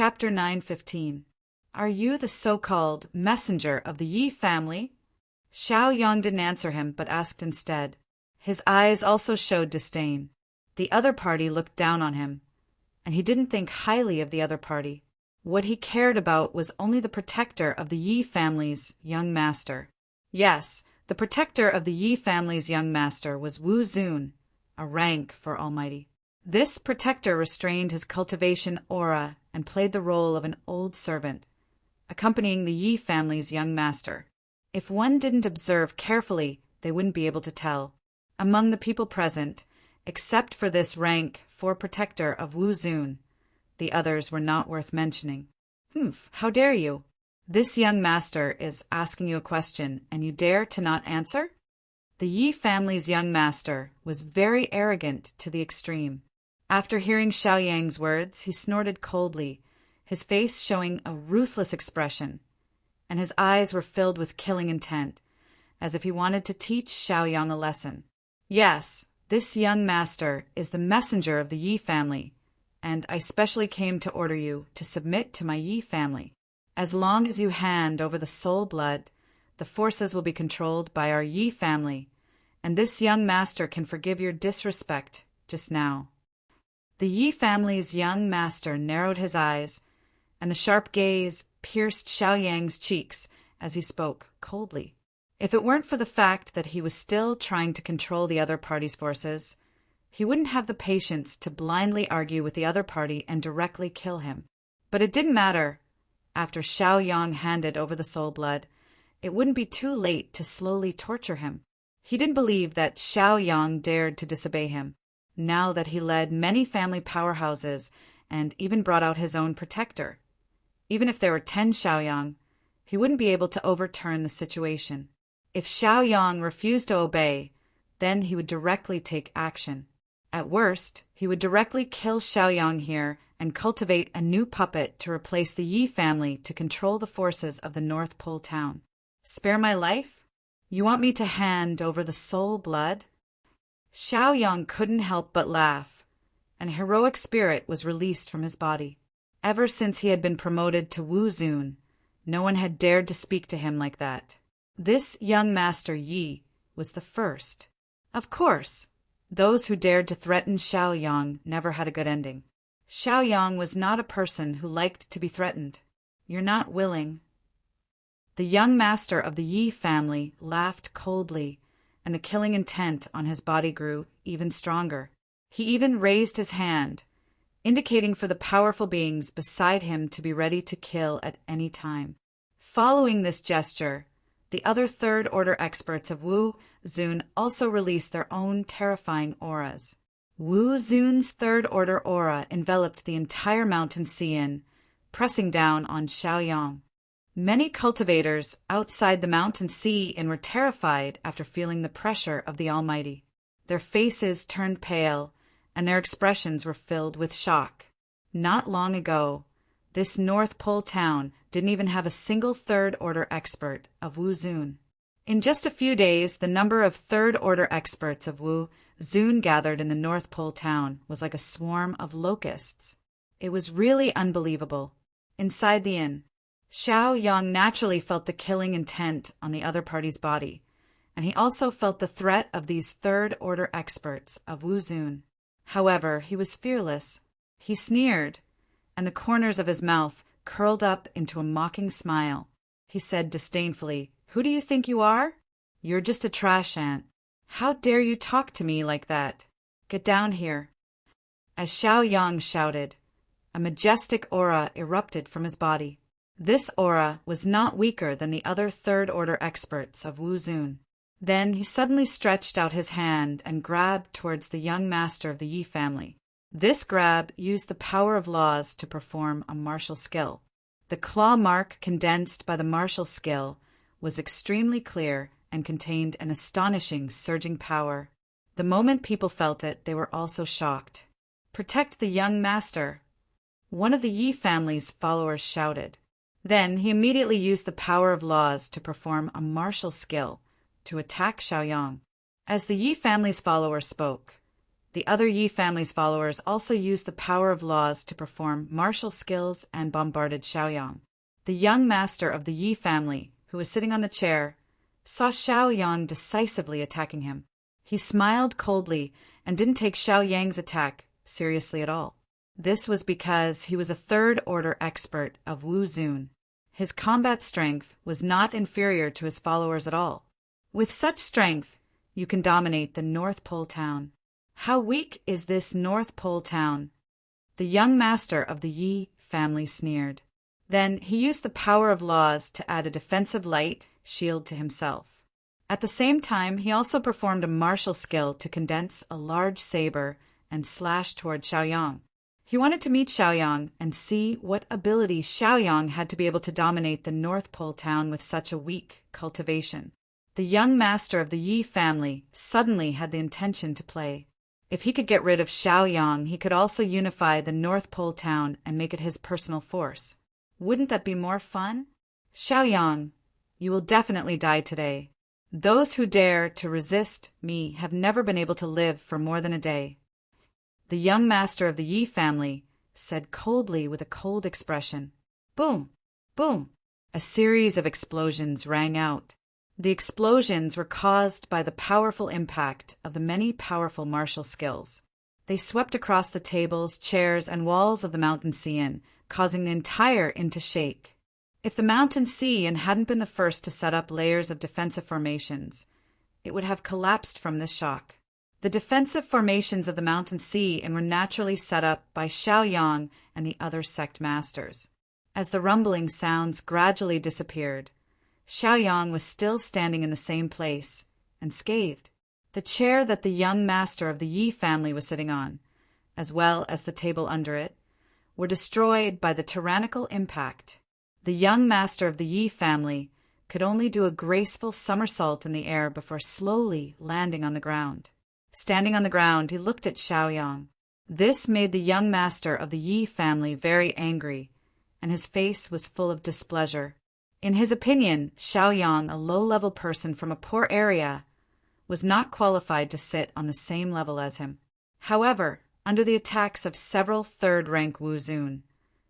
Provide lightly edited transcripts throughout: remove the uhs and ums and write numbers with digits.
Chapter 9:15. Are you the so-called messenger of the Yi family? Xiao Yang didn't answer him, but asked instead. His eyes also showed disdain. The other party looked down on him, and he didn't think highly of the other party. What he cared about was only the protector of the Yi family's young master. Yes, the protector of the Yi family's young master was Wu Zun, a rank for Almighty. This protector restrained his cultivation aura and played the role of an old servant, accompanying the Yi family's young master. If one didn't observe carefully, they wouldn't be able to tell. Among the people present, except for this rank for protector of Wu Zun, the others were not worth mentioning. How dare you? This young master is asking you a question, and you dare to not answer? The Yi family's young master was very arrogant to the extreme. After hearing Xiao Yang's words, he snorted coldly, his face showing a ruthless expression, and his eyes were filled with killing intent, as if he wanted to teach Xiao Yang a lesson. Yes, this young master is the messenger of the Yi family, and I specially came to order you to submit to my Yi family. As long as you hand over the soul blood, the forces will be controlled by our Yi family, and this young master can forgive your disrespect just now. The Yi family's young master narrowed his eyes, and the sharp gaze pierced Xiao Yang's cheeks as he spoke coldly. If it weren't for the fact that he was still trying to control the other party's forces, he wouldn't have the patience to blindly argue with the other party and directly kill him. But it didn't matter. After Xiao Yang handed over the soul blood, it wouldn't be too late to slowly torture him. He didn't believe that Xiao Yang dared to disobey him, now that he led many family powerhouses and even brought out his own protector. Even if there were 10 Xiao Yang, he wouldn't be able to overturn the situation. If Xiao Yang refused to obey, then he would directly take action. At worst, he would directly kill Xiao Yang here and cultivate a new puppet to replace the Yi family to control the forces of the North Pole town. Spare my life? You want me to hand over the soul blood? Xiao Yang couldn't help but laugh. An heroic spirit was released from his body. Ever since he had been promoted to Wu Zun, no one had dared to speak to him like that. This young master Yi was the first. Of course, those who dared to threaten Xiao Yang never had a good ending. Xiao Yang was not a person who liked to be threatened. You're not willing. The young master of the Yi family laughed coldly, and the killing intent on his body grew even stronger. He even raised his hand, indicating for the powerful beings beside him to be ready to kill at any time. Following this gesture, the other third-order experts of Wu Zun also released their own terrifying auras. Wu Zun's third-order aura enveloped the entire mountain Xian, pressing down on Xiao Yang. Many cultivators outside the mountain Xian were terrified after feeling the pressure of the Almighty. Their faces turned pale, and their expressions were filled with shock. Not long ago, this North Pole town didn't even have a single third-order expert of Wu Zun. In just a few days, the number of third-order experts of Wu Zun gathered in the North Pole town was like a swarm of locusts. It was really unbelievable. Inside the inn, Xiao Yang naturally felt the killing intent on the other party's body, and he also felt the threat of these third-order experts of Wu Zun. However, he was fearless. He sneered, and the corners of his mouth curled up into a mocking smile. He said disdainfully, "Who do you think you are? You're just a trash ant. How dare you talk to me like that? Get down here." As Xiao Yang shouted, a majestic aura erupted from his body. This aura was not weaker than the other third-order experts of Wu Zun. Then he suddenly stretched out his hand and grabbed towards the young master of the Yi family. This grab used the power of laws to perform a martial skill. The claw mark condensed by the martial skill was extremely clear and contained an astonishing surging power. The moment people felt it, they were also shocked. "Protect the young master," one of the Yi family's followers shouted. Then he immediately used the power of laws to perform a martial skill to attack Xiao Yang. As the Yi family's follower spoke, The other Yi family's followers also used the power of laws to perform martial skills and bombarded Xiaoyang. The young master of the Yi family, who was sitting on the chair, saw Xiaoyang decisively attacking him. He smiled coldly and didn't take Xiaoyang's attack seriously at all. This was because he was a third-order expert of Wu Zun. His combat strength was not inferior to his followers at all. With such strength, you can dominate the North Pole town. How weak is this North Pole town? The young master of the Yi family sneered. Then he used the power of laws to add a defensive light shield to himself. At the same time, he also performed a martial skill to condense a large saber and slash toward Xiaoyang. He wanted to meet Xiaoyang and see what ability Xiaoyang had to be able to dominate the North Pole town with such a weak cultivation. The young master of the Yi family suddenly had the intention to play. If he could get rid of Xiaoyang, he could also unify the North Pole town and make it his personal force. Wouldn't that be more fun? Xiaoyang, you will definitely die today. Those who dare to resist me have never been able to live for more than a day. The young master of the Yi family said coldly with a cold expression. Boom! Boom! A series of explosions rang out. The explosions were caused by the powerful impact of the many powerful martial skills. They swept across the tables, chairs, and walls of the Mountain Sea, causing the entire inn to shake. If the Mountain Sea hadn't been the first to set up layers of defensive formations, it would have collapsed from this shock. The defensive formations of the Mountain Sea were naturally set up by Xiaoyang and the other sect masters. As the rumbling sounds gradually disappeared, Xiaoyang was still standing in the same place, unscathed. The chair that the young master of the Yi family was sitting on, as well as the table under it, were destroyed by the tyrannical impact. The young master of the Yi family could only do a graceful somersault in the air before slowly landing on the ground. Standing on the ground, he looked at Xiaoyang. This made the young master of the Yi family very angry, and his face was full of displeasure. In his opinion, Xiaoyang, a low-level person from a poor area, was not qualified to sit on the same level as him. However, under the attacks of several third-rank Wu Zun,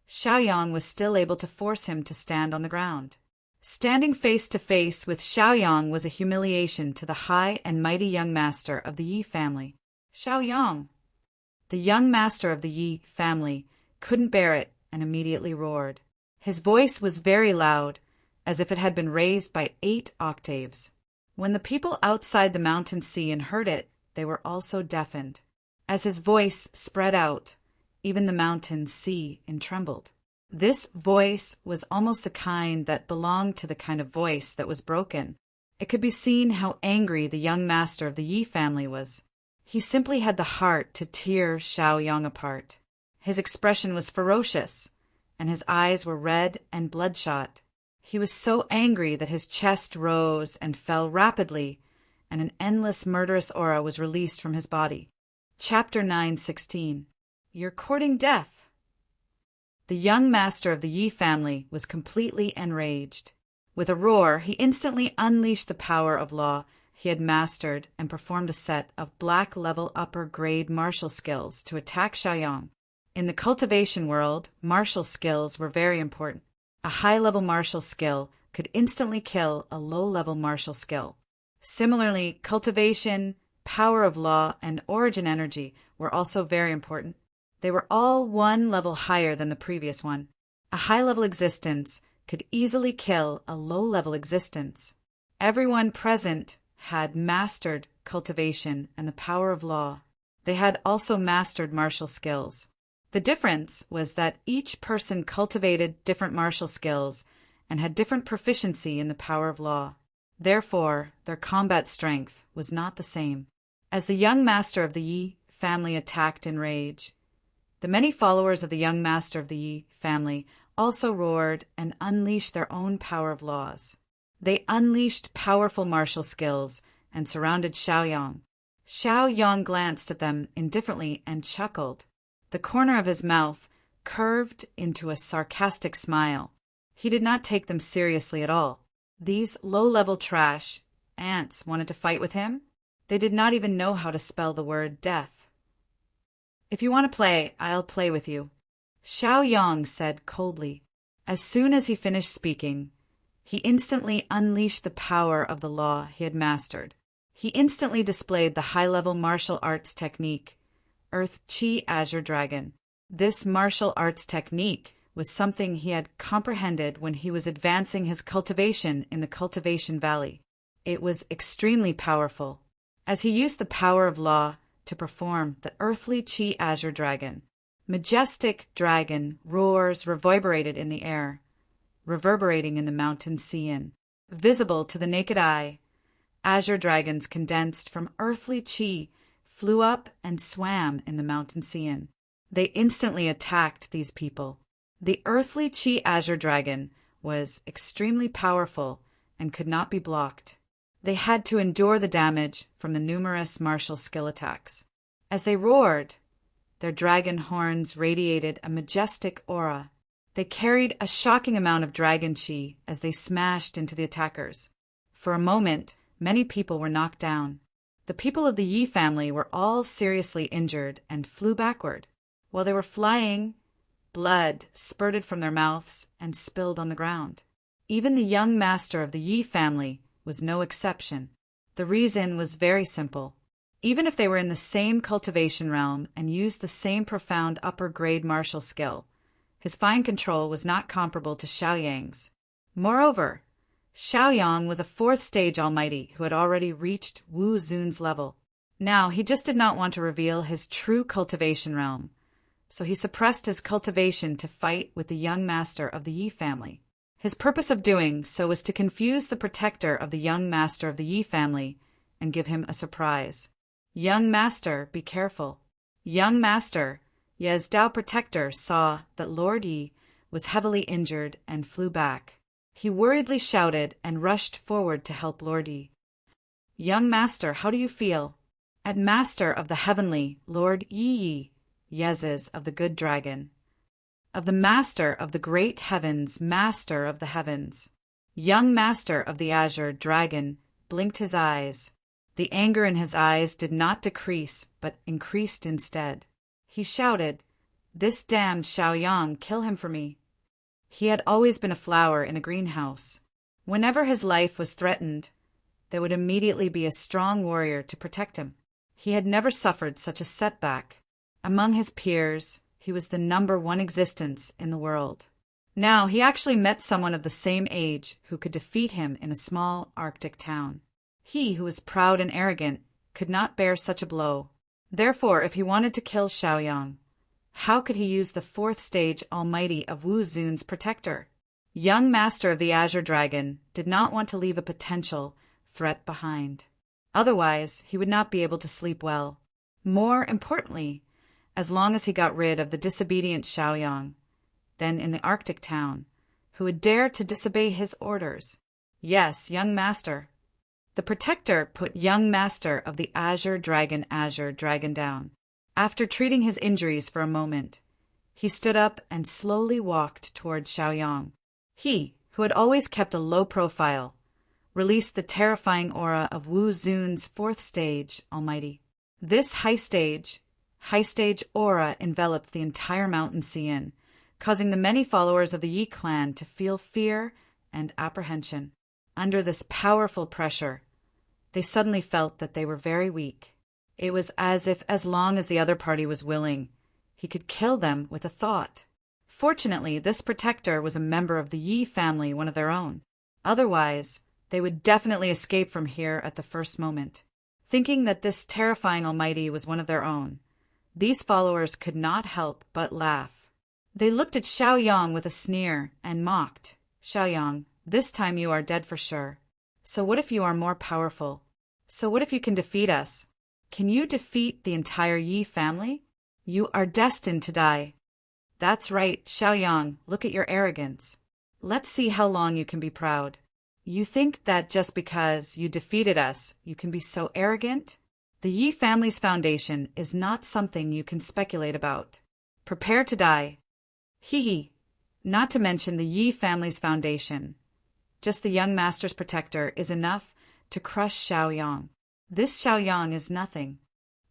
Xiaoyang was still able to force him to stand on the ground. Standing face-to-face with Xiaoyang was a humiliation to the high and mighty young master of the Yi family. Xiaoyang! The young master of the Yi family couldn't bear it and immediately roared. His voice was very loud, as if it had been raised by 8 octaves. When the people outside the Mountain Sea heard it, they were also deafened. As his voice spread out, even the Mountain Sea trembled. This voice was almost the kind that belonged to the kind of voice that was broken. It could be seen how angry the young master of the Yi family was. He simply had the heart to tear Xiaoyang apart. His expression was ferocious, and his eyes were red and bloodshot. He was so angry that his chest rose and fell rapidly, and an endless murderous aura was released from his body. Chapter 9:16. You're courting death. The young master of the Yi family was completely enraged. With a roar, he instantly unleashed the power of law he had mastered and performed a set of black-level upper-grade martial skills to attack Xiaoyang. In the cultivation world, martial skills were very important. A high-level martial skill could instantly kill a low-level martial skill. Similarly, cultivation, power of law, and origin energy were also very important. They were all one level higher than the previous one. A high-level existence could easily kill a low-level existence. Everyone present had mastered cultivation and the power of law. They had also mastered martial skills. The difference was that each person cultivated different martial skills and had different proficiency in the power of law. Therefore, their combat strength was not the same. As the young master of the Yi family attacked in rage, the many followers of the young master of the Yi family also roared and unleashed their own power of laws. They unleashed powerful martial skills and surrounded Xiaoyang. Xiaoyang glanced at them indifferently and chuckled. The corner of his mouth curved into a sarcastic smile. He did not take them seriously at all. These low-level trash ants wanted to fight with him? They did not even know how to spell the word death. If you want to play, I'll play with you, Xiao Yang said coldly. As soon as he finished speaking, he instantly unleashed the power of the law he had mastered. He instantly displayed the high-level martial arts technique, Earth Chi Azure Dragon. This martial arts technique was something he had comprehended when he was advancing his cultivation in the Cultivation Valley. It was extremely powerful, as he used the power of law to perform the earthly Chi Azure Dragon. Majestic dragon roars reverberated in the air, reverberating in the mountain Xian. Visible to the naked eye, azure dragons condensed from earthly Chi flew up and swam in the mountain Xian. They instantly attacked these people. The earthly Chi Azure Dragon was extremely powerful and could not be blocked. They had to endure the damage from the numerous martial skill attacks. As they roared, their dragon horns radiated a majestic aura. They carried a shocking amount of dragon chi as they smashed into the attackers. For a moment, many people were knocked down. The people of the Yi family were all seriously injured and flew backward. While they were flying, blood spurted from their mouths and spilled on the ground. Even the young master of the Yi family was no exception. The reason was very simple. Even if they were in the same cultivation realm and used the same profound upper-grade martial skill, his fine control was not comparable to Xiao Yang's. Moreover, Xiao Yang was a fourth-stage almighty who had already reached Wu Zun's level. Now, he just did not want to reveal his true cultivation realm, so he suppressed his cultivation to fight with the young master of the Yi family. His purpose of doing so was to confuse the protector of the young master of the Yi family and give him a surprise. Young master, be careful. Young master, Ye's Dao protector saw that Lord Yi was heavily injured and flew back. He worriedly shouted and rushed forward to help Lord Yi. Young master, how do you feel? At master of the heavenly, Lord Yi, Yezes of the good dragon. Of the master of the great heavens, master of the heavens. Young master of the azure dragon blinked his eyes. The anger in his eyes did not decrease, but increased instead. He shouted, "This damned Xiao Yang, kill him for me." He had always been a flower in a greenhouse. Whenever his life was threatened, there would immediately be a strong warrior to protect him. He had never suffered such a setback. Among his peers, he was the number one existence in the world. Now he actually met someone of the same age who could defeat him in a small Arctic town. He, who was proud and arrogant, could not bear such a blow. Therefore, if he wanted to kill Xiao Yang, how could he use the fourth stage almighty of Wu Zun's protector? Young master of the Azure Dragon did not want to leave a potential threat behind. Otherwise, he would not be able to sleep well. More importantly, as long as he got rid of the disobedient Xiao Yang, then in the Arctic town, who would dare to disobey his orders. Yes, young master. The protector put young master of the Azure Dragon down. After treating his injuries for a moment, he stood up and slowly walked toward Xiao Yang. He, who had always kept a low profile, released the terrifying aura of Wu Zun's fourth stage almighty. This high stage aura enveloped the entire mountain Xian, causing the many followers of the Yi clan to feel fear and apprehension. Under this powerful pressure, they suddenly felt that they were very weak. It was as if, as long as the other party was willing, he could kill them with a thought. Fortunately, this protector was a member of the Yi family, one of their own. Otherwise, they would definitely escape from here at the first moment. Thinking that this terrifying almighty was one of their own, these followers could not help but laugh. They looked at Xiao Yang with a sneer and mocked. "Xiao Yang, this time you are dead for sure. So what if you are more powerful? So what if you can defeat us? Can you defeat the entire Yi family? You are destined to die." "That's right, Xiao Yang, look at your arrogance. Let's see how long you can be proud. You think that just because you defeated us, you can be so arrogant? The Yi family's foundation is not something you can speculate about. Prepare to die." Hee. Not to mention the Yi family's foundation. Just the young master's protector is enough to crush Xiao Yang. This Xiao Yang is nothing.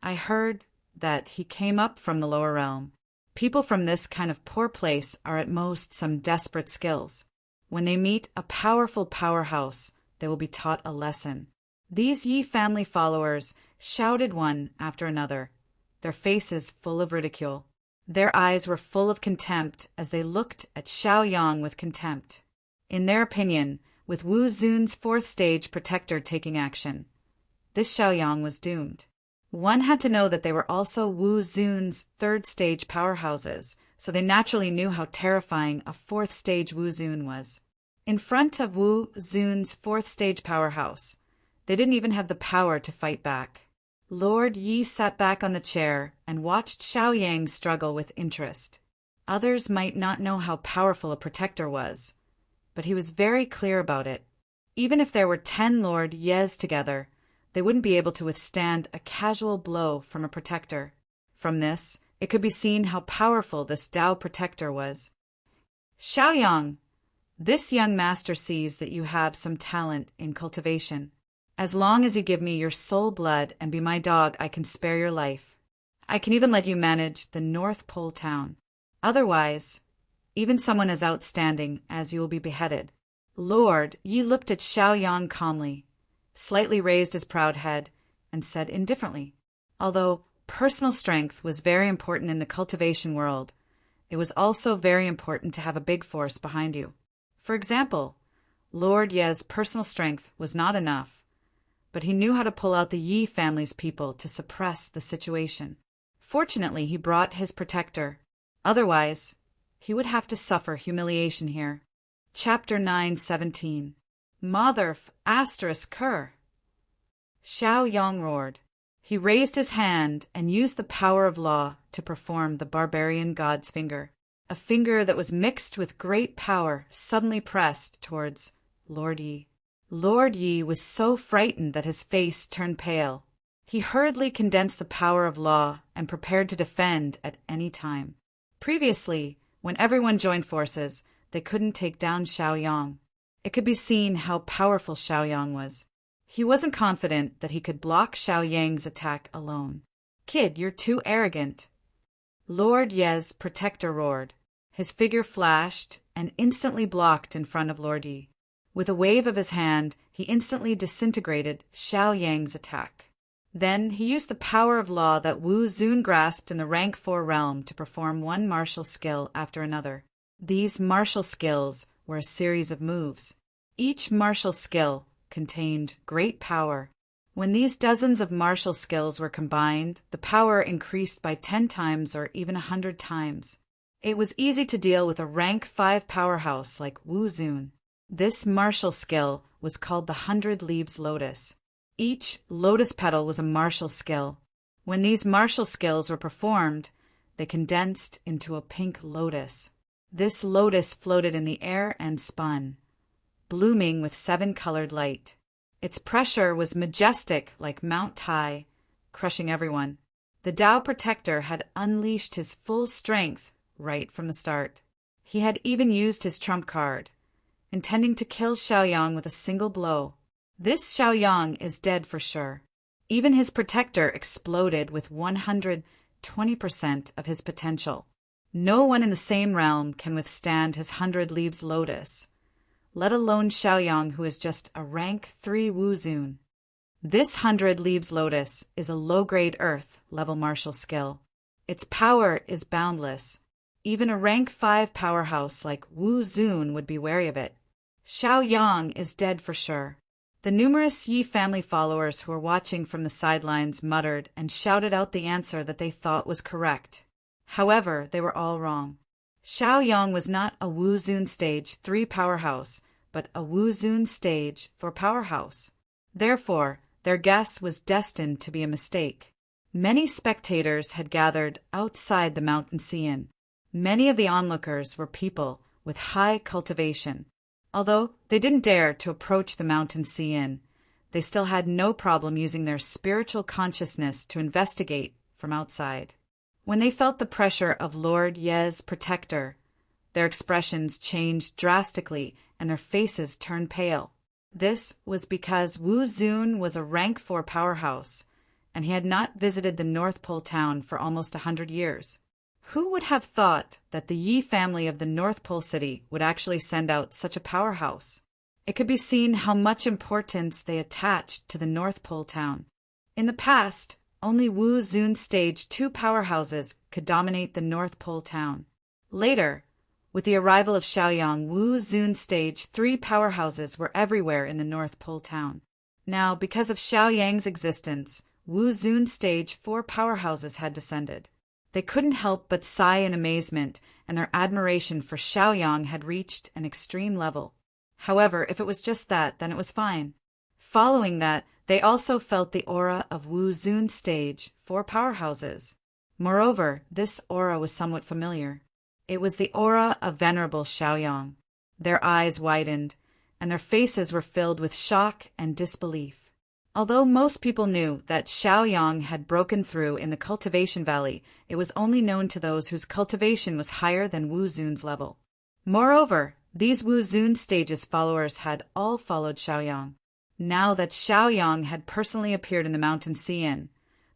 I heard that he came up from the lower realm. People from this kind of poor place are at most some desperate skills. When they meet a powerful powerhouse, they will be taught a lesson. These Yi family followers shouted one after another, their faces full of ridicule. Their eyes were full of contempt as they looked at Xiaoyang with contempt. In their opinion, with Wu Zun's fourth stage protector taking action, this Xiaoyang was doomed. One had to know that they were also Wu Zun's third stage powerhouses, so they naturally knew how terrifying a fourth stage Wu Zun was. In front of Wu Zun's fourth stage powerhouse, they didn't even have the power to fight back. Lord Yi sat back on the chair and watched Xiaoyang struggle with interest. Others might not know how powerful a protector was, but he was very clear about it. Even if there were 10 Lord Yes together, they wouldn't be able to withstand a casual blow from a protector. From this, it could be seen how powerful this Dao protector was. Xiaoyang, this young master sees that you have some talent in cultivation. As long as you give me your soul blood and be my dog, I can spare your life. I can even let you manage the North Pole town. Otherwise, even someone as outstanding as you will be beheaded. Lord Yi looked at Xiaoyang calmly, slightly raised his proud head, and said indifferently, although personal strength was very important in the cultivation world, it was also very important to have a big force behind you. For example, Lord Ye's personal strength was not enough, but he knew how to pull out the Yi family's people to suppress the situation. Fortunately, he brought his protector. Otherwise, he would have to suffer humiliation here. Chapter 9:17. Motherf asterisk cur. Xiaoyang roared. He raised his hand and used the power of law to perform the barbarian god's finger. A finger that was mixed with great power suddenly pressed towards Lord Yi. Lord Yi was so frightened that his face turned pale. He hurriedly condensed the power of law and prepared to defend at any time. Previously, when everyone joined forces, they couldn't take down Xiaoyang. It could be seen how powerful Xiaoyang was. He wasn't confident that he could block Xiaoyang's attack alone. Kid, you're too arrogant. Lord Ye's protector roared. His figure flashed and instantly blocked in front of Lord Yi. With a wave of his hand, he instantly disintegrated Xiaoyang's attack. Then he used the power of law that Wu Zun grasped in the rank 4 realm to perform one martial skill after another. These martial skills were a series of moves. Each martial skill contained great power. When these dozens of martial skills were combined, the power increased by 10 times or even 100 times. It was easy to deal with a rank 5 powerhouse like Wu Zun. This martial skill was called the 100 Leaves Lotus. Each lotus petal was a martial skill. When these martial skills were performed, they condensed into a pink lotus. This lotus floated in the air and spun, blooming with 7-colored light. Its pressure was majestic like Mount Tai, crushing everyone. The Tao Protector had unleashed his full strength right from the start. He had even used his trump card, intending to kill Xiaoyang with a single blow. This Xiaoyang is dead for sure. Even his protector exploded with 120% of his potential. No one in the same realm can withstand his 100 Leaves Lotus, let alone Xiaoyang, who is just a rank 3 Wu Zun. This 100 Leaves Lotus is a low-grade Earth level martial skill. Its power is boundless. Even a rank 5 powerhouse like Wu Zun would be wary of it. Xiaoyang is dead for sure. The numerous Yi family followers who were watching from the sidelines muttered and shouted out the answer that they thought was correct. However, they were all wrong. Xiaoyang was not a Wu Zun stage 3 powerhouse, but a Wu Zun stage 4 powerhouse. Therefore, their guess was destined to be a mistake. Many spectators had gathered outside the mountain Xian. Many of the onlookers were people with high cultivation. Although they didn't dare to approach the mountain Xian, they still had no problem using their spiritual consciousness to investigate from outside. When they felt the pressure of Lord Ye's protector, their expressions changed drastically and their faces turned pale. This was because Wu Zun was a rank 4 powerhouse, and he had not visited the North Pole town for almost 100 years. Who would have thought that the Yi family of the North Pole city would actually send out such a powerhouse? It could be seen how much importance they attached to the North Pole town. In the past, only Wu Zun Stage 2 powerhouses could dominate the North Pole town. Later, with the arrival of Xiaoyang, Wu Zun Stage 3 powerhouses were everywhere in the North Pole town. Now, because of Xiaoyang's existence, Wu Zun Stage 4 powerhouses had descended. They couldn't help but sigh in amazement, and their admiration for Xiaoyang had reached an extreme level. However, if it was just that, then it was fine. Following that, they also felt the aura of Wu Zun Stage 4 powerhouses. Moreover, this aura was somewhat familiar. It was the aura of Venerable Xiaoyang. Their eyes widened, and their faces were filled with shock and disbelief. Although most people knew that Xiaoyang had broken through in the cultivation valley, it was only known to those whose cultivation was higher than Wu Zun's level. Moreover, these Wu Zun Stage's followers had all followed Xiaoyang. Now that Xiaoyang had personally appeared in the Mountain Sea Inn,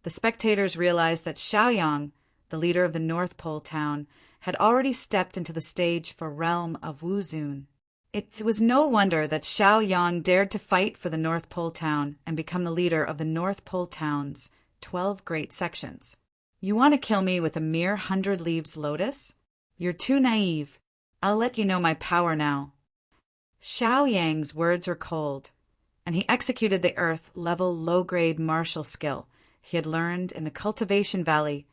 the spectators realized that Xiaoyang, the leader of the North Pole town, had already stepped into the stage for realm of Wu Zun. It was no wonder that Xiaoyang dared to fight for the North Pole town and become the leader of the North Pole town's 12 great sections. You want to kill me with a mere 100 leaves lotus? You're too naive. I'll let you know my power now. Xiaoyang's words were cold, and he executed the earth-level low-grade martial skill he had learned in the Cultivation Valley,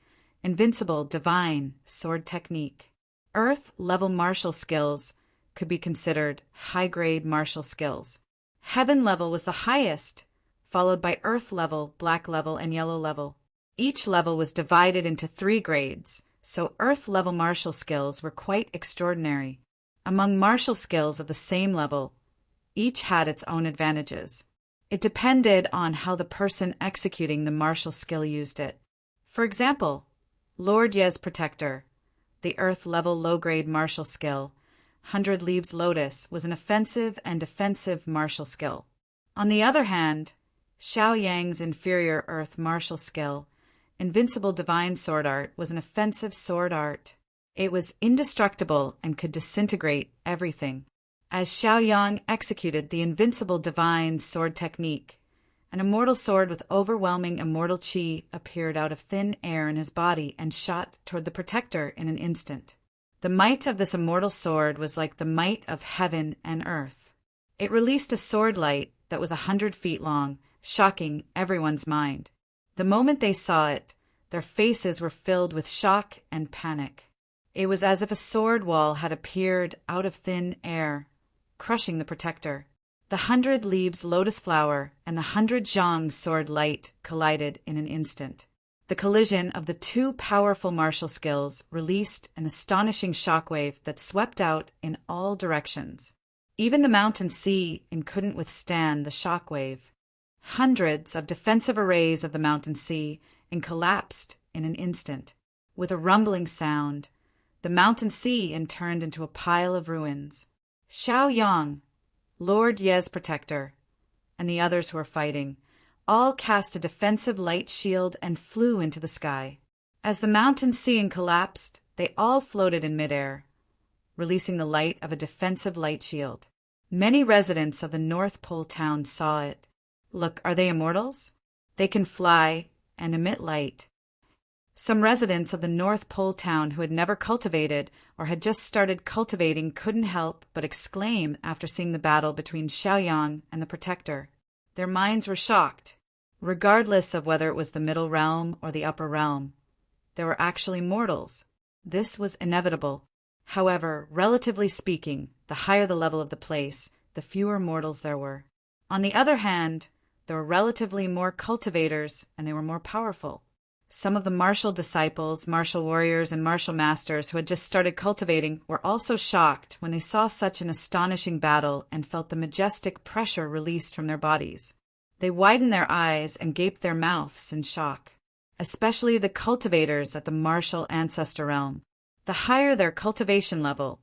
Invincible Divine Sword Technique. Earth-level martial skills could be considered high-grade martial skills. Heaven level was the highest, followed by Earth level, Black level, and Yellow level. Each level was divided into 3 grades, so Earth level martial skills were quite extraordinary. Among martial skills of the same level, each had its own advantages. It depended on how the person executing the martial skill used it. For example, Lord Ye's Protector, the Earth-level low-grade martial skill, 100 Leaves Lotus, was an offensive and defensive martial skill. On the other hand, Xiaoyang's inferior Earth martial skill, Invincible Divine Sword Art, was an offensive sword art. It was indestructible and could disintegrate everything. As Xiaoyang executed the Invincible Divine Sword Technique, an immortal sword with overwhelming immortal qi appeared out of thin air in his body and shot toward the protector in an instant. The might of this immortal sword was like the might of heaven and earth. It released a sword light that was 100 feet long, shocking everyone's mind. The moment they saw it, their faces were filled with shock and panic. It was as if a sword wall had appeared out of thin air, crushing the protector. The 100 Leaves Lotus Flower and the 100 Zhang Sword Light collided in an instant. The collision of the 2 powerful martial skills released an astonishing shockwave that swept out in all directions. Even the Mountain Sea Inn couldn't withstand the shockwave. Hundreds of defensive arrays of the Mountain Sea Inn collapsed in an instant. With a rumbling sound, the Mountain Sea Inn turned into a pile of ruins. Xiaoyang, Lord Ye's Protector, and the others who were fighting, all cast a defensive light shield and flew into the sky. As the Mountain Sea Inn collapsed, they all floated in midair, releasing the light of a defensive light shield. Many residents of the North Pole town saw it. Look, are they immortals? They can fly and emit light. Some residents of the North Pole town who had never cultivated or had just started cultivating couldn't help but exclaim after seeing the battle between Xiaoyang and the Protector. Their minds were shocked. Regardless of whether it was the middle realm or the upper realm, there were actually mortals. This was inevitable. However, relatively speaking, the higher the level of the place, the fewer mortals there were. On the other hand, there were relatively more cultivators, and they were more powerful. Some of the martial disciples, martial warriors, and martial masters who had just started cultivating were also shocked when they saw such an astonishing battle and felt the majestic pressure released from their bodies. They widened their eyes and gaped their mouths in shock, especially the cultivators at the martial ancestor realm. The higher their cultivation level,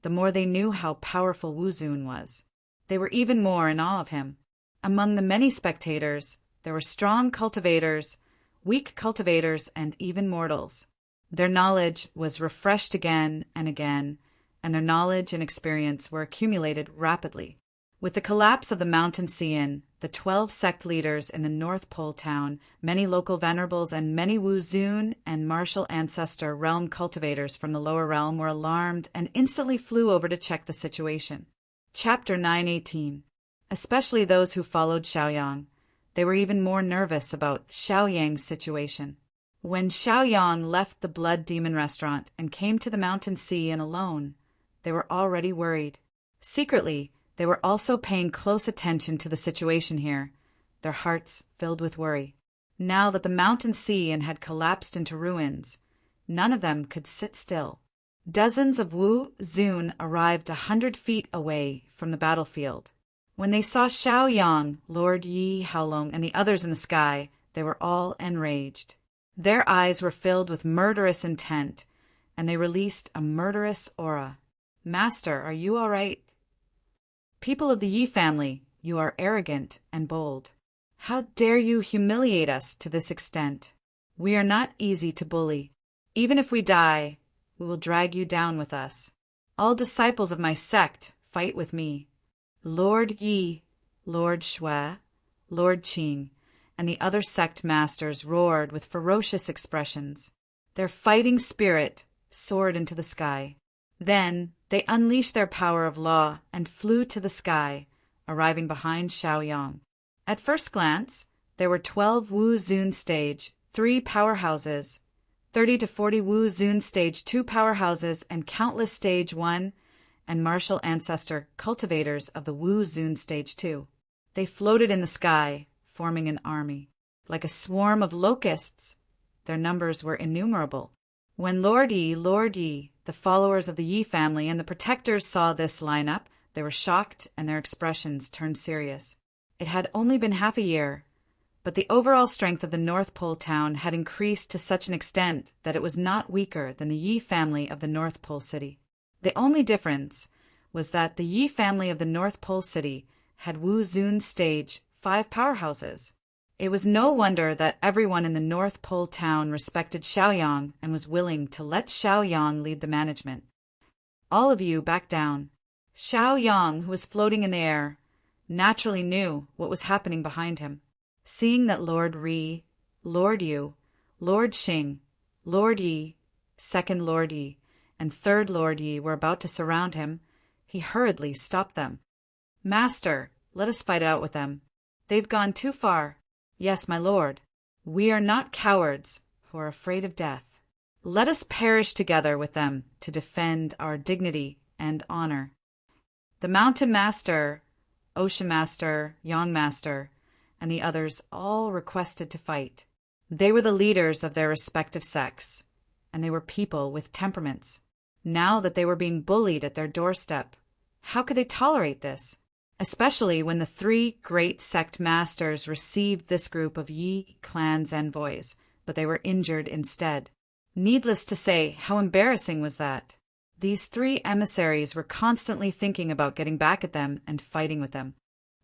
the more they knew how powerful Wu Zun was. They were even more in awe of him. Among the many spectators, there were strong cultivators, weak cultivators, and even mortals. Their knowledge was refreshed again and again, and their knowledge and experience were accumulated rapidly. With the collapse of the Mountain Cian, the 12 sect leaders in the North Pole town, many local venerables, and many Wu Zun and martial ancestor realm cultivators from the lower realm were alarmed and instantly flew over to check the situation. Chapter 918. Especially those who followed Xiaoyang. They were even more nervous about Xiaoyang's situation. When Xiaoyang left the Blood Demon restaurant and came to the Mountain Cian alone, they were already worried. Secretly, they were also paying close attention to the situation here, their hearts filled with worry. Now that the Mountain Cian had collapsed into ruins, none of them could sit still. Dozens of Wu Zun arrived 100 feet away from the battlefield. When they saw Xiaoyang, Lord Yi Haolong, and the others in the sky, they were all enraged. Their eyes were filled with murderous intent, and they released a murderous aura. "Master, are you all right?" "People of the Yi family, you are arrogant and bold. How dare you humiliate us to this extent? We are not easy to bully. Even if we die, we will drag you down with us. All disciples of my sect fight with me." Lord Yi, Lord Shui, Lord Qing, and the other sect masters roared with ferocious expressions. Their fighting spirit soared into the sky. Then they unleashed their power of law and flew to the sky, arriving behind Xiaoyang. At first glance, there were 12 Wu Zun Stage 3 powerhouses, 30 to 40 Wu Zun Stage 2 powerhouses, and countless Stage 1 and martial ancestor cultivators of the Wu Zun Stage 2. They floated in the sky, forming an army. Like a swarm of locusts, their numbers were innumerable. When Lord Yi, the followers of the Yi family, and the protectors saw this lineup, they were shocked and their expressions turned serious. It had only been half a year, but the overall strength of the North Pole town had increased to such an extent that it was not weaker than the Yi family of the North Pole city. The only difference was that the Yi family of the North Pole city had Wu Zun Stage 5 powerhouses. It was no wonder that everyone in the North Pole town respected Xiaoyang and was willing to let Xiaoyang lead the management. "All of you back down." Xiaoyang, who was floating in the air, naturally knew what was happening behind him. Seeing that Lord Ri, Lord Yu, Lord Xing, Lord Yi, Second Lord Yi, and Third Lord Yi were about to surround him, he hurriedly stopped them. "Master, let us fight out with them. They've gone too far." "Yes, my lord. We are not cowards who are afraid of death. Let us perish together with them to defend our dignity and honor." The Mountain Master, Ocean Master, Yang Master, and the others all requested to fight. They were the leaders of their respective sects, and they were people with temperaments. Now that they were being bullied at their doorstep, how could they tolerate this? Especially when the 3 great sect masters received this group of Yi clan's envoys, but they were injured instead. Needless to say, how embarrassing was that? These 3 emissaries were constantly thinking about getting back at them and fighting with them.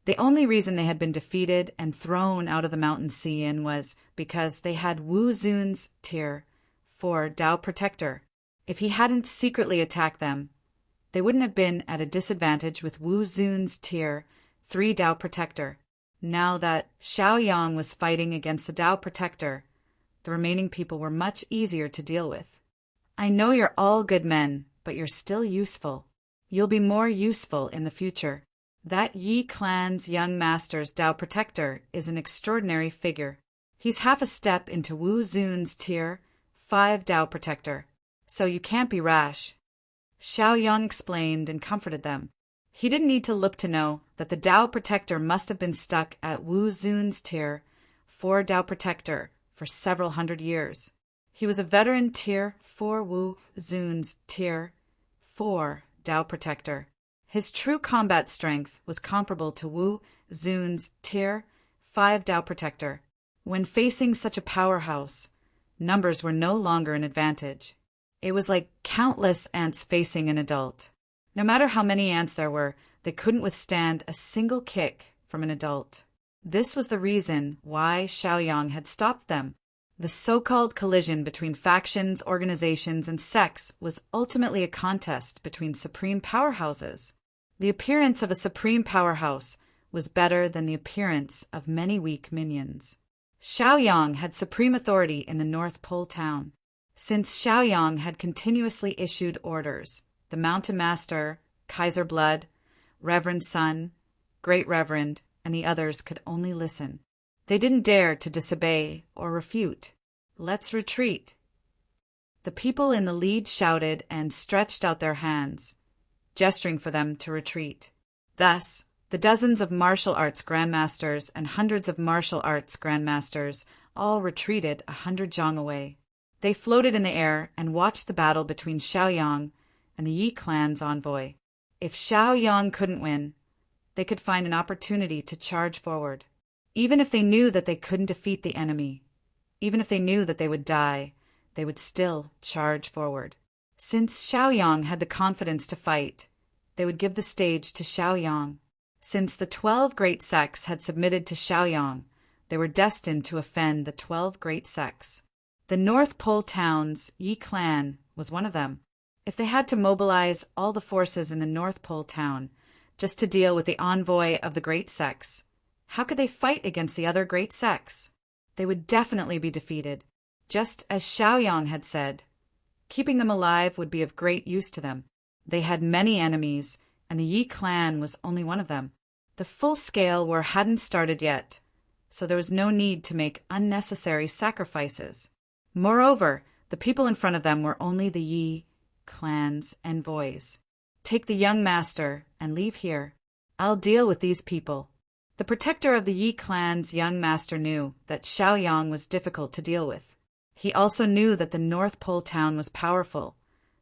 The only reason they had been defeated and thrown out of the Mountain Cian was because they had Wu Zun's Tier 4 Dao Protector. If he hadn't secretly attacked them, they wouldn't have been at a disadvantage with Wu Zun's Tier 3 Dao Protector. Now that Xiaoyang was fighting against the Dao Protector, the remaining people were much easier to deal with. "I know you're all good men, but you're still useful. You'll be more useful in the future. That Yi clan's young master's Dao Protector is an extraordinary figure. He's half a step into Wu Zun's Tier 5 Dao Protector, so you can't be rash." Xiaoyang explained and comforted them. He didn't need to look to know that the Dao Protector must have been stuck at Wu Zun's Tier 4 Dao Protector for several hundred years. He was a veteran Tier 4 Wu Zun's Tier 4 Dao Protector. His true combat strength was comparable to Wu Zun's Tier 5 Dao Protector. When facing such a powerhouse, numbers were no longer an advantage. It was like countless ants facing an adult. No matter how many ants there were, they couldn't withstand a single kick from an adult. This was the reason why Xiaoyang had stopped them. The so-called collision between factions, organizations, and sects was ultimately a contest between supreme powerhouses. The appearance of a supreme powerhouse was better than the appearance of many weak minions. Xiaoyang had supreme authority in the North Pole town. Since Xiaoyang had continuously issued orders, the Mountain Master, Kaiser Blood, Reverend Sun, Great Reverend, and the others could only listen. They didn't dare to disobey or refute. "Let's retreat." The people in the lead shouted and stretched out their hands, gesturing for them to retreat. Thus, the dozens of martial arts grandmasters and hundreds of martial arts grandmasters all retreated 100 zhang away. They floated in the air and watched the battle between Xiaoyang and the Yi clan's envoy. If Xiaoyang couldn't win, they could find an opportunity to charge forward. Even if they knew that they couldn't defeat the enemy, even if they knew that they would die, they would still charge forward. Since Xiaoyang had the confidence to fight, they would give the stage to Xiaoyang. Since the 12 great sects had submitted to Xiaoyang, they were destined to offend the 12 great sects. The North Pole town's Yi clan was one of them. If they had to mobilize all the forces in the North Pole town just to deal with the envoy of the great sects, how could they fight against the other great sects? They would definitely be defeated. Just as Xiaoyang had said, keeping them alive would be of great use to them. They had many enemies, and the Yi clan was only one of them. The full-scale war hadn't started yet, so there was no need to make unnecessary sacrifices. Moreover, the people in front of them were only the Yi clan's envoys. "Take the young master and leave here. I'll deal with these people." The protector of the Yi clan's young master knew that Xiaoyang was difficult to deal with. He also knew that the North Pole town was powerful,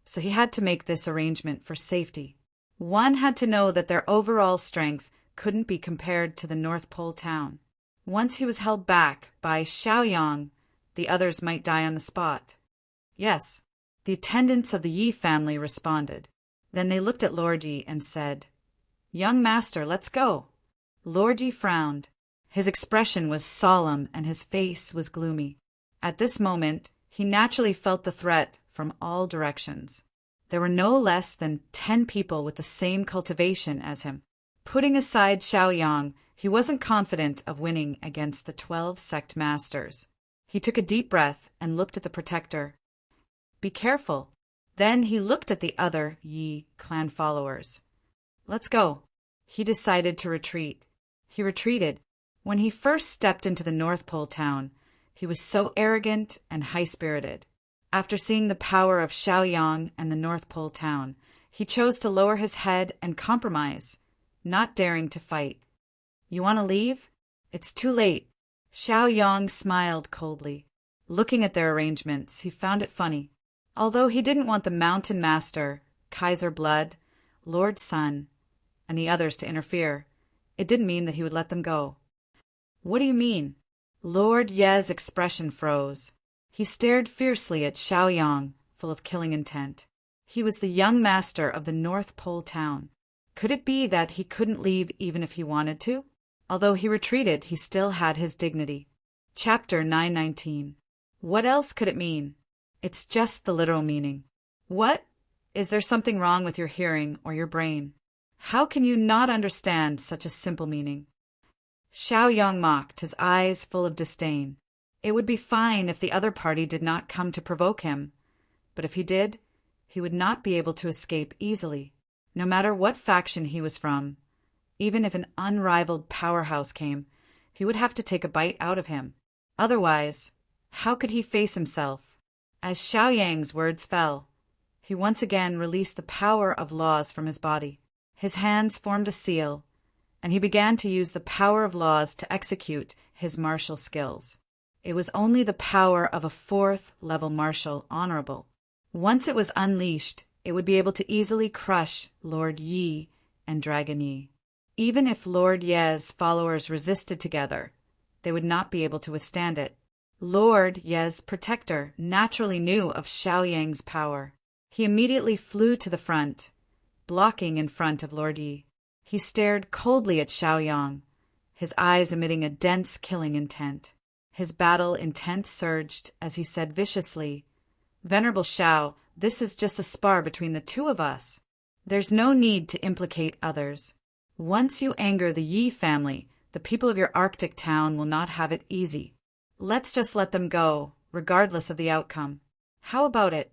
so he had to make this arrangement for safety. One had to know that their overall strength couldn't be compared to the North Pole town. Once he was held back by Xiaoyang, the others might die on the spot. Yes, the attendants of the Yi family responded. Then they looked at Lord Yi and said, "Young master, let's go." Lord Yi frowned. His expression was solemn and his face was gloomy. At this moment, he naturally felt the threat from all directions. There were no less than 10 people with the same cultivation as him. Putting aside Xiaoyang, he wasn't confident of winning against the 12 sect masters. He took a deep breath and looked at the protector. "Be careful." Then he looked at the other Yi clan followers. "Let's go." He decided to retreat. He retreated. When he first stepped into the North Pole town, he was so arrogant and high-spirited. After seeing the power of Xiaoyang and the North Pole town, he chose to lower his head and compromise, not daring to fight. "You want to leave? It's too late." Xiaoyang smiled coldly. Looking at their arrangements, he found it funny. Although he didn't want the Mountain Master, Kaiser Blood, Lord Sun, and the others to interfere, it didn't mean that he would let them go. "What do you mean?" Lord Ye's expression froze. He stared fiercely at Xiaoyang, full of killing intent. He was the young master of the North Pole town. Could it be that he couldn't leave even if he wanted to? Although he retreated, he still had his dignity. Chapter 919. What else could it mean? It's just the literal meaning. What? Is there something wrong with your hearing or your brain? How can you not understand such a simple meaning? Xiaoyang mocked, his eyes full of disdain. It would be fine if the other party did not come to provoke him, but if he did, he would not be able to escape easily, no matter what faction he was from. Even if an unrivaled powerhouse came, he would have to take a bite out of him. Otherwise, how could he face himself? As Xiaoyang's words fell, he once again released the power of laws from his body. His hands formed a seal, and he began to use the power of laws to execute his martial skills. It was only the power of a 4th-level martial honorable. Once it was unleashed, it would be able to easily crush Lord Yi and Dragon Yi. Even if Lord Ye's followers resisted together, they would not be able to withstand it. Lord Ye's protector naturally knew of Xiaoyang's power. He immediately flew to the front, blocking in front of Lord Yi. He stared coldly at Xiaoyang, his eyes emitting a dense killing intent. His battle intent surged as he said viciously, "Venerable Shao, this is just a spar between the two of us. There's no need to implicate others. Once you anger the Yi family, the people of your Arctic town will not have it easy. Let's just let them go, regardless of the outcome. How about it?"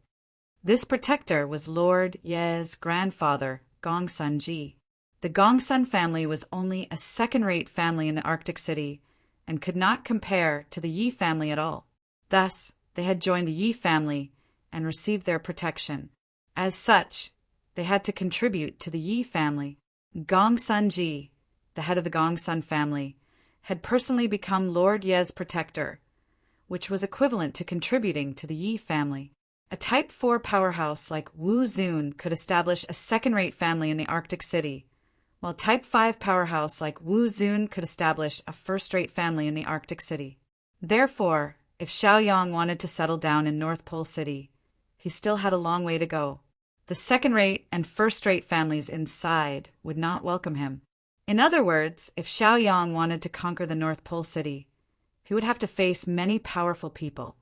This protector was Lord Ye's grandfather, Gongsun Ji. The Gongsun family was only a second-rate family in the Arctic city and could not compare to the Yi family at all. Thus, they had joined the Yi family and received their protection. As such, they had to contribute to the Yi family. Gongsun Ji, the head of the Gongsun family, had personally become Lord Ye's protector, which was equivalent to contributing to the Yi family. A Type 4 powerhouse like Wu Zun could establish a second-rate family in the Arctic city, while Type 5 powerhouse like Wu Zun could establish a first-rate family in the Arctic city. Therefore, if Xiaoyang wanted to settle down in North Pole City, he still had a long way to go. The second-rate and first-rate families inside would not welcome him. In other words, if Xiaoyang wanted to conquer the North Pole City, he would have to face many powerful people,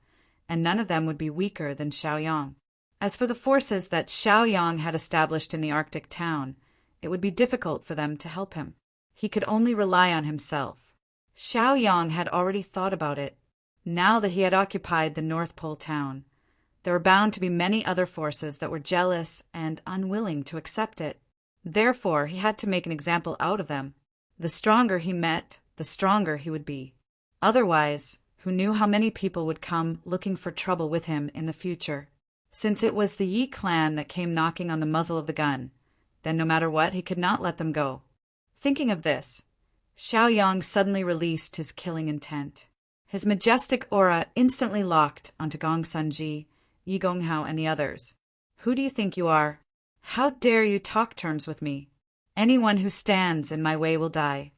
and none of them would be weaker than Xiaoyang. As for the forces that Xiaoyang had established in the Arctic town, it would be difficult for them to help him. He could only rely on himself. Xiaoyang had already thought about it. Now that he had occupied the North Pole town, there were bound to be many other forces that were jealous and unwilling to accept it. Therefore, he had to make an example out of them. The stronger he met, the stronger he would be. Otherwise, who knew how many people would come looking for trouble with him in the future? Since it was the Yi clan that came knocking on the muzzle of the gun, then no matter what, he could not let them go. Thinking of this, Xiaoyang suddenly released his killing intent. His majestic aura instantly locked onto Gongsun Ji, Yi Gonghao, and the others. "Who do you think you are? How dare you talk terms with me? Anyone who stands in my way will die."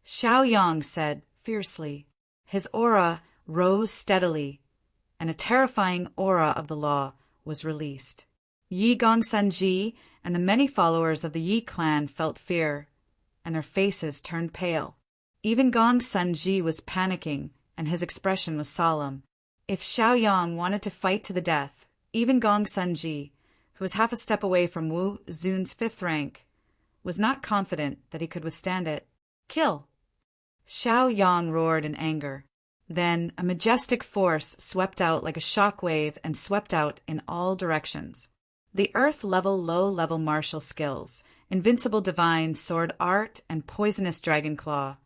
Xiaoyang said fiercely. His aura rose steadily, and a terrifying aura of the law was released. Yi Gongsun Ji and the many followers of the Yi clan felt fear, and their faces turned pale. Even Gongsun Ji was panicking, and his expression was solemn. If Xiaoyang wanted to fight to the death, even Gongsun Ji, who was half a step away from Wu Zun's 5th rank, was not confident that he could withstand it. "Kill!" Xiaoyang roared in anger. Then a majestic force swept out like a shock wave and swept out in all directions. The earth-level, low-level martial skills, invincible divine sword art, and poisonous dragon claw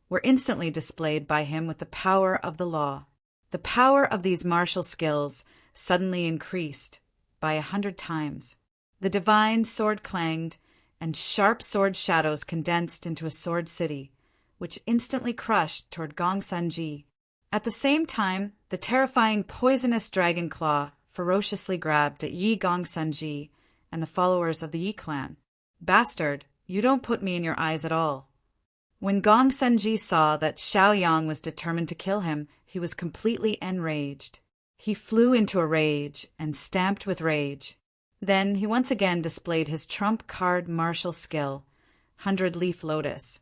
were instantly displayed by him with the power of the law. The power of these martial skills suddenly increased by 100 times. The divine sword clanged, and sharp sword shadows condensed into a sword city, which instantly crushed toward Gongsun Ji. At the same time, the terrifying poisonous dragon claw ferociously grabbed at Yi Gongsun Ji and the followers of the Yi clan. "Bastard, you don't put me in your eyes at all." When Gongsun Ji saw that Xiaoyang was determined to kill him, he was completely enraged. He flew into a rage and stamped with rage. Then he once again displayed his trump card martial skill, 100-Leaf Lotus,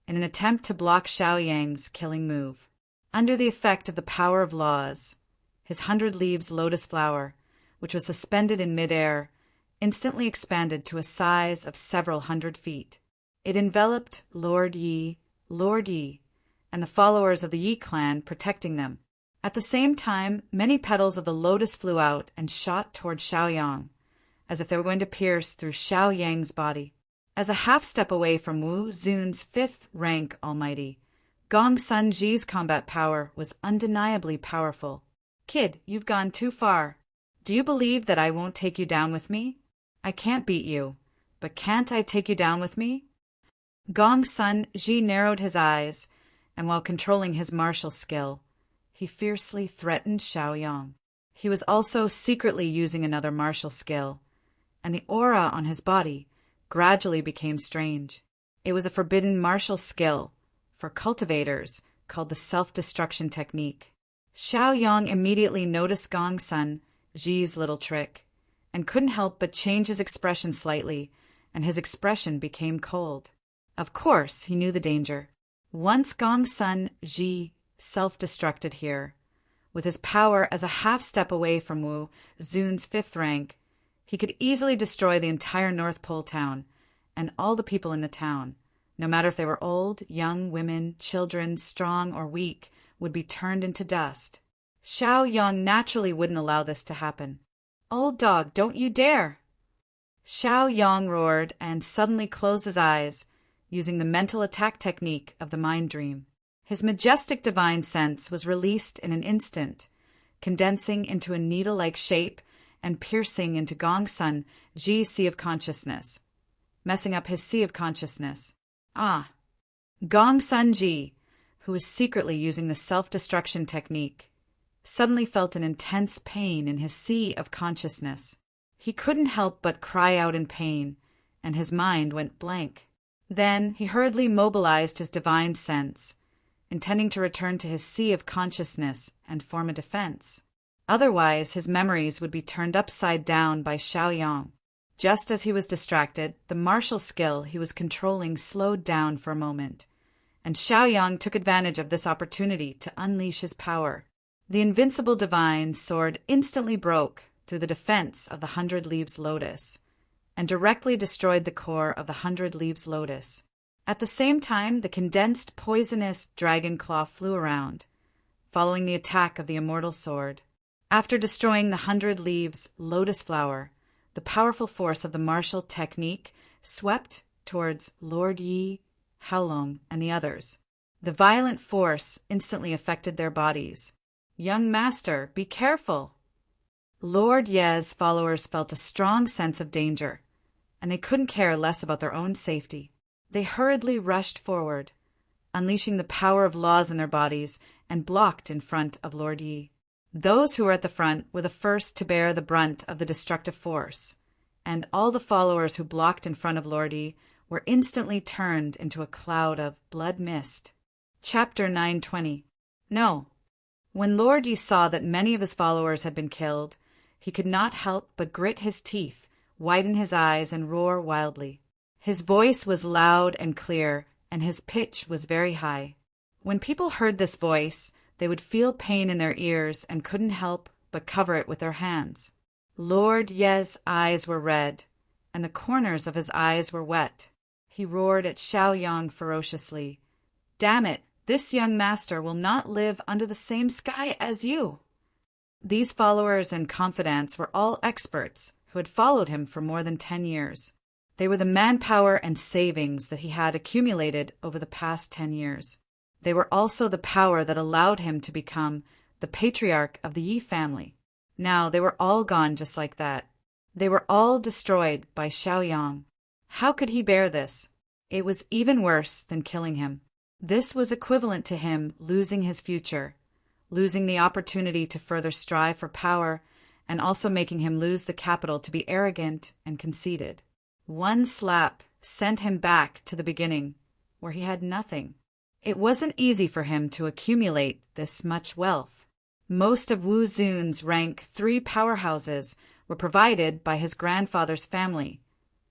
in an attempt to block Xiaoyang's killing move. Under the effect of the power of laws, his 100 Leaves Lotus flower, which was suspended in midair, instantly expanded to a size of several 100 feet. It enveloped Lord Yi, and the followers of the Yi clan protecting them. At the same time, many petals of the lotus flew out and shot toward Xiaoyang, as if they were going to pierce through Xiaoyang's body. As a half-step away from Wu Zun's 5th rank almighty, Gongsun Ji's combat power was undeniably powerful. "Kid, you've gone too far. Do you believe that I won't take you down with me? I can't beat you, but can't I take you down with me?" Gongsun Ji narrowed his eyes, and while controlling his martial skill, he fiercely threatened Xiaoyang. He was also secretly using another martial skill, and the aura on his body gradually became strange. It was a forbidden martial skill for cultivators called the self-destruction technique. Xiaoyang immediately noticed Gongsun Ji's little trick and couldn't help but change his expression slightly, and his expression became cold. Of course, he knew the danger. Once Gongsun Ji self-destructed here. With his power as a half-step away from Wu Zun's 5th rank, he could easily destroy the entire North Pole town and all the people in the town, no matter if they were old, young, women, children, strong or weak, would be turned into dust. Xiao Yang naturally wouldn't allow this to happen. "Old dog, don't you dare!" Xiao Yang roared and suddenly closed his eyes, using the mental attack technique of the mind dream. His majestic divine sense was released in an instant, condensing into a needle-like shape and piercing into Gongsun Ji's sea of consciousness, messing up his sea of consciousness. Gongsun Ji, who was secretly using the self-destruction technique, suddenly felt an intense pain in his sea of consciousness. He couldn't help but cry out in pain, and his mind went blank. Then he hurriedly mobilized his divine sense, intending to return to his sea of consciousness and form a defense. Otherwise, his memories would be turned upside down by Xiao Yang. Just as he was distracted, the martial skill he was controlling slowed down for a moment, and Xiao Yang took advantage of this opportunity to unleash his power. The invincible divine sword instantly broke through the defense of the 100 Leaves Lotus and directly destroyed the core of the 100 Leaves Lotus. At the same time, the condensed poisonous dragon claw flew around, following the attack of the immortal sword. After destroying the 100 Leaves Lotus flower, the powerful force of the martial technique swept towards Lord Yi, Haolong, and the others. The violent force instantly affected their bodies. "Young master, be careful!" Lord Ye's followers felt a strong sense of danger, and they couldn't care less about their own safety. They hurriedly rushed forward, unleashing the power of laws in their bodies, and blocked in front of Lord Yi. Those who were at the front were the first to bear the brunt of the destructive force, and all the followers who blocked in front of Lord Yi were instantly turned into a cloud of blood mist. Chapter 920. No. When Lord Yi saw that many of his followers had been killed, he could not help but grit his teeth, widen his eyes, and roar wildly. His voice was loud and clear, and his pitch was very high. When people heard this voice, they would feel pain in their ears and couldn't help but cover it with their hands. Lord Ye's eyes were red, and the corners of his eyes were wet. He roared at Xiao Yang ferociously. "Damn it! This young master will not live under the same sky as you." These followers and confidants were all experts who had followed him for more than 10 years. They were the manpower and savings that he had accumulated over the past 10 years. They were also the power that allowed him to become the patriarch of the Yi family. Now they were all gone just like that. They were all destroyed by Xiao Yang. How could he bear this? It was even worse than killing him. This was equivalent to him losing his future, losing the opportunity to further strive for power, and also making him lose the capital to be arrogant and conceited. One slap sent him back to the beginning, where he had nothing. It wasn't easy for him to accumulate this much wealth. Most of Wu Zun's rank 3 powerhouses were provided by his grandfather's family,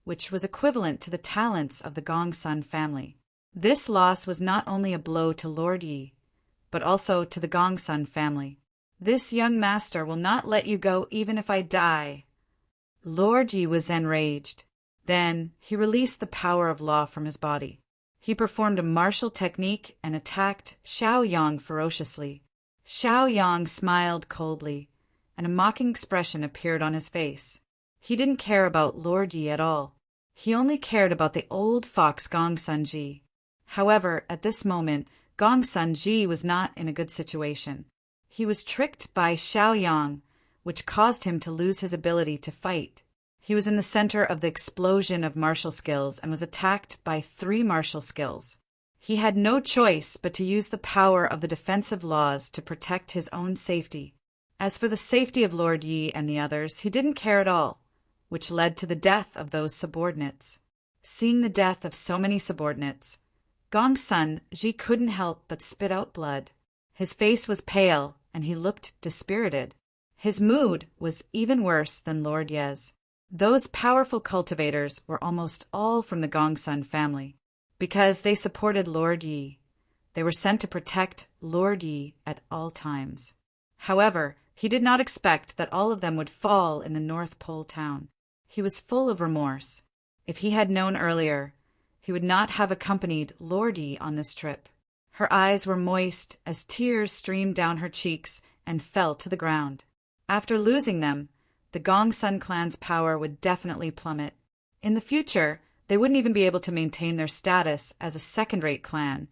which was equivalent to the talents of the Gongsun family. This loss was not only a blow to Lord Yi, but also to the Gongsun family. "This young master will not let you go even if I die." Lord Yi was enraged. Then he released the power of law from his body. He performed a martial technique and attacked Xiao Yang ferociously. Xiao Yang smiled coldly, and a mocking expression appeared on his face. He didn't care about Lord Yi at all. He only cared about the old fox Gongsun Ji. However, at this moment, Gongsun Ji was not in a good situation. He was tricked by Xiao Yang, which caused him to lose his ability to fight. He was in the center of the explosion of martial skills and was attacked by 3 martial skills. He had no choice but to use the power of the defensive laws to protect his own safety. As for the safety of Lord Yi and the others, he didn't care at all, which led to the death of those subordinates. Seeing the death of so many subordinates, Gongsun Ji couldn't help but spit out blood. His face was pale, and he looked dispirited. His mood was even worse than Lord Ye's. Those powerful cultivators were almost all from the Gongsun family. Because they supported Lord Yi, They were sent to protect Lord Yi at all times. However, he did not expect that all of them would fall in the North Pole town. He was full of remorse. If he had known earlier, he would not have accompanied Lord Yi on this trip. Her eyes were moist as tears streamed down her cheeks and fell to the ground. After losing them, the Gongsun clan's power would definitely plummet. In the future, they wouldn't even be able to maintain their status as a second-rate clan,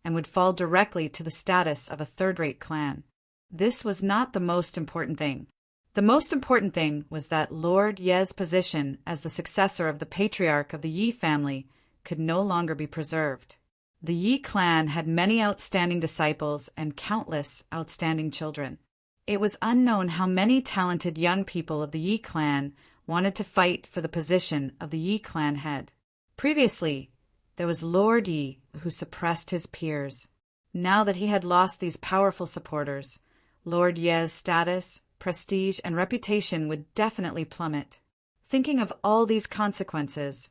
and would fall directly to the status of a third-rate clan. This was not the most important thing. The most important thing was that Lord Ye's position as the successor of the patriarch of the Yi family could no longer be preserved. The Yi clan had many outstanding disciples and countless outstanding children. It was unknown how many talented young people of the Yi clan wanted to fight for the position of the Yi clan head. Previously, there was Lord Yi who suppressed his peers. Now that he had lost these powerful supporters, Lord Ye's status, prestige, and reputation would definitely plummet. Thinking of all these consequences,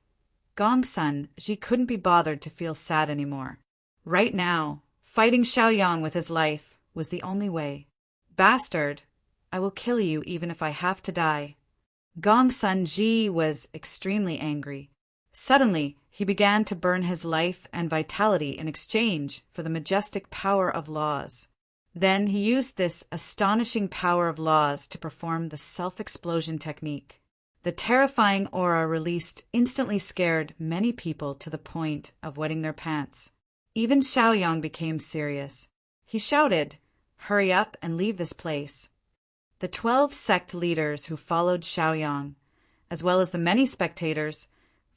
Gongsun Ji couldn't be bothered to feel sad anymore. Right now, fighting Xiaoyang with his life was the only way. Bastard, I will kill you even if I have to die. Gongsun Ji was extremely angry. Suddenly, he began to burn his life and vitality in exchange for the majestic power of laws. Then he used this astonishing power of laws to perform the self-explosion technique. The terrifying aura released instantly scared many people to the point of wetting their pants. Even Xiaoyang became serious. He shouted, "Hurry up and leave this place." The 12 sect leaders who followed Xiaoyang, as well as the many spectators,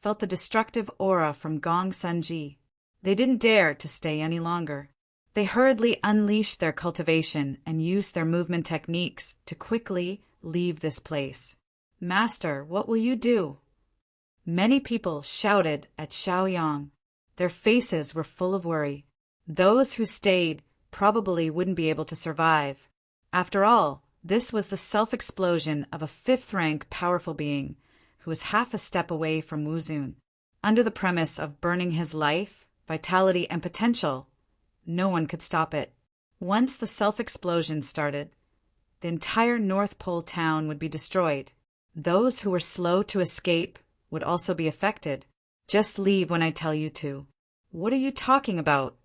felt the destructive aura from Gongsun Ji. They didn't dare to stay any longer. They hurriedly unleashed their cultivation and used their movement techniques to quickly leave this place. "Master, what will you do?" Many people shouted at Xiaoyang. Their faces were full of worry. Those who stayed probably wouldn't be able to survive. After all, this was the self-explosion of a fifth-rank powerful being who was half a step away from Wuzun. Under the premise of burning his life, vitality, and potential, no one could stop it. Once the self-explosion started, the entire North Pole town would be destroyed. Those who were slow to escape would also be affected. "Just leave when I tell you to." "What are you talking about?"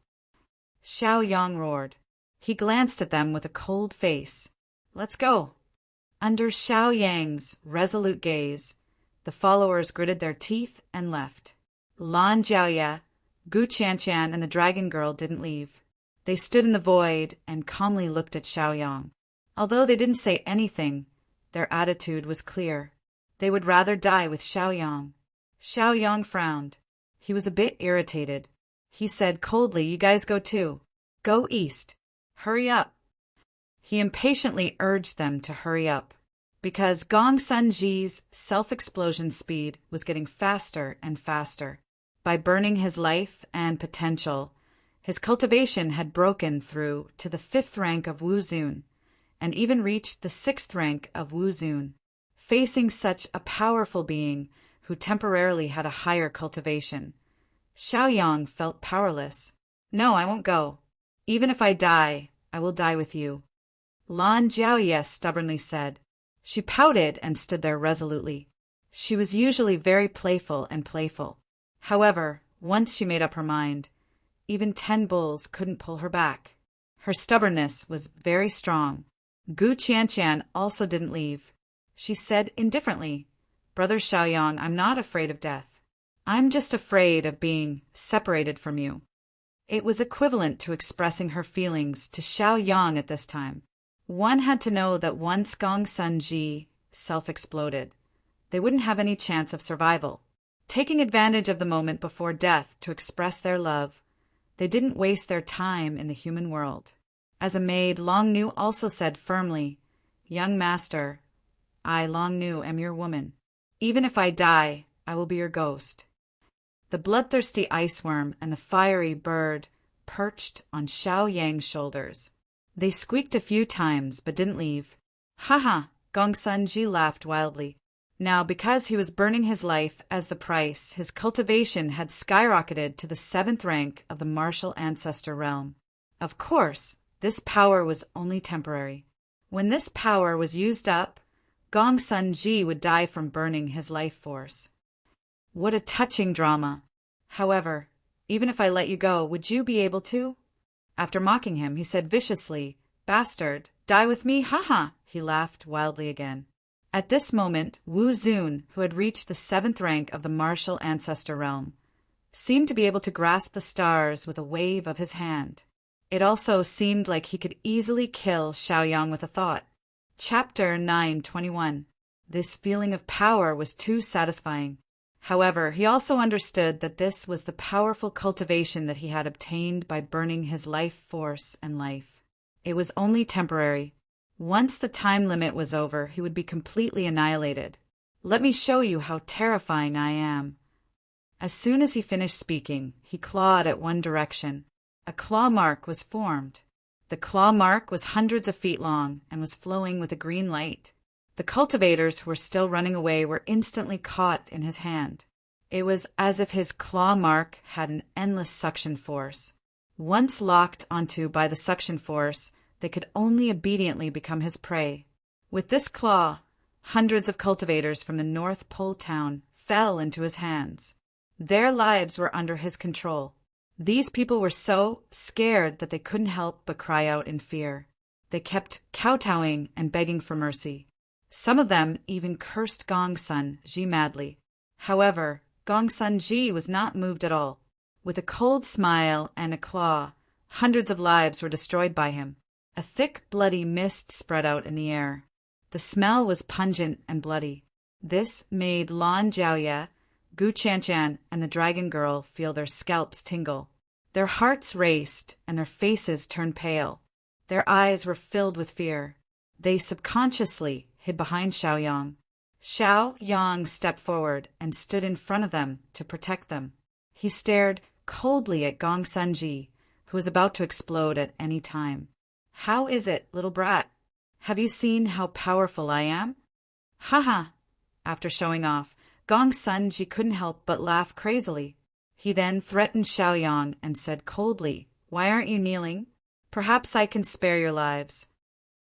Xiaoyang roared. He glanced at them with a cold face. "Let's go." Under Xiaoyang's resolute gaze, the followers gritted their teeth and left. Lan Jiaoye, Gu Qianqian, and the dragon girl didn't leave. They stood in the void and calmly looked at Xiaoyang. Although they didn't say anything, their attitude was clear. They would rather die with Xiaoyang. Xiaoyang frowned. He was a bit irritated. He said coldly, "You guys go too. Go east. Hurry up." He impatiently urged them to hurry up, because Gongsun Ji's self-explosion speed was getting faster and faster. By burning his life and potential, his cultivation had broken through to the 5th rank of Wuzun, and even reached the 6th rank of Wuzun. Facing such a powerful being who temporarily had a higher cultivation, Xiaoyang felt powerless. "No, I won't go. Even if I die, I will die with you," Lan Jiaoye stubbornly said. She pouted and stood there resolutely. She was usually very playful. However, once she made up her mind, even 10 bulls couldn't pull her back. Her stubbornness was very strong. Gu Qianqian also didn't leave. She said indifferently, "Brother Xiaoyang, I'm not afraid of death. I'm just afraid of being separated from you." It was equivalent to expressing her feelings to Xiaoyang at this time. One had to know that once Gongsun Ji self-exploded, they wouldn't have any chance of survival. Taking advantage of the moment before death to express their love, they didn't waste their time in the human world. As a maid, Long Nu also said firmly, "Young master, I, Long Nu, am your woman. Even if I die, I will be your ghost." The bloodthirsty ice worm and the fiery bird perched on Xiaoyang's shoulders. They squeaked a few times but didn't leave. "Ha ha!" Gongsun Ji laughed wildly. Now, because he was burning his life as the price, his cultivation had skyrocketed to the 7th rank of the martial ancestor realm. Of course, this power was only temporary. When this power was used up, Gongsun Ji would die from burning his life force. What a touching drama! However, even if I let you go, would you be able to? After mocking him, he said viciously, "Bastard, die with me, haha!" He laughed wildly again. At this moment, Wu Zun, who had reached the 7th rank of the martial ancestor realm, seemed to be able to grasp the stars with a wave of his hand. It also seemed like he could easily kill Xiaoyang with a thought. Chapter 9:21. This feeling of power was too satisfying. However, he also understood that this was the powerful cultivation that he had obtained by burning his life force and life. It was only temporary. Once the time limit was over, he would be completely annihilated. Let me show you how terrifying I am. As soon as he finished speaking, he clawed at one direction. A claw mark was formed. The claw mark was hundreds of feet long and was flowing with a green light. The cultivators who were still running away were instantly caught in his hand. It was as if his claw mark had an endless suction force. Once locked onto by the suction force, they could only obediently become his prey. With this claw, hundreds of cultivators from the North Pole town fell into his hands. Their lives were under his control. These people were so scared that they couldn't help but cry out in fear. They kept kowtowing and begging for mercy. Some of them even cursed Gongsun Ji madly. However, Gongsun Ji was not moved at all. With a cold smile and a claw, hundreds of lives were destroyed by him. A thick, bloody mist spread out in the air. The smell was pungent and bloody. This made Lan Jiaoye, Gu Qianshan, and the dragon girl feel their scalps tingle. Their hearts raced and their faces turned pale. Their eyes were filled with fear. They subconsciously hid behind Xiaoyang. Xiaoyang stepped forward and stood in front of them to protect them. He stared coldly at Gongsun Ji, who was about to explode at any time. "How is it, little brat? Have you seen how powerful I am?" "Haha!" After showing off, Gongsun Ji couldn't help but laugh crazily. He then threatened Xiaoyang and said coldly, "Why aren't you kneeling? Perhaps I can spare your lives."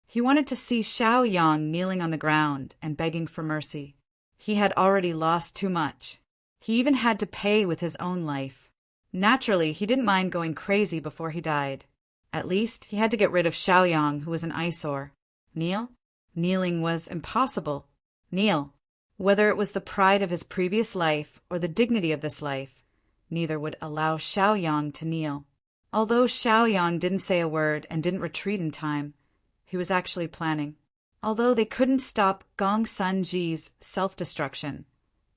He wanted to see Xiaoyang kneeling on the ground and begging for mercy. He had already lost too much. He even had to pay with his own life. Naturally, he didn't mind going crazy before he died. At least, he had to get rid of Xiaoyang, who was an eyesore. Kneel? Kneeling was impossible. Kneel. Whether it was the pride of his previous life or the dignity of this life, neither would allow Xiaoyang to kneel. Although Xiaoyang didn't say a word and didn't retreat in time, he was actually planning. Although they couldn't stop Gongsun Ji's self-destruction,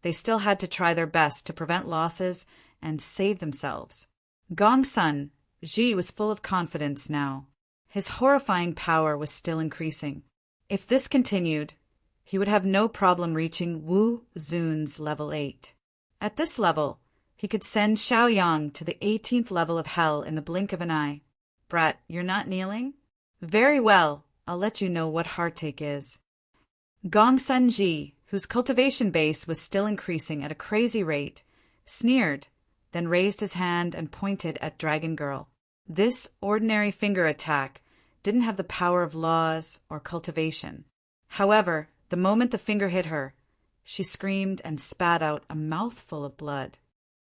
they still had to try their best to prevent losses and save themselves. Gongsun Ji was full of confidence now. His horrifying power was still increasing. If this continued, he would have no problem reaching Wu Zun's level 8. At this level, he could send Xiaoyang to the 18th level of hell in the blink of an eye. "Brat, you're not kneeling? Very well, I'll let you know what heartache is." Gongsun Ji, whose cultivation base was still increasing at a crazy rate, sneered, then raised his hand and pointed at Dragon Girl. This ordinary finger attack didn't have the power of laws or cultivation. However, the moment the finger hit her, she screamed and spat out a mouthful of blood.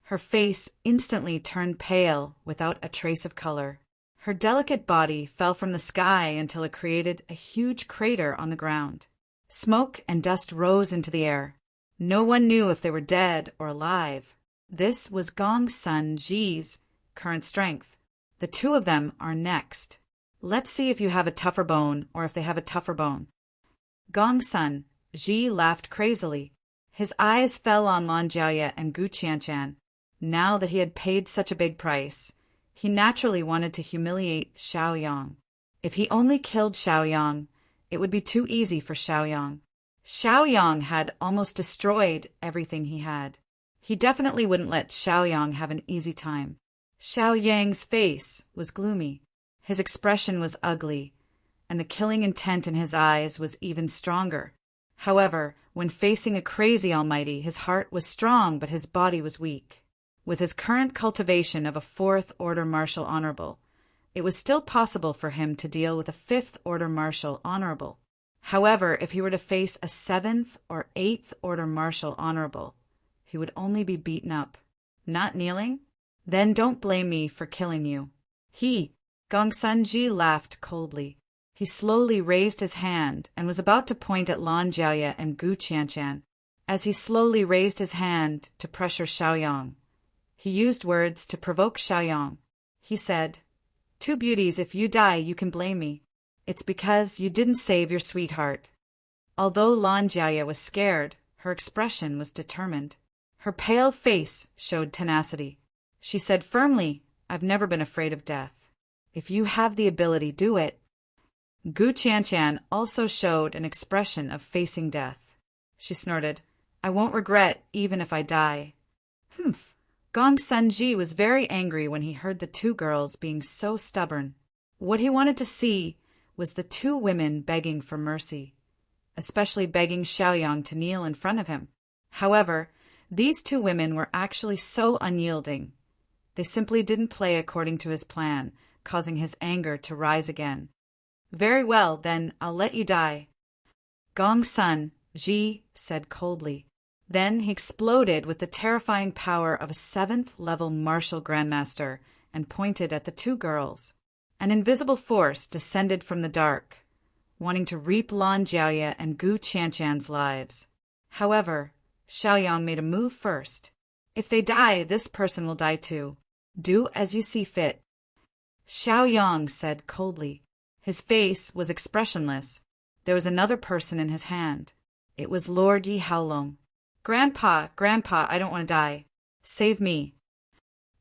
Her face instantly turned pale without a trace of color. Her delicate body fell from the sky until it created a huge crater on the ground. Smoke and dust rose into the air. No one knew if they were dead or alive. This was Gongsun Ji's current strength. The two of them are next. Let's see if you have a tougher bone or if they have a tougher bone. Gongsun Ji laughed crazily. His eyes fell on Lan Jiaoye and Gu Qianshan. Now that he had paid such a big price, he naturally wanted to humiliate Xiaoyang. If he only killed Xiaoyang, it would be too easy for Xiaoyang. Xiaoyang had almost destroyed everything he had. He definitely wouldn't let Xiaoyang have an easy time. Xiaoyang's face was gloomy. His expression was ugly, and the killing intent in his eyes was even stronger. However, when facing a crazy almighty, his heart was strong but his body was weak. With his current cultivation of a fourth-order martial honorable, it was still possible for him to deal with a fifth-order martial honorable. However, if he were to face a seventh or eighth-order martial honorable, he would only be beaten up. Not kneeling? Then don't blame me for killing you. Gongsun-ji laughed coldly. He slowly raised his hand and was about to point at Lan Jiaye and Gu Qianqian. As he slowly raised his hand to pressure Xiaoyang, he used words to provoke Xiaoyang. He said, "Two beauties, if you die, you can blame me. It's because you didn't save your sweetheart." Although Lan Jiaye was scared, her expression was determined. Her pale face showed tenacity. She said firmly, "I've never been afraid of death. If you have the ability, do it." Gu Qianqian also showed an expression of facing death. She snorted, "I won't regret even if I die." Humph! Gongsun-ji was very angry when he heard the two girls being so stubborn. What he wanted to see was the two women begging for mercy, especially begging Xiaoyang to kneel in front of him. However, these two women were actually so unyielding. They simply didn't play according to his plan, causing his anger to rise again. "Very well, then I'll let you die," Gongsun-ji said coldly. Then he exploded with the terrifying power of a seventh-level martial grandmaster and pointed at the two girls. An invisible force descended from the dark, wanting to reap Lan Jiaye and Gu Qianqian's lives. However, Xiaoyang made a move first. "If they die, this person will die too. Do as you see fit," Xiaoyang said coldly. His face was expressionless. There was another person in his hand. It was Lord Yi Haolong. Grandpa, I don't want to die. Save me."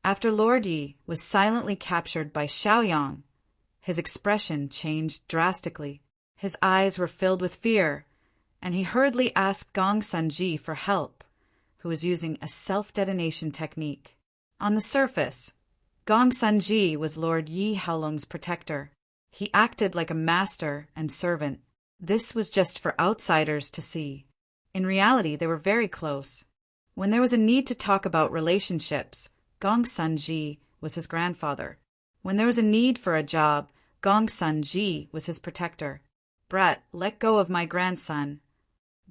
After Lord Yi was silently captured by Xiaoyang, his expression changed drastically. His eyes were filled with fear, and he hurriedly asked Gongsun-ji for help, who was using a self-detonation technique. On the surface, Gongsun-ji was Lord Yi Haolong's protector. He acted like a master and servant. This was just for outsiders to see. In reality, they were very close. When there was a need to talk about relationships, Gongsun-ji was his grandfather. When there was a need for a job, Gongsun-ji was his protector. "Brat, let go of my grandson."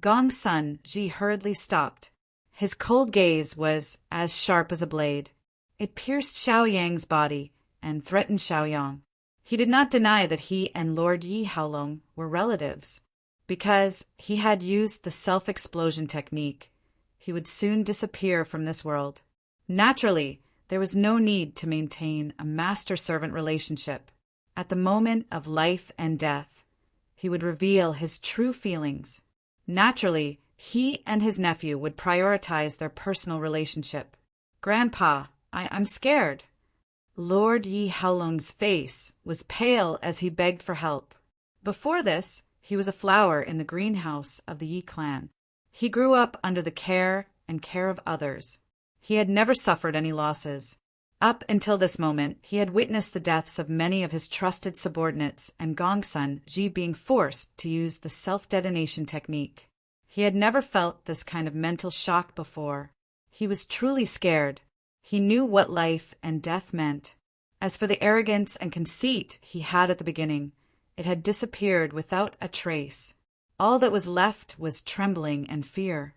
Gongsun-ji hurriedly stopped. His cold gaze was as sharp as a blade. It pierced Xiaoyang's body and threatened Xiaoyang. He did not deny that he and Lord Yi Haolong were relatives. Because he had used the self-explosion technique, he would soon disappear from this world. Naturally, there was no need to maintain a master-servant relationship. At the moment of life and death, he would reveal his true feelings. Naturally, he and his nephew would prioritize their personal relationship. "Grandpa, I'm scared." Lord Yi Haolong's face was pale as he begged for help. Before this, he was a flower in the greenhouse of the Yi clan. He grew up under the care of others. He had never suffered any losses. Up until this moment, he had witnessed the deaths of many of his trusted subordinates and Gongsun-ji being forced to use the self-detonation technique. He had never felt this kind of mental shock before. He was truly scared. He knew what life and death meant. As for the arrogance and conceit he had at the beginning, it had disappeared without a trace. All that was left was trembling and fear.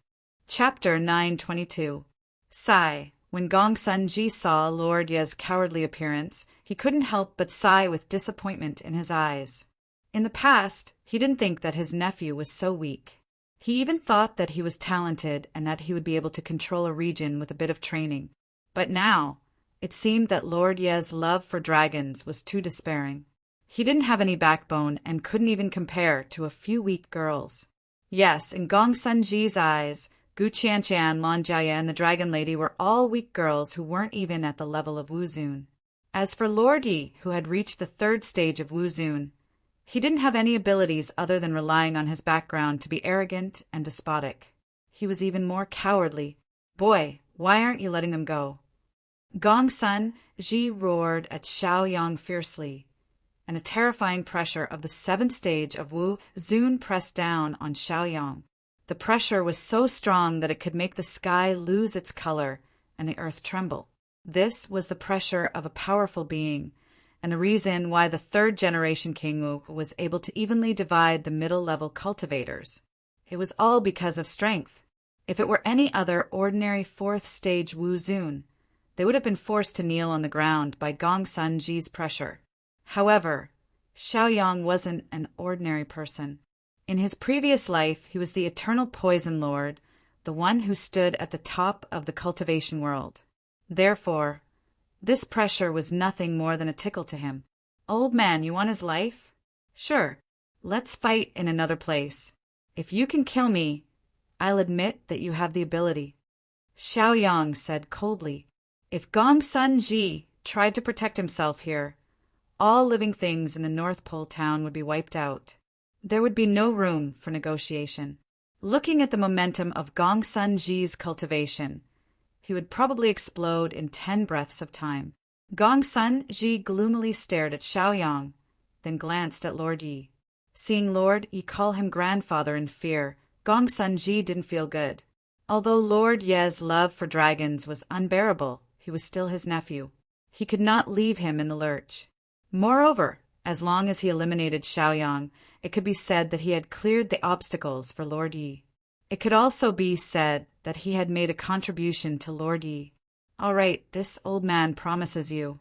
Chapter 922. Sigh. When Gongsun-ji saw Lord Ye's cowardly appearance, he couldn't help but sigh with disappointment in his eyes. In the past, he didn't think that his nephew was so weak. He even thought that he was talented and that he would be able to control a region with a bit of training. But now, it seemed that Lord Ye's love for dragons was too despairing. He didn't have any backbone and couldn't even compare to a few weak girls. Yes, in Gongsun-ji's eyes, Gu Qianqian, Lan Jiaye, and the Dragon Lady were all weak girls who weren't even at the level of Wuzun. As for Lord Yi, who had reached the third stage of Wuzun, he didn't have any abilities other than relying on his background to be arrogant and despotic. He was even more cowardly. "Boy, why aren't you letting them go?" Gongsun-ji roared at Xiaoyang fiercely, and a terrifying pressure of the seventh stage of Wuzun pressed down on Xiaoyang. The pressure was so strong that it could make the sky lose its color and the earth tremble. This was the pressure of a powerful being, and the reason why the third-generation king was able to evenly divide the middle-level cultivators. It was all because of strength. If it were any other ordinary fourth-stage Wu Zun, they would have been forced to kneel on the ground by Gongsun Ji's pressure. However, Xiaoyang wasn't an ordinary person. In his previous life, he was the eternal poison lord, the one who stood at the top of the cultivation world. Therefore, this pressure was nothing more than a tickle to him. "Old man, you want his life? Sure, let's fight in another place. If you can kill me, I'll admit that you have the ability." Xiaoyang said coldly. If Gongsun Ji tried to protect himself here, all living things in the North Pole town would be wiped out. There would be no room for negotiation. Looking at the momentum of Gongsun Ji's cultivation, he would probably explode in 10 breaths of time. Gongsun Ji gloomily stared at Xiaoyang, then glanced at Lord Yi. Seeing Lord Yi call him grandfather in fear, Gongsun Ji didn't feel good. Although Lord Ye's love for dragons was unbearable, he was still his nephew. He could not leave him in the lurch. Moreover, as long as he eliminated Xiaoyang, it could be said that he had cleared the obstacles for Lord Yi. It could also be said that he had made a contribution to Lord Yi. "All right, this old man promises you."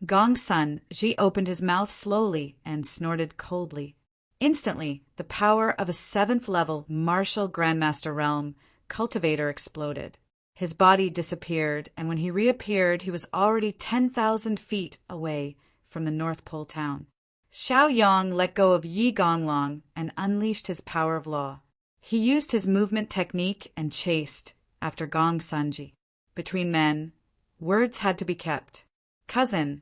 Gongsun Ji opened his mouth slowly and snorted coldly. Instantly, the power of a 7th-level martial Grandmaster realm cultivator exploded. His body disappeared, and when he reappeared, he was already 10,000 feet away from the North Pole town. Xiaoyang let go of Yi Gonglong and unleashed his power of law. He used his movement technique and chased after Gongsun Ji. Between men, words had to be kept. "Cousin,"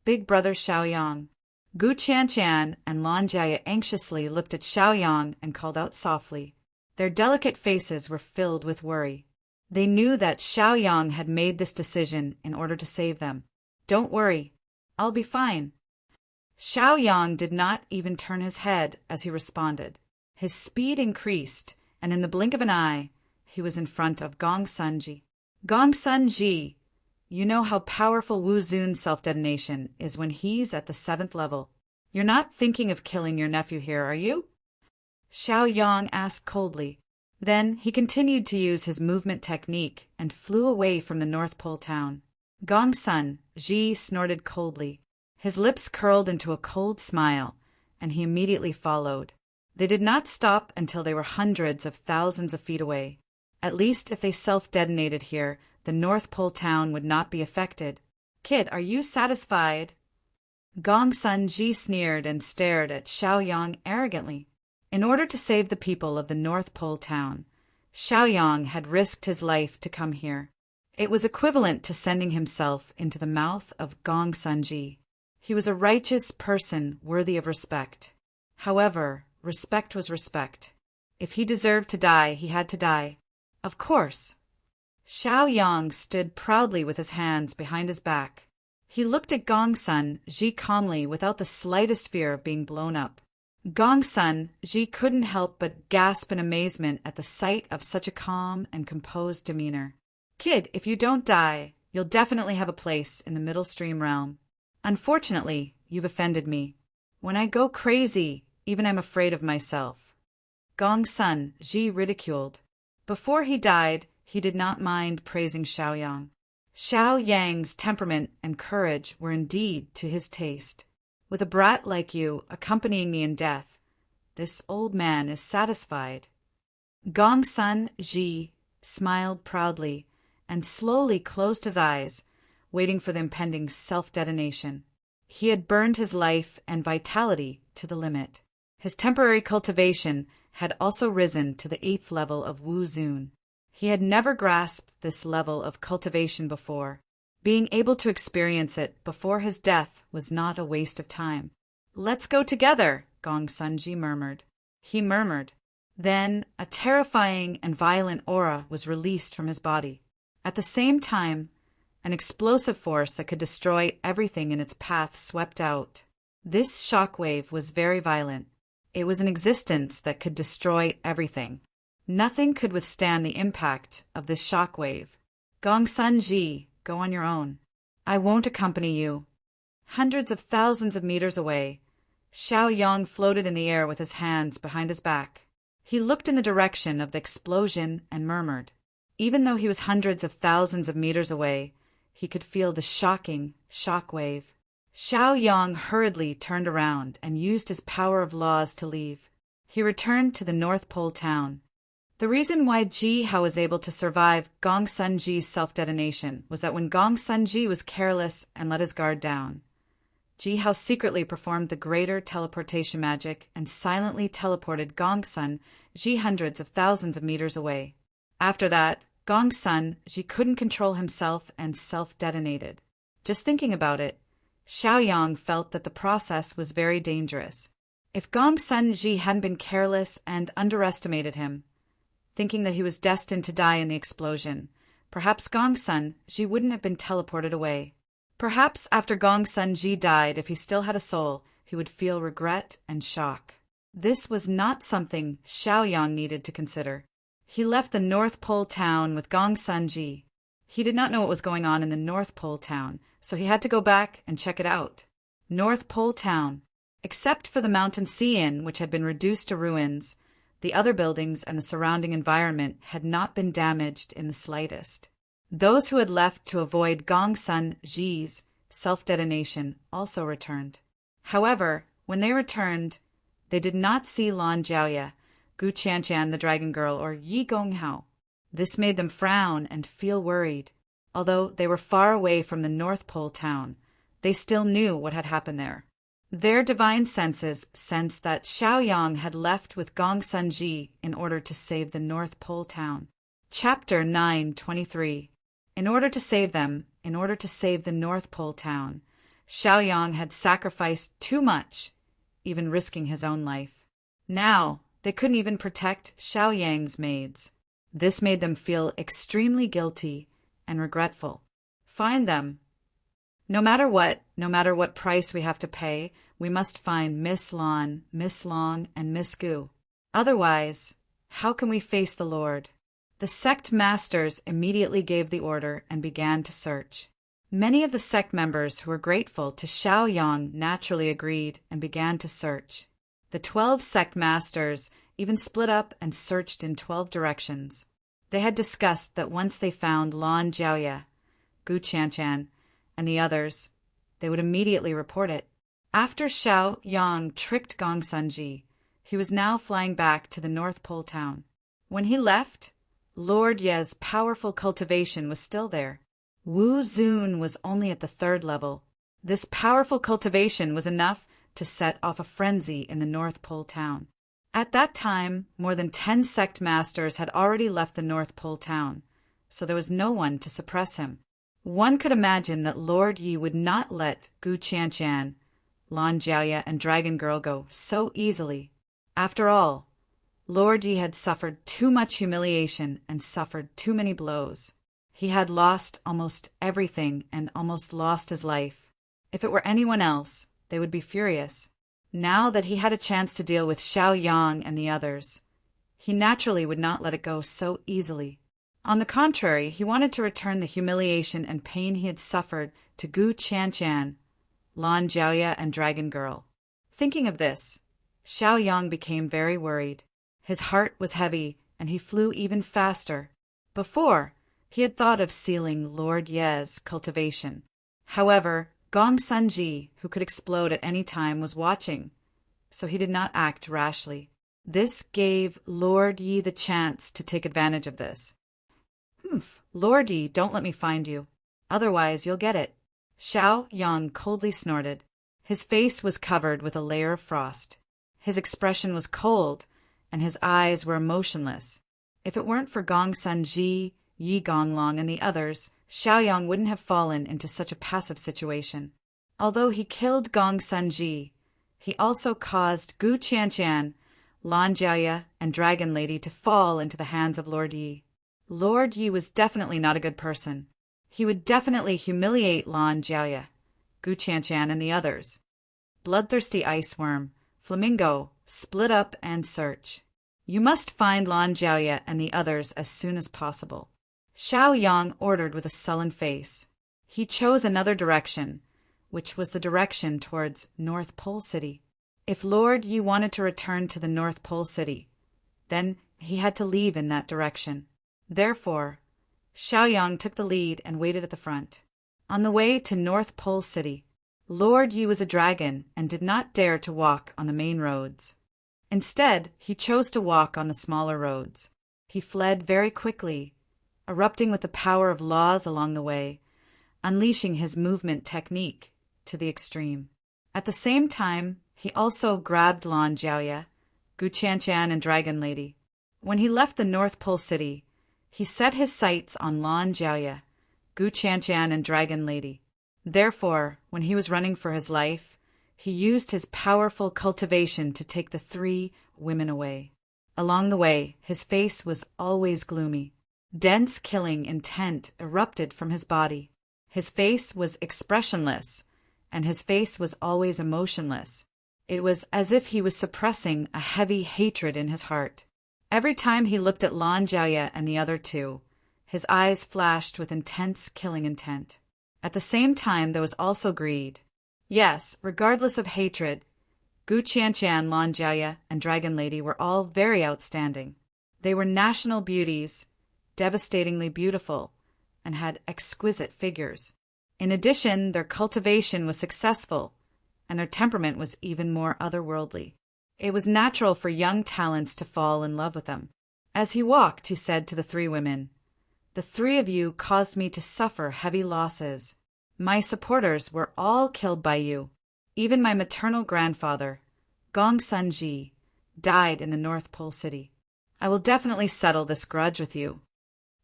"Big brother Xiaoyang." Gu Qianqian and Lan Jia anxiously looked at Xiaoyang and called out softly. Their delicate faces were filled with worry. They knew that Xiaoyang had made this decision in order to save them. "Don't worry, I'll be fine." Xiaoyang did not even turn his head as he responded. His speed increased, and in the blink of an eye, he was in front of Gongsun Ji. "Gongsun Ji, you know how powerful Wu Zun's self-detonation is when he's at the 7th level. You're not thinking of killing your nephew here, are you?" Xiaoyang asked coldly. Then he continued to use his movement technique and flew away from the North Pole town. Gongsun Ji snorted coldly. His lips curled into a cold smile, and he immediately followed. They did not stop until they were hundreds of thousands of feet away. At least if they self-detonated here, the North Pole town would not be affected. "Kid, are you satisfied?" Gongsun Ji sneered and stared at Xiaoyang arrogantly. In order to save the people of the North Pole town, Xiaoyang had risked his life to come here. It was equivalent to sending himself into the mouth of Gongsun Ji. He was a righteous person worthy of respect. However, respect was respect. If he deserved to die, he had to die. Of course. Xiaoyang stood proudly with his hands behind his back. He looked at Gongsun Ji calmly without the slightest fear of being blown up. Gongsun Ji couldn't help but gasp in amazement at the sight of such a calm and composed demeanor. "Kid, if you don't die, you'll definitely have a place in the Middle Stream realm. Unfortunately, you've offended me. When I go crazy, even I'm afraid of myself." Gongsun Ji ridiculed. Before he died, he did not mind praising Xiaoyang. Xiaoyang's temperament and courage were indeed to his taste. "With a brat like you accompanying me in death, this old man is satisfied." Gongsun Ji smiled proudly and slowly closed his eyes, waiting for the impending self-detonation. He had burned his life and vitality to the limit. His temporary cultivation had also risen to the 8th level of Wu Zun. He had never grasped this level of cultivation before. Being able to experience it before his death was not a waste of time. "Let's go together," Gongsun Ji murmured. He murmured. Then a terrifying and violent aura was released from his body. At the same time, an explosive force that could destroy everything in its path swept out. This shockwave was very violent. It was an existence that could destroy everything. Nothing could withstand the impact of this shock wave. Gongsun Ji, go on your own. I won't accompany you. Hundreds of thousands of meters away, Xiao Yang floated in the air with his hands behind his back. He looked in the direction of the explosion and murmured. Even though he was hundreds of thousands of meters away, he could feel the shocking shock wave. Xiao Yang hurriedly turned around and used his power of laws to leave. He returned to the North Pole town. The reason why Ji Hao was able to survive Gongsun Ji's self-detonation was that when Gongsun Ji was careless and let his guard down, Ji Hao secretly performed the greater teleportation magic and silently teleported Gongsun Ji hundreds of thousands of meters away. After that, Gongsun Ji couldn't control himself and self-detonated. Just thinking about it, Xiao Yang felt that the process was very dangerous. If Gongsun Ji hadn't been careless and underestimated him, thinking that he was destined to die in the explosion, perhaps Gongsun Ji wouldn't have been teleported away. Perhaps after Gongsun Ji died, if he still had a soul, he would feel regret and shock. This was not something Xiao Yang needed to consider. He left the North Pole town with Gongsun Ji. He did not know what was going on in the North Pole town, so he had to go back and check it out. North Pole town. Except for the Mountain Sea Inn, which had been reduced to ruins, the other buildings and the surrounding environment had not been damaged in the slightest. Those who had left to avoid Gongsun Ji's self-detonation also returned. However, when they returned, they did not see Lan Jiaoya, Gu Qianqian the Dragon Girl, or Yi Gonghao. This made them frown and feel worried. Although they were far away from the North Pole town, they still knew what had happened there. Their divine senses sensed that Xiao Yang had left with Gongsun Ji in order to save the North Pole town. Chapter 9:23. In order to save them, in order to save the North Pole town, Xiao Yang had sacrificed too much, even risking his own life. Now, they couldn't even protect Xiao Yang's maids. This made them feel extremely guilty and regretful. Find them. No matter what price we have to pay, we must find Miss Lan, Miss Long, and Miss Gu. Otherwise, how can we face the Lord? The sect masters immediately gave the order and began to search. Many of the sect members who were grateful to Xiao Yang naturally agreed and began to search. The 12 sect masters even split up and searched in 12 directions. They had discussed that once they found Lan Jiaoya, Gu Qianqian, and the others, they would immediately report it. After Xiao Yang tricked Gongsun Ji, he was now flying back to the North Pole town. When he left, Lord Ye's powerful cultivation was still there. Wu Zun was only at the 3rd level. This powerful cultivation was enough to set off a frenzy in the North Pole town. At that time, more than 10 sect masters had already left the North Pole town, so there was no one to suppress him. One could imagine that Lord Yi would not let Gu Qianqian, Lan Jiaoya, and Dragon Girl go so easily. After all, Lord Yi had suffered too much humiliation and suffered too many blows. He had lost almost everything and almost lost his life. If it were anyone else, they would be furious. Now that he had a chance to deal with Xiao Yang and the others, he naturally would not let it go so easily. On the contrary, he wanted to return the humiliation and pain he had suffered to Gu Qianqian, Lan Jiaoya, and Dragon Girl. Thinking of this, Xiao Yang became very worried. His heart was heavy, and he flew even faster. Before, he had thought of sealing Lord Ye's cultivation. However, Gongsun Ji, who could explode at any time, was watching, so he did not act rashly. This gave Lord Yi the chance to take advantage of this. Lord Yi, don't let me find you. Otherwise, you'll get it. Xiao Yang coldly snorted. His face was covered with a layer of frost. His expression was cold, and his eyes were emotionless. If it weren't for Gongsun Ji, Yi Gonglong, and the others, Xiao Yang wouldn't have fallen into such a passive situation. Although he killed Gongsun Ji, he also caused Gu Qianqian, Lan Jiaoya, and Dragon Lady to fall into the hands of Lord Yi. Lord Yi was definitely not a good person. He would definitely humiliate Lan Jiaoya, Gu Qianqian, and the others. Bloodthirsty Iceworm, Flamingo, split up and search. You must find Lan Jiaoye and the others as soon as possible." Xiao Yang ordered with a sullen face. He chose another direction, which was the direction towards North Pole City. If Lord Yi wanted to return to the North Pole City, then he had to leave in that direction. Therefore, Xiao Yang took the lead and waited at the front. On the way to North Pole City, Lord Yi was a dragon and did not dare to walk on the main roads. Instead, he chose to walk on the smaller roads. He fled very quickly, erupting with the power of laws along the way, unleashing his movement technique to the extreme. At the same time, he also grabbed Lan Jiaoye, Gu Qianqian, and Dragon Lady. When he left the North Pole City, he set his sights on Lan Jiaoye, Gu Qianqian, and Dragon Lady. Therefore, when he was running for his life, he used his powerful cultivation to take the 3 women away. Along the way, his face was always gloomy. Dense killing intent erupted from his body. His face was expressionless, and his face was always emotionless. It was as if he was suppressing a heavy hatred in his heart. Every time he looked at Lan Jiaoye and the other 2, his eyes flashed with intense killing intent. At the same time, there was also greed. Yes, regardless of hatred, Gu Qianqian, Lan Jiaoye, and Dragon Lady were all very outstanding. They were national beauties, devastatingly beautiful, and had exquisite figures. In addition, their cultivation was successful, and their temperament was even more otherworldly. It was natural for young talents to fall in love with them. As he walked, he said to the 3 women, "The 3 of you caused me to suffer heavy losses. My supporters were all killed by you. Even my maternal grandfather, Gongsun Ji, died in the North Pole City. I will definitely settle this grudge with you.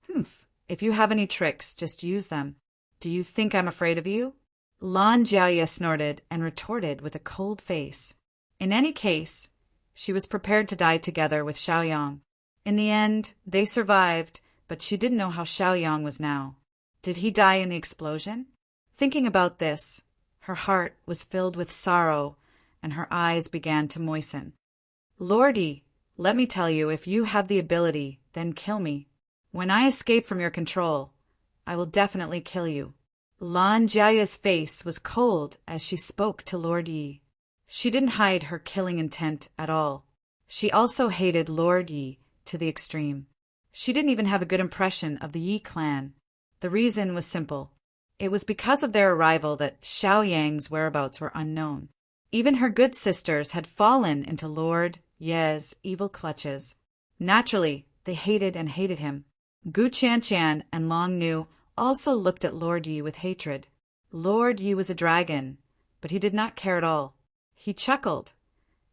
Humph, if you have any tricks, just use them. Do you think I'm afraid of you?" Lan Jiaoye snorted and retorted with a cold face. In any case, she was prepared to die together with Xiao Yang. In the end, they survived, but she didn't know how Xiao Yang was now. Did he die in the explosion? Thinking about this, her heart was filled with sorrow and her eyes began to moisten. "Lordy, let me tell you, if you have the ability, then kill me. When I escape from your control, I will definitely kill you." Lan Jiaoye's face was cold as she spoke to Lord Yi. She didn't hide her killing intent at all. She also hated Lord Yi to the extreme. She didn't even have a good impression of the Yi clan. The reason was simple. It was because of their arrival that Xiao Yang's whereabouts were unknown. Even her good sisters had fallen into Lord Ye's evil clutches. Naturally, they hated and hated him. Gu Qianqian and Long Nu also looked at Lord Yi with hatred. Lord Yi was a dragon, but he did not care at all. He chuckled,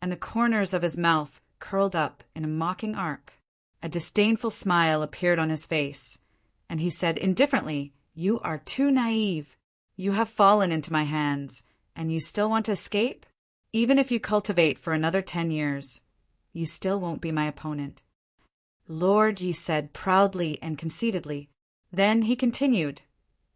and the corners of his mouth curled up in a mocking arc. A disdainful smile appeared on his face, and he said indifferently, "You are too naive. You have fallen into my hands, and you still want to escape? Even if you cultivate for another 10 years, you still won't be my opponent." Lord Yi said proudly and conceitedly. Then he continued,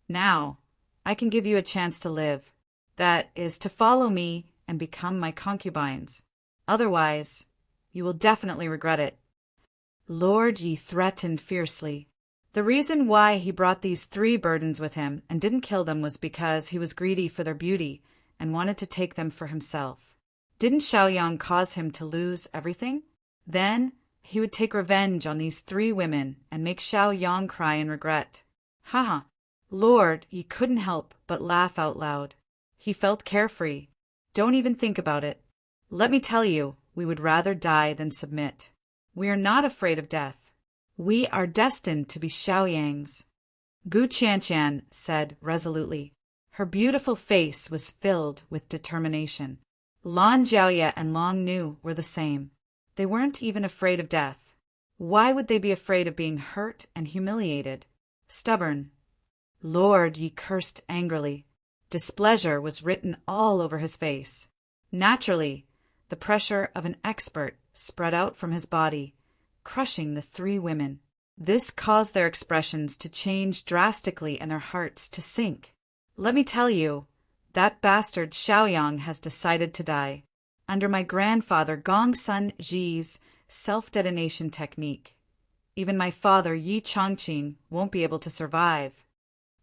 "Now, I can give you a chance to live. That is, to follow me and become my concubines. Otherwise, you will definitely regret it." Lord Yi threatened fiercely. The reason why he brought these 3 burdens with him and didn't kill them was because he was greedy for their beauty and wanted to take them for himself. Didn't Xiao Yang cause him to lose everything? Then he would take revenge on these 3 women and make Xiao Yang cry in regret. Haha. Lord Yi couldn't help but laugh out loud. He felt carefree. Don't even think about it. Let me tell you, we would rather die than submit. We are not afraid of death. We are destined to be Xiao Yang's. Gu Qianqian said resolutely. Her beautiful face was filled with determination. Lan Jiaoye and Long Nu were the same. They weren't even afraid of death. Why would they be afraid of being hurt and humiliated? Stubborn. Lord Yi cursed angrily. Displeasure was written all over his face. Naturally, the pressure of an expert spread out from his body, crushing the 3 women. This caused their expressions to change drastically and their hearts to sink. Let me tell you, that bastard Xiao Yang has decided to die. Under my grandfather Gongsun Ji's self-detonation technique. Even my father, Yi Chongqing, won't be able to survive.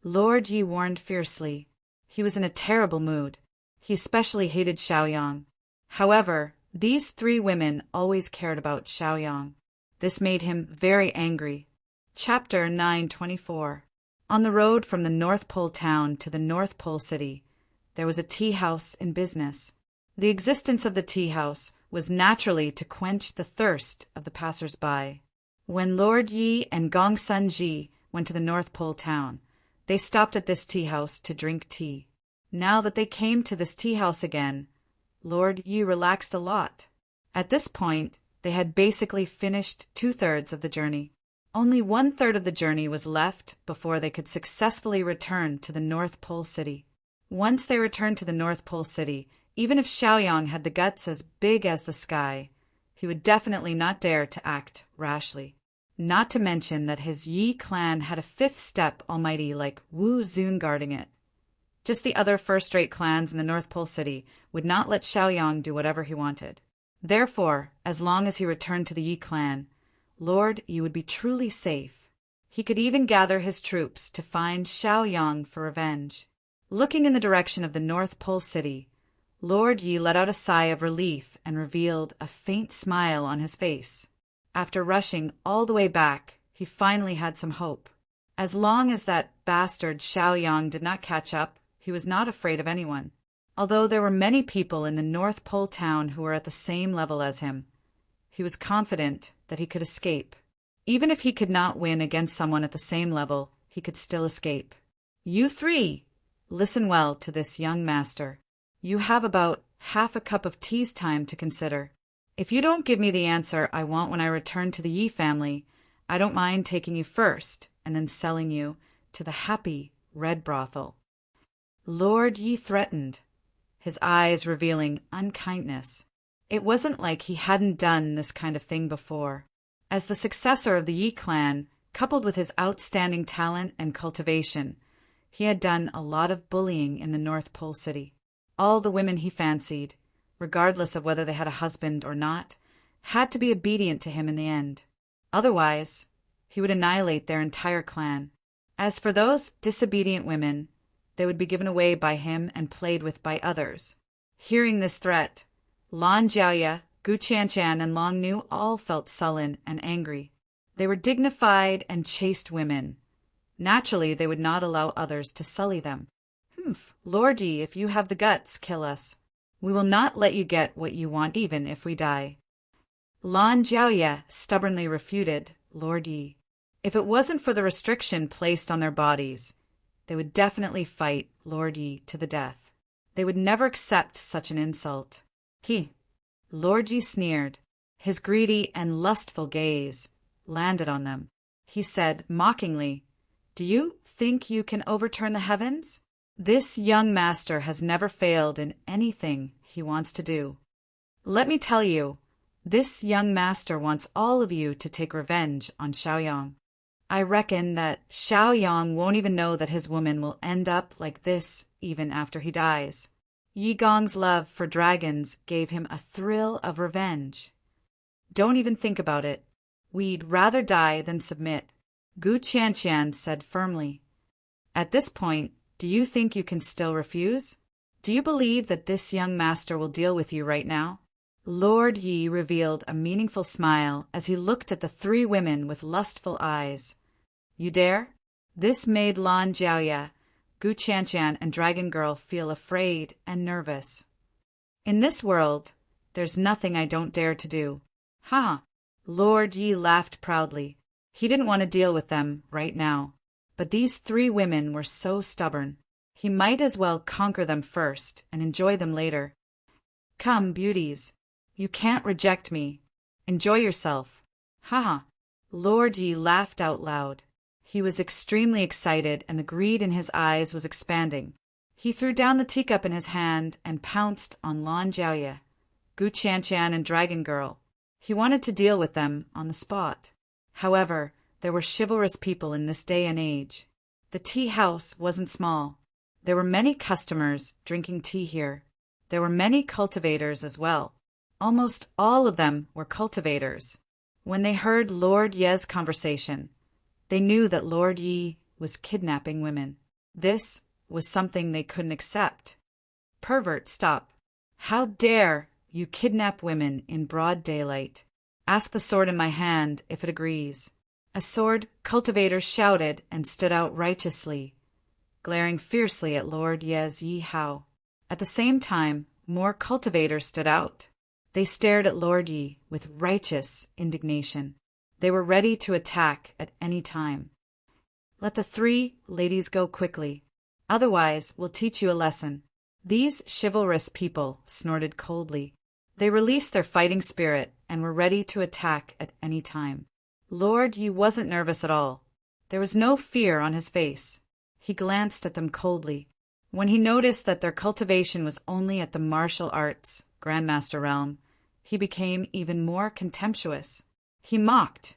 Lord Yi warned fiercely. He was in a terrible mood. He especially hated Xiaoyang. However, these three women always cared about Xiaoyang. This made him very angry. Chapter 924. On the road from the North Pole town to the North Pole city, there was a tea house in business. The existence of the tea house was naturally to quench the thirst of the passers-by. When Lord Yi and Gongsun Ji went to the North Pole town, they stopped at this tea house to drink tea. Now that they came to this tea house again, Lord Yi relaxed a lot. At this point, they had basically finished 2/3 of the journey. Only 1/3 of the journey was left before they could successfully return to the North Pole city. Once they returned to the North Pole city, even if Xiaoyang had the guts as big as the sky, he would definitely not dare to act rashly. Not to mention that his Yi clan had a fifth step almighty like Wu Zun guarding it. Just the other first-rate clans in the North Pole city would not let Xiaoyang do whatever he wanted. Therefore, as long as he returned to the Yi clan, Lord Yi would be truly safe. He could even gather his troops to find Xiaoyang for revenge. Looking in the direction of the North Pole city, Lord Yi let out a sigh of relief and revealed a faint smile on his face. After rushing all the way back, he finally had some hope. As long as that bastard Xiaoyang did not catch up, he was not afraid of anyone. Although there were many people in the North Pole town who were at the same level as him, he was confident that he could escape. Even if he could not win against someone at the same level, he could still escape. You three, listen well to this young master. You have about half a cup of tea's time to consider. If you don't give me the answer I want when I return to the Yi family, I don't mind taking you first and then selling you to the happy red brothel. Lord Yi threatened, his eyes revealing unkindness. It wasn't like he hadn't done this kind of thing before. As the successor of the Yi clan, coupled with his outstanding talent and cultivation, he had done a lot of bullying in the North Pole city. All the women he fancied, regardless of whether they had a husband or not, had to be obedient to him in the end. Otherwise, he would annihilate their entire clan. As for those disobedient women, they would be given away by him and played with by others. Hearing this threat, Lan Jiaoya, Gu Qianshan, and Long Nu all felt sullen and angry. They were dignified and chaste women. Naturally, they would not allow others to sully them. Lord Yi, if you have the guts, kill us. We will not let you get what you want even if we die. Lan Jiaoya stubbornly refuted Lord Yi. If it wasn't for the restriction placed on their bodies, they would definitely fight Lord Yi to the death. They would never accept such an insult. Lord Yi sneered. His greedy and lustful gaze landed on them. He said mockingly, "Do you think you can overturn the heavens? This young master has never failed in anything he wants to do. Let me tell you, this young master wants all of you to take revenge on Xiaoyang. I reckon that Xiaoyang won't even know that his woman will end up like this even after he dies." Yi Gong's love for dragons gave him a thrill of revenge. "Don't even think about it. We'd rather die than submit," Gu Qianshan said firmly. At this point, do you think you can still refuse? Do you believe that this young master will deal with you right now? Lord Yi revealed a meaningful smile as he looked at the three women with lustful eyes. You dare? This made Lan Jiaoya, Gu Qianshan, and Dragon Girl feel afraid and nervous. In this world, there's nothing I don't dare to do. Lord Yi laughed proudly. He didn't want to deal with them right now. But these three women were so stubborn. He might as well conquer them first and enjoy them later. Come, beauties. You can't reject me. Enjoy yourself. Lord Yi laughed out loud. He was extremely excited and the greed in his eyes was expanding. He threw down the teacup in his hand and pounced on Lan Jiaoya, Gu Qianshan, and Dragon Girl. He wanted to deal with them on the spot. However, there were chivalrous people in this day and age. The tea house wasn't small. There were many customers drinking tea here. There were many cultivators as well. Almost all of them were cultivators. When they heard Lord Ye's conversation, they knew that Lord Yi was kidnapping women. This was something they couldn't accept. Pervert, stop. How dare you kidnap women in broad daylight? Ask the sword in my hand if it agrees. A sword cultivator shouted and stood out righteously, glaring fiercely at Lord Ye's Yi Hao. At the same time, more cultivators stood out. They stared at Lord Yi with righteous indignation. They were ready to attack at any time. Let the 3 ladies go quickly. Otherwise, we'll teach you a lesson. These chivalrous people snorted coldly. They released their fighting spirit and were ready to attack at any time. Lord Yi wasn't nervous at all. There was no fear on his face. He glanced at them coldly. When he noticed that their cultivation was only at the martial arts Grandmaster realm, he became even more contemptuous. He mocked.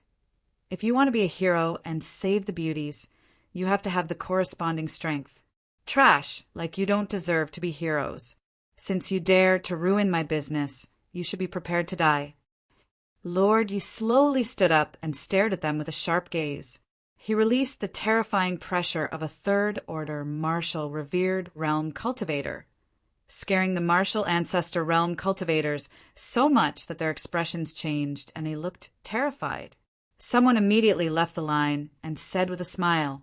If you want to be a hero and save the beauties, you have to have the corresponding strength. Trash, like you don't deserve to be heroes. Since you dare to ruin my business, you should be prepared to die. Lord Yi slowly stood up and stared at them with a sharp gaze. He released the terrifying pressure of a third-order martial revered realm cultivator, scaring the martial ancestor realm cultivators so much that their expressions changed and they looked terrified. Someone immediately left the line and said with a smile,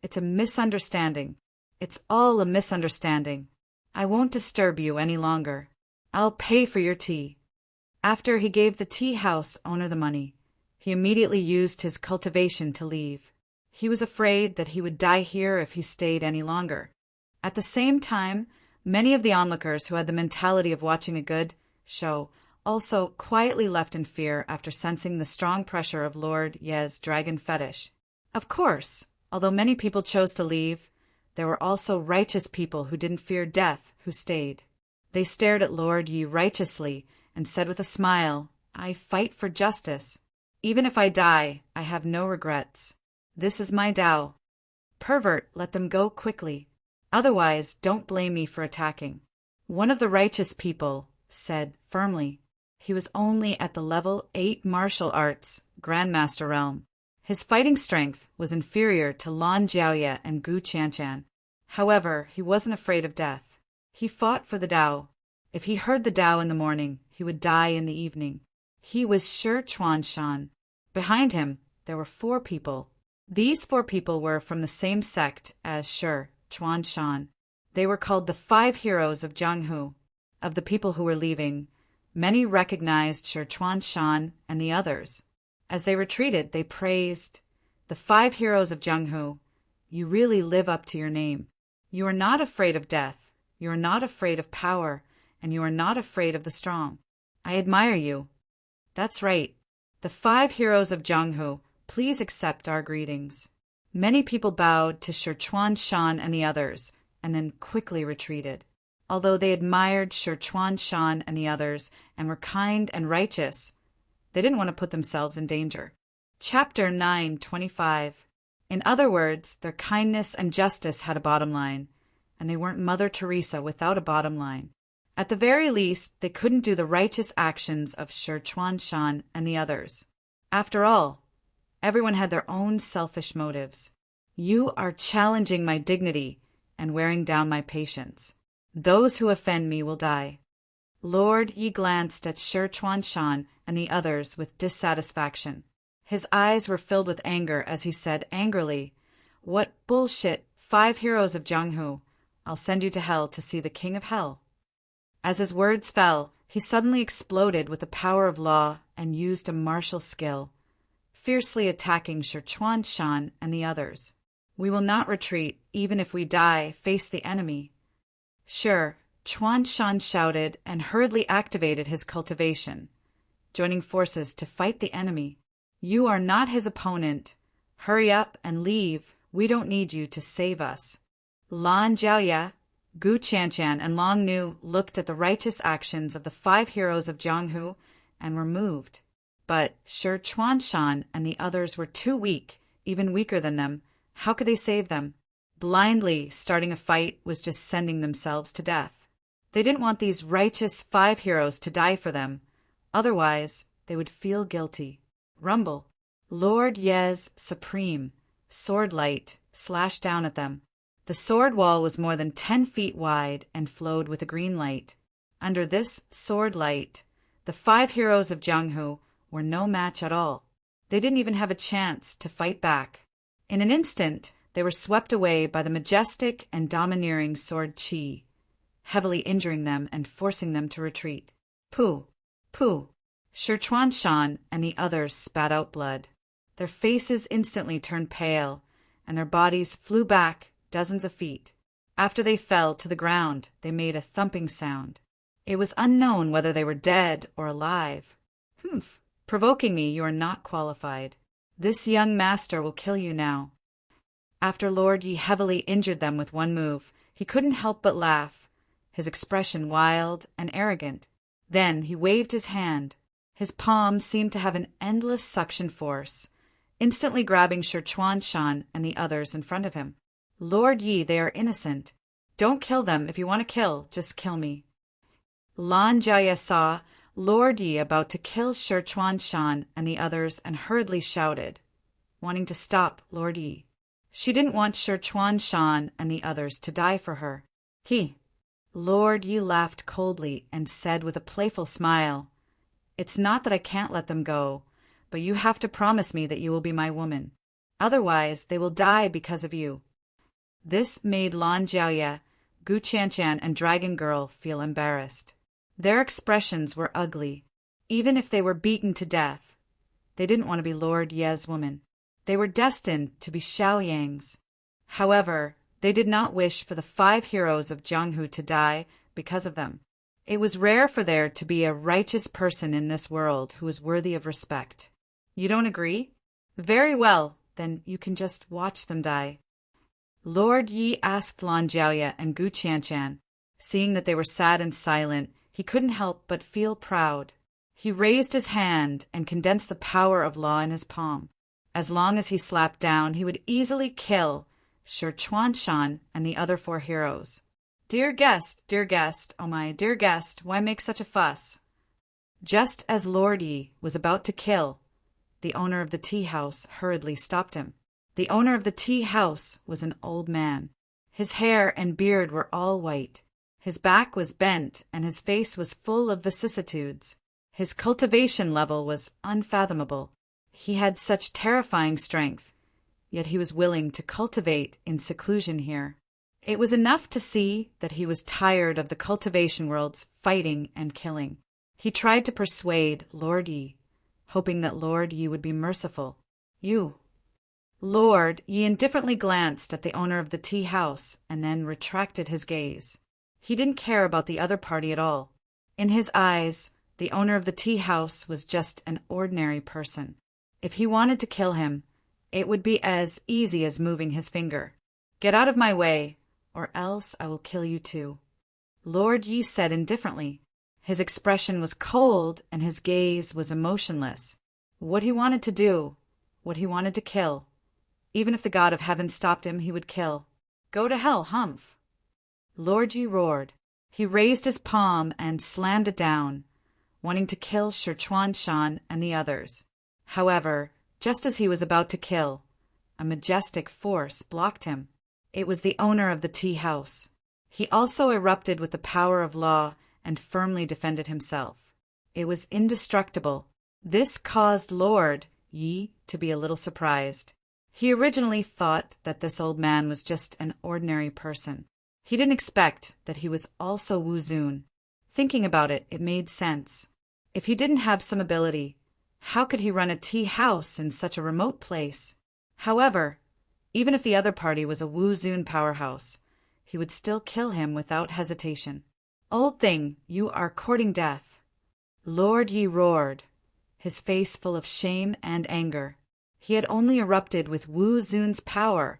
"It's a misunderstanding. It's all a misunderstanding. I won't disturb you any longer. I'll pay for your tea." After he gave the tea house owner the money, he immediately used his cultivation to leave. He was afraid that he would die here if he stayed any longer. At the same time, many of the onlookers who had the mentality of watching a good show also quietly left in fear after sensing the strong pressure of Lord Ye's dragon fetish. Of course, although many people chose to leave, there were also righteous people who didn't fear death who stayed. They stared at Lord Yi righteously and said with a smile, "I fight for justice. Even if I die, I have no regrets. This is my Tao." Pervert, let them go quickly. Otherwise, don't blame me for attacking. One of the righteous people said firmly. He was only at the level 8 martial arts Grandmaster realm. His fighting strength was inferior to Lan Jiaoye and Gu Qianshan. However, he wasn't afraid of death. He fought for the Tao. If he heard the Tao in the morning, he would die in the evening. He was Shi Chuanshan. Behind him, there were 4 people. These 4 people were from the same sect as Shi Chuanshan. They were called the 5 heroes of Jianghu. Of the people who were leaving, many recognized Shi Chuanshan and the others. As they retreated, they praised the 5 heroes of Jianghu. You really live up to your name. You are not afraid of death. You are not afraid of power. And you are not afraid of the strong. I admire you. That's right. The 5 heroes of Jianghu, please accept our greetings. Many people bowed to Shi Chuanshan and the others, and then quickly retreated. Although they admired Shi Chuanshan and the others, and were kind and righteous, they didn't want to put themselves in danger. Chapter 9:25. In other words, their kindness and justice had a bottom line, and they weren't Mother Teresa without a bottom line. At the very least, they couldn't do the righteous actions of Shi Chuanshan and the others. After all, everyone had their own selfish motives. You are challenging my dignity and wearing down my patience. Those who offend me will die. Lord Yi glanced at Shi Chuanshan and the others with dissatisfaction. His eyes were filled with anger as he said angrily, "What bullshit, 5 heroes of Jianghu. I'll send you to hell to see the king of hell." As his words fell, he suddenly exploded with the power of law and used a martial skill, fiercely attacking Shi Chuanshan and the others. "We will not retreat, even if we die, face the enemy." Shi Chuanshan shouted and hurriedly activated his cultivation, joining forces to fight the enemy. "You are not his opponent. Hurry up and leave. We don't need you to save us." Lan Jiaoye, Gu Qianshan, and Long Nu looked at the righteous actions of the 5 heroes of Jianghu and were moved. But Shi Chuanshan and the others were too weak, even weaker than them. How could they save them? Blindly starting a fight was just sending themselves to death. They didn't want these righteous 5 heroes to die for them, Otherwise, they would feel guilty. Rumble. Lord Yez, supreme, sword light, slashed down at them. The sword wall was more than 10 feet wide and flowed with a green light. Under this sword light, the 5 heroes of Danwu were no match at all. They didn't even have a chance to fight back. In an instant, they were swept away by the majestic and domineering sword Qi, heavily injuring them and forcing them to retreat. Pooh! Pooh! Sichuan Shan and the others spat out blood. Their faces instantly turned pale, and their bodies flew back dozens of feet. After they fell to the ground, they made a thumping sound. It was unknown whether they were dead or alive. Humph! Provoking me, you are not qualified. This young master will kill you now. After Lord Yi heavily injured them with one move, he couldn't help but laugh, his expression wild and arrogant. Then he waved his hand. His palm seemed to have an endless suction force, instantly grabbing Sichuan Shan and the others in front of him. Lord Yi, they are innocent. Don't kill them. If you want to kill, just kill me. Lan Jia saw Lord Yi about to kill Sichuan Shan and the others and hurriedly shouted, wanting to stop Lord Yi. She didn't want Sichuan Shan and the others to die for her. Lord Yi laughed coldly and said with a playful smile, "It's not that I can't let them go, but you have to promise me that you will be my woman. Otherwise, they will die because of you." This made Lan Jiaoye, Gu Qianshan, and Dragon Girl feel embarrassed. Their expressions were ugly. Even if they were beaten to death, they didn't want to be Lord Ye's woman. They were destined to be Xiaoyang's. However, they did not wish for the 5 heroes of Danwu to die because of them. It was rare for there to be a righteous person in this world who was worthy of respect. You don't agree? Very well, then you can just watch them die. Lord Yi asked Lan Jiaoye and Gu Qianshan. Seeing that they were sad and silent, he couldn't help but feel proud. He raised his hand and condensed the power of law in his palm. As long as he slapped down, he would easily kill Sichuan Shan and the other 4 heroes. Dear guest, oh my dear guest, why make such a fuss? Just as Lord Yi was about to kill, the owner of the tea house hurriedly stopped him. The owner of the tea house was an old man. His hair and beard were all white. His back was bent and his face was full of vicissitudes. His cultivation level was unfathomable. He had such terrifying strength, yet he was willing to cultivate in seclusion here. It was enough to see that he was tired of the cultivation world's fighting and killing. He tried to persuade Lord Yi, hoping that Lord Yi would be merciful. Lord Yi indifferently glanced at the owner of the tea house and then retracted his gaze. He didn't care about the other party at all. In his eyes, the owner of the tea house was just an ordinary person. If he wanted to kill him, it would be as easy as moving his finger. Get out of my way, or else I will kill you too. Lord Yi said indifferently. His expression was cold and his gaze was emotionless. What he wanted to do, what he wanted to kill. Even if the god of heaven stopped him, he would kill. Go to hell, humph! Lord Yi roared. He raised his palm and slammed it down, wanting to kill Sichuan Shan and the others. However, just as he was about to kill, a majestic force blocked him. It was the owner of the tea house. He also erupted with the power of law and firmly defended himself. It was indestructible. This caused Lord Yi to be a little surprised. He originally thought that this old man was just an ordinary person. He didn't expect that he was also Wu Zun. Thinking about it, it made sense. If he didn't have some ability, how could he run a tea house in such a remote place? However, even if the other party was a Wu Zun powerhouse, he would still kill him without hesitation. Old thing, you are courting death. Lord Yi roared, his face full of shame and anger. He had only erupted with Wu Zun's power,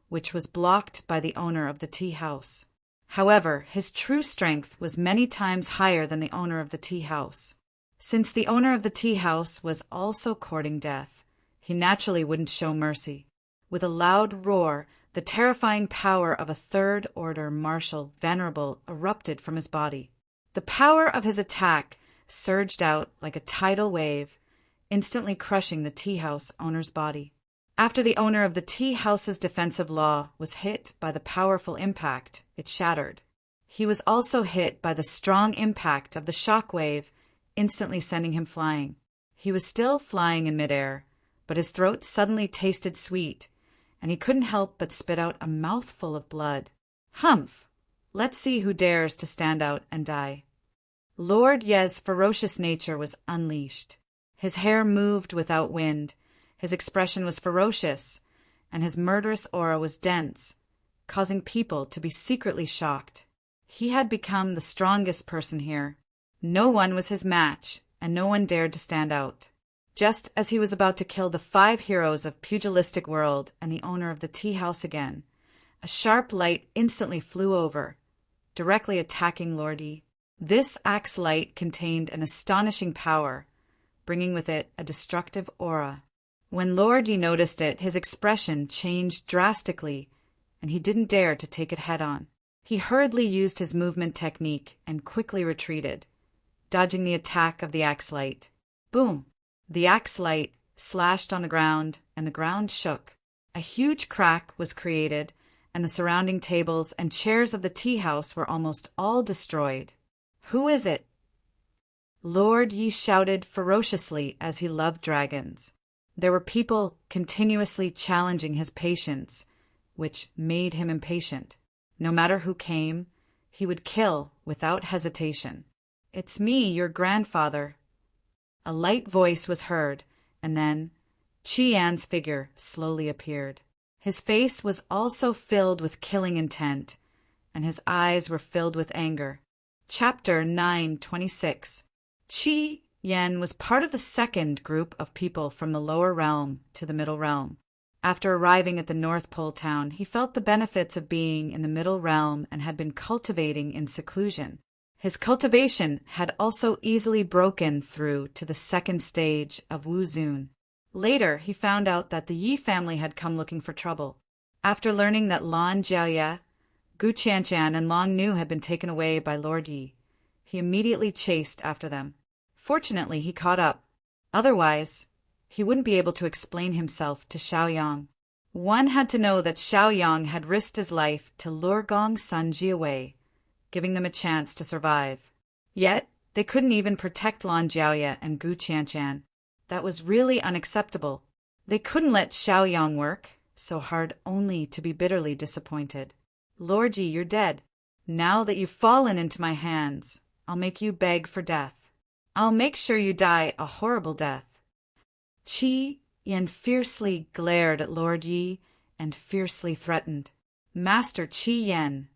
which was blocked by the owner of the tea house. However, his true strength was many times higher than the owner of the tea house. Since the owner of the tea house was also courting death, he naturally wouldn't show mercy. With a loud roar, the terrifying power of a third-order martial venerable erupted from his body. The power of his attack surged out like a tidal wave, instantly crushing the tea house owner's body. After the owner of the tea house's defensive law was hit by the powerful impact, it shattered. He was also hit by the strong impact of the shock wave, instantly sending him flying. He was still flying in midair, but his throat suddenly tasted sweet, and he couldn't help but spit out a mouthful of blood. Humph! Let's see who dares to stand out and die. Lord Ye's ferocious nature was unleashed. His hair moved without wind, his expression was ferocious, and his murderous aura was dense, causing people to be secretly shocked. He had become the strongest person here. No one was his match, and no one dared to stand out. Just as he was about to kill the 5 heroes of pugilistic world and the owner of the tea house again, a sharp light instantly flew over, directly attacking Lord Yi. This axe light contained an astonishing power, bringing with it a destructive aura. When Lord Yi noticed it, his expression changed drastically, and he didn't dare to take it head-on. He hurriedly used his movement technique and quickly retreated, dodging the attack of the axe light. Boom! The axe light slashed on the ground, and the ground shook. A huge crack was created, and the surrounding tables and chairs of the tea house were almost all destroyed. Who is it? Lord Yi shouted ferociously as he loved dragons. There were people continuously challenging his patience, which made him impatient. No matter who came, he would kill without hesitation. It's me, your grandfather. A light voice was heard, and then Qi Yan's figure slowly appeared. His face was also filled with killing intent, and his eyes were filled with anger. Chapter 9:26. Qi Yan was part of the second group of people from the lower realm to the middle realm. After arriving at the North Pole town, he felt the benefits of being in the middle realm and had been cultivating in seclusion. His cultivation had also easily broken through to the second stage of Wu Zun. Later, he found out that the Yi family had come looking for trouble. After learning that Lan Jiaoye, Gu Qianqian, and Long Nu had been taken away by Lord Yi, he immediately chased after them. Fortunately, he caught up. Otherwise, he wouldn't be able to explain himself to Xiaoyang. One had to know that Xiaoyang had risked his life to lure Gong's son Jiawei, giving them a chance to survive. Yet, they couldn't even protect Lan Jiaoye and Gu Qianqian. That was really unacceptable. They couldn't let Xiaoyang work so hard only to be bitterly disappointed. Lord Yi, you're dead. Now that you've fallen into my hands, I'll make you beg for death. I'll make sure you die a horrible death. Qi Yan fiercely glared at Lord Yi and fiercely threatened. Master Qi Yan.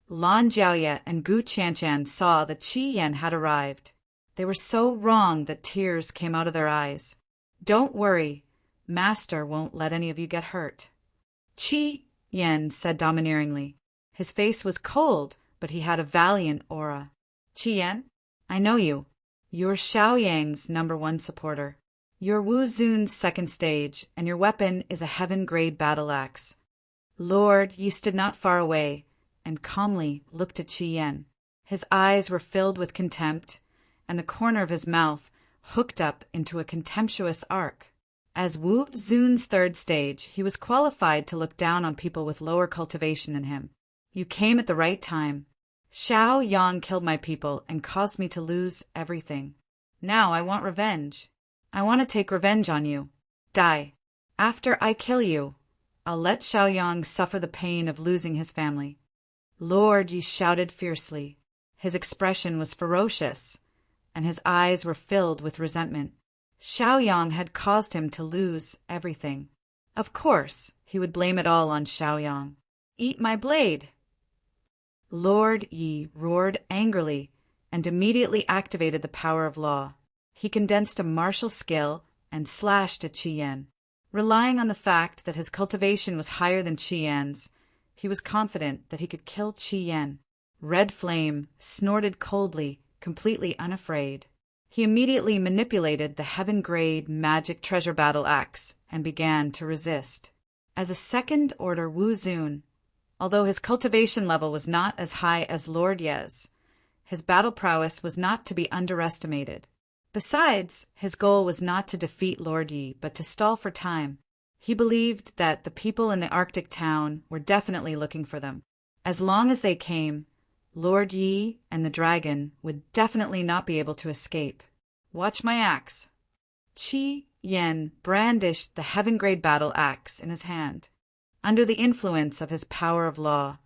Lan Jiaoye and Gu Qianqian saw that Qi Yan had arrived. They were so wrong that tears came out of their eyes. Don't worry, Master won't let any of you get hurt. Qi Yan said domineeringly. His face was cold, but he had a valiant aura. Qi Yan, I know you. You're Xiaoyang's #1 supporter. You're Wu Zun's second stage, and your weapon is a heaven-grade battle axe. Lord Yi stood not far away and calmly looked at Qi Yan. His eyes were filled with contempt, and the corner of his mouth hooked up into a contemptuous arc. As Wu Zun's third stage, he was qualified to look down on people with lower cultivation than him. You came at the right time. Xiaoyang killed my people and caused me to lose everything. Now I want revenge. I want to take revenge on you. Die. After I kill you, I'll let Xiaoyang suffer the pain of losing his family. Lord Yi shouted fiercely. His expression was ferocious, and his eyes were filled with resentment. Xiaoyang had caused him to lose everything. Of course, he would blame it all on Xiaoyang. Eat my blade! Lord Yi roared angrily and immediately activated the power of law. He condensed a martial skill and slashed at Qi Yan. Relying on the fact that his cultivation was higher than Qi Yan's, he was confident that he could kill Qi Yan. Red Flame snorted coldly, completely unafraid. He immediately manipulated the heaven-grade magic treasure battle axe and began to resist. As a second-order Wu Zun, although his cultivation level was not as high as Lord Ye's, His battle prowess was not to be underestimated. Besides, his goal was not to defeat Lord Yi, but to stall for time. He believed that the people in the Arctic town were definitely looking for them. As long as they came, Lord Yi and the dragon would definitely not be able to escape. Watch my axe. Qi Yan brandished the heaven-grade battle axe in his hand. Under the influence of his power of law,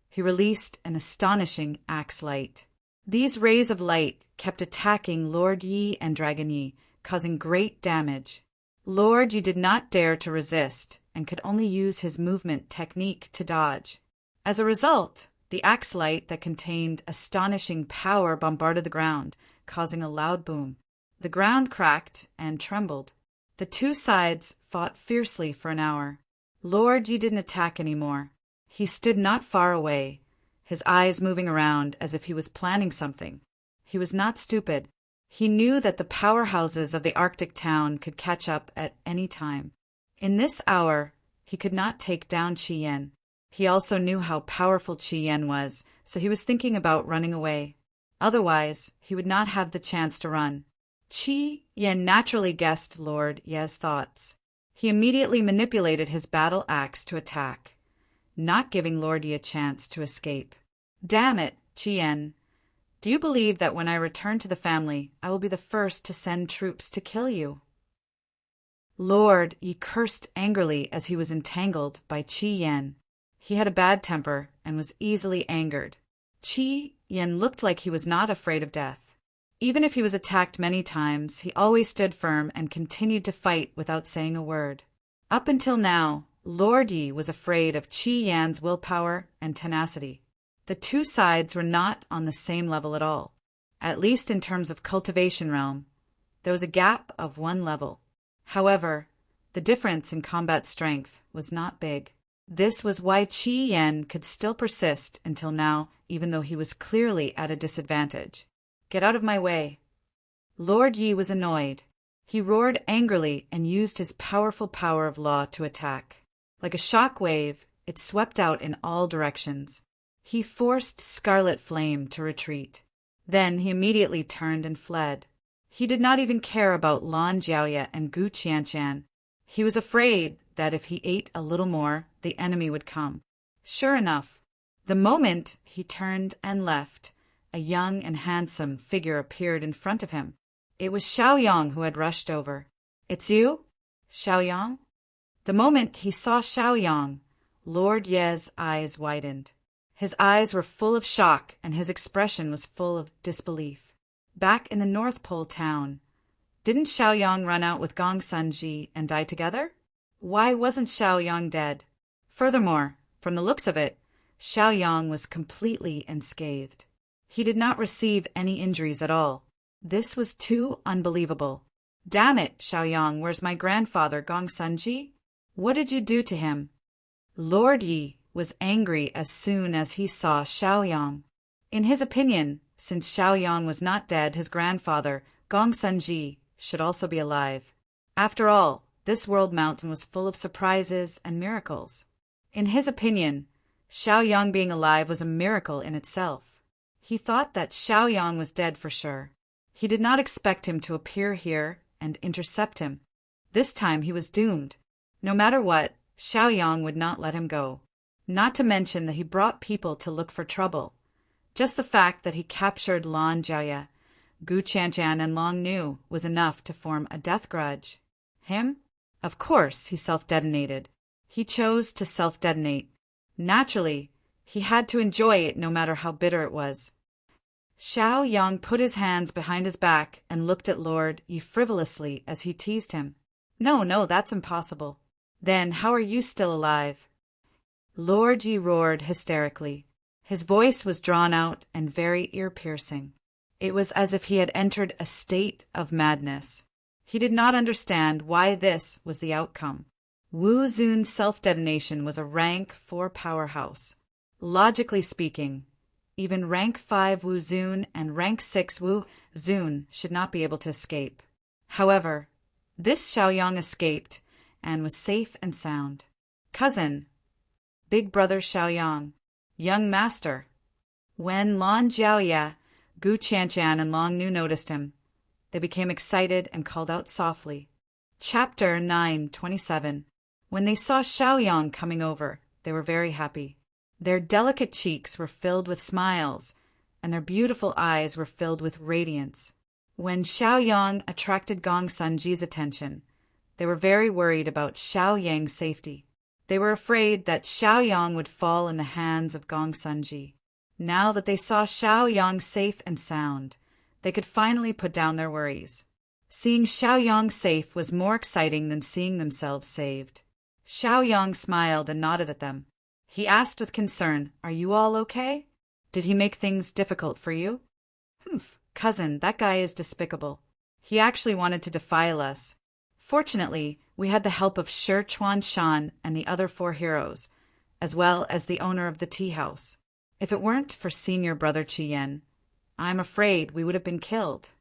he released an astonishing axe light. These rays of light kept attacking Lord Yi and Dragon Yi, causing great damage. Lord Yi did not dare to resist and could only use his movement technique to dodge. As a result, the axe light that contained astonishing power bombarded the ground, causing a loud boom. The ground cracked and trembled. The two sides fought fiercely for an hour. Lord Yi didn't attack anymore. He stood not far away, his eyes moving around as if he was planning something. He was not stupid. He knew that the powerhouses of the Arctic town could catch up at any time. In this hour, he could not take down Qi Yan. He also knew how powerful Qi Yan was, so he was thinking about running away. Otherwise, he would not have the chance to run. Qi Yan naturally guessed Lord Ye's thoughts. He immediately manipulated his battle axe to attack, not giving Lord Ye a chance to escape. Damn it, Qi Yan. Do you believe that when I return to the family, I will be the first to send troops to kill you? Lord Ye cursed angrily as he was entangled by Qi Yan. He had a bad temper and was easily angered. Qi Yan looked like he was not afraid of death. Even if he was attacked many times, he always stood firm and continued to fight without saying a word. Up until now, Lord Yi was afraid of Qi Yan's willpower and tenacity. The two sides were not on the same level at all. At least in terms of cultivation realm, there was a gap of 1 level. However, the difference in combat strength was not big. This was why Qi Yan could still persist until now, even though he was clearly at a disadvantage. Get out of my way. Lord Yi was annoyed. He roared angrily and used his powerful power of law to attack. Like a shock wave, it swept out in all directions. He forced Scarlet Flame to retreat. Then he immediately turned and fled. He did not even care about Lan Jiaoye and Gu Qianshan. He was afraid that if he ate a little more, the enemy would come. Sure enough, the moment he turned and left, a young and handsome figure appeared in front of him. It was Xiaoyang who had rushed over. It's you, Xiaoyang? The moment he saw Xiaoyang, Lord Ye's eyes widened. His eyes were full of shock and his expression was full of disbelief. Back in the North Pole town, didn't Xiaoyang run out with Gong Sunji and die together? Why wasn't Xiaoyang dead? Furthermore, from the looks of it, Xiaoyang was completely unscathed. He did not receive any injuries at all. This was too unbelievable. Damn it, Xiaoyang, where's my grandfather, Gong Sunji? What did you do to him? Lord Yi was angry as soon as he saw Xiaoyang. In his opinion, since Xiaoyang was not dead, his grandfather, Gong Sunji, should also be alive. After all, this world mountain was full of surprises and miracles. In his opinion, Xiaoyang being alive was a miracle in itself. He thought that Xiaoyang was dead for sure. He did not expect him to appear here and intercept him. This time he was doomed. No matter what, Xiaoyang would not let him go. Not to mention that he brought people to look for trouble. Just the fact that he captured Lan Jiaoye, Gu Qianshan, and Long Nu was enough to form a death grudge. Him? Of course, he self-detonated. He chose to self-detonate. Naturally, he had to enjoy it no matter how bitter it was. Xiaoyang put his hands behind his back and looked at Lord Yi frivolously as he teased him. No, that's impossible. Then how are you still alive? Lord Yi roared hysterically. His voice was drawn out and very ear-piercing. It was as if he had entered a state of madness. He did not understand why this was the outcome. Wu Zun's self-detonation was a rank 4 powerhouse. Logically speaking, even rank 5 Wu Zun and rank 6 Wu Zun should not be able to escape. However, this Xiaoyang escaped and was safe and sound. Cousin, big brother Xiaoyang, young master. When Lan Jiaoye, Gu Qianshan and Long Nu noticed him. They became excited and called out softly. Chapter 9:27. When they saw Xiaoyang coming over, they were very happy. Their delicate cheeks were filled with smiles, and their beautiful eyes were filled with radiance. When Xiaoyang attracted Gongsunji's attention, they were very worried about Xiaoyang's safety. They were afraid that Xiaoyang would fall in the hands of Gongsunji. Now that they saw Xiaoyang safe and sound, they could finally put down their worries. Seeing Xiaoyang safe was more exciting than seeing themselves saved. Xiaoyang smiled and nodded at them. He asked with concern, "Are you all okay? Did he make things difficult for you?" "Humph, cousin, that guy is despicable. He actually wanted to defile us. Fortunately, we had the help of Shi Chuanshan and the other 4 heroes, as well as the owner of the tea house. If it weren't for senior brother Qiyan, I'm afraid we would have been killed,"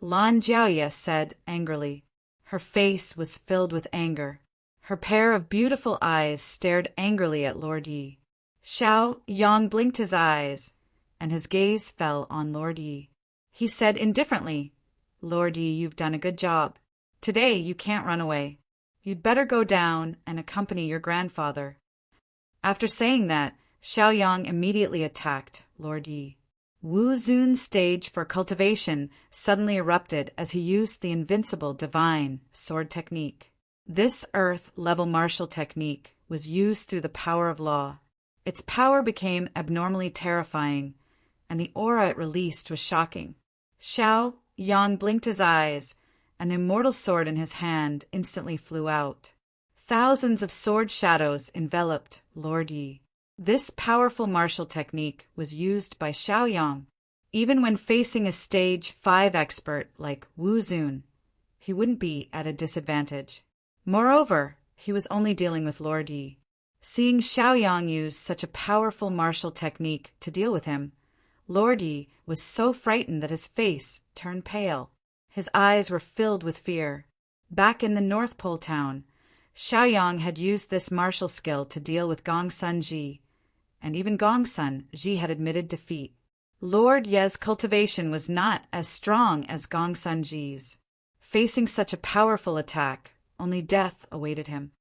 Lan Jiaoye said angrily. Her face was filled with anger. Her pair of beautiful eyes stared angrily at Lord Yi. Xiao Yang blinked his eyes, and his gaze fell on Lord Yi. He said indifferently, "Lord Yi, you've done a good job. Today you can't run away. You'd better go down and accompany your grandfather." After saying that, Xiaoyang immediately attacked Lord Yi. Wu Zun's stage for cultivation suddenly erupted as he used the invincible divine sword technique. This earth-level martial technique was used through the power of law. Its power became abnormally terrifying, and the aura it released was shocking. Xiao Yang blinked his eyes, and the immortal sword in his hand instantly flew out. Thousands of sword shadows enveloped Lord Yi. This powerful martial technique was used by Xiaoyang. Even when facing a stage 5 expert like Wu Zun, he wouldn't be at a disadvantage. Moreover, he was only dealing with Lord Yi. Seeing Xiaoyang use such a powerful martial technique to deal with him, Lord Yi was so frightened that his face turned pale. His eyes were filled with fear. Back in the North Pole town, Xiaoyang had used this martial skill to deal with Gongsun Ji, and even Gongsun Ji had admitted defeat. Lord Ye's cultivation was not as strong as Gongsun Ji's. Facing such a powerful attack, only death awaited him.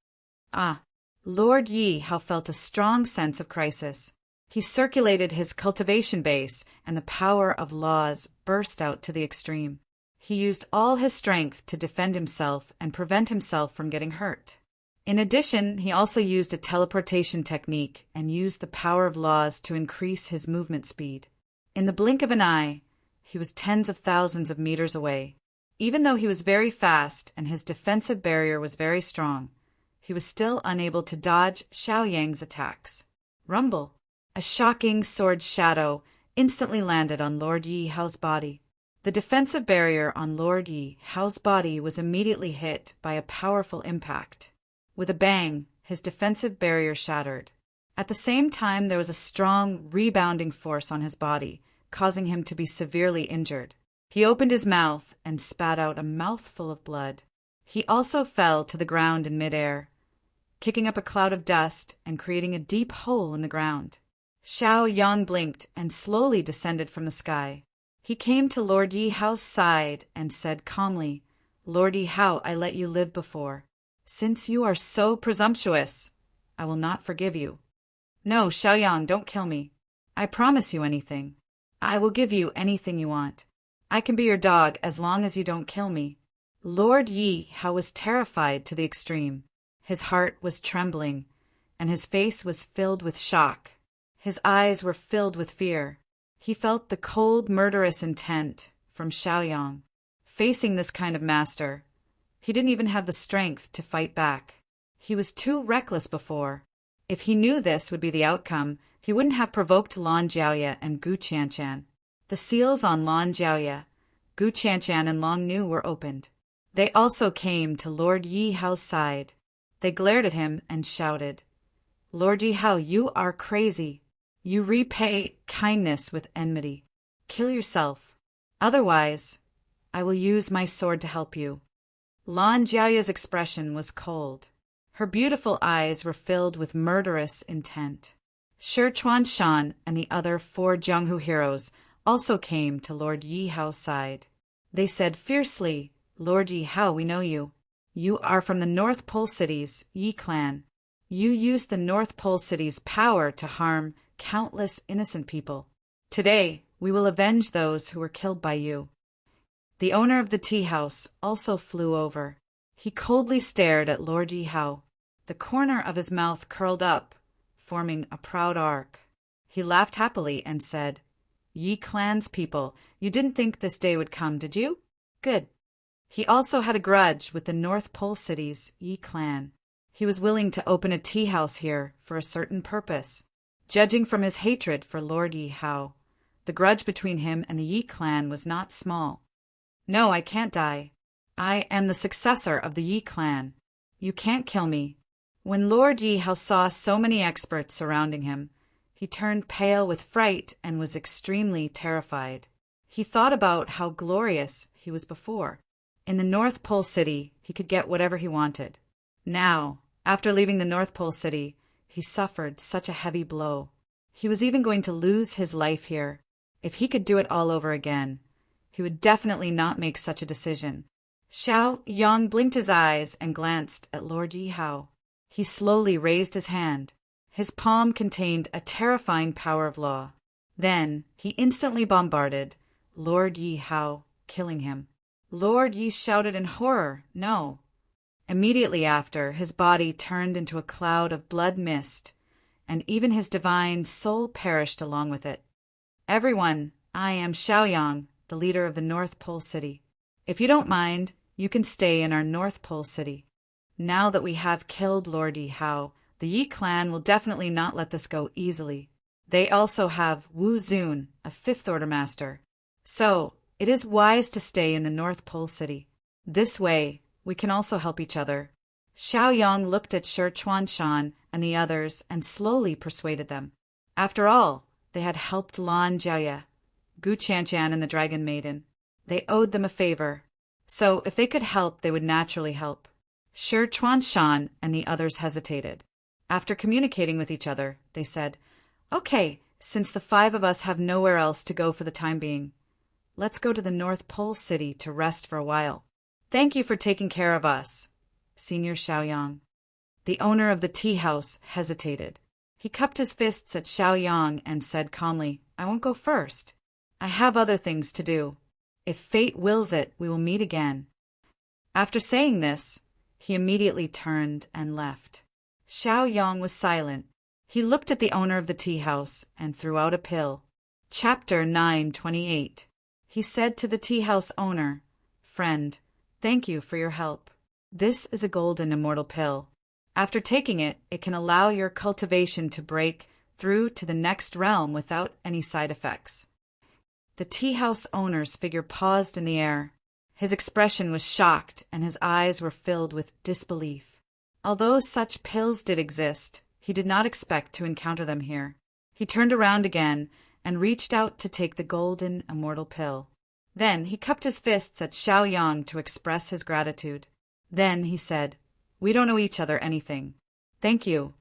Lord Yi how felt a strong sense of crisis. He circulated his cultivation base, and the power of laws burst out to the extreme. He used all his strength to defend himself and prevent himself from getting hurt. In addition, he also used a teleportation technique and used the power of laws to increase his movement speed. In the blink of an eye, he was tens of thousands of meters away. Even though he was very fast and his defensive barrier was very strong, he was still unable to dodge Xiaoyang's attacks. Rumble! A shocking sword shadow instantly landed on Lord Yi Hao's body. The defensive barrier on Lord Yi Hao's body was immediately hit by a powerful impact. With a bang, his defensive barrier shattered. At the same time, there was a strong rebounding force on his body, causing him to be severely injured. He opened his mouth and spat out a mouthful of blood. He also fell to the ground in midair, kicking up a cloud of dust and creating a deep hole in the ground. Xiaoyang blinked and slowly descended from the sky. He came to Lord Yi Hao's side and said calmly, "Lord Yi Hao, I let you live before. Since you are so presumptuous, I will not forgive you." "No, Xiaoyang, don't kill me. I promise you anything. I will give you anything you want. I can be your dog as long as you don't kill me." Lord Yi Hao was terrified to the extreme. His heart was trembling, and his face was filled with shock. His eyes were filled with fear. He felt the cold, murderous intent from Xiaoyang. Facing this kind of master, he didn't even have the strength to fight back. He was too reckless before. If he knew this would be the outcome, he wouldn't have provoked Lan Jiaoye and Gu Qianshan. The seals on Lan Jiaoye, Gu Qianshan, and Long Nu were opened. They also came to Lord Yi Hao's side. They glared at him and shouted, "Lord Yi Hao, you are crazy. You repay kindness with enmity. Kill yourself. Otherwise, I will use my sword to help you." Lan Jiaoye's expression was cold. Her beautiful eyes were filled with murderous intent. Shi Chuanshan and the other 4 Jianghu heroes also came to Lord Yi Hao's side. They said fiercely, "Lord Yi Hao, we know you. You are from the North Pole City's Yi clan. You used the North Pole City's power to harm countless innocent people. Today, we will avenge those who were killed by you." The owner of the tea house also flew over. He coldly stared at Lord Yi Hao. The corner of his mouth curled up, forming a proud arc. He laughed happily and said, "Yi clan's people, you didn't think this day would come, did you? Good." He also had a grudge with the North Pole City's Yi clan. He was willing to open a tea house here for a certain purpose. Judging from his hatred for Lord Yi Hao, the grudge between him and the Yi clan was not small. "No, I can't die. I am the successor of the Yi clan. You can't kill me." When Lord Yi Hao saw so many experts surrounding him, he turned pale with fright and was extremely terrified. He thought about how glorious he was before. In the North Pole City, he could get whatever he wanted. Now, after leaving the North Pole City, he suffered such a heavy blow. He was even going to lose his life here. If he could do it all over again, he would definitely not make such a decision. Xiao Yang blinked his eyes and glanced at Lord Yi Hao. He slowly raised his hand. His palm contained a terrifying power of law. Then he instantly bombarded Lord Yi Hao, killing him. Lord Yi shouted in horror, "No." Immediately after, his body turned into a cloud of blood mist, and even his divine soul perished along with it. "Everyone, I am Xiaoyang, the leader of the North Pole City. If you don't mind, you can stay in our North Pole City. Now that we have killed Lord Yi Hao, the Yi clan will definitely not let this go easily. They also have Wu Zun, a fifth order master. So, it is wise to stay in the North Pole City. This way, we can also help each other." Xiaoyang looked at Shi Chuanshan and the others and slowly persuaded them. After all, they had helped Lan Jiaye, Gu Qianqian, and the Dragon Maiden. They owed them a favor. So if they could help, they would naturally help. Shi Chuanshan and the others hesitated. After communicating with each other, they said, "Okay, since the five of us have nowhere else to go for the time being, let's go to the North Pole City to rest for a while. Thank you for taking care of us, Senior Xiaoyang." The owner of the tea house hesitated. He cupped his fists at Xiaoyang and said calmly, "I won't go first. I have other things to do. If fate wills it, we will meet again." After saying this, he immediately turned and left. Xiaoyang was silent. He looked at the owner of the tea house and threw out a pill. Chapter 928. He said to the tea house owner, "Friend, thank you for your help. This is a golden immortal pill. After taking it, it can allow your cultivation to break through to the next realm without any side effects." The tea house owner's figure paused in the air. His expression was shocked and his eyes were filled with disbelief. Although such pills did exist, he did not expect to encounter them here. He turned around again and reached out to take the golden immortal pill. Then he cupped his fists at Xiaoyang to express his gratitude. Then he said, "We don't owe each other anything. Thank you."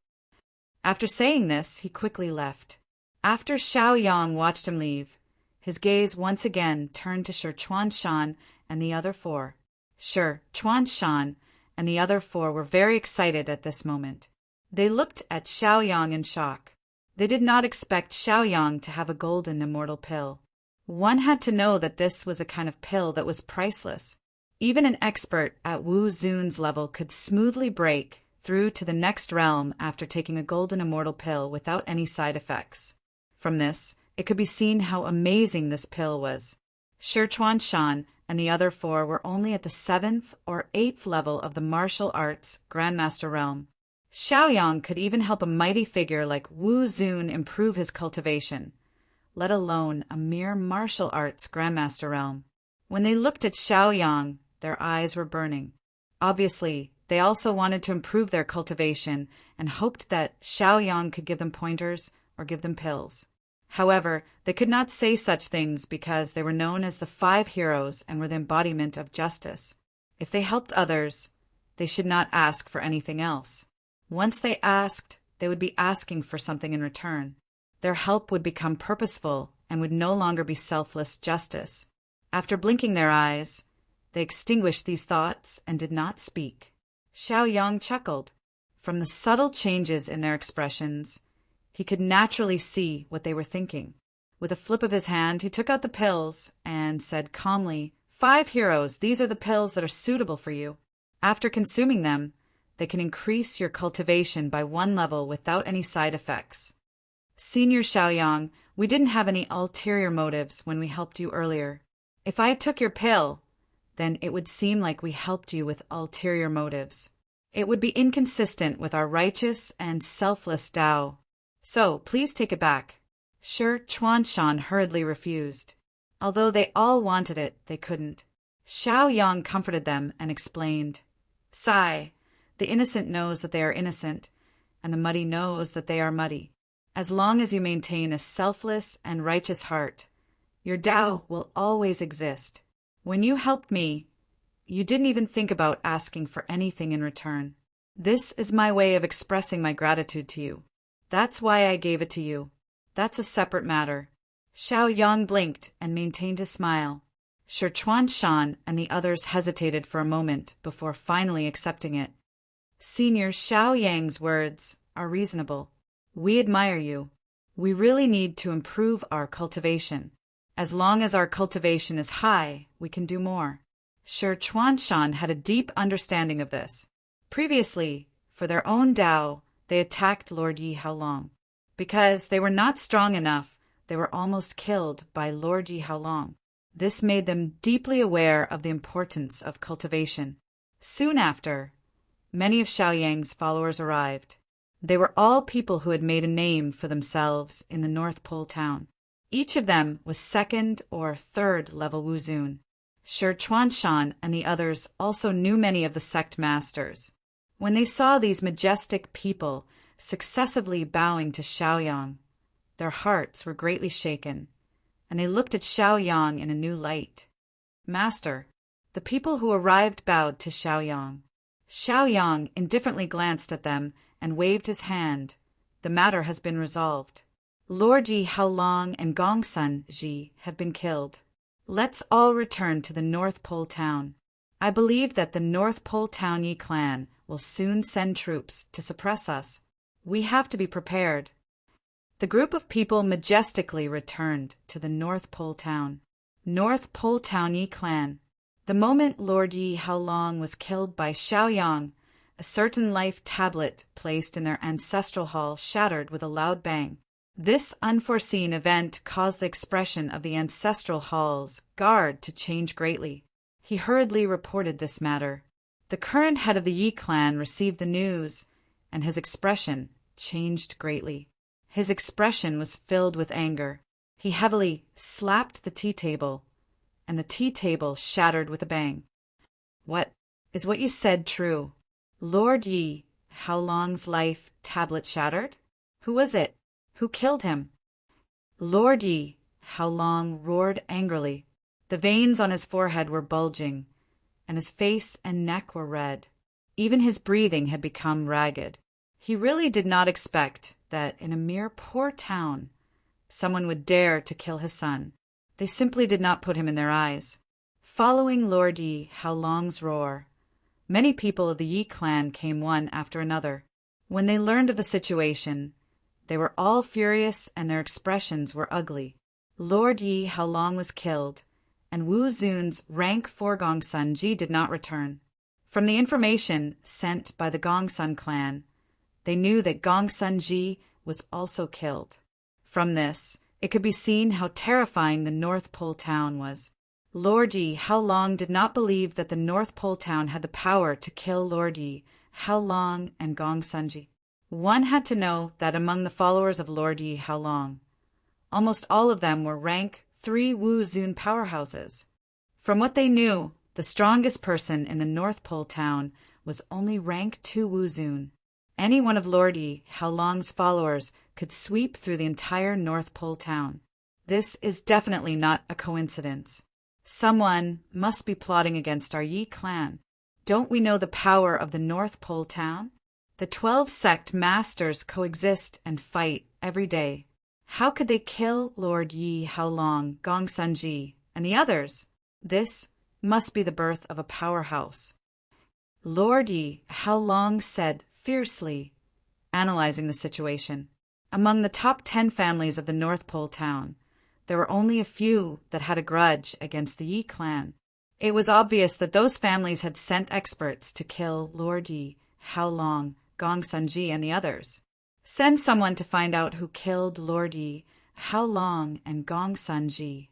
After saying this, he quickly left. After Xiaoyang watched him leave, his gaze once again turned to Shi Chuanshan and the other four. Shi Chuanshan and the other four were very excited at this moment. They looked at Xiaoyang in shock. They did not expect Xiaoyang to have a golden immortal pill. One had to know that this was a kind of pill that was priceless. Even an expert at Wu Zun's level could smoothly break through to the next realm after taking a golden immortal pill without any side effects. From this, it could be seen how amazing this pill was. Shi Chuanshan and the other four were only at the 7th or 8th level of the martial arts Grandmaster realm. Xiaoyang could even help a mighty figure like Wu Zun improve his cultivation, let alone a mere martial arts Grandmaster realm. When they looked at Xiaoyang, their eyes were burning. Obviously, they also wanted to improve their cultivation and hoped that Xiaoyang could give them pointers or give them pills. However, they could not say such things because they were known as the five heroes and were the embodiment of justice. If they helped others, they should not ask for anything else. Once they asked, they would be asking for something in return. Their help would become purposeful and would no longer be selfless justice. After blinking their eyes, they extinguished these thoughts and did not speak. Xiaoyang chuckled. From the subtle changes in their expressions, he could naturally see what they were thinking. With a flip of his hand, he took out the pills and said calmly, 5 heroes, these are the pills that are suitable for you. After consuming them, they can increase your cultivation by 1 level without any side effects. Senior Xiaoyang, we didn't have any ulterior motives when we helped you earlier. If I took your pill, then it would seem like we helped you with ulterior motives. It would be inconsistent with our righteous and selfless Tao. So, please take it back. Shi Chuanshan hurriedly refused. Although they all wanted it, they couldn't. Xiaoyang comforted them and explained, Sigh, the innocent knows that they are innocent, and the muddy knows that they are muddy. As long as you maintain a selfless and righteous heart, your Tao will always exist. When you helped me, you didn't even think about asking for anything in return. This is my way of expressing my gratitude to you. That's why I gave it to you. That's a separate matter. Xiaoyang blinked and maintained his smile. Shi Chuanshan and the others hesitated for a moment before finally accepting it. Senior Xiaoyang's words are reasonable. We admire you. We really need to improve our cultivation. As long as our cultivation is high, we can do more. Shi Chuanshan had a deep understanding of this. Previously, for their own Tao, they attacked Lord Yi Haolong. Because they were not strong enough, they were almost killed by Lord Yi Haolong. This made them deeply aware of the importance of cultivation. Soon after, many of Xiaoyang's followers arrived. They were all people who had made a name for themselves in the North Pole town. Each of them was 2nd or 3rd level Wuzun. Shi Chuanshan and the others also knew many of the sect masters. When they saw these majestic people successively bowing to Xiaoyang, their hearts were greatly shaken, and they looked at Xiaoyang in a new light. Master, the people who arrived bowed to Xiaoyang. Xiaoyang indifferently glanced at them and waved his hand. The matter has been resolved. Lord Yi Haolong and Gongsun Ji have been killed. Let's all return to the North Pole town. I believe that the North Pole Town Yi clan will soon send troops to suppress us. We have to be prepared. The group of people majestically returned to the North Pole town. North Pole Town Yi clan. The moment Lord Yi Haolong was killed by Xiaoyang, a certain life tablet placed in their ancestral hall shattered with a loud bang. This unforeseen event caused the expression of the ancestral hall's guard to change greatly. He hurriedly reported this matter. The current head of the Yi clan received the news, and his expression changed greatly. His expression was filled with anger. He heavily slapped the tea table, and the tea table shattered with a bang. Is what you said true? Lord Yi Haolong's life tablet shattered? Who was it? Who killed him? Lord Yi Haolong roared angrily. The veins on his forehead were bulging, and his face and neck were red. Even his breathing had become ragged. He really did not expect that in a mere poor town, someone would dare to kill his son. They simply did not put him in their eyes. Following Lord Yi Haolong's roar, many people of the Yi clan came one after another. When they learned of the situation, they were all furious and their expressions were ugly. Lord Yi Haolong was killed, and Wu Zun's rank 4 Gongsun Ji did not return. From the information sent by the Gongsun clan, they knew that Gongsun Ji was also killed. From this, it could be seen how terrifying the North Pole town was. Lord Yi Haolong did not believe that the North Pole town had the power to kill Lord Yi Haolong and Gongsun Ji. One had to know that among the followers of Lord Yi Haolong, almost all of them were rank 3 Wu Zun powerhouses. From what they knew, the strongest person in the North Pole town was only rank 2 Wu Zun. Any one of Lord Yi Haolong's followers could sweep through the entire North Pole town. This is definitely not a coincidence. Someone must be plotting against our Yi clan. Don't we know the power of the North Pole town? The 12 sect masters coexist and fight every day. How could they kill Lord Yi Haolong, Gong Sunji, and the others? This must be the birth of a powerhouse. Lord Yi Haolong said fiercely, analyzing the situation. Among the top 10 families of the North Pole town, there were only a few that had a grudge against the Yi clan. It was obvious that those families had sent experts to kill Lord Yi Haolong, Gong Sunji, and the others. Send someone to find out who killed Lord Yi Haolong and Gong Sunji.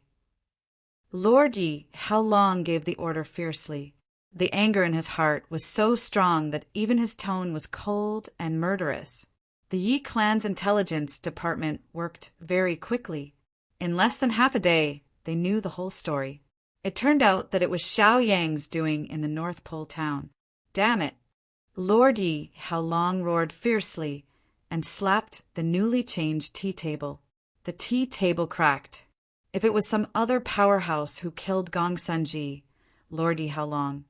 Lord Yi Haolong gave the order fiercely. The anger in his heart was so strong that even his tone was cold and murderous. The Yi clan's intelligence department worked very quickly. In less than half a day, they knew the whole story. It turned out that it was Xiao Yang's doing in the North Pole town. Damn it! Lord Yi Haolong roared fiercely and slapped the newly changed tea table. The tea table cracked. If it was some other powerhouse who killed Gong Sunji, Lord Yi Haolong,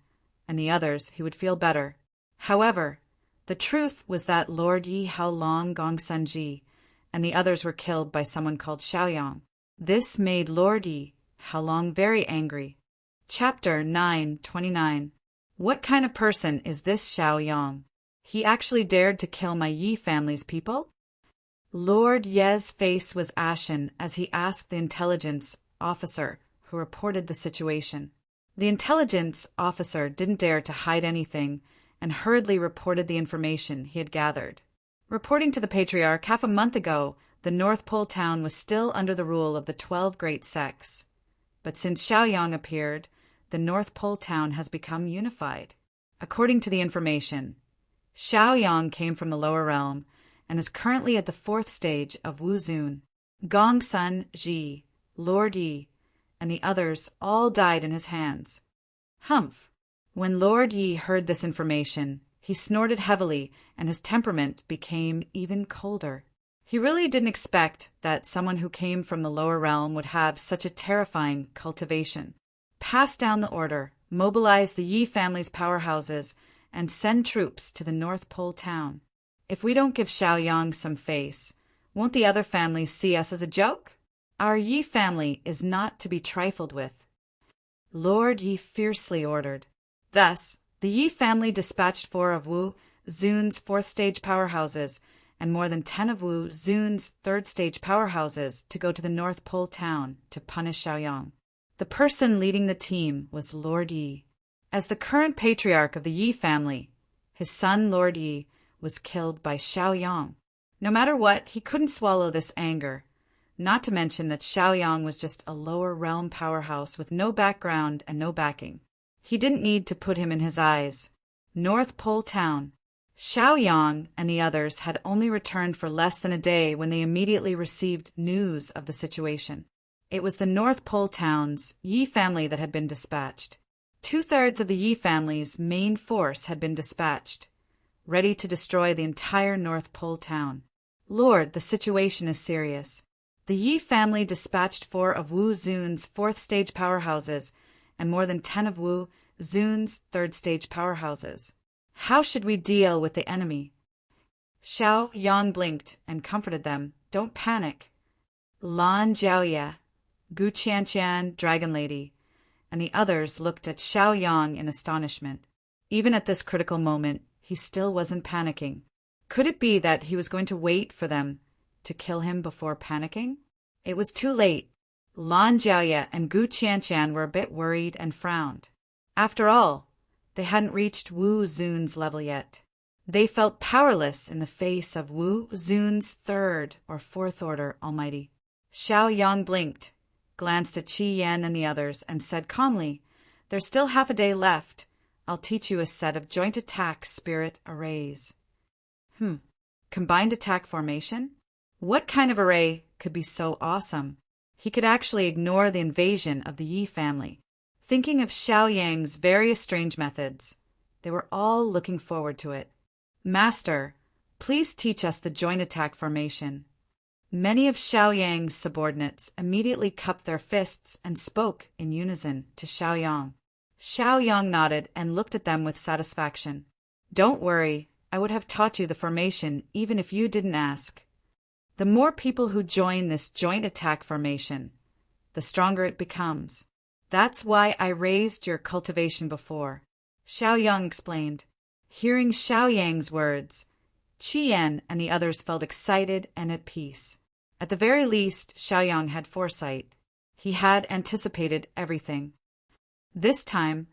and the others, he would feel better. However, the truth was that Lord Yi Haolong, Gong Sunji, and the others were killed by someone called Xiaoyang. This made Lord Yi Haolong very angry. Chapter 9:29. What kind of person is this Xiaoyang? He actually dared to kill my Yi family's people? Lord Ye's face was ashen as he asked the intelligence officer who reported the situation. The intelligence officer didn't dare to hide anything and hurriedly reported the information he had gathered. Reporting to the patriarch, half a month ago, the North Pole town was still under the rule of the 12 great sects. But since Xiaoyang appeared, the North Pole town has become unified. According to the information, Xiaoyang came from the lower realm and is currently at the 4th stage of Wuzun. Gong Sunji, Lord Yi, and the others all died in his hands. Humph! When Lord Yi heard this information, he snorted heavily and his temperament became even colder. He really didn't expect that someone who came from the lower realm would have such a terrifying cultivation. Pass down the order, mobilize the Yi family's powerhouses, and send troops to the North Pole town. If we don't give Xiaoyang some face, won't the other families see us as a joke? Our Yi family is not to be trifled with. Lord Yi fiercely ordered. Thus, the Yi family dispatched 4 of Wu Zun's 4th stage powerhouses and more than 10 of Wu Zun's 3rd stage powerhouses to go to the North Pole town to punish Xiaoyang. The person leading the team was Lord Yi. As the current patriarch of the Yi family, his son Lord Yi was killed by Xiaoyang. No matter what, he couldn't swallow this anger, not to mention that Xiaoyang was just a lower realm powerhouse with no background and no backing. He didn't need to put him in his eyes. North Pole town. Xiaoyang and the others had only returned for less than a day when they immediately received news of the situation. It was the North Pole town's Yi family that had been dispatched. 2/3 of the Yi family's main force had been dispatched, ready to destroy the entire North Pole town. Lord, the situation is serious. The Yi family dispatched 4 of Wu Zun's 4th stage powerhouses and more than 10 of Wu Zun's 3rd stage powerhouses. How should we deal with the enemy? Xiaoyang blinked and comforted them. Don't panic. Lan Jiaoye, Gu Qianqian, Dragon Lady, and the others looked at Xiaoyang in astonishment. Even at this critical moment, he still wasn't panicking. Could it be that he was going to wait for them to kill him before panicking? It was too late. Lan Jiaoye and Gu Qianqian were a bit worried and frowned. After all, they hadn't reached Wu Zun's level yet. They felt powerless in the face of Wu Zun's 3rd or 4th order almighty. Xiaoyang blinked, glanced at Qi Yan and the others, and said calmly, "There's still half a day left. I'll teach you a set of joint attack spirit arrays." Combined attack formation? What kind of array could be so awesome? He could actually ignore the invasion of the Yi family. Thinking of Xiaoyang's various strange methods, they were all looking forward to it. "Master, please teach us the joint attack formation." Many of Xiaoyang's subordinates immediately cupped their fists and spoke in unison to Xiaoyang. Xiaoyang nodded and looked at them with satisfaction. "Don't worry, I would have taught you the formation even if you didn't ask." The more people who join this joint attack formation, the stronger it becomes. That's why I raised your cultivation before, Xiaoyang explained. Hearing Xiaoyang's words, Qian and the others felt excited and at peace. At the very least, Xiaoyang had foresight. He had anticipated everything. This time,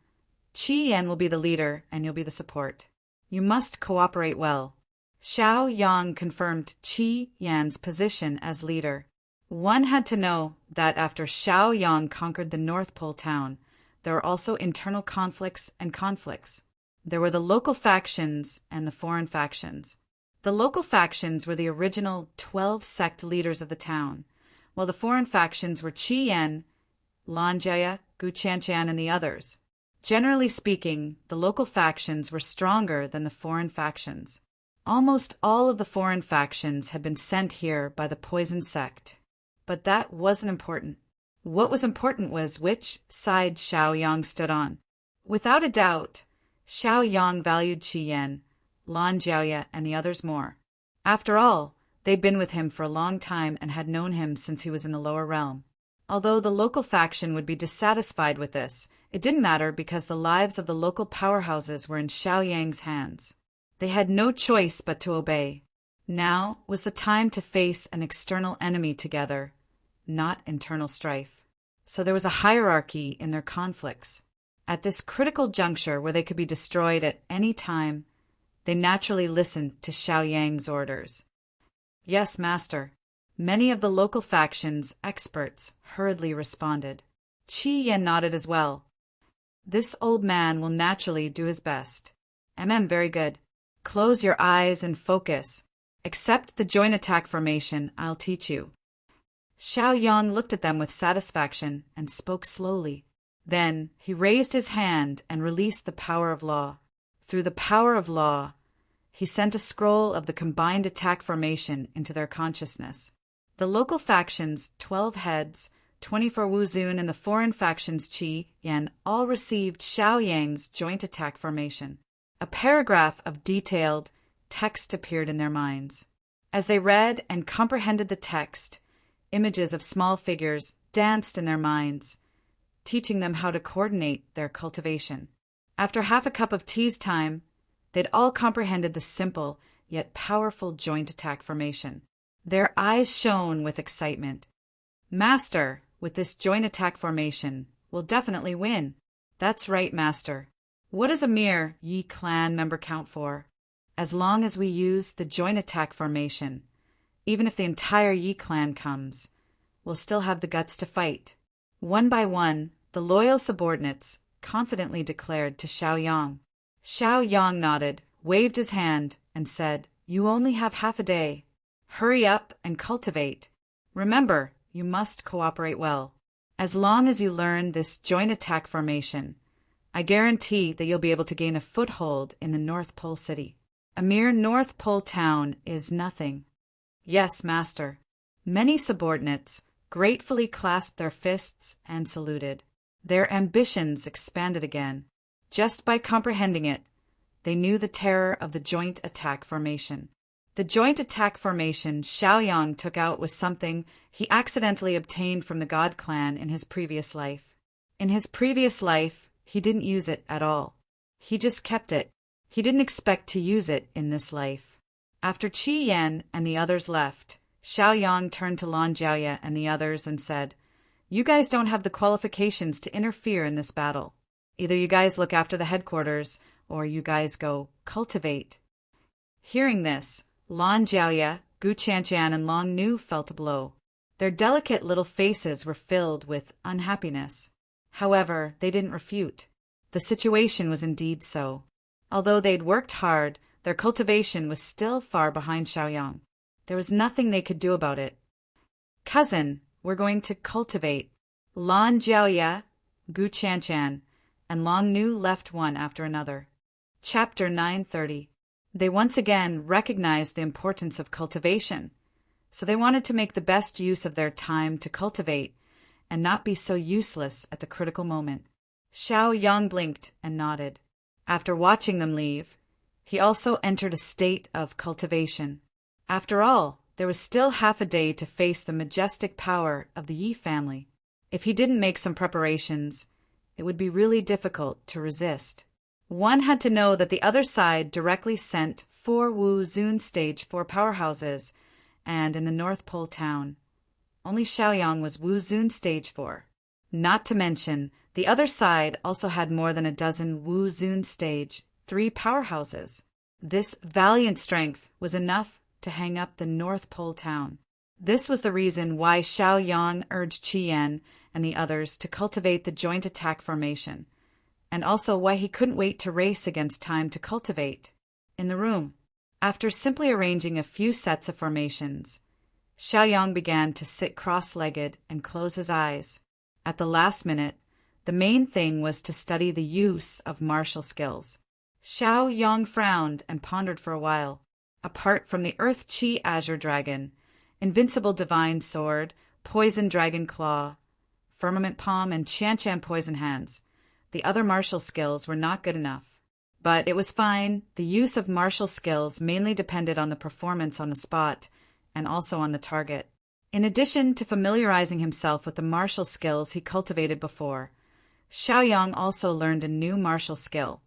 Qian will be the leader and you'll be the support. You must cooperate well. Xiaoyang confirmed Qian's position as leader. One had to know that after Xiaoyang conquered the North Pole town, there were also internal conflicts and conflicts. There were the local factions and the foreign factions. The local factions were the original 12 sect leaders of the town, while the foreign factions were Qian, Lanjia, Guqianshan, and the others. Generally speaking, the local factions were stronger than the foreign factions. Almost all of the foreign factions had been sent here by the poison sect. But that wasn't important. What was important was which side Xiaoyang stood on. Without a doubt, Xiaoyang valued Qian, Lan Jiaoya, and the others more. After all, they'd been with him for a long time and had known him since he was in the lower realm. Although the local faction would be dissatisfied with this, it didn't matter because the lives of the local powerhouses were in Xiaoyang's hands. They had no choice but to obey. Now was the time to face an external enemy together, not internal strife. So there was a hierarchy in their conflicts. At this critical juncture where they could be destroyed at any time, they naturally listened to Xiaoyang's orders. Yes, master. Many of the local factions' experts hurriedly responded. Qian nodded as well. This old man will naturally do his best. Very good. Close your eyes and focus. Accept the joint attack formation I'll teach you. Xiaoyang looked at them with satisfaction and spoke slowly. Then he raised his hand and released the power of law. Through the power of law, he sent a scroll of the combined attack formation into their consciousness. The local factions, 12 heads, 24 Wuzun, and the foreign factions Qi, Yan, all received Xiaoyang's joint attack formation. A paragraph of detailed text appeared in their minds. As they read and comprehended the text, images of small figures danced in their minds, teaching them how to coordinate their cultivation. After half a cup of tea's time, they'd all comprehended the simple yet powerful joint attack formation. Their eyes shone with excitement. Master, with this joint attack formation, we'll definitely win. That's right, Master. What does a mere Yi clan member count for? As long as we use the joint attack formation, even if the entire Yi clan comes, we'll still have the guts to fight. One by one, the loyal subordinates confidently declared to Xiaoyang. Xiaoyang nodded, waved his hand, and said, "You only have half a day. Hurry up and cultivate. Remember, you must cooperate well. As long as you learn this joint attack formation, I guarantee that you'll be able to gain a foothold in the North Pole city. A mere North Pole town is nothing." Yes, Master. Many subordinates gratefully clasped their fists and saluted. Their ambitions expanded again. Just by comprehending it, they knew the terror of the joint attack formation. The joint attack formation Xiaoyang took out was something he accidentally obtained from the God clan in his previous life. In his previous life, he didn't use it at all. He just kept it. He didn't expect to use it in this life. After Qi Yan and the others left, Xiaoyang turned to Lan Jiaoya and the others and said, "You guys don't have the qualifications to interfere in this battle. Either you guys look after the headquarters, or you guys go cultivate." Hearing this, Lan Jiaoya, Gu Qianshan, and Long Nu felt a blow. Their delicate little faces were filled with unhappiness. However, they didn't refute. The situation was indeed so. Although they'd worked hard, their cultivation was still far behind Xiaoyang. There was nothing they could do about it. "Cousin, we're going to cultivate." Lan Jiaoya, Gu Qianshan, and Long Nu left one after another. Chapter 930. They once again recognized the importance of cultivation, so they wanted to make the best use of their time to cultivate and not be so useless at the critical moment. Xiaoyang blinked and nodded. After watching them leave, he also entered a state of cultivation. After all, there was still half a day to face the majestic power of the Yi family. If he didn't make some preparations, it would be really difficult to resist. One had to know that the other side directly sent 4 Wu Zun Stage 4 powerhouses, and in the North Pole town, only Xiaoyang was Wu Zun Stage 4. Not to mention, the other side also had more than a dozen Wu Zun Stage 3 powerhouses. This valiant strength was enough to hang up the North Pole town. This was the reason why Xiaoyang urged Qi Yan and the others to cultivate the joint attack formation, and also why he couldn't wait to race against time to cultivate. In the room, after simply arranging a few sets of formations, Xiaoyang began to sit cross-legged and close his eyes. At the last minute, the main thing was to study the use of martial skills. Xiaoyang frowned and pondered for a while. Apart from the Earth Qi Azure Dragon, Invincible Divine Sword, Poison Dragon Claw, Firmament Palm, and Qian Poison Hands, the other martial skills were not good enough. But it was fine. The use of martial skills mainly depended on the performance on the spot and also on the target. In addition to familiarizing himself with the martial skills he cultivated before, Xiaoyang also learned a new martial skill,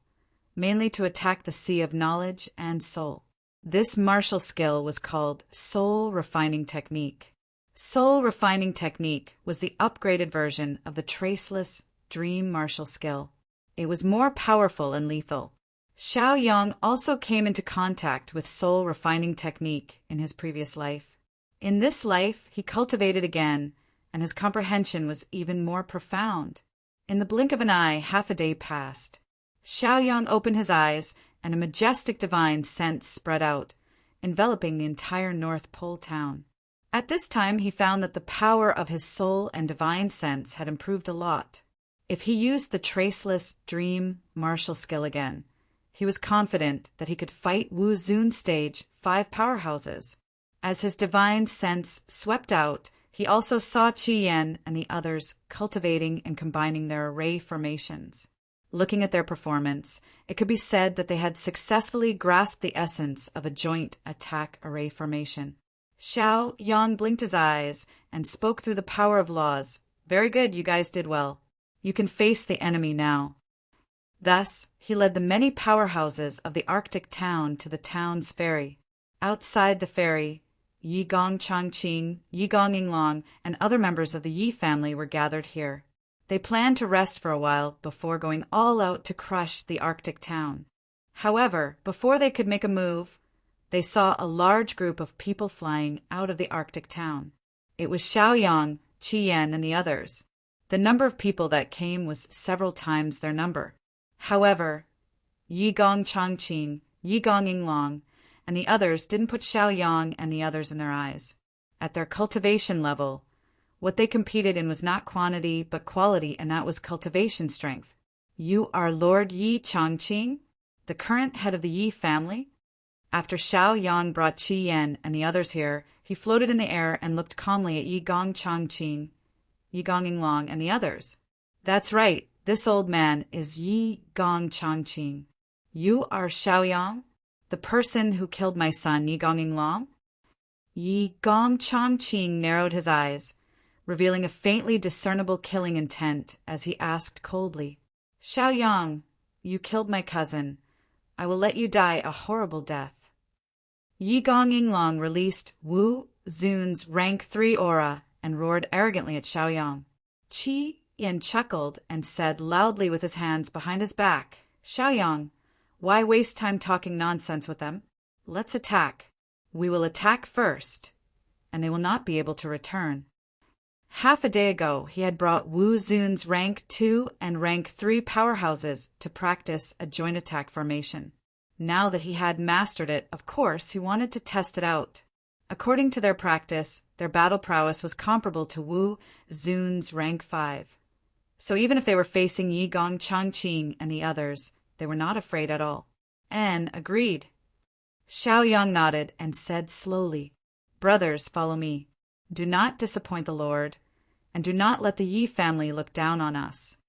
mainly to attack the Sea of Knowledge and Soul. This martial skill was called Soul Refining Technique. Soul Refining Technique was the upgraded version of the Traceless Dream martial skill. It was more powerful and lethal. Xiaoyang also came into contact with Soul Refining Technique in his previous life. In this life, he cultivated again, and his comprehension was even more profound. In the blink of an eye, half a day passed. Xiaoyang opened his eyes, and a majestic divine sense spread out, enveloping the entire North Pole town. At this time, he found that the power of his soul and divine sense had improved a lot. If he used the Traceless Dream martial skill again, he was confident that he could fight Wu Zun Stage 5 powerhouses. As his divine sense swept out, he also saw Qi Yan and the others cultivating and combining their array formations. Looking at their performance, it could be said that they had successfully grasped the essence of a joint attack array formation. Xiaoyang blinked his eyes and spoke through the power of laws. "Very good, you guys did well. You can face the enemy now." Thus, he led the many powerhouses of the Arctic town to the town's ferry. Outside the ferry, Yigong Changqing, Yigong Yinglong, and other members of the Yi family were gathered here. They planned to rest for a while before going all out to crush the Arctic town. However, before they could make a move, they saw a large group of people flying out of the Arctic town. It was Xiaoyang, Qi Yan, and the others. The number of people that came was several times their number. However, Yigong Changqing, Yigong Yinglong, and the others didn't put Xiaoyang and the others in their eyes. At their cultivation level, what they competed in was not quantity but quality, and that was cultivation strength. "You are Lord Yi Changqing, the current head of the Yi family?" After Xiaoyang brought Qi Yan and the others here, he floated in the air and looked calmly at Yigong Changqing, Yigong Yinglong, and the others. "That's right, this old man is Yigong Changqing. You are Xiaoyang, the person who killed my son, Yigong Yinglong?" Yigong Changqing narrowed his eyes, revealing a faintly discernible killing intent as he asked coldly, "Xiaoyang, you killed my cousin. I will let you die a horrible death." Yigong Yinglong released Wu Zun's rank 3 aura and roared arrogantly at Xiaoyang. Qi Yan chuckled and said loudly with his hands behind his back, "Xiaoyang, why waste time talking nonsense with them? Let's attack. We will attack first, and they will not be able to return." Half a day ago, he had brought Wu Zun's rank 2 and rank 3 powerhouses to practice a joint attack formation. Now that he had mastered it, of course, he wanted to test it out. According to their practice, their battle prowess was comparable to Wu Zun's rank 5. So even if they were facing Yigong Changqing and the others, they were not afraid at all. An agreed. Xiaoyang nodded and said slowly, "Brothers, follow me. Do not disappoint the Lord, and do not let the Yi family look down on us."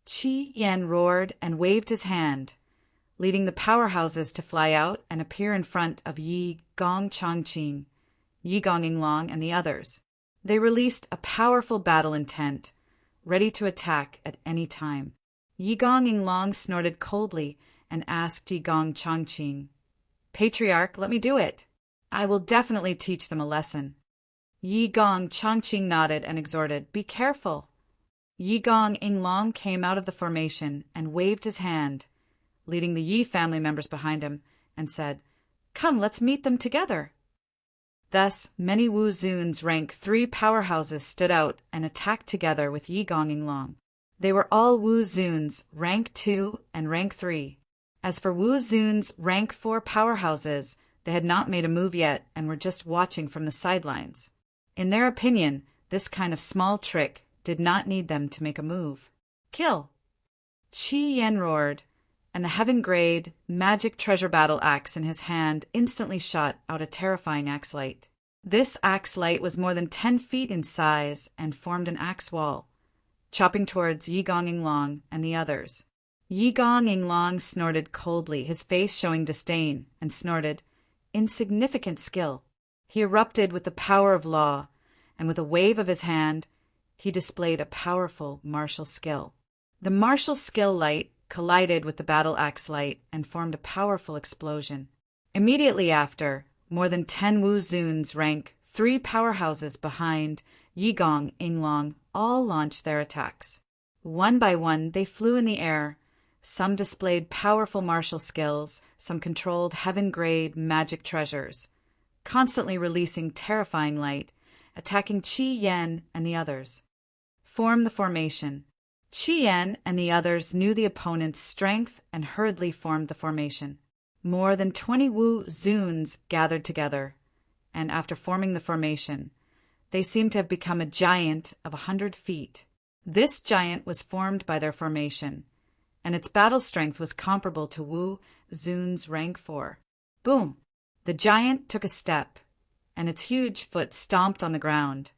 Qi Yan roared and waved his hand, leading the powerhouses to fly out and appear in front of Yi Gong Changqing, Yi Gongyinglong and the others. They released a powerful battle intent, ready to attack at any time. Yi Gongyinglong snorted coldly and asked Yi Gong Changqing, "Patriarch, let me do it. I will definitely teach them a lesson." Yi Gong Changqing nodded and exhorted, "Be careful." Yi Gongyinglong came out of the formation and waved his hand, leading the Yi family members behind him, and said, "Come, let's meet them together." Thus, many Wu Zun's rank 3 powerhouses stood out and attacked together with Yi Gongyinglong. They were all Wu Zun's rank 2 and rank 3. As for Wu Zun's rank 4 powerhouses, they had not made a move yet and were just watching from the sidelines. In their opinion, this kind of small trick did not need them to make a move. "Kill!" Qi Yan roared, and the heaven-grade, magic treasure battle axe in his hand instantly shot out a terrifying axe light. This axe light was more than 10 feet in size and formed an axe wall, chopping towards Yi Gongyinglong and the others. Yi Gongyinglong snorted coldly, his face showing disdain, and snorted, "Insignificant skill." He erupted with the power of law, and with a wave of his hand, he displayed a powerful martial skill. The martial skill light collided with the battle axe light and formed a powerful explosion. Immediately after, more than 10 Wu Zun's rank 3 powerhouses behind Yi Gongyinglong all launched their attacks. One by one, they flew in the air. Some displayed powerful martial skills, some controlled heaven-grade magic treasures, constantly releasing terrifying light, attacking Qi Yan and the others. Form the formation. Qi Yan and the others knew the opponent's strength and hurriedly formed the formation. More than 20 Wu Zuns gathered together, and after forming the formation, they seemed to have become a giant of 100 feet. This giant was formed by their formation, and its battle strength was comparable to Wu Zun's rank 4. Boom! The giant took a step, and its huge foot stomped on the ground,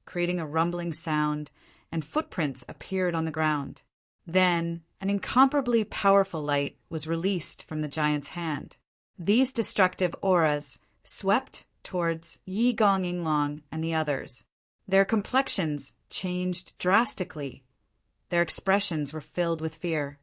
creating a rumbling sound, and footprints appeared on the ground. Then, an incomparably powerful light was released from the giant's hand. These destructive auras swept towards Yi Gongyinglong and the others. Their complexions changed drastically. Their expressions were filled with fear.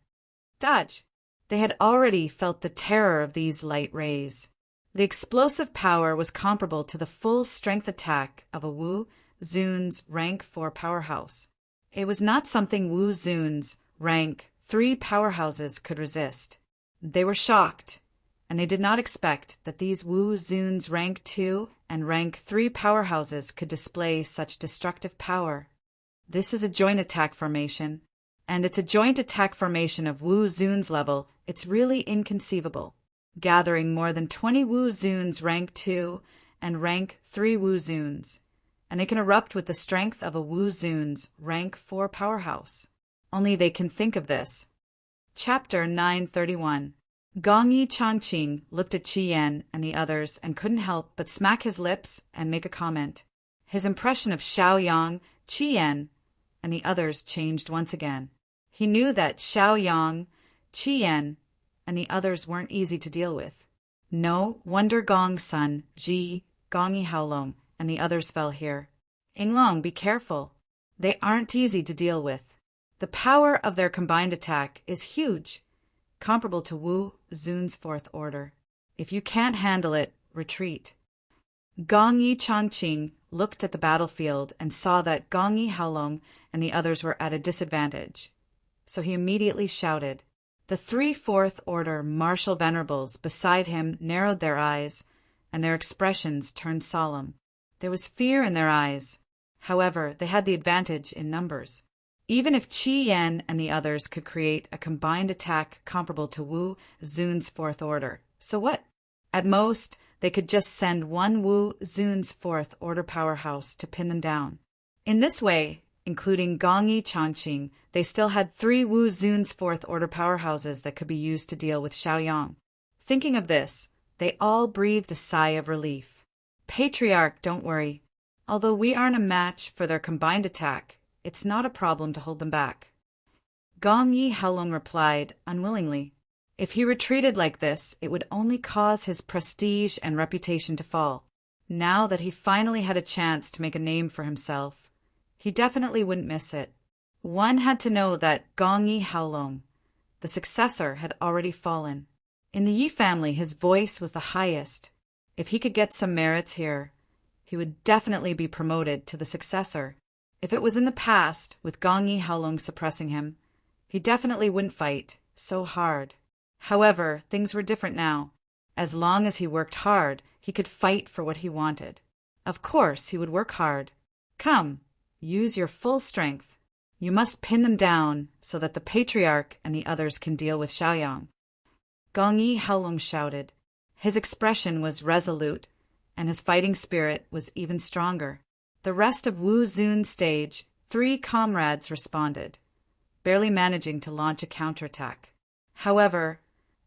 Dodge! They had already felt the terror of these light rays. The explosive power was comparable to the full strength attack of a Wu Zun's rank 4 powerhouse. It was not something Wu Zun's rank 3 powerhouses could resist. They were shocked, and they did not expect that these Wu Zun's rank 2 and rank 3 powerhouses could display such destructive power. This is a joint attack formation, and it's a joint attack formation of Wu Zun's level. It's really inconceivable. Gathering more than 20 Wu Zun's rank 2 and rank 3 Wu Zun's, and they can erupt with the strength of a Wu Zun's rank 4 powerhouse. Only they can think of this. Chapter 931. Gongyi Changqing looked at Qi Yan and the others and couldn't help but smack his lips and make a comment. His impression of Xiaoyang, Qi Yan, and the others changed once again. He knew that Xiaoyang, Qi Yan, and the others weren't easy to deal with. No wonder Gong's son, Ji, Gongyi Haolong, and the others fell here. Yinglong, be careful. They aren't easy to deal with. The power of their combined attack is huge, comparable to Wu Zun's 4th order. If you can't handle it, retreat. Gongyi Changqing looked at the battlefield and saw that Gongyi Haolong and the others were at a disadvantage. So he immediately shouted. The 3 4th order martial venerables beside him narrowed their eyes, and their expressions turned solemn. There was fear in their eyes. However, they had the advantage in numbers. Even if Qi Yan and the others could create a combined attack comparable to Wu Zun's 4th order, so what? At most, they could just send one Wu Zun's 4th order powerhouse to pin them down. In this way, including Gongyi Changqing, they still had 3 Wu Zun's 4th order powerhouses that could be used to deal with Xiaoyang. Thinking of this, they all breathed a sigh of relief. Patriarch, don't worry. Although we aren't a match for their combined attack, it's not a problem to hold them back. Gongyi Haolong replied, unwillingly. If he retreated like this, it would only cause his prestige and reputation to fall. Now that he finally had a chance to make a name for himself, he definitely wouldn't miss it. One had to know that Gong Yi Haolong, the successor, had already fallen. In the Yi family, his voice was the highest. If he could get some merits here, he would definitely be promoted to the successor. If it was in the past, with Gong Yi Haolong suppressing him, he definitely wouldn't fight so hard. However, things were different now. As long as he worked hard, he could fight for what he wanted. Of course, he would work hard. Come, use your full strength. You must pin them down so that the patriarch and the others can deal with Xiaoyang. Gong Yi Haolong shouted. His expression was resolute, and his fighting spirit was even stronger. The rest of Wu Zun's stage, 3 comrades responded, barely managing to launch a counterattack. However,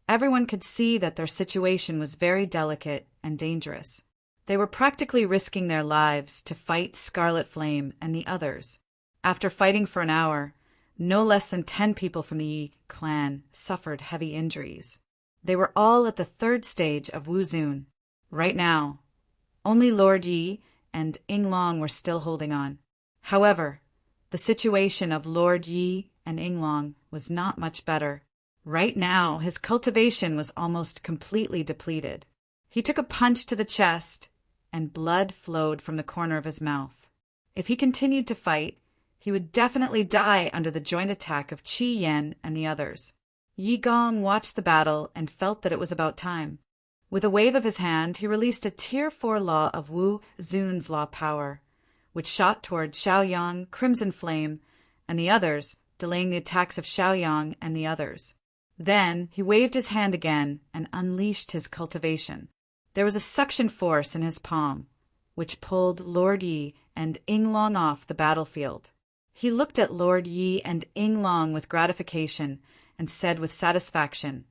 everyone could see that their situation was very delicate and dangerous. They were practically risking their lives to fight Scarlet Flame and the others. After fighting for an hour, no less than 10 people from the Yi clan suffered heavy injuries. They were all at the 3rd stage of Wu Zun. Right now, only Lord Yi and Ying Long were still holding on. However, the situation of Lord Yi and Ying Long was not much better. Right now, his cultivation was almost completely depleted. He took a punch to the chest, and blood flowed from the corner of his mouth. If he continued to fight, he would definitely die under the joint attack of Qi Yan and the others. Yi Gong watched the battle and felt that it was about time. With a wave of his hand, he released a Tier 4 law of Wu Zun's law power, which shot toward Xiaoyang, Crimson Flame, and the others, delaying the attacks of Xiaoyang and the others. Then he waved his hand again and unleashed his cultivation. There was a suction force in his palm, which pulled Lord Yi and Ying Long off the battlefield. He looked at Lord Yi and Ying Long with gratification and said with satisfaction,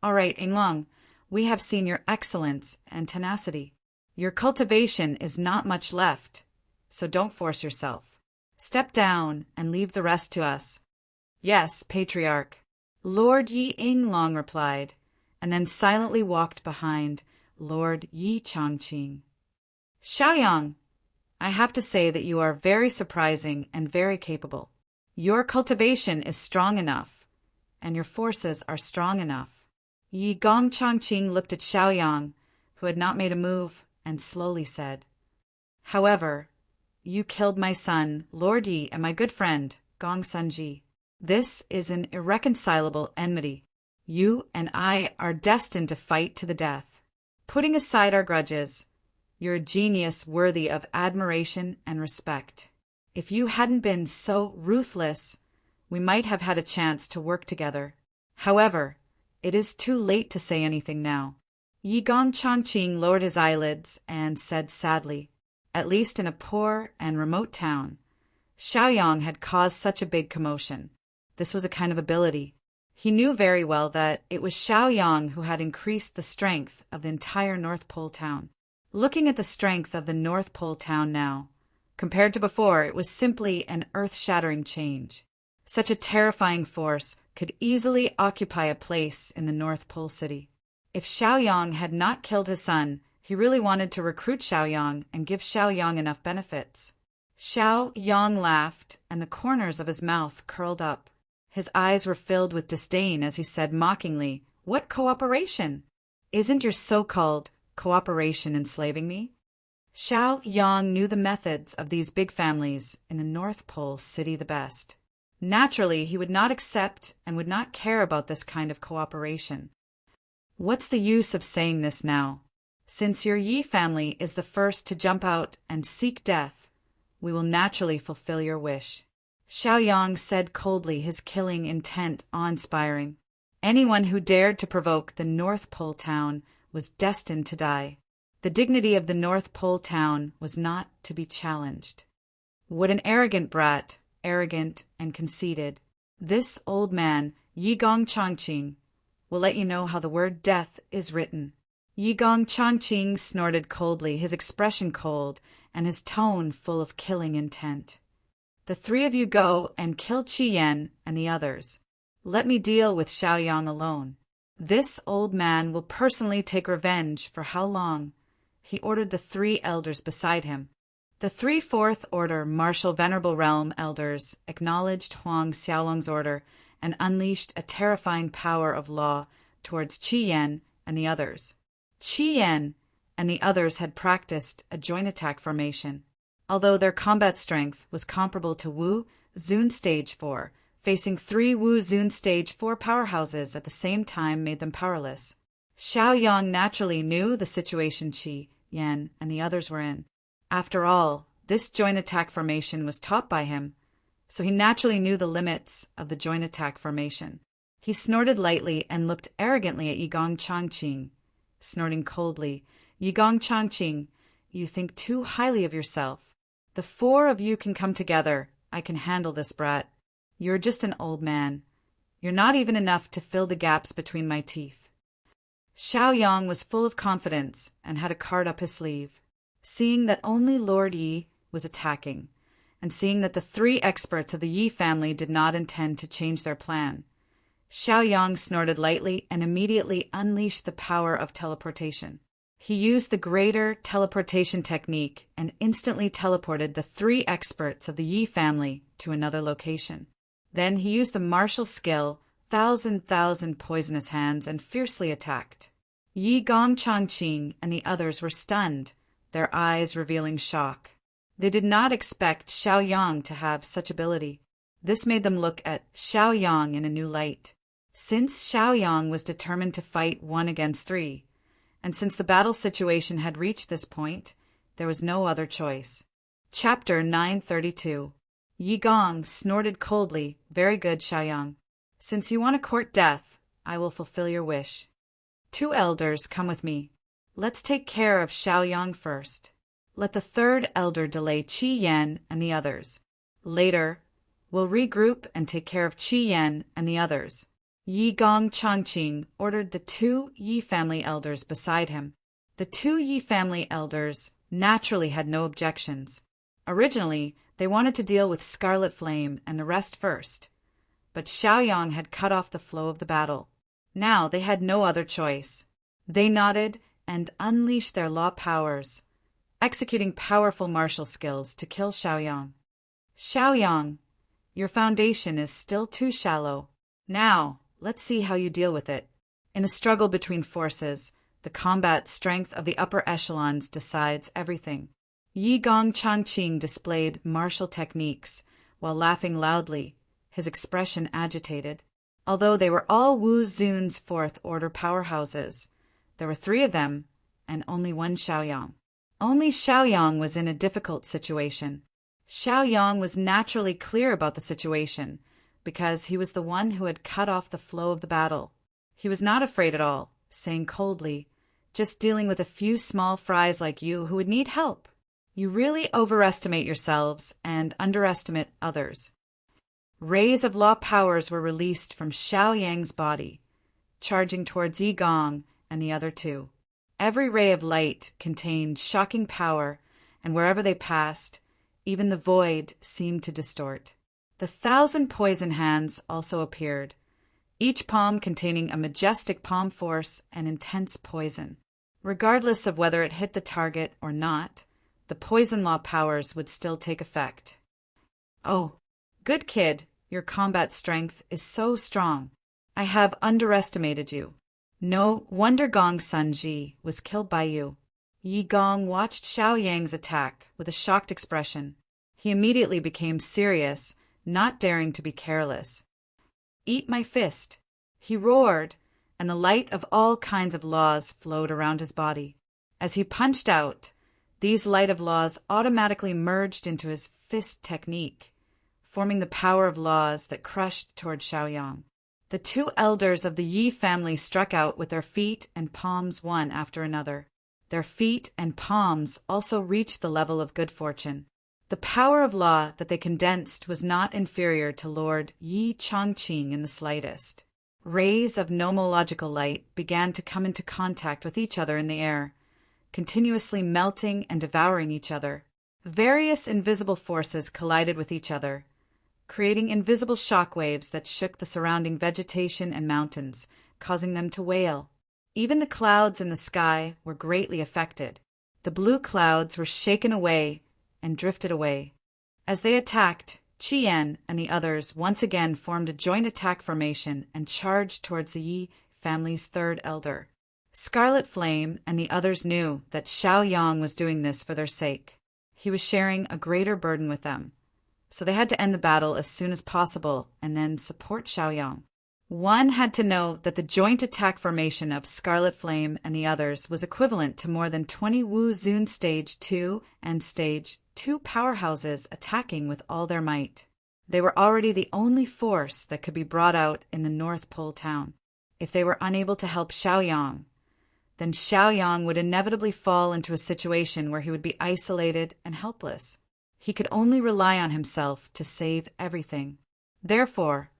"All right, Ying Long, we have seen your excellence and tenacity. Your cultivation is not much left, so don't force yourself. Step down and leave the rest to us." "Yes, Patriarch," Lord Yi Ying Long replied, and then silently walked behind Lord Yi Changqing. "Xiaoyang, I have to say that you are very surprising and very capable. Your cultivation is strong enough, and your forces are strong enough." Yi Gong Changqing looked at Xiaoyang, who had not made a move, and slowly said, "However, you killed my son, Lord Yi, and my good friend, Gong Sunji. This is an irreconcilable enmity. You and I are destined to fight to the death. Putting aside our grudges, you're a genius worthy of admiration and respect. If you hadn't been so ruthless, we might have had a chance to work together. However, it is too late to say anything now." Yi Gong Changqing lowered his eyelids and said sadly, "At least in a poor and remote town, Xiaoyang had caused such a big commotion. This was a kind of ability. He knew very well that it was Xiaoyang who had increased the strength of the entire North Pole town. Looking at the strength of the North Pole town now, compared to before, it was simply an earth-shattering change. Such a terrifying force could easily occupy a place in the North Pole city. If Xiaoyang had not killed his son, he really wanted to recruit Xiaoyang and give Xiaoyang enough benefits. Xiaoyang laughed, and the corners of his mouth curled up. His eyes were filled with disdain as he said mockingly, "What cooperation? Isn't your so-called cooperation enslaving me?" Xiaoyang knew the methods of these big families in the North Pole city the best. Naturally, he would not accept and would not care about this kind of cooperation. What's the use of saying this now? Since your Yi family is the first to jump out and seek death, we will naturally fulfill your wish. Xiaoyang said coldly, his killing intent awe-inspiring. Anyone who dared to provoke the North Pole town was destined to die. The dignity of the North Pole town was not to be challenged. What an arrogant brat, arrogant and conceited. This old man, Yi Gong Changqing, will let you know how the word death is written. Yi Gong Changqing snorted coldly, his expression cold and his tone full of killing intent. "The 3 of you go and kill Qi Yan and the others. Let me deal with Xiaoyang alone. This old man will personally take revenge for how long he ordered the three elders beside him. The three Fourth Order Martial Venerable Realm elders acknowledged Huang Xiaolong's order and unleashed a terrifying power of law towards Qi Yan and the others. Qi Yan and the others had practiced a joint attack formation. Although their combat strength was comparable to Wu Zun Stage 4, facing three Wu Zun Stage 4 powerhouses at the same time made them powerless. Xiaoyang naturally knew the situation Qi Yan and the others were in. After all, this joint attack formation was taught by him, so he naturally knew the limits of the joint attack formation. He snorted lightly and looked arrogantly at Yigong Changqing, snorting coldly. Yigong Changqing, you think too highly of yourself. The four of you can come together. I can handle this brat. You're just an old man. You're not even enough to fill the gaps between my teeth. Xiaoyang was full of confidence and had a card up his sleeve. Seeing that only Lord Yi was attacking, and seeing that the three experts of the Yi family did not intend to change their plan, Xiaoyang snorted lightly and immediately unleashed the power of teleportation. He used the greater teleportation technique and instantly teleported the three experts of the Yi family to another location. Then he used the martial skill, thousand poisonous hands, and fiercely attacked. Yi Gong Changqing and the others were stunned, their eyes revealing shock. They did not expect Xiaoyang to have such ability. This made them look at Xiaoyang in a new light. Since Xiaoyang was determined to fight 1 against 3, and since the battle situation had reached this point, there was no other choice. Chapter 932. Yi Gong snorted coldly. Very good, Xiaoyang. Since you want to court death, I will fulfill your wish. 2 elders, come with me. Let's take care of Xiaoyang first. Let the 3rd elder delay Qi Yan and the others. Later, we'll regroup and take care of Qi Yan and the others. Yi Gong Changqing ordered the 2 Yi family elders beside him. The 2 Yi family elders naturally had no objections. Originally, they wanted to deal with Scarlet Flame and the rest first, but Xiaoyang had cut off the flow of the battle. Now they had no other choice. They nodded and unleashed their law powers, executing powerful martial skills to kill Xiaoyang. Xiaoyang, your foundation is still too shallow. Now, let's see how you deal with it. In a struggle between forces, the combat strength of the upper echelons decides everything. Yi Gong Changqing displayed martial techniques while laughing loudly, his expression agitated. Although they were all Wu Zun's 4th Order powerhouses, there were 3 of them, and only 1 Xiaoyang. Only Xiaoyang was in a difficult situation. Xiaoyang was naturally clear about the situation, because he was the one who had cut off the flow of the battle. He was not afraid at all, saying coldly, just dealing with a few small fries like you who would need help. You really overestimate yourselves and underestimate others. Rays of law powers were released from Xiaoyang's body, charging towards Yi Gong and the other 2. Every ray of light contained shocking power, and wherever they passed, even the void seemed to distort. The 1,000 poison hands also appeared, each palm containing a majestic palm force and intense poison. Regardless of whether it hit the target or not, the poison law powers would still take effect. Oh, good kid, your combat strength is so strong. I have underestimated you. No wonder Gong's son Ji was killed by you. Yi Gong watched Xiaoyang's attack with a shocked expression. He immediately became serious, not daring to be careless. Eat my fist, he roared, and the light of all kinds of laws flowed around his body. As he punched out, these light of laws automatically merged into his fist technique, forming the power of laws that crushed toward Xiaoyang. The 2 elders of the Yi family struck out with their feet and palms one after another. Their feet and palms also reached the level of good fortune. The power of law that they condensed was not inferior to Lord Yi Changqing in the slightest. Rays of nomological light began to come into contact with each other in the air, continuously melting and devouring each other. Various invisible forces collided with each other, creating invisible shock waves that shook the surrounding vegetation and mountains, causing them to wail. Even the clouds in the sky were greatly affected. The blue clouds were shaken away and drifted away. As they attacked, Qian and the others once again formed a joint attack formation and charged towards the Yi family's third elder. Scarlet Flame and the others knew that Xiaoyang was doing this for their sake. He was sharing a greater burden with them, so they had to end the battle as soon as possible and then support Xiaoyang. One had to know that the joint attack formation of Scarlet Flame and the others was equivalent to more than 20 Wu Zun Stage 2 and Stage 2 powerhouses attacking with all their might. They were already the only force that could be brought out in the North Pole town. If they were unable to help Xiaoyang, then Xiaoyang would inevitably fall into a situation where he would be isolated and helpless. He could only rely on himself to save everything. Therefore,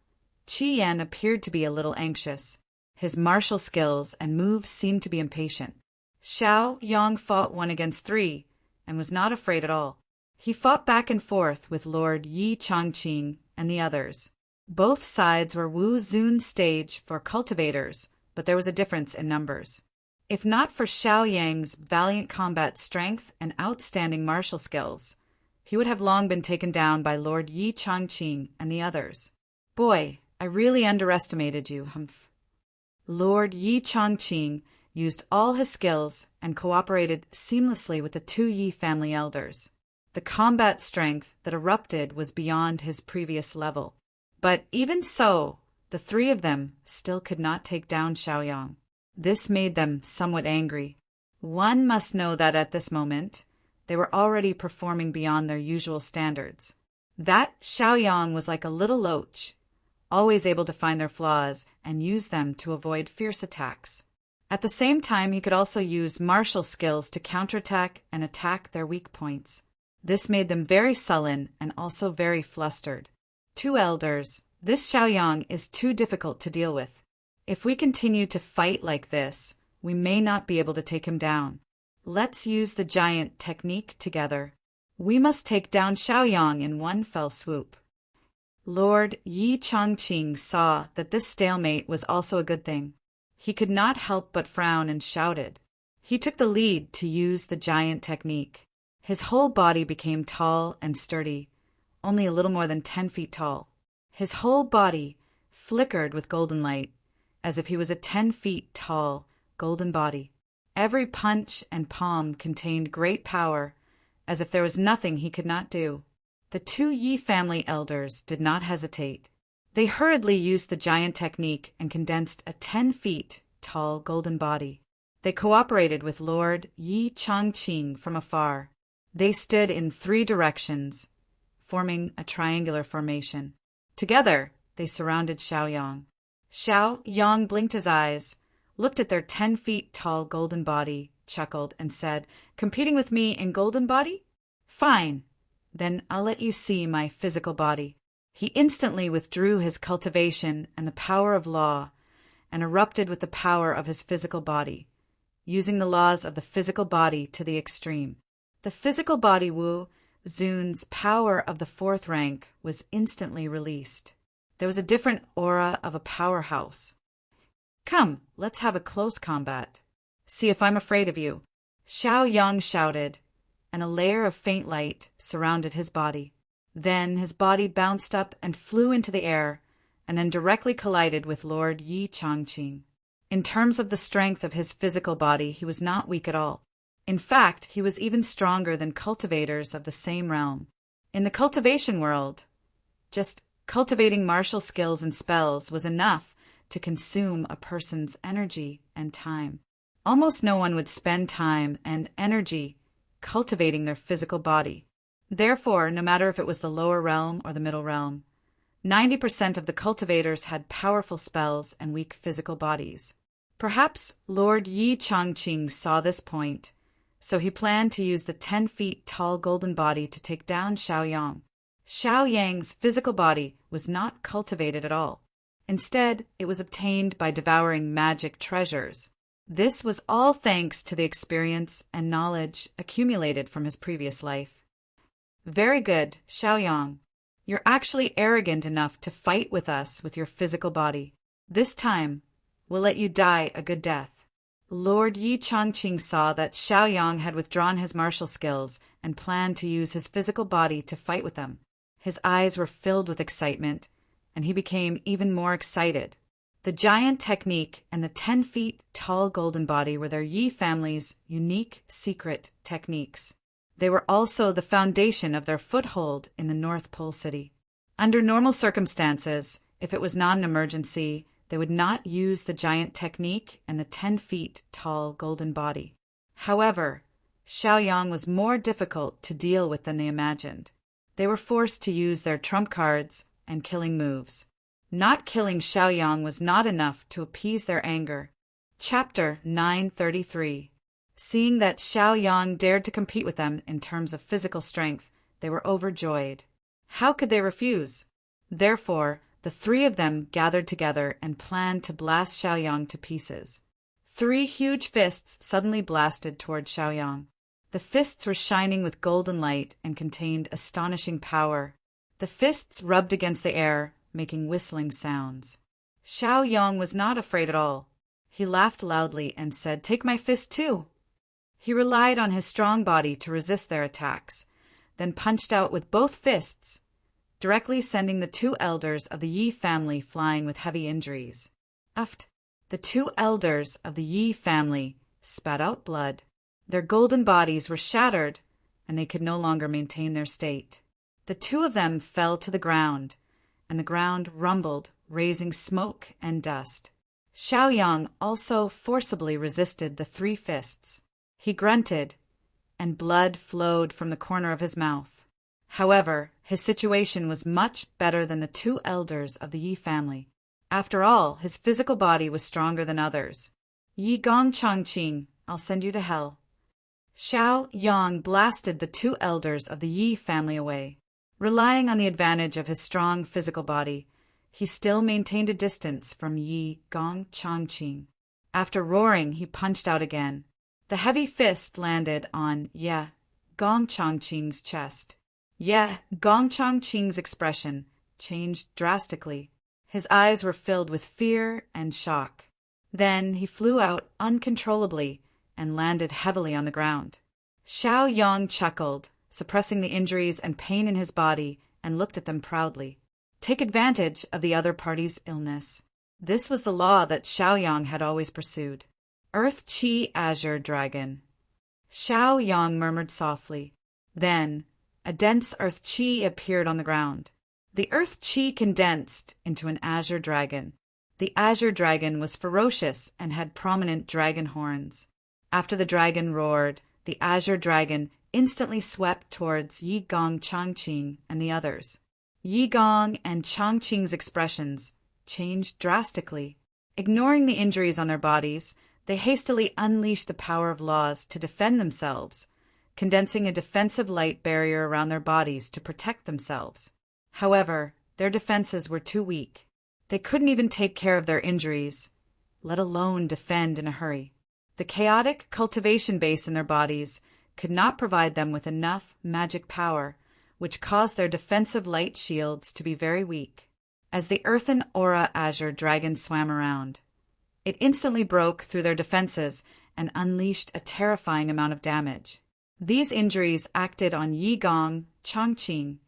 Qian appeared to be a little anxious. His martial skills and moves seemed to be impatient. Xiaoyang fought 1 against 3 and was not afraid at all. He fought back and forth with Lord Yi Changqing and the others. Both sides were Wu Zun stage for cultivators, but there was a difference in numbers. If not for Xiaoyang's valiant combat strength and outstanding martial skills, he would have long been taken down by Lord Yi Changqing and the others. Boy, I really underestimated you, Humph. Lord Yi Changqing used all his skills and cooperated seamlessly with the 2 Yi family elders. The combat strength that erupted was beyond his previous level. But even so, the 3 of them still could not take down Xiaoyang. This made them somewhat angry. One must know that at this moment, they were already performing beyond their usual standards. That Xiaoyang was like a little loach, always able to find their flaws and use them to avoid fierce attacks. At the same time, he could also use martial skills to counterattack and attack their weak points. This made them very sullen and also very flustered. 2 elders, this Xiaoyang is too difficult to deal with. If we continue to fight like this, we may not be able to take him down. Let's use the giant technique together. We must take down Xiaoyang in one fell swoop. Lord Yi Changqing saw that this stalemate was also a good thing. He could not help but frown and shouted. He took the lead to use the giant technique. His whole body became tall and sturdy, only a little more than 10 feet tall. His whole body flickered with golden light, as if he was a 10 feet tall golden body. Every punch and palm contained great power, as if there was nothing he could not do. The 2 Yi family elders did not hesitate. They hurriedly used the giant technique and condensed a 10 feet tall golden body. They cooperated with Lord Yi Changqing from afar. They stood in 3 directions, forming a triangular formation. Together, they surrounded Xiaoyang. Xiaoyang blinked his eyes, looked at their 10 feet tall golden body, chuckled, and said, "Competing with me in golden body? Fine. Then I'll let you see my physical body." He instantly withdrew his cultivation and the power of law and erupted with the power of his physical body, using the laws of the physical body to the extreme. The physical body Wu Zun's power of the 4th rank was instantly released. There was a different aura of a powerhouse. "Come, let's have a close combat. See if I'm afraid of you," Xiaoyang shouted, and a layer of faint light surrounded his body. Then his body bounced up and flew into the air, and then directly collided with Lord Yi Changqing. In terms of the strength of his physical body, he was not weak at all. In fact, he was even stronger than cultivators of the same realm. In the cultivation world, just cultivating martial skills and spells was enough to consume a person's energy and time. Almost no one would spend time and energy cultivating their physical body. Therefore, no matter if it was the lower realm or the middle realm, 90% of the cultivators had powerful spells and weak physical bodies. Perhaps Lord Yi Changqing saw this point, so he planned to use the 10 feet tall golden body to take down Xiaoyang. Xiaoyang's physical body was not cultivated at all. Instead, it was obtained by devouring magic treasures. This was all thanks to the experience and knowledge accumulated from his previous life. "Very good, Xiaoyang. You're actually arrogant enough to fight with us with your physical body. This time, we'll let you die a good death. Lord Yi Changqing saw that Xiaoyang had withdrawn his martial skills and planned to use his physical body to fight with them. His eyes were filled with excitement, and he became even more excited. The giant technique and the 10 feet tall golden body were their Yi family's unique secret techniques. They were also the foundation of their foothold in the North Pole City. Under normal circumstances, if it was not an emergency, they would not use the giant technique and the 10 feet tall golden body. However, Xiaoyang was more difficult to deal with than they imagined. They were forced to use their trump cards and killing moves. Not killing Xiaoyang was not enough to appease their anger. Chapter 933. Seeing that Xiaoyang dared to compete with them in terms of physical strength, they were overjoyed. How could they refuse? Therefore, the three of them gathered together and planned to blast Xiaoyang to pieces. 3 huge fists suddenly blasted toward Xiaoyang. The fists were shining with golden light and contained astonishing power. The fists rubbed against the air, making whistling sounds. Xiaoyang was not afraid at all. He laughed loudly and said, "Take my fist too." He relied on his strong body to resist their attacks, then punched out with both fists, directly sending the 2 elders of the Yi family flying with heavy injuries. Uft! The 2 elders of the Yi family spat out blood. Their golden bodies were shattered, and they could no longer maintain their state. The 2 of them fell to the ground, and the ground rumbled, raising smoke and dust. Xiaoyang also forcibly resisted the 3 fists. He grunted, and blood flowed from the corner of his mouth. However, his situation was much better than the 2 elders of the Yi family. After all, his physical body was stronger than others. "Yi Gong Changqing, I'll send you to hell." Xiaoyang blasted the 2 elders of the Yi family away. Relying on the advantage of his strong physical body, he still maintained a distance from Yi Gong Changqing. After roaring, he punched out again. The heavy fist landed on Ye Gong Changqing's chest. Ye Gong Changqing's expression changed drastically. His eyes were filled with fear and shock. Then he flew out uncontrollably and landed heavily on the ground. Xiaoyang chuckled, suppressing the injuries and pain in his body, and looked at them proudly. Take advantage of the other party's illness. This was the law that Xiaoyang had always pursued. Earth Chi Azure Dragon. Xiaoyang murmured softly. Then, a dense earth chi appeared on the ground. The earth chi condensed into an azure dragon. The azure dragon was ferocious and had prominent dragon horns. After the dragon roared, the azure dragon instantly swept towards Yi Gong Changqing and the others. Yi Gong and Changqing's expressions changed drastically. Ignoring the injuries on their bodies, they hastily unleashed the power of laws to defend themselves, condensing a defensive light barrier around their bodies to protect themselves. However, their defenses were too weak. They couldn't even take care of their injuries, let alone defend in a hurry. The chaotic cultivation base in their bodies could not provide them with enough magic power, which caused their defensive light shields to be very weak. As the earthen aura azure dragon swam around, it instantly broke through their defenses and unleashed a terrifying amount of damage. These injuries acted on Yi Gong, Changqing,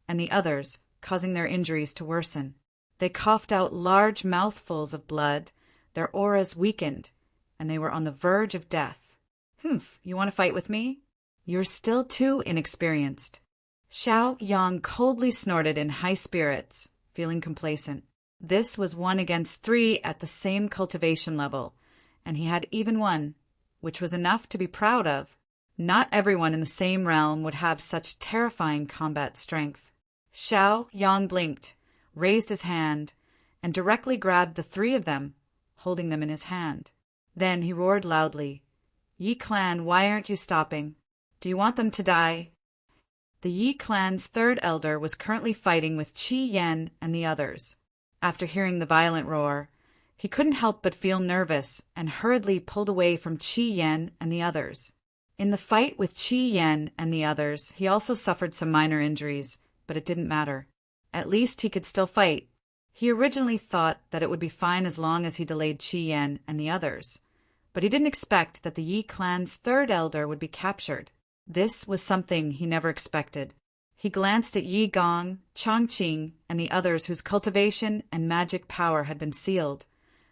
and the others, causing their injuries to worsen. They coughed out large mouthfuls of blood, their auras weakened, and they were on the verge of death. "Humph, you want to fight with me? You're still too inexperienced." Xiaoyang coldly snorted in high spirits, feeling complacent. This was 1 against 3 at the same cultivation level, and he had even won, which was enough to be proud of. Not everyone in the same realm would have such terrifying combat strength. Xiaoyang blinked, raised his hand, and directly grabbed the 3 of them, holding them in his hand. Then he roared loudly, "Yi clan, why aren't you stopping? Do you want them to die?" The Yi clan's 3rd elder was currently fighting with Qi Yan and the others. After hearing the violent roar, he couldn't help but feel nervous and hurriedly pulled away from Qi Yan and the others. In the fight with Qi Yan and the others, he also suffered some minor injuries, but it didn't matter. At least he could still fight. He originally thought that it would be fine as long as he delayed Qi Yan and the others, but he didn't expect that the Yi clan's third elder would be captured. This was something he never expected. He glanced at Yi Gong, Chongqing, and the others whose cultivation and magic power had been sealed,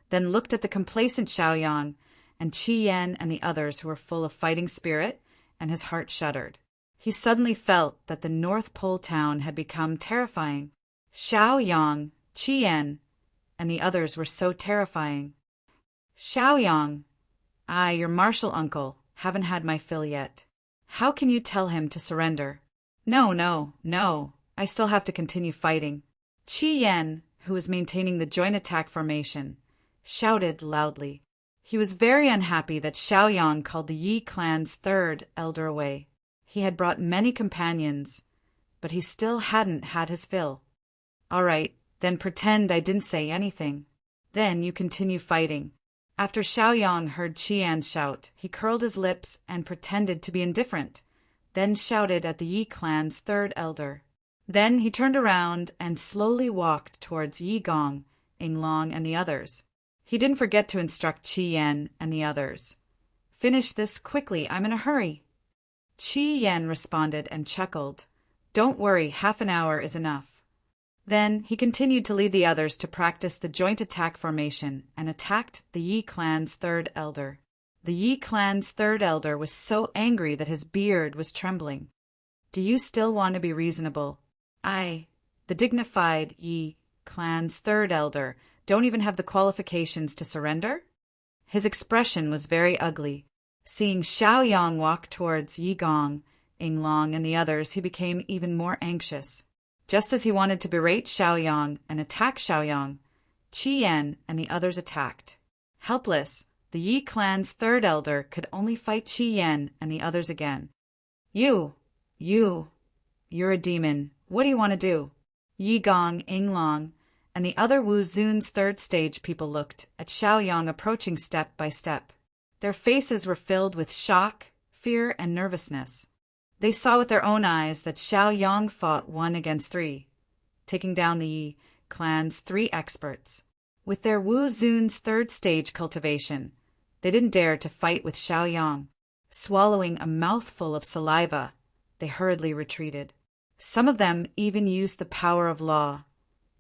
then looked at the complacent Xiaoyang and Qi Yan and the others who were full of fighting spirit, and his heart shuddered. He suddenly felt that the North Pole town had become terrifying. Xiaoyang, Qi Yan, and the others were so terrifying. Xiaoyang, I, your martial uncle, haven't had my fill yet. How can you tell him to surrender? No, I still have to continue fighting. Qi Yan, who was maintaining the joint attack formation, shouted loudly. He was very unhappy that Xiaoyang called the Yi clan's third elder away. He had brought many companions, but he still hadn't had his fill. All right, then pretend I didn't say anything. Then you continue fighting. After Xiaoyang heard Qi Yan shout, he curled his lips and pretended to be indifferent, then shouted at the Yi clan's third elder. Then he turned around and slowly walked towards Yi Gong, Yinglong, and the others. He didn't forget to instruct Qi Yan and the others. Finish this quickly, I'm in a hurry. Qi Yan responded and chuckled. Don't worry, half an hour is enough. Then he continued to lead the others to practice the joint attack formation and attacked the Yi clan's third elder. The Yi clan's third elder was so angry that his beard was trembling. Do you still want to be reasonable? I, the dignified Yi clan's third elder, don't even have the qualifications to surrender? His expression was very ugly. Seeing Xiaoyang walk towards Yi Gong, Yinglong, and the others, he became even more anxious. Just as he wanted to berate Xiaoyang and attack Xiaoyang, Qi Yan and the others attacked. Helpless, the Yi clan's third elder could only fight Qi Yan and the others again. You're a demon. What do you want to do? Yi Gong, Yinglong, and the other Wu Zun's third stage people looked at Xiaoyang approaching step by step. Their faces were filled with shock, fear, and nervousness. They saw with their own eyes that Xiaoyang fought 1 against 3, taking down the Yi clan's 3 experts. With their Wu Zun's third stage cultivation, they didn't dare to fight with Xiaoyang. Swallowing a mouthful of saliva, they hurriedly retreated. Some of them even used the power of law,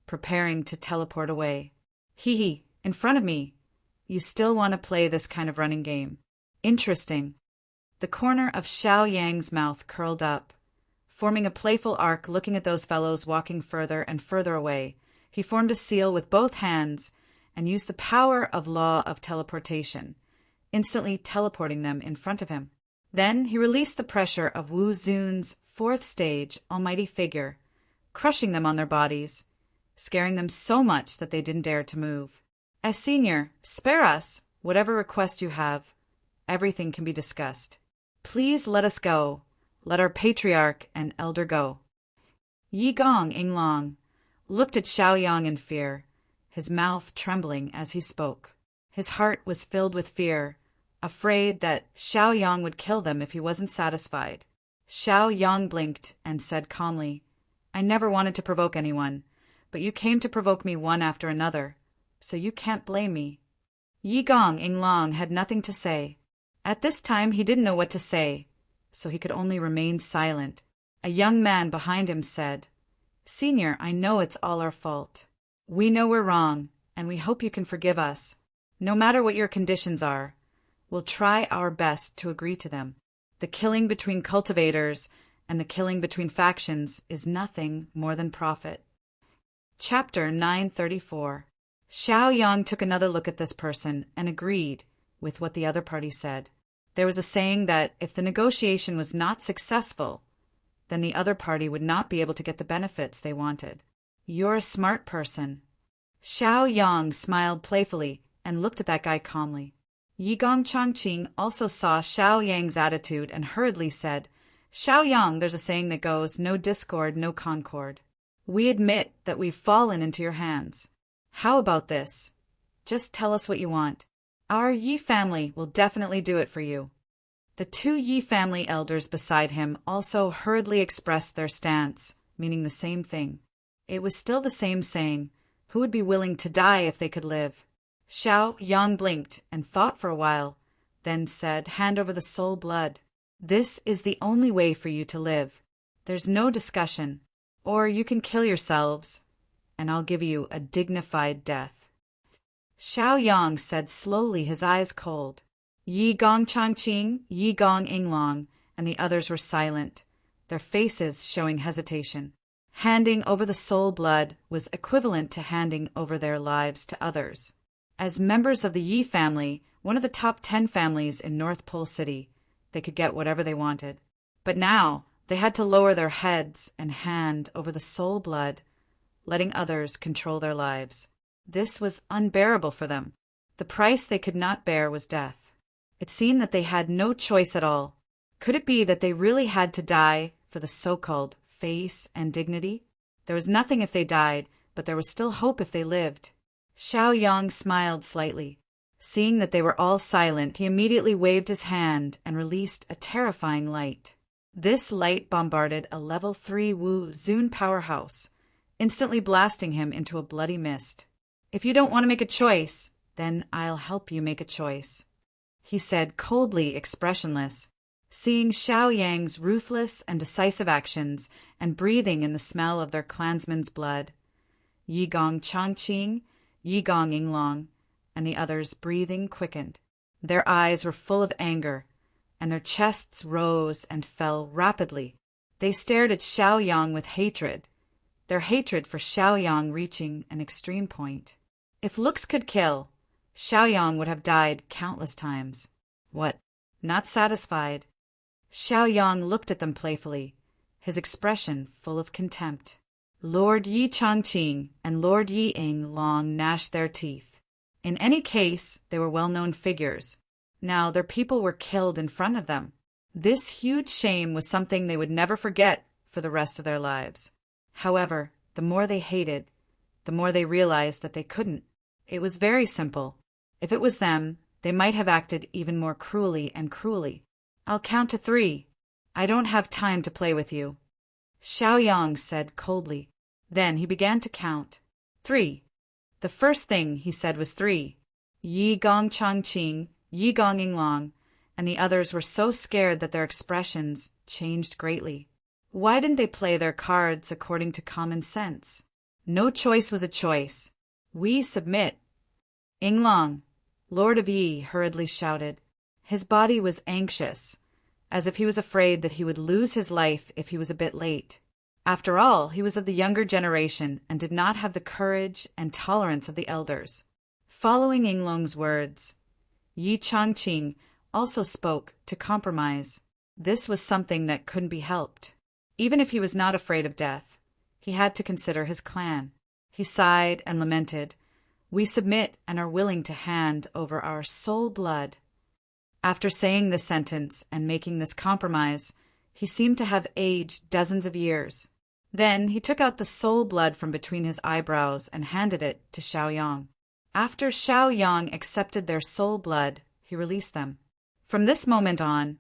preparing to teleport away. Hee, in front of me. You still want to play this kind of running game. Interesting. The corner of Xiaoyang's mouth curled up, forming a playful arc. Looking at those fellows walking further and further away, he formed a seal with both hands and used the power of law of teleportation, instantly teleporting them in front of him. Then he released the pressure of Wu Zun's 4th stage almighty figure, crushing them on their bodies, scaring them so much that they didn't dare to move. As senior, spare us. Whatever request you have, everything can be discussed. Please let us go. Let our patriarch and elder go. Yi Gong, Yinglong, looked at Xiaoyang in fear, his mouth trembling as he spoke. His heart was filled with fear, afraid that Xiaoyang would kill them if he wasn't satisfied. Xiaoyang blinked and said calmly, I never wanted to provoke anyone, but you came to provoke me one after another, so you can't blame me. Yi Gong, Yinglong, had nothing to say. At this time he didn't know what to say, so he could only remain silent. A young man behind him said, Senior, I know it's all our fault. We know we're wrong, and we hope you can forgive us. No matter what your conditions are, we'll try our best to agree to them. The killing between cultivators and the killing between factions is nothing more than profit. Chapter 934. Xiaoyang took another look at this person and agreed with what the other party said. There was a saying that if the negotiation was not successful, then the other party would not be able to get the benefits they wanted. You're a smart person. Xiaoyang smiled playfully and looked at that guy calmly. Yigong Chongqing also saw Xiaoyang's attitude and hurriedly said, Xiaoyang, there's a saying that goes, no discord, no concord. We admit that we've fallen into your hands. How about this? Just tell us what you want. Our Yi family will definitely do it for you. The 2 Yi family elders beside him also hurriedly expressed their stance, meaning the same thing. It was still the same saying, who would be willing to die if they could live? Xiaoyang blinked and thought for a while, then said, "Hand over the soul blood. This is the only way for you to live. There's no discussion. Or you can kill yourselves, and I'll give you a dignified death." Xiaoyang said slowly, his eyes cold, "Yi Gong Changqing, Yi Gong Inglong," and the others were silent, their faces showing hesitation. Handing over the soul blood was equivalent to handing over their lives to others. As members of the Yi family, one of the top 10 families in North Pole City, they could get whatever they wanted. But now, they had to lower their heads and hand over the soul blood, letting others control their lives. This was unbearable for them. The price they could not bear was death. It seemed that they had no choice at all. Could it be that they really had to die for the so-called face and dignity? There was nothing if they died, but there was still hope if they lived. Xiaoyang smiled slightly. Seeing that they were all silent, he immediately waved his hand and released a terrifying light. This light bombarded a level 3 Wu Zun powerhouse, instantly blasting him into a bloody mist. "If you don't want to make a choice, then I'll help you make a choice," he said, coldly expressionless. Seeing Xiaoyang's ruthless and decisive actions and breathing in the smell of their clansmen's blood, Yi Gong Changqing, Yi Gong Inglong, and the others' breathing quickened. Their eyes were full of anger, and their chests rose and fell rapidly. They stared at Xiaoyang with hatred, their hatred for Xiaoyang reaching an extreme point. If looks could kill, Xiaoyang would have died countless times. What? Not satisfied? Xiaoyang looked at them playfully, his expression full of contempt. Lord Yi Changqing and Lord Yi Inglong gnashed their teeth. In any case, they were well-known figures. Now their people were killed in front of them. This huge shame was something they would never forget for the rest of their lives. However, the more they hated, the more they realized that they couldn't. It was very simple. If it was them, they might have acted even more cruelly and cruelly. "I'll count to 3. I don't have time to play with you," Xiaoyang said coldly. Then he began to count. 3. The first thing he said was 3. Yi Gong Changqing, Yi Gong Inglong, and the others were so scared that their expressions changed greatly. Why didn't they play their cards according to common sense? No choice was a choice. "We submit." "Inglong," Lord of Yi hurriedly shouted. His body was anxious, as if he was afraid that he would lose his life if he was a bit late. After all, he was of the younger generation and did not have the courage and tolerance of the elders. Following Inglong's words, Yi Changqing also spoke to compromise. This was something that couldn't be helped. Even if he was not afraid of death, he had to consider his clan. He sighed and lamented, "We submit and are willing to hand over our soul blood." After saying this sentence and making this compromise, he seemed to have aged dozens of years. Then he took out the soul blood from between his eyebrows and handed it to Xiaoyang. After Xiaoyang accepted their soul blood, he released them. From this moment on,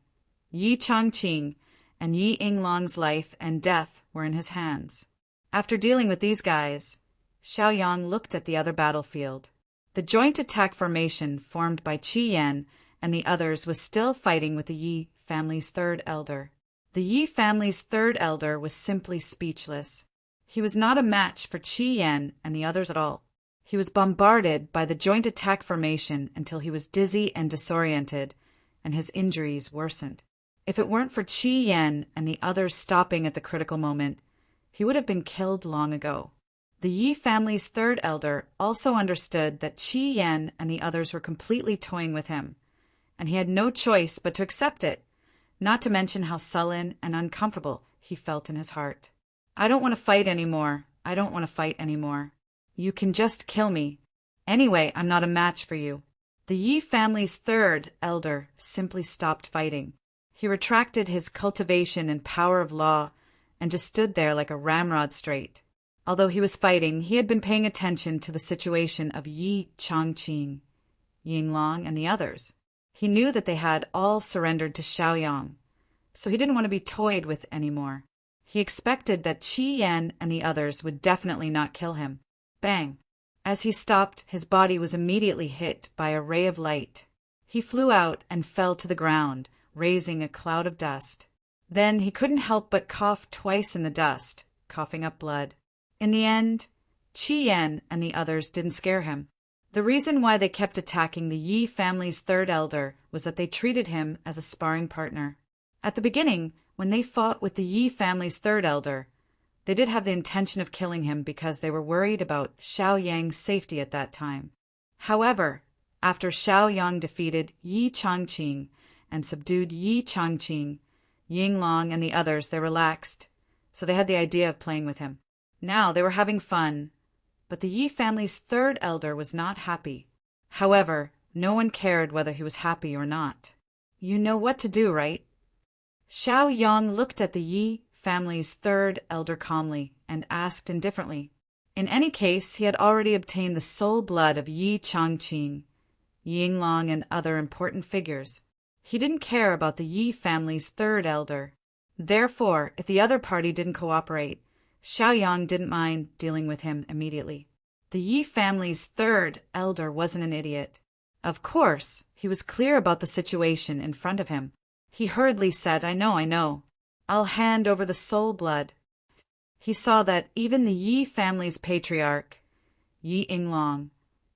Yi Changqing and Yi Inglong's life and death were in his hands. After dealing with these guys, Xiaoyang looked at the other battlefield. The joint attack formation formed by Qi Yan and the others was still fighting with the Yi family's third elder. The Yi family's third elder was simply speechless. He was not a match for Qi Yan and the others at all. He was bombarded by the joint attack formation until he was dizzy and disoriented, and his injuries worsened. If it weren't for Qi Yan and the others stopping at the critical moment, he would have been killed long ago. The Yi family's third elder also understood that Qi Yan and the others were completely toying with him, and he had no choice but to accept it, not to mention how sullen and uncomfortable he felt in his heart. "I don't want to fight anymore. I don't want to fight anymore. You can just kill me. Anyway, I'm not a match for you." The Yi family's third elder simply stopped fighting. He retracted his cultivation and power of law and just stood there like a ramrod straight. Although he was fighting, he had been paying attention to the situation of Yi Changqing, Yinglong, and the others. He knew that they had all surrendered to Xiaoyang, so he didn't want to be toyed with anymore. He expected that Qi Yan and the others would definitely not kill him. Bang! As he stopped, his body was immediately hit by a ray of light. He flew out and fell to the ground, raising a cloud of dust. Then he couldn't help but cough twice in the dust, coughing up blood. In the end, Qi Yan and the others didn't scare him. The reason why they kept attacking the Yi family's third elder was that they treated him as a sparring partner. At the beginning, when they fought with the Yi family's third elder, they did have the intention of killing him because they were worried about Xiao Yang's safety at that time. However, after Xiao Yang defeated Yi Changqing and subdued Yi Changqing, Yinglong and the others, they relaxed, so they had the idea of playing with him. Now they were having fun, but the Yi family's third elder was not happy. However, no one cared whether he was happy or not. You know what to do, right? Xiao Yang looked at the Yi family's third elder calmly and asked indifferently. In any case, he had already obtained the soul blood of Yi Changqing, Yinglong, and other important figures. He didn't care about the Yi family's third elder. Therefore, if the other party didn't cooperate, Xiao Yang didn't mind dealing with him immediately. The Yi family's third elder wasn't an idiot. Of course, he was clear about the situation in front of him. He hurriedly said, I know. I'll hand over the soul blood. He saw that even the Yi family's patriarch, Yi Yinglong,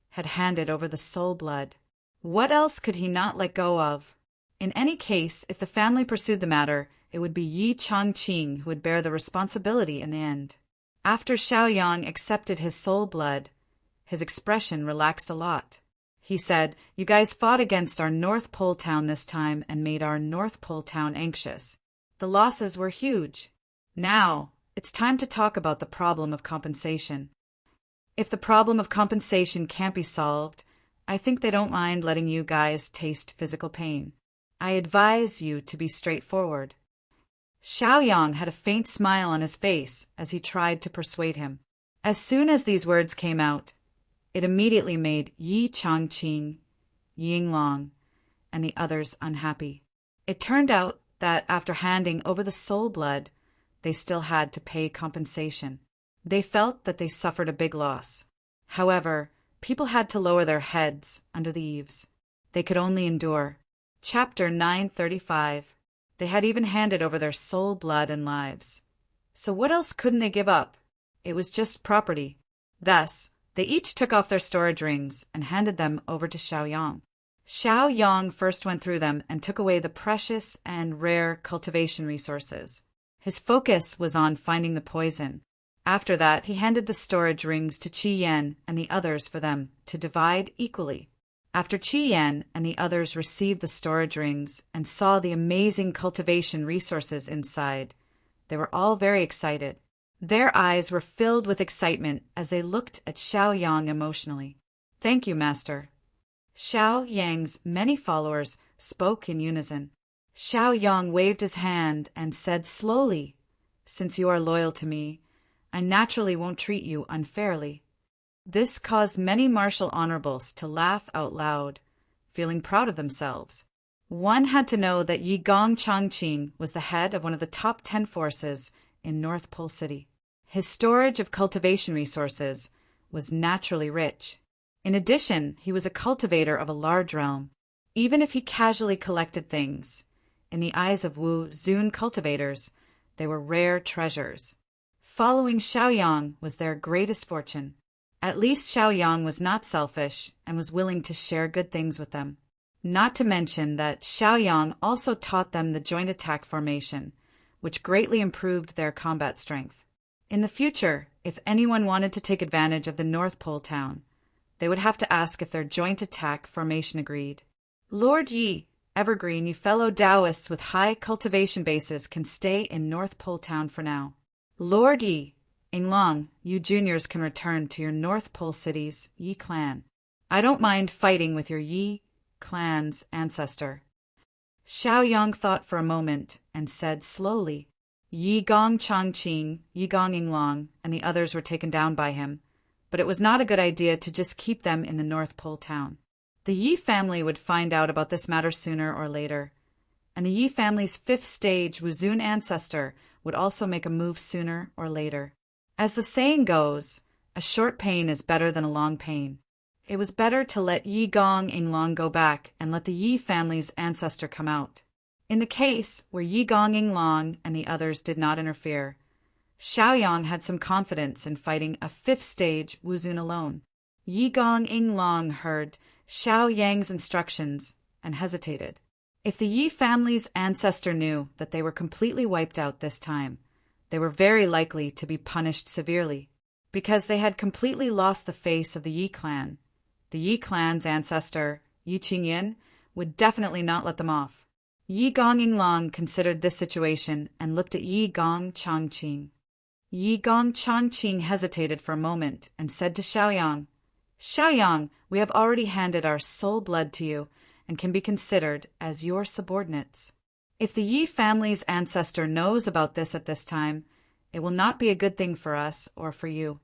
had handed over the soul blood. What else could he not let go of? In any case, if the family pursued the matter, it would be Yi Changqing who would bear the responsibility in the end. After Xiao Yang accepted his soul blood, his expression relaxed a lot. He said, You guys fought against our North Pole town this time and made our North Pole town anxious. The losses were huge. Now, it's time to talk about the problem of compensation. If the problem of compensation can't be solved, I think they don't mind letting you guys taste physical pain. I advise you to be straightforward. Xiao Yang had a faint smile on his face as he tried to persuade him. As soon as these words came out, it immediately made Yi Changqing, Yinglong, and the others unhappy. It turned out that after handing over the soul blood, they still had to pay compensation. They felt that they suffered a big loss. However, people had to lower their heads under the eaves. They could only endure. Chapter 935. They had even handed over their soul blood and lives. So what else couldn't they give up? It was just property. Thus, they each took off their storage rings and handed them over to Xiao Yang. Xiao Yang first went through them and took away the precious and rare cultivation resources. His focus was on finding the poison. After that, he handed the storage rings to Qi Yan and the others for them to divide equally. After Qi Yan and the others received the storage rings and saw the amazing cultivation resources inside, they were all very excited. Their eyes were filled with excitement as they looked at Xiao Yang emotionally. Thank you, Master. Xiao Yang's many followers spoke in unison. Xiao Yang waved his hand and said slowly, Since you are loyal to me, I naturally won't treat you unfairly. This caused many martial honorables to laugh out loud, feeling proud of themselves. One had to know that Yi Gong Changqing was the head of one of the top 10 forces in North Pole City. His storage of cultivation resources was naturally rich. In addition, he was a cultivator of a large realm. Even if he casually collected things, in the eyes of Wu Zun cultivators, they were rare treasures. Following Xiao Yang was their greatest fortune. At least Xiao Yang was not selfish and was willing to share good things with them. Not to mention that Xiao Yang also taught them the joint attack formation, which greatly improved their combat strength. In the future, if anyone wanted to take advantage of the North Pole town, they would have to ask if their joint attack formation agreed. Lord Yi, Evergreen, you fellow Taoists with high cultivation bases can stay in North Pole town for now. Lord Yi, Yinglong, you juniors can return to your North Pole city's Yi clan. I don't mind fighting with your Yi clan's ancestor. Xiao Yang thought for a moment and said slowly, Yi Gong Changqing, Yi Gong Yinglong, and the others were taken down by him, but it was not a good idea to just keep them in the North Pole town. The Yi family would find out about this matter sooner or later, and the Yi family's 5th stage Wuzun ancestor would also make a move sooner or later. As the saying goes, a short pain is better than a long pain. It was better to let Yi Gong Inglong go back and let the Yi family's ancestor come out. In the case where Yi Gong Inglong and the others did not interfere, Xiaoyang had some confidence in fighting a fifth-stage Wuzun alone. Yi Gong Inglong heard Xiaoyang's instructions and hesitated. If the Yi family's ancestor knew that they were completely wiped out this time, they were very likely to be punished severely, because they had completely lost the face of the Yi clan. The Yi clan's ancestor, Yi Qingyin, would definitely not let them off. Yi Gong Inglong considered this situation and looked at Yi Gong Changqing. Yi Gong Changqing hesitated for a moment and said to Xiaoyang, "Xiaoyang, we have already handed our soul blood to you and can be considered as your subordinates. If the Yi family's ancestor knows about this at this time, it will not be a good thing for us or for you."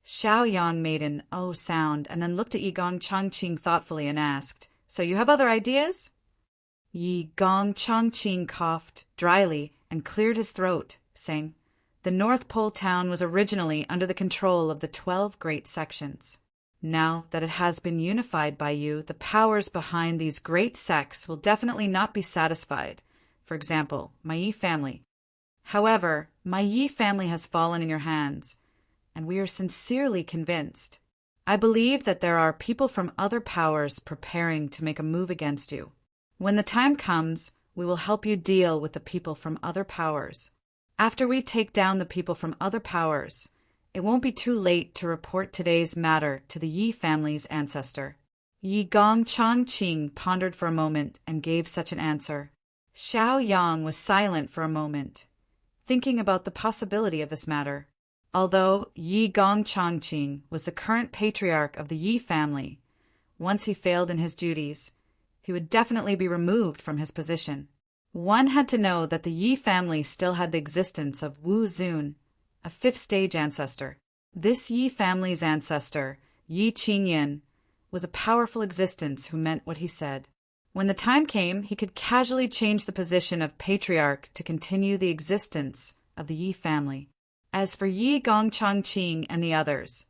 Xiaoyang made an "oh" sound and then looked at Yi Gong Changqing thoughtfully and asked, "So you have other ideas?" Yi Gong Changqing coughed dryly and cleared his throat, saying, "The North Pole town was originally under the control of the 12 great sections. Now that it has been unified by you, the powers behind these great sects will definitely not be satisfied. For example, my Yi family. However, my Yi family has fallen in your hands, and we are sincerely convinced. I believe that there are people from other powers preparing to make a move against you. When the time comes, we will help you deal with the people from other powers. After we take down the people from other powers, it won't be too late to report today's matter to the Yi family's ancestor." Yi Gong Changqing pondered for a moment and gave such an answer. Xiaoyang was silent for a moment, thinking about the possibility of this matter. Although Yi Gong Changqing was the current patriarch of the Yi family, once he failed in his duties, he would definitely be removed from his position. One had to know that the Yi family still had the existence of Wu Zun, a fifth-stage ancestor. This Yi family's ancestor, Yi Qingyin, was a powerful existence who meant what he said. When the time came, he could casually change the position of patriarch to continue the existence of the Yi family. As for Yi Gong Changqing and the others,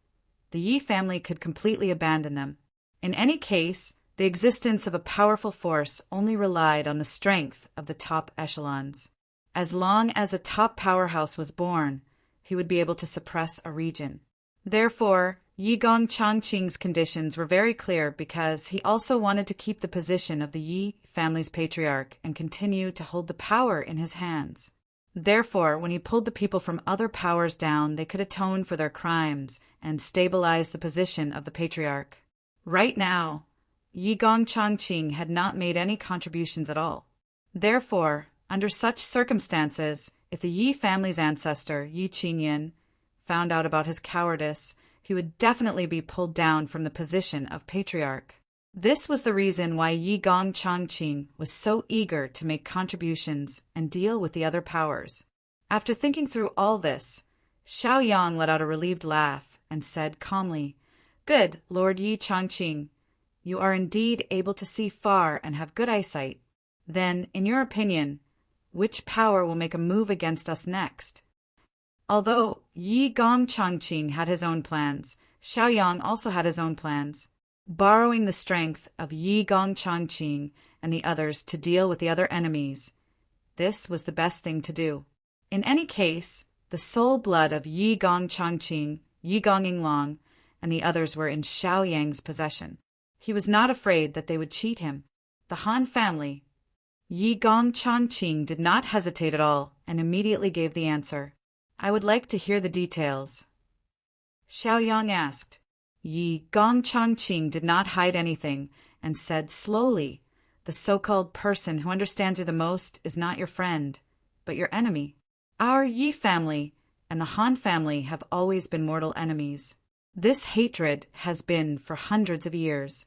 the Yi family could completely abandon them. In any case, the existence of a powerful force only relied on the strength of the top echelons. As long as a top powerhouse was born, he would be able to suppress a region. Therefore, Yi Gong Changqing's conditions were very clear because he also wanted to keep the position of the Yi family's patriarch and continue to hold the power in his hands. Therefore, when he pulled the people from other powers down, they could atone for their crimes and stabilize the position of the patriarch. Right now, Yi Gong Changqing had not made any contributions at all. Therefore, under such circumstances, if the Yi family's ancestor, Yi Qingyin, found out about his cowardice, he would definitely be pulled down from the position of patriarch. This was the reason why Yi Gong Changqing was so eager to make contributions and deal with the other powers. After thinking through all this, Xiaoyang let out a relieved laugh and said calmly, "Good, Lord Yi Changqing. You are indeed able to see far and have good eyesight. Then, in your opinion, which power will make a move against us next?" Although Yi Gong Changqing had his own plans, Xiaoyang also had his own plans. Borrowing the strength of Yi Gong Changqing and the others to deal with the other enemies, this was the best thing to do. In any case, the soul blood of Yi Gong Changqing, Yi Gong Inglong, and the others were in Xiaoyang's possession. He was not afraid that they would cheat him. The Han family. Yi Gong Changqing did not hesitate at all and immediately gave the answer. "I would like to hear the details." Xiaoyang asked. Yi Gong Changqing did not hide anything and said slowly, "The so-called person who understands you the most is not your friend, but your enemy. Our Yi family and the Han family have always been mortal enemies. This hatred has been for hundreds of years.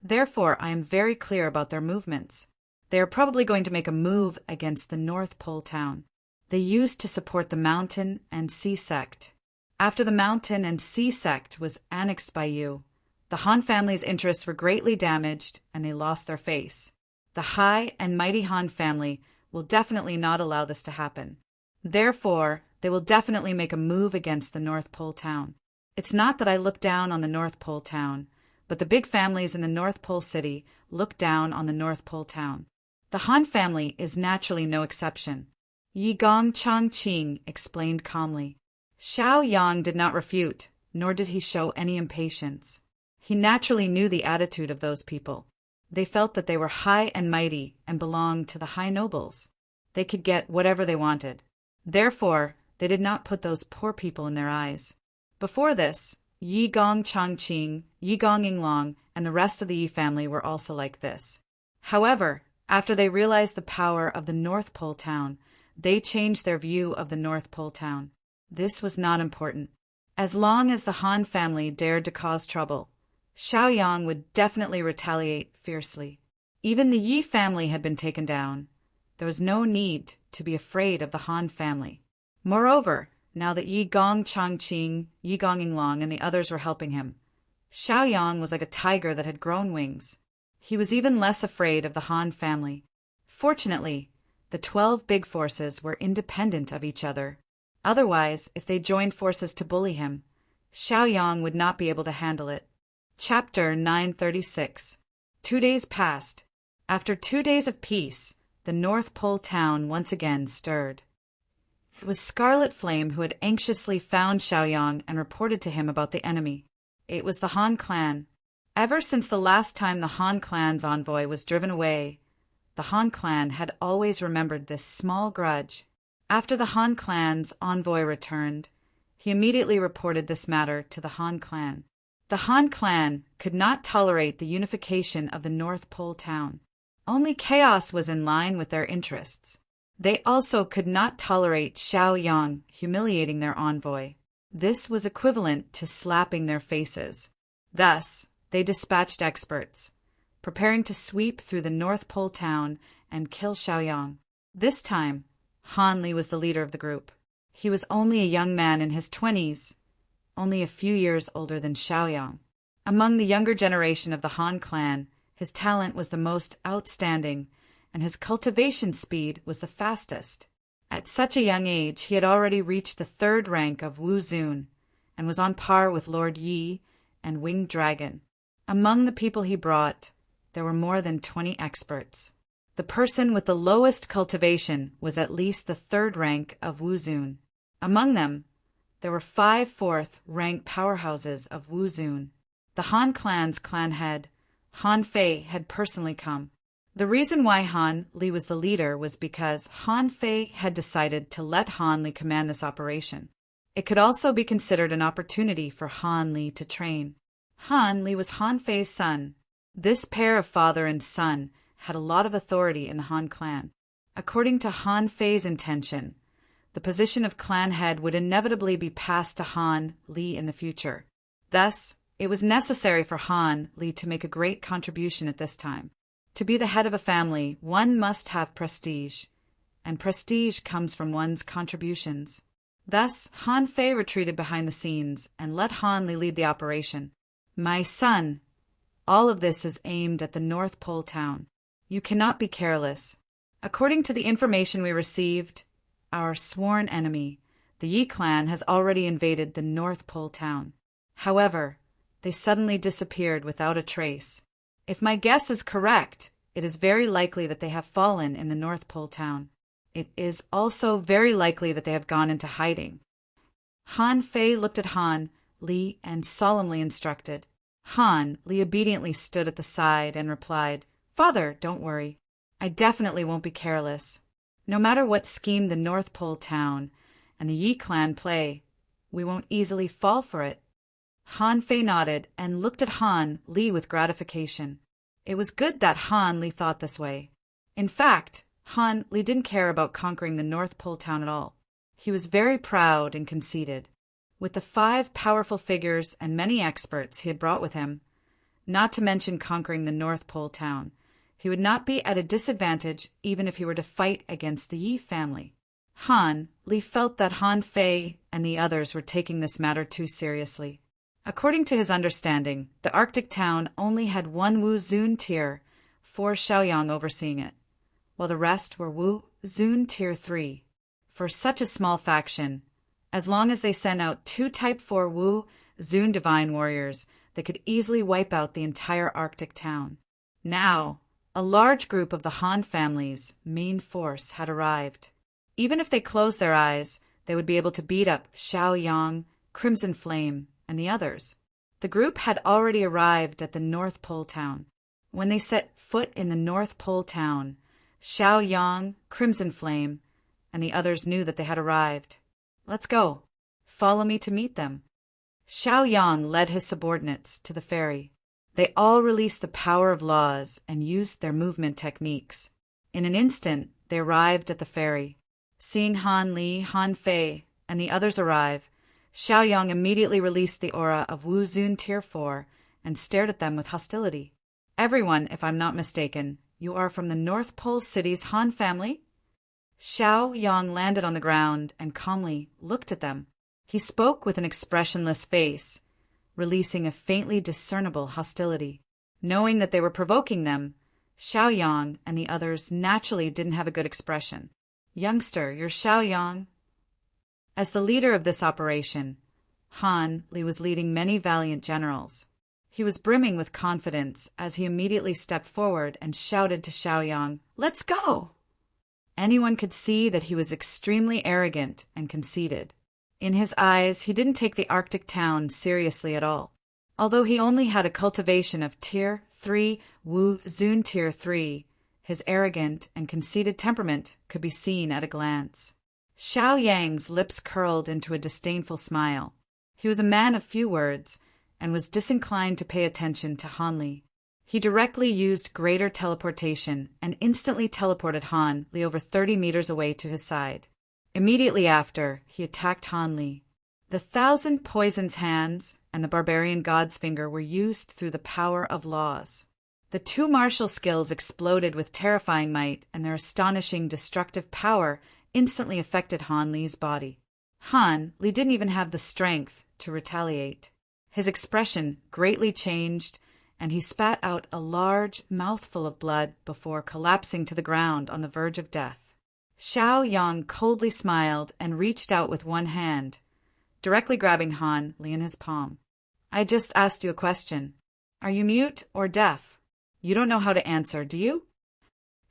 Therefore, I am very clear about their movements. They are probably going to make a move against the North Pole town. They used to support the Mountain and Sea sect. After the Mountain and Sea sect was annexed by you, the Han family's interests were greatly damaged and they lost their face. The High and Mighty Han family will definitely not allow this to happen. Therefore, they will definitely make a move against the North Pole town. It's not that I look down on the North Pole town, but the big families in the North Pole city looked down on the North Pole town. The Han family is naturally no exception. Yi Gong Chang Qing explained calmly. Xiao Yang did not refute, nor did he show any impatience. He naturally knew the attitude of those people. They felt that they were high and mighty and belonged to the high nobles. They could get whatever they wanted. Therefore, they did not put those poor people in their eyes. Before this, Yi Gong Changqing, Yi Gong Yinglong, and the rest of the Yi family were also like this. However, after they realized the power of the North Pole town, they changed their view of the North Pole town. This was not important. As long as the Han family dared to cause trouble, Xiaoyang would definitely retaliate fiercely. Even the Yi family had been taken down. There was no need to be afraid of the Han family. Moreover, now that Yi Gong Changqing, Yi Gong Yinglong, and the others were helping him, Xiaoyang was like a tiger that had grown wings. He was even less afraid of the Han family. Fortunately, the 12 big forces were independent of each other. Otherwise, if they joined forces to bully him, Xiaoyang would not be able to handle it. Chapter 936. 2 days passed. After 2 days of peace, the North Pole town once again stirred. It was Scarlet Flame who had anxiously found Xiaoyang and reported to him about the enemy. It was the Han clan. Ever since the last time the Han clan's envoy was driven away, the Han clan had always remembered this small grudge. After the Han clan's envoy returned, he immediately reported this matter to the Han clan. The Han clan could not tolerate the unification of the North Pole town. Only chaos was in line with their interests. They also could not tolerate Xiaoyang humiliating their envoy. This was equivalent to slapping their faces. Thus, they dispatched experts, preparing to sweep through the North Pole town and kill Xiaoyang. This time, Han Li was the leader of the group. He was only a young man in his 20s, only a few years older than Xiaoyang. Among the younger generation of the Han clan, his talent was the most outstanding, and his cultivation speed was the fastest. At such a young age, he had already reached the 3rd rank of Wu Zun, and was on par with Lord Yi and Winged Dragon. Among the people he brought, there were more than 20 experts. The person with the lowest cultivation was at least the 3rd rank of Wu Zun. Among them, there were 5 4th rank powerhouses of Wu Zun. The Han clan's clan head, Han Fei, had personally come. The reason why Han Li was the leader was because Han Fei had decided to let Han Li command this operation. It could also be considered an opportunity for Han Li to train. Han Li was Han Fei's son. This pair of father and son had a lot of authority in the Han clan. According to Han Fei's intention, the position of clan head would inevitably be passed to Han Li in the future. Thus, it was necessary for Han Li to make a great contribution at this time. To be the head of a family, one must have prestige, and prestige comes from one's contributions. Thus, Han Fei retreated behind the scenes and let Han Li lead the operation. My son, all of this is aimed at the North Pole town. You cannot be careless. According to the information we received, our sworn enemy, the Yi clan, has already invaded the North Pole town. However, they suddenly disappeared without a trace. If my guess is correct, it is very likely that they have fallen in the North Pole town. It is also very likely that they have gone into hiding. Han Fei looked at Han Li and solemnly instructed. Han Li obediently stood at the side and replied, "Father, don't worry. I definitely won't be careless. No matter what scheme the North Pole town and the Yi clan play, we won't easily fall for it." Han Fei nodded and looked at Han Li with gratification. It was good that Han Li thought this way. In fact, Han Li didn't care about conquering the North Pole town at all. He was very proud and conceited. With the 5 powerful figures and many experts he had brought with him, not to mention conquering the North Pole town, he would not be at a disadvantage even if he were to fight against the Yi family. Han Li felt that Han Fei and the others were taking this matter too seriously. According to his understanding, the Arctic town only had 1 Wu Zun tier, 4 Xiaoyang overseeing it, while the rest were Wu Zun tier 3. For such a small faction, as long as they sent out 2 type 4 Wu Zun divine warriors, that could easily wipe out the entire Arctic town. Now, a large group of the Han family's main force had arrived. Even if they closed their eyes, they would be able to beat up Xiaoyang, Crimson Flame, and the others. The group had already arrived at the North Pole town. When they set foot in the North Pole town, Xiaoyang, Crimson Flame, and the others knew that they had arrived. "Let's go. Follow me to meet them." Xiaoyang led his subordinates to the ferry. They all released the power of laws and used their movement techniques. In an instant, they arrived at the ferry. Seeing Han Li, Han Fei, and the others arrive, Xiaoyang immediately released the aura of Wu Zun Tier 4 and stared at them with hostility. "Everyone, if I'm not mistaken, you are from the North Pole City's Han family?" Xiaoyang landed on the ground and calmly looked at them. He spoke with an expressionless face, releasing a faintly discernible hostility. Knowing that they were provoking them, Xiaoyang and the others naturally didn't have a good expression. "Youngster, you're Xiaoyang." As the leader of this operation, Han Li was leading many valiant generals. He was brimming with confidence as he immediately stepped forward and shouted to Xiaoyang, "Let's go!" Anyone could see that he was extremely arrogant and conceited. In his eyes, he didn't take the Arctic town seriously at all. Although he only had a cultivation of Tier 3, Wu Zun Tier 3, his arrogant and conceited temperament could be seen at a glance. Xiaoyang's lips curled into a disdainful smile. He was a man of few words and was disinclined to pay attention to Han Li. He directly used greater teleportation and instantly teleported Han Li over 30 meters away to his side. Immediately after, he attacked Han Li. The 1,000 Poison's Hands and the Barbarian God's Finger were used through the power of laws. The two martial skills exploded with terrifying might, and their astonishing destructive power instantly affected Han Li's body. Han Li didn't even have the strength to retaliate. His expression greatly changed, and he spat out a large mouthful of blood before collapsing to the ground on the verge of death. Xiaoyang coldly smiled and reached out with one hand, directly grabbing Han Li in his palm. "I just asked you a question. Are you mute or deaf? You don't know how to answer, do you?"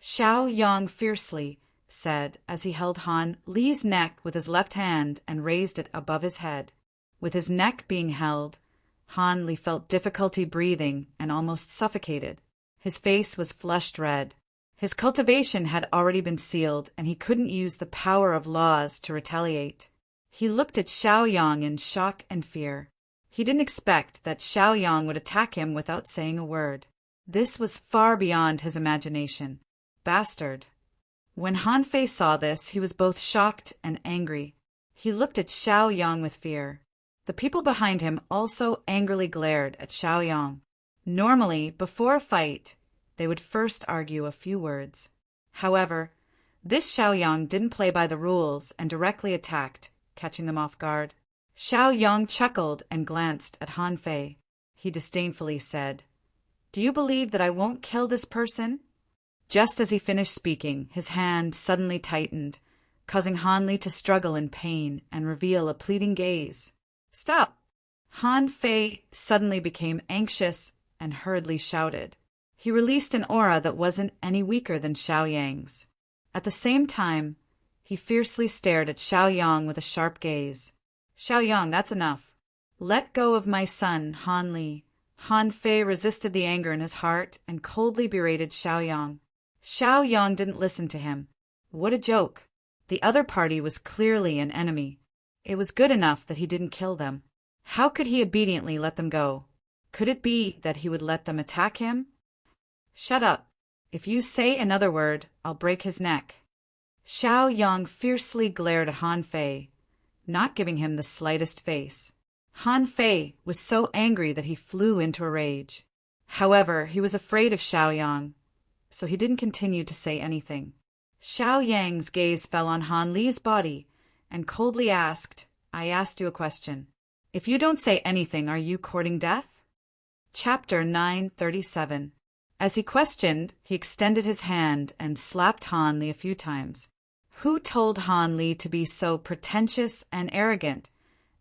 Xiaoyang fiercely said as he held Han Li's neck with his left hand and raised it above his head. With his neck being held, Han Li felt difficulty breathing and almost suffocated. His face was flushed red. His cultivation had already been sealed, and he couldn't use the power of laws to retaliate. He looked at Xiaoyang in shock and fear. He didn't expect that Xiaoyang would attack him without saying a word. This was far beyond his imagination. Bastard. When Han Fei saw this, he was both shocked and angry. He looked at Xiaoyang with fear. The people behind him also angrily glared at Xiaoyang. Normally, before a fight, they would first argue a few words. However, this Xiaoyang didn't play by the rules and directly attacked, catching them off guard. Xiaoyang chuckled and glanced at Han Fei. He disdainfully said, "Do you believe that I won't kill this person?" Just as he finished speaking, his hand suddenly tightened, causing Han Li to struggle in pain and reveal a pleading gaze. "Stop!" Han Fei suddenly became anxious and hurriedly shouted. He released an aura that wasn't any weaker than Xiaoyang's. At the same time, he fiercely stared at Xiaoyang with a sharp gaze. "Xiaoyang, that's enough. Let go of my son, Han Li." Han Fei resisted the anger in his heart and coldly berated Xiaoyang. Xiaoyang didn't listen to him. What a joke. The other party was clearly an enemy. It was good enough that he didn't kill them. How could he obediently let them go? Could it be that he would let them attack him? "Shut up. If you say another word, I'll break his neck." Xiaoyang fiercely glared at Han Fei, not giving him the slightest face. Han Fei was so angry that he flew into a rage. However, he was afraid of Xiaoyang, so he didn't continue to say anything. Xiaoyang's gaze fell on Han Li's body and coldly asked, "I asked you a question. If you don't say anything, are you courting death?" Chapter 937. As he questioned, he extended his hand and slapped Han Li a few times. Who told Han Li to be so pretentious and arrogant,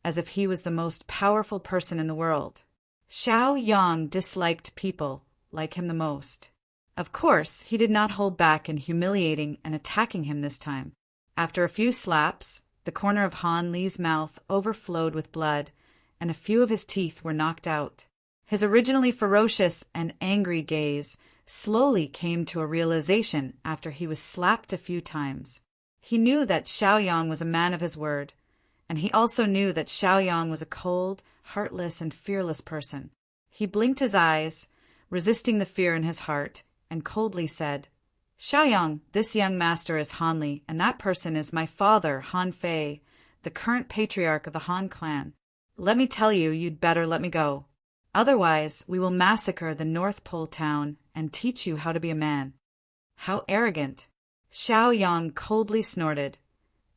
as if he was the most powerful person in the world? Xiao Yang disliked people like him the most. Of course, he did not hold back in humiliating and attacking him this time. After a few slaps, the corner of Han Li's mouth overflowed with blood, and a few of his teeth were knocked out. His originally ferocious and angry gaze slowly came to a realization after he was slapped a few times. He knew that Xiao Yang was a man of his word, and he also knew that Xiao Yang was a cold, heartless, and fearless person. He blinked his eyes, resisting the fear in his heart, and coldly said, "Xiao Yang, this young master is Han Li, and that person is my father, Han Fei, the current patriarch of the Han clan. Let me tell you, you'd better let me go. Otherwise, we will massacre the North Pole town and teach you how to be a man." How arrogant! Xiao Yang coldly snorted,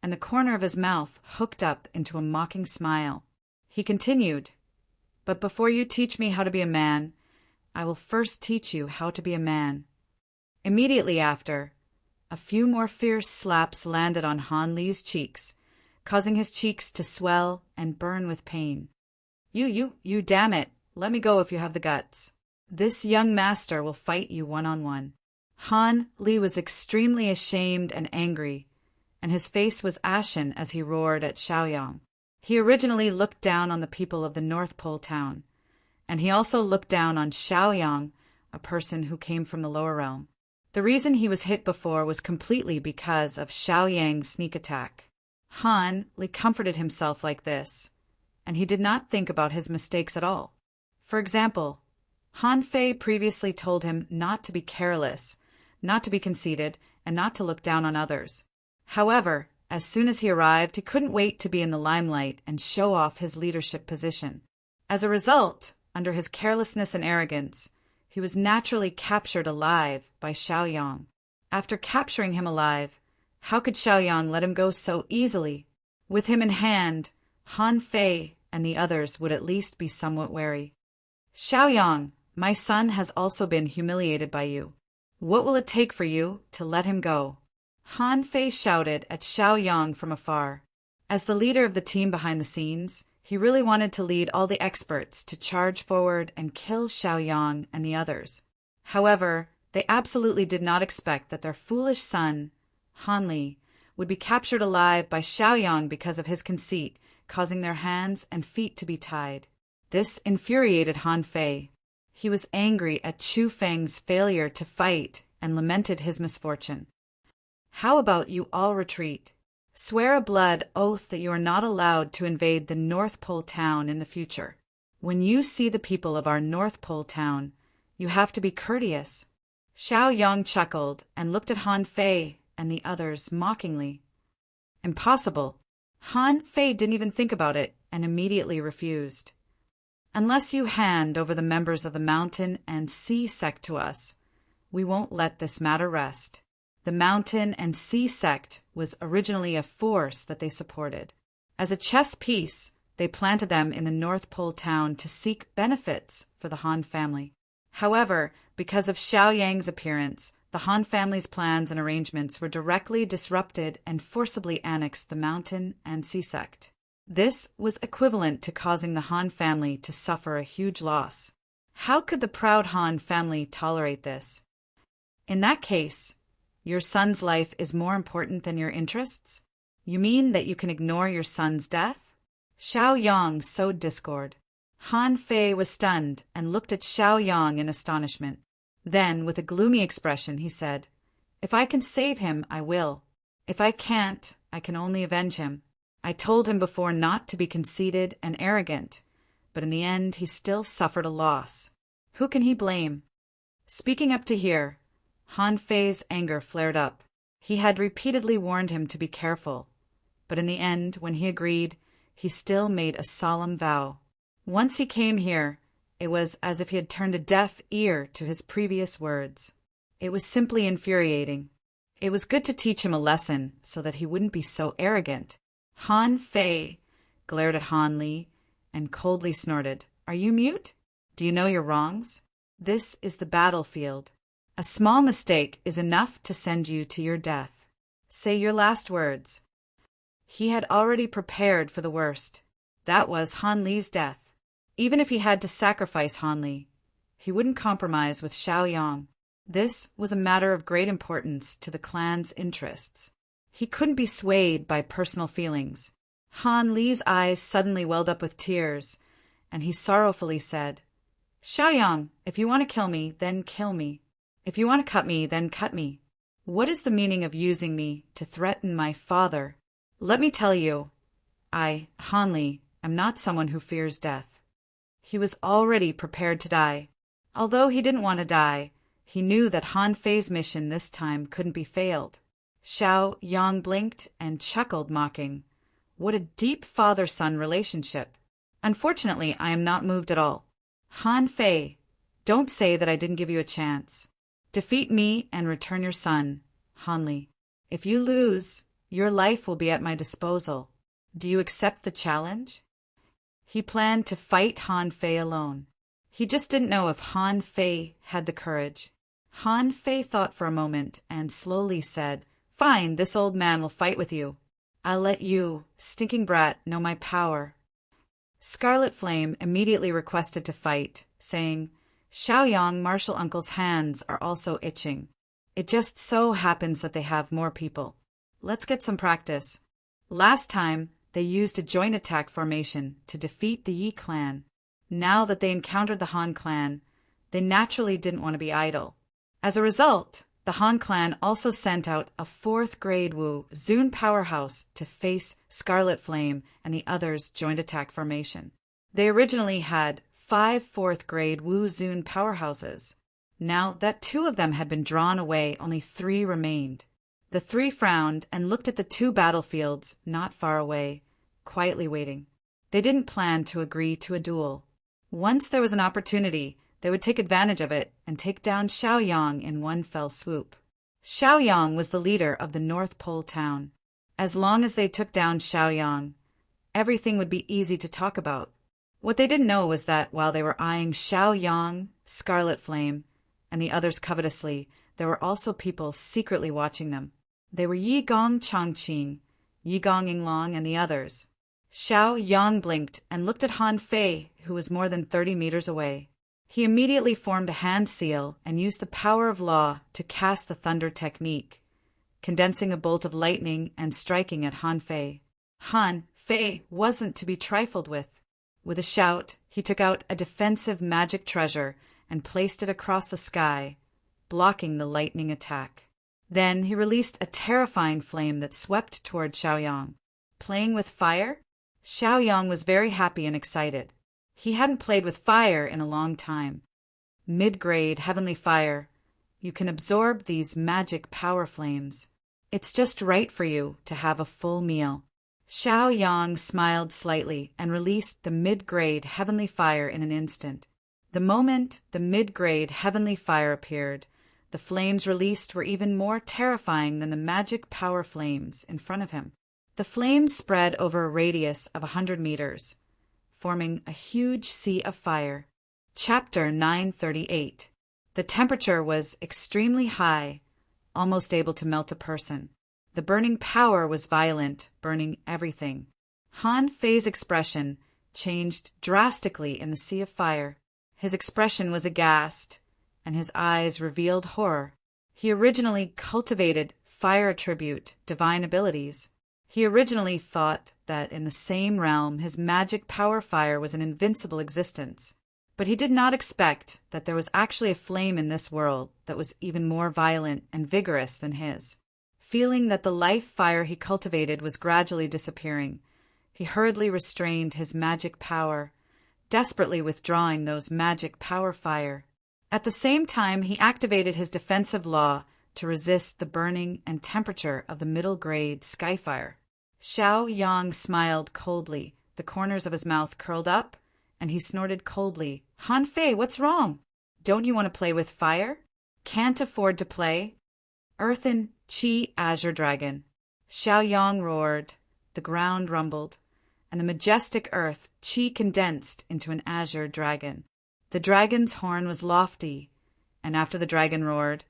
and the corner of his mouth hooked up into a mocking smile. He continued, "But before you teach me how to be a man, I will first teach you how to be a man." Immediately after, a few more fierce slaps landed on Han Li's cheeks, causing his cheeks to swell and burn with pain. You, damn it! Let me go if you have the guts. This young master will fight you one-on-one." Han Li was extremely ashamed and angry, and his face was ashen as he roared at Xiao Yang. He originally looked down on the people of the North Pole town, and he also looked down on Xiao Yang, a person who came from the lower realm. The reason he was hit before was completely because of Xiao Yang's sneak attack. Han Li comforted himself like this, and he did not think about his mistakes at all. For example, Han Fei previously told him not to be careless, not to be conceited, and not to look down on others. However, as soon as he arrived, he couldn't wait to be in the limelight and show off his leadership position. As a result, under his carelessness and arrogance, he was naturally captured alive by Xiao Yang. After capturing him alive, how could Xiao Yang let him go so easily? With him in hand, Han Fei and the others would at least be somewhat wary. "Xiao Yang, my son has also been humiliated by you. What will it take for you to let him go?" Han Fei shouted at Xiao Yang from afar. As the leader of the team behind the scenes, he really wanted to lead all the experts to charge forward and kill Xiao Yang and the others. However, they absolutely did not expect that their foolish son, Han Li, would be captured alive by Xiao Yang because of his conceit, causing their hands and feet to be tied. This infuriated Han Fei. He was angry at Chu Feng's failure to fight and lamented his misfortune. "How about you all retreat? Swear a blood oath that you are not allowed to invade the North Pole town in the future. When you see the people of our North Pole town, you have to be courteous." Xiao Yang chuckled and looked at Han Fei and the others mockingly. "Impossible." Han Fei didn't even think about it and immediately refused. "Unless you hand over the members of the Mountain and Sea sect to us, we won't let this matter rest." The Mountain and Sea sect was originally a force that they supported. As a chess piece, they planted them in the North Pole town to seek benefits for the Han family. However, because of Xiao Yang's appearance, the Han family's plans and arrangements were directly disrupted and forcibly annexed the Mountain and Sea sect. This was equivalent to causing the Han family to suffer a huge loss. How could the proud Han family tolerate this? In that case, your son's life is more important than your interests? You mean that you can ignore your son's death? Xiao Yang sowed discord. Han Fei was stunned and looked at Xiao Yang in astonishment. Then, with a gloomy expression, he said, "If I can save him, I will. If I can't, I can only avenge him. I told him before not to be conceited and arrogant, but in the end he still suffered a loss. Who can he blame?" Speaking up to here, Han Fei's anger flared up. He had repeatedly warned him to be careful, but in the end, when he agreed, he still made a solemn vow. Once he came here, it was as if he had turned a deaf ear to his previous words. It was simply infuriating. It was good to teach him a lesson so that he wouldn't be so arrogant. Han Fei glared at Han Li and coldly snorted, "Are you mute? Do you know your wrongs? This is the battlefield. A small mistake is enough to send you to your death. Say your last words." He had already prepared for the worst. That was Han Li's death. Even if he had to sacrifice Hanli, he wouldn't compromise with Xiaoyang. This was a matter of great importance to the clan's interests. He couldn't be swayed by personal feelings. Han Li's eyes suddenly welled up with tears, and he sorrowfully said, "Xiaoyang, if you want to kill me, then kill me. If you want to cut me, then cut me. What is the meaning of using me to threaten my father? Let me tell you, I, Han Li, am not someone who fears death." He was already prepared to die. Although he didn't want to die, he knew that Han Fei's mission this time couldn't be failed. Xiaoyang blinked and chuckled, mocking. What a deep father-son relationship. Unfortunately, I am not moved at all. Han Fei, don't say that I didn't give you a chance. Defeat me and return your son, Han Li. If you lose, your life will be at my disposal. Do you accept the challenge? He planned to fight Han Fei alone. He just didn't know if Han Fei had the courage. Han Fei thought for a moment and slowly said, "Fine, this old man will fight with you. I'll let you, stinking brat, know my power." Scarlet Flame immediately requested to fight, saying, "Xiaoyang, martial uncle's hands are also itching. It just so happens that they have more people. Let's get some practice." Last time, they used a joint attack formation to defeat the Yi clan. Now that they encountered the Han clan, they naturally didn't want to be idle. As a result, the Han clan also sent out a 4th grade Wu Zun powerhouse to face Scarlet Flame and the others' joint attack formation. They originally had 5 4th grade Wu Zun powerhouses. Now that 2 of them had been drawn away, only 3 remained. The 3 frowned and looked at the 2 battlefields not far away, quietly waiting. They didn't plan to agree to a duel. Once there was an opportunity, they would take advantage of it and take down Xiaoyang in one fell swoop. Xiaoyang was the leader of the North Pole town. As long as they took down Xiaoyang, everything would be easy to talk about. What they didn't know was that while they were eyeing Xiaoyang, Scarlet Flame, and the others covetously, there were also people secretly watching them. They were Yi Gong Changqing, Yi Gong Yinglong, and the others. Xiaoyang blinked and looked at Han Fei, who was more than 30 meters away. He immediately formed a hand seal and used the power of law to cast the thunder technique, condensing a bolt of lightning and striking at Han Fei. Han Fei wasn't to be trifled with. With a shout, he took out a defensive magic treasure and placed it across the sky, blocking the lightning attack. Then he released a terrifying flame that swept toward Xiaoyang. Playing with fire? Xiaoyang was very happy and excited. He hadn't played with fire in a long time. Mid-grade heavenly fire. You can absorb these magic power flames. It's just right for you to have a full meal. Xiaoyang smiled slightly and released the mid-grade heavenly fire in an instant. The moment the mid-grade heavenly fire appeared, the flames released were even more terrifying than the magic power flames in front of him. The flames spread over a radius of 100 meters, forming a huge sea of fire. Chapter 938. The temperature was extremely high, almost able to melt a person. The burning power was violent, burning everything. Han Fei's expression changed drastically in the sea of fire. His expression was aghast, and his eyes revealed horror. He originally cultivated fire attribute divine abilities. He originally thought that in the same realm his magic power fire was an invincible existence. But he did not expect that there was actually a flame in this world that was even more violent and vigorous than his. Feeling that the life fire he cultivated was gradually disappearing, he hurriedly restrained his magic power, desperately withdrawing those magic power fire. At the same time, he activated his defensive law to resist the burning and temperature of the middle grade skyfire. Xiaoyang smiled coldly, the corners of his mouth curled up, and he snorted coldly. Han Fei, what's wrong? Don't you want to play with fire? Can't afford to play? Earthen Qi Azure Dragon. Xiaoyang roared, the ground rumbled, and the majestic earth Qi condensed into an azure dragon. The dragon's horn was lofty, and after the dragon roared,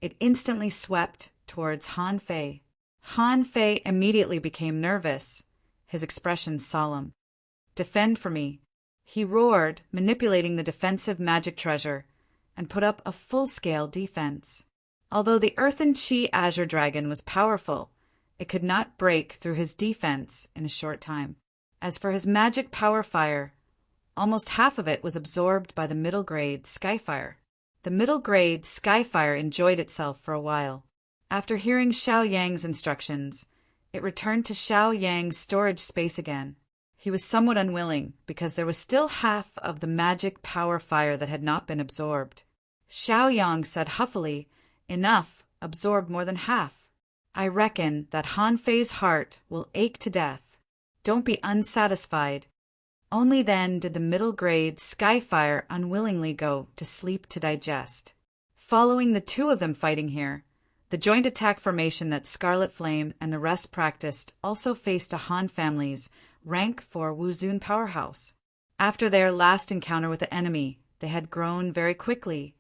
it instantly swept towards Han Fei. Han Fei immediately became nervous, his expression solemn. Defend for me. He roared, manipulating the defensive magic treasure, and put up a full-scale defense. Although the Earthen Chi Azure Dragon was powerful, it could not break through his defense in a short time. As for his magic power fire, almost half of it was absorbed by the middle-grade Skyfire. The middle-grade Skyfire enjoyed itself for a while. After hearing Xiao Yang's instructions, it returned to Xiao Yang's storage space again. He was somewhat unwilling, because there was still half of the magic power fire that had not been absorbed. Xiao Yang said huffily, "Enough, absorbed more than half. I reckon that Han Fei's heart will ache to death. Don't be unsatisfied." Only then did the middle-grade Skyfire unwillingly go to sleep to digest. Following the two of them fighting here, the joint attack formation that Scarlet Flame and the rest practiced also faced a Han family's rank 4 Wuzun powerhouse. After their last encounter with the enemy, they had grown very quickly,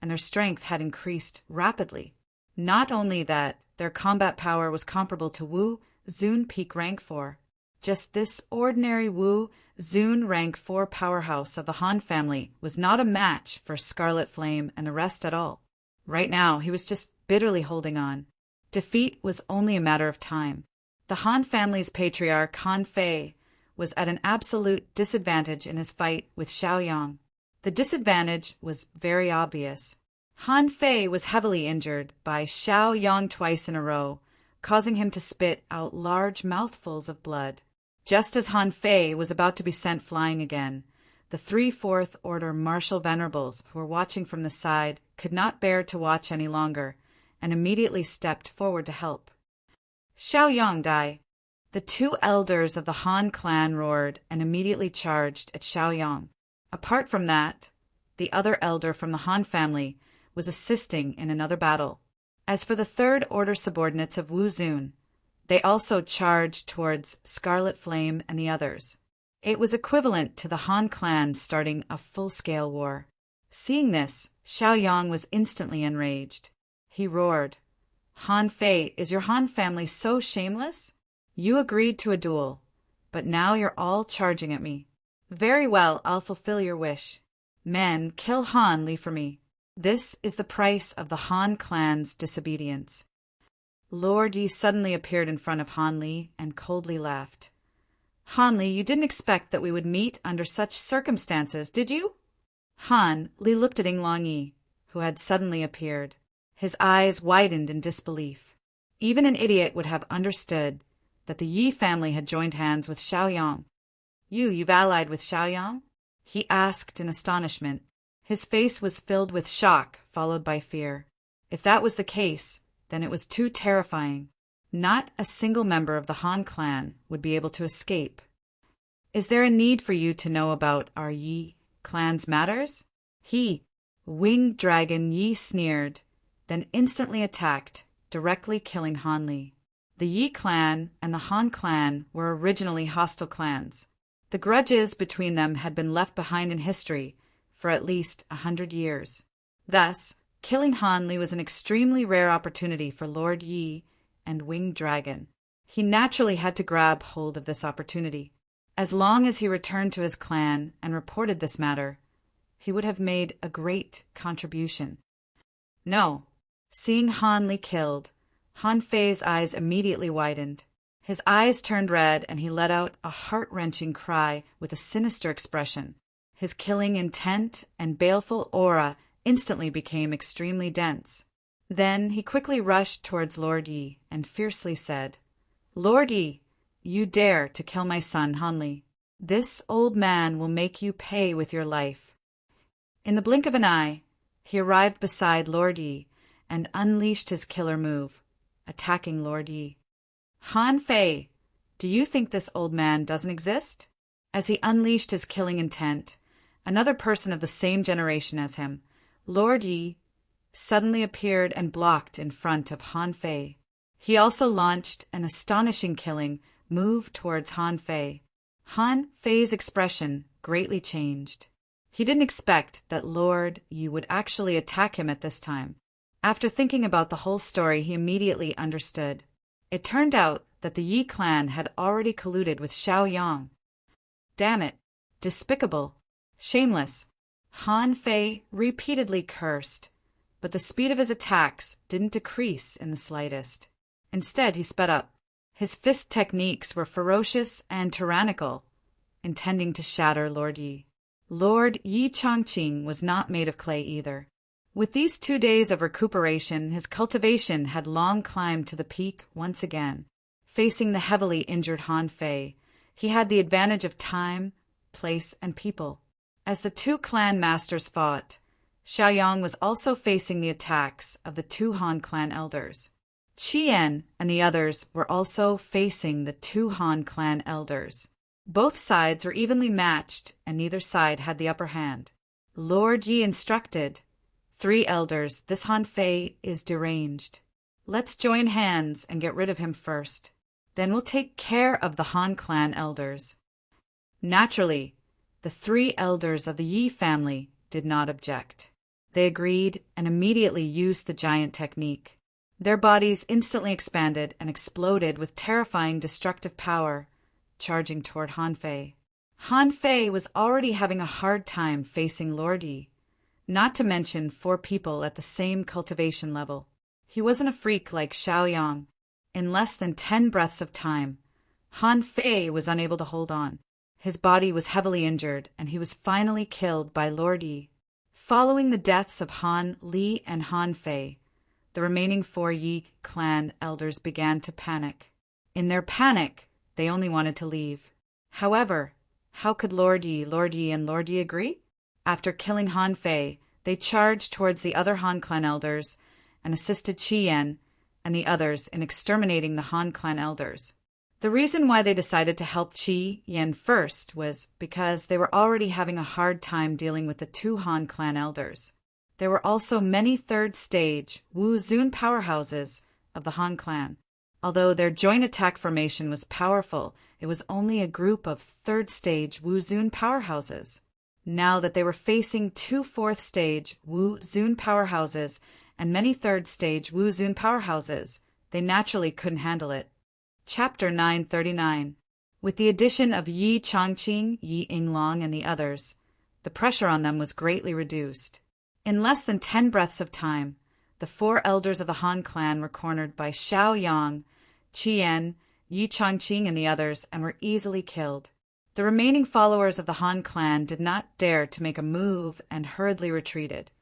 and their strength had increased rapidly. Not only that, their combat power was comparable to Wu Zun peak rank 4. Just this ordinary Wu Zun rank 4 powerhouse of the Han family was not a match for Scarlet Flame and the rest at all. Right now, he was just bitterly holding on. Defeat was only a matter of time. The Han family's patriarch, Han Fei, was at an absolute disadvantage in his fight with Xiao Yang. The disadvantage was very obvious. Han Fei was heavily injured by Xiao Yang twice in a row, causing him to spit out large mouthfuls of blood. Just as Han Fei was about to be sent flying again, the 3/4 Order Martial Venerables who were watching from the side could not bear to watch any longer, and immediately stepped forward to help. "Xiao Yang die!" The two elders of the Han clan roared and immediately charged at Xiao Yang. Apart from that, the other elder from the Han family was assisting in another battle. As for the Third Order subordinates of Wu Zun, they also charged towards Scarlet Flame and the others. It was equivalent to the Han clan starting a full-scale war. Seeing this, Xiao Yang was instantly enraged. He roared, "Han Fei, is your Han family so shameless? You agreed to a duel, but now you're all charging at me. Very well, I'll fulfill your wish. Men, kill Han Li for me. This is the price of the Han clan's disobedience." Lord Yi suddenly appeared in front of Han Li and coldly laughed. "Han Li, you didn't expect that we would meet under such circumstances, did you?" Han Li looked at Yinglong Yi, who had suddenly appeared. His eyes widened in disbelief. Even an idiot would have understood that the Yi family had joined hands with Xiao Yang. You've allied with Xiao Yang?" he asked in astonishment. His face was filled with shock, followed by fear. If that was the case, then it was too terrifying. Not a single member of the Han clan would be able to escape. "Is there a need for you to know about our Yi clan's matters?" Winged Dragon Yi sneered, then instantly attacked, directly killing Han Li. The Yi clan and the Han clan were originally hostile clans. The grudges between them had been left behind in history for at least 100 years. Thus, killing Han Li was an extremely rare opportunity for Lord Yi and Winged Dragon. He naturally had to grab hold of this opportunity. As long as he returned to his clan and reported this matter, he would have made a great contribution. No. Seeing Han Li killed, Han Fei's eyes immediately widened. His eyes turned red and he let out a heart-wrenching cry with a sinister expression. His killing intent and baleful aura instantly became extremely dense. Then he quickly rushed towards Lord Yi and fiercely said, "Lord Yi, you dare to kill my son Han Li. This old man will make you pay with your life." In the blink of an eye, he arrived beside Lord Yi and unleashed his killer move, attacking Lord Yi. "Han Fei, do you think this old man doesn't exist?" As he unleashed his killing intent, another person of the same generation as him, Lord Yi, suddenly appeared and blocked in front of Han Fei. He also launched an astonishing killing move towards Han Fei. Han Fei's expression greatly changed. He didn't expect that Lord Yi would actually attack him at this time. After thinking about the whole story, he immediately understood. It turned out that the Yi clan had already colluded with Xiao Yang. Damn it! despicable, shameless. Han Fei repeatedly cursed, but the speed of his attacks didn't decrease in the slightest. Instead, he sped up. His fist techniques were ferocious and tyrannical, intending to shatter Lord Yi. Lord Yi Chongqing was not made of clay either. With these 2 days of recuperation, his cultivation had long climbed to the peak once again. Facing the heavily injured Han Fei, he had the advantage of time, place, and people. As the 2 clan masters fought, Xiaoyang was also facing the attacks of the 2 Han clan elders. Qian and the others were also facing the 2 Han clan elders. Both sides were evenly matched, and neither side had the upper hand. Lord Yi instructed, 3 elders, this Han Fei is deranged. Let's join hands and get rid of him first. Then we'll take care of the Han clan elders. Naturally, the 3 elders of the Yi family did not object. They agreed and immediately used the giant technique. Their bodies instantly expanded and exploded with terrifying destructive power, charging toward Han Fei. Han Fei was already having a hard time facing Lord Yi, not to mention 4 people at the same cultivation level. He wasn't a freak like Xiaoyang. In less than 10 breaths of time, Han Fei was unable to hold on. His body was heavily injured, and he was finally killed by Lord Yi. Following the deaths of Han Li and Han Fei, the remaining 4 Yi clan elders began to panic. In their panic, they only wanted to leave. However, how could Lord Yi and Lord Yi agree? After killing Han Fei, they charged towards the other Han clan elders and assisted Qian and the others in exterminating the Han clan elders. The reason why they decided to help Qian first was because they were already having a hard time dealing with the 2 Han clan elders. There were also many third-stage Wu Zun powerhouses of the Han clan. Although their joint attack formation was powerful, it was only a group of third-stage Wu Zun powerhouses. Now that they were facing 2 fourth-stage Wu Zun powerhouses and many third-stage Wu Zun powerhouses, they naturally couldn't handle it. Chapter 939. With the addition of Yi Chongqing, Yi Yinglong, and the others, the pressure on them was greatly reduced. In less than 10 breaths of time, the 4 elders of the Han clan were cornered by Xiaoyang, Qian, Yi Chongqing, and the others, and were easily killed. The remaining followers of the Han clan did not dare to make a move and hurriedly retreated,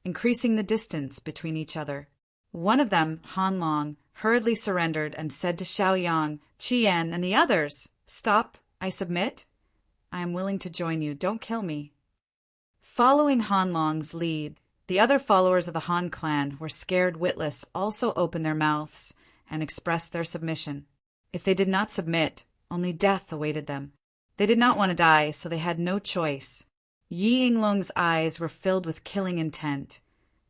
increasing the distance between each other. One of them, Han Long, hurriedly surrendered and said to Xiaoyang, Qian, and the others, "Stop, I submit. I am willing to join you. Don't kill me." Following Han Long's lead, the other followers of the Han clan, who were scared witless, also opened their mouths and expressed their submission. If they did not submit, only death awaited them. They did not want to die, so they had no choice. Yi Yinglong's eyes were filled with killing intent,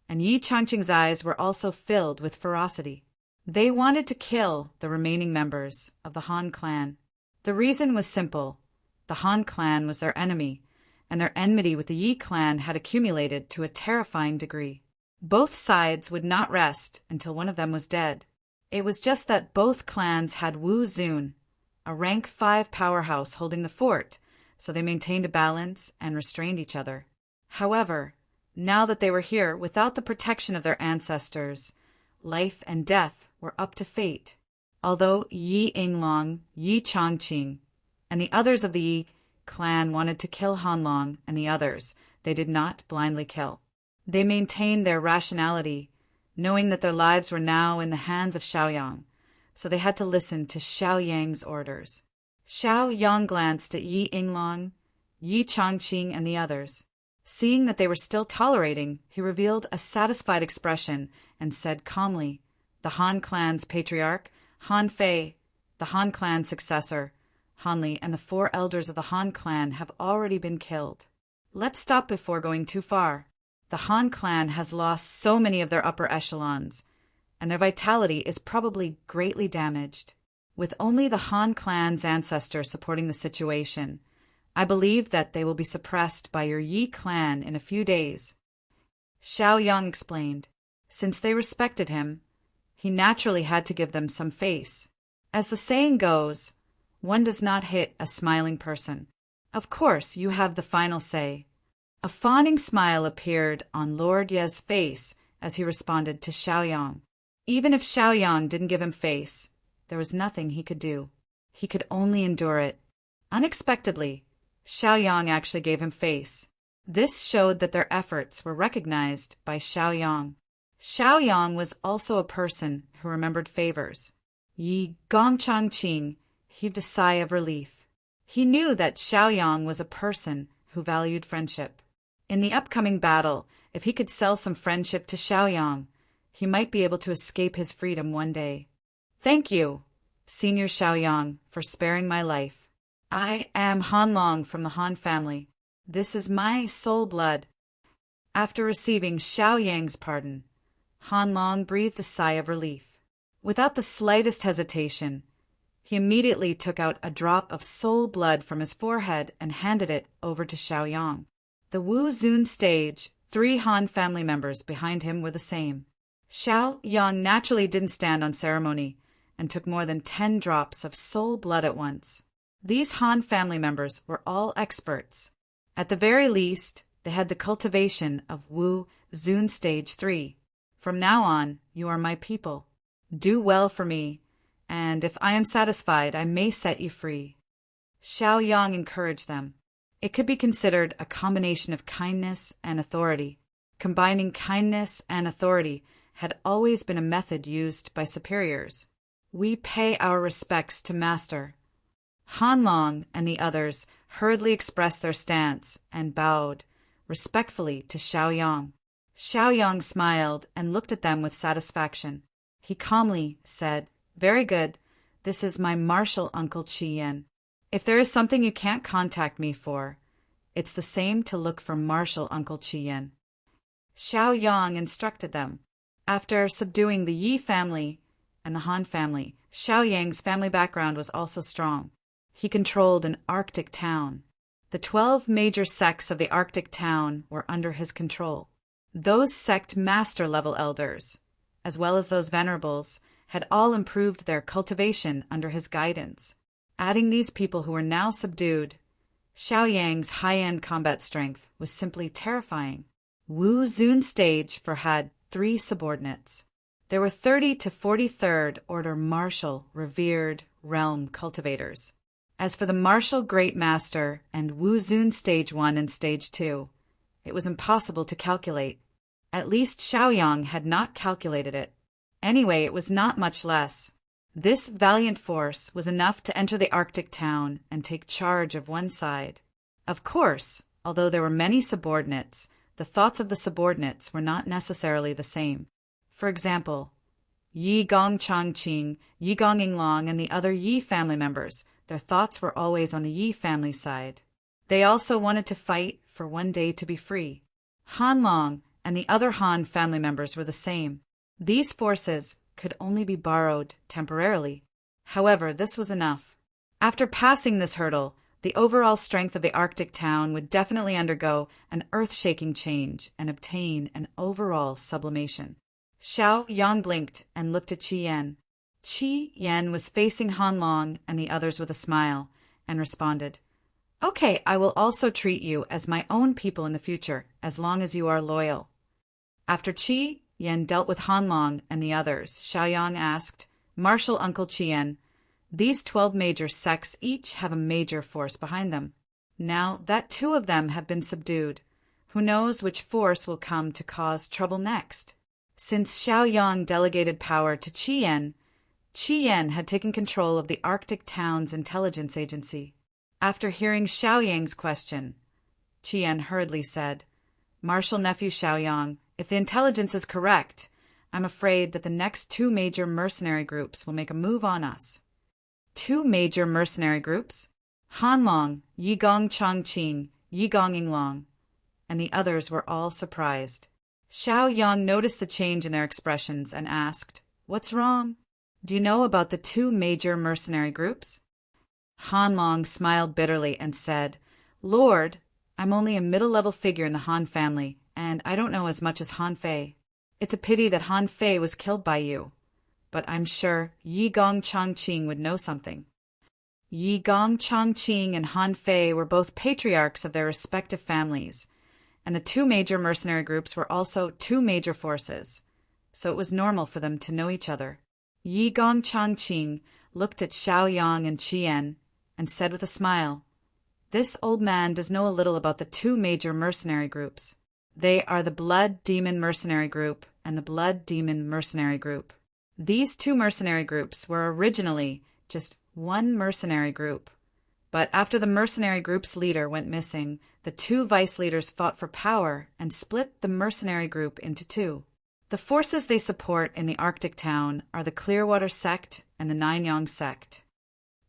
and Yi Chongqing's eyes were also filled with ferocity. They wanted to kill the remaining members of the Han clan. The reason was simple. The Han clan was their enemy, and their enmity with the Yi clan had accumulated to a terrifying degree. Both sides would not rest until one of them was dead. It was just that both clans had Wu Zun, a rank 5 powerhouse holding the fort, so they maintained a balance and restrained each other. However, now that they were here without the protection of their ancestors, life and death were up to fate. Although Yi Yinglong, Yi Chongqing, and the others of the Yi clan wanted to kill Han Long and the others, they did not blindly kill. They maintained their rationality, knowing that their lives were now in the hands of Xiaoyang, so they had to listen to Xiaoyang's orders. Xiaoyang glanced at Yi Yinglong, Yi Chongqing, and the others. Seeing that they were still tolerating, he revealed a satisfied expression and said calmly, "The Han clan's patriarch, Han Fei, the Han clan's successor, Han Li, and the 4 elders of the Han clan have already been killed. Let's stop before going too far. The Han clan has lost so many of their upper echelons, and their vitality is probably greatly damaged. With only the Han clan's ancestors supporting the situation, I believe that they will be suppressed by your Yi clan in a few days." Xiaoyang explained. Since they respected him, he naturally had to give them some face. As the saying goes, one does not hit a smiling person. Of course, you have the final say. A fawning smile appeared on Lord Ye's face as he responded to Xiaoyang. Even if Xiaoyang didn't give him face, there was nothing he could do. He could only endure it. Unexpectedly, Xiaoyang actually gave him face. This showed that their efforts were recognized by Xiaoyang. Xiaoyang was also a person who remembered favors. Yi Gongchangqing heaved a sigh of relief. He knew that Xiaoyang was a person who valued friendship. In the upcoming battle, if he could sell some friendship to Xiaoyang, he might be able to escape his freedom one day. Thank you, Senior Xiaoyang, for sparing my life. I am Han Long from the Han family. This is my soul blood. After receiving Xiaoyang's pardon, Han Long breathed a sigh of relief. Without the slightest hesitation, he immediately took out a drop of soul blood from his forehead and handed it over to Xiaoyang. The Wu Zun stage, 3 Han family members behind him were the same. Xiaoyang naturally didn't stand on ceremony and took more than 10 drops of soul blood at once. These Han family members were all experts. At the very least, they had the cultivation of Wu Zun stage 3. From now on, you are my people. Do well for me, and if I am satisfied, I may set you free. Xiaoyang encouraged them. It could be considered a combination of kindness and authority. Combining kindness and authority had always been a method used by superiors. We pay our respects to Master. Han Long and the others hurriedly expressed their stance and bowed respectfully to Xiaoyang. Xiaoyang smiled and looked at them with satisfaction. He calmly said, "Very good. This is my martial uncle Qi Yan. If there is something you can't contact me for, it's the same to look for martial uncle Qi Yan." Xiaoyang instructed them. After subduing the Yi family and the Han family, Xiaoyang's family background was also strong. He controlled an Arctic town. The 12 major sects of the Arctic town were under his control. Those sect master-level elders, as well as those venerables, had all improved their cultivation under his guidance. Adding these people who were now subdued, Xiaoyang's high-end combat strength was simply terrifying. Wu Zun stage had 3 subordinates. There were 30 to 43rd Order Martial Revered Realm cultivators. As for the Martial Great Master and Wu Zun Stage 1 and Stage 2, it was impossible to calculate. At least Xiaoyang had not calculated it. Anyway, it was not much less. This valiant force was enough to enter the Arctic town and take charge of one side. Of course, although there were many subordinates, the thoughts of the subordinates were not necessarily the same. For example, Yi Gongchangqing, Yi Gonginglong, and the other Yi family members, their thoughts were always on the Yi family side. They also wanted to fight for one day to be free. Han Long and the other Han family members were the same. These forces could only be borrowed temporarily. However, this was enough. After passing this hurdle, the overall strength of the Arctic town would definitely undergo an earth-shaking change and obtain an overall sublimation. Xiaoyang blinked and looked at Qi Yan. Qi Yan was facing Han Long and the others with a smile and responded, "Okay, I will also treat you as my own people in the future, as long as you are loyal." After Qi Yan dealt with Han Long and the others, Xiaoyang asked, "Martial Uncle Qi Yan, these 12 major sects each have a major force behind them. Now that 2 of them have been subdued, who knows which force will come to cause trouble next?" Since Xiaoyang delegated power to Qi Yan had taken control of the Arctic town's intelligence agency. After hearing Xiaoyang's question, Qi Yan hurriedly said, "Martial nephew Xiaoyang, if the intelligence is correct, I'm afraid that the next 2 major mercenary groups will make a move on us." 2 major mercenary groups? Han Long, Yi Gongchangqing, Yi Gonginglong, and the others were all surprised. Xiaoyang noticed the change in their expressions and asked, "What's wrong? Do you know about the 2 major mercenary groups?" Han Long smiled bitterly and said, "Lord, I'm only a middle-level figure in the Han family, and I don't know as much as Han Fei. It's a pity that Han Fei was killed by you, but I'm sure Yi Gongchangqing would know something." Yi Gong Chongqing and Han Fei were both patriarchs of their respective families, and the two major mercenary groups were also two major forces, so it was normal for them to know each other. Yi Gong Chongqing looked at Xiaoyang and Qian and said with a smile, "This old man does know a little about the two major mercenary groups. They are the Blood Demon Mercenary Group and the Blood Demon Mercenary Group. These two mercenary groups were originally just one mercenary group. But after the mercenary group's leader went missing, the two vice leaders fought for power and split the mercenary group into two. The forces they support in the Arctic town are the Clearwater Sect and the Nine-Yang Sect."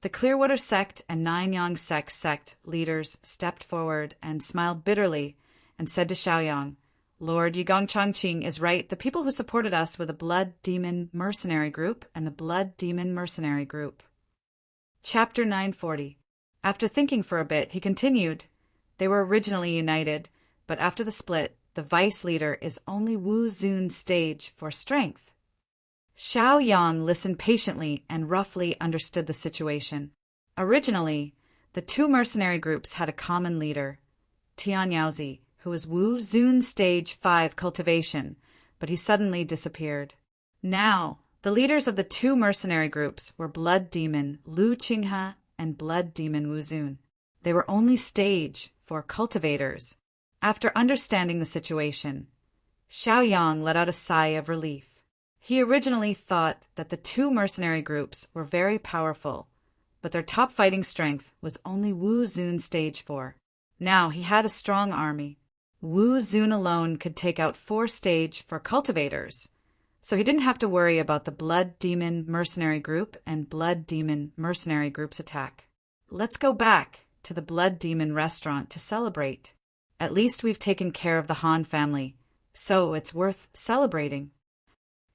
The Clearwater Sect and Nine-Yang Sect leaders stepped forward and smiled bitterly and said to Xiaoyang, "Lord Yigong Chongqing is right. The people who supported us were the Blood Demon Mercenary Group and the Blood Demon Mercenary Group." Chapter 940. After thinking for a bit, he continued, "They were originally united, but after the split, the vice leader is only Wu Zun's stage for strength." Xiaoyang listened patiently and roughly understood the situation. Originally, the two mercenary groups had a common leader, Tian Yaozi, who was Wu Zun's stage 5 cultivation, but he suddenly disappeared. Now, the leaders of the two mercenary groups were Blood Demon Lu Qinghe and Blood Demon Wu Zun. They were only stage for cultivators. After understanding the situation, Xiaoyang let out a sigh of relief. He originally thought that the two mercenary groups were very powerful, but their top fighting strength was only Wu Zun stage 4. Now he had a strong army. Wu Zun alone could take out 4 stage 4 cultivators, so he didn't have to worry about the Blood Demon Mercenary Group and Blood Demon Mercenary Group's attack. Let's go back to the Blood Demon restaurant to celebrate. At least we've taken care of the Han family, so it's worth celebrating.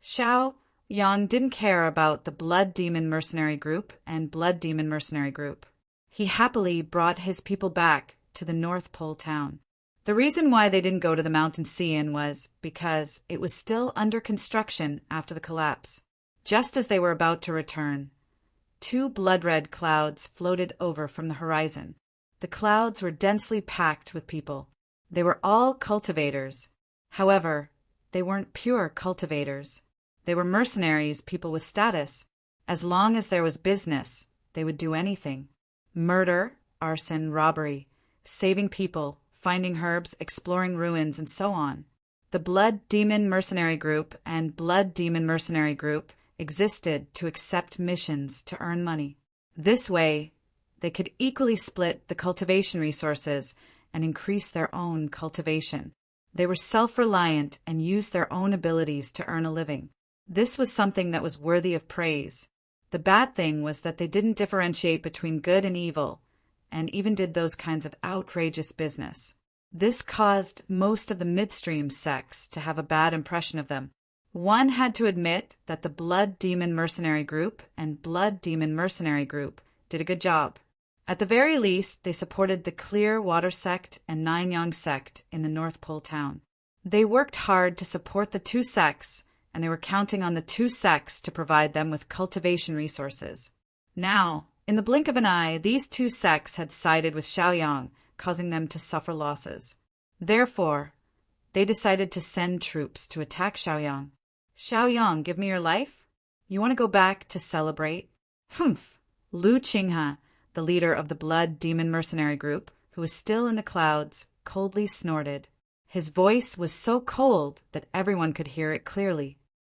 Xiaoyang didn't care about the Blood Demon Mercenary Group and Blood Demon Mercenary Group. He happily brought his people back to the North Pole town. The reason why they didn't go to the mountain Xian was because it was still under construction after the collapse. Just as they were about to return, 2 blood-red clouds floated over from the horizon. The clouds were densely packed with people. They were all cultivators. However, they weren't pure cultivators. They were mercenaries, people with status. As long as there was business, they would do anything. Murder, arson, robbery, saving people, finding herbs, exploring ruins, and so on. The Blood Demon Mercenary Group and Blood Demon Mercenary Group existed to accept missions to earn money. This way, they could equally split the cultivation resources and increase their own cultivation. They were self-reliant and used their own abilities to earn a living. This was something that was worthy of praise. The bad thing was that they didn't differentiate between good and evil, and even did those kinds of outrageous business. This caused most of the midstream sects to have a bad impression of them. One had to admit that the Blood Demon Mercenary Group and Blood Demon Mercenary Group did a good job. At the very least, they supported the Clearwater Sect and Nine-Yang Sect in the North Pole town. They worked hard to support the two sects, and they were counting on the two sects to provide them with cultivation resources. Now, in the blink of an eye, these two sects had sided with Xiaoyang, causing them to suffer losses. Therefore, they decided to send troops to attack Xiaoyang. "Xiaoyang, give me your life? You want to go back to celebrate?" "Humph!" Lu Qinghe, the leader of the Blood Demon Mercenary Group, who was still in the clouds, coldly snorted. His voice was so cold that everyone could hear it clearly.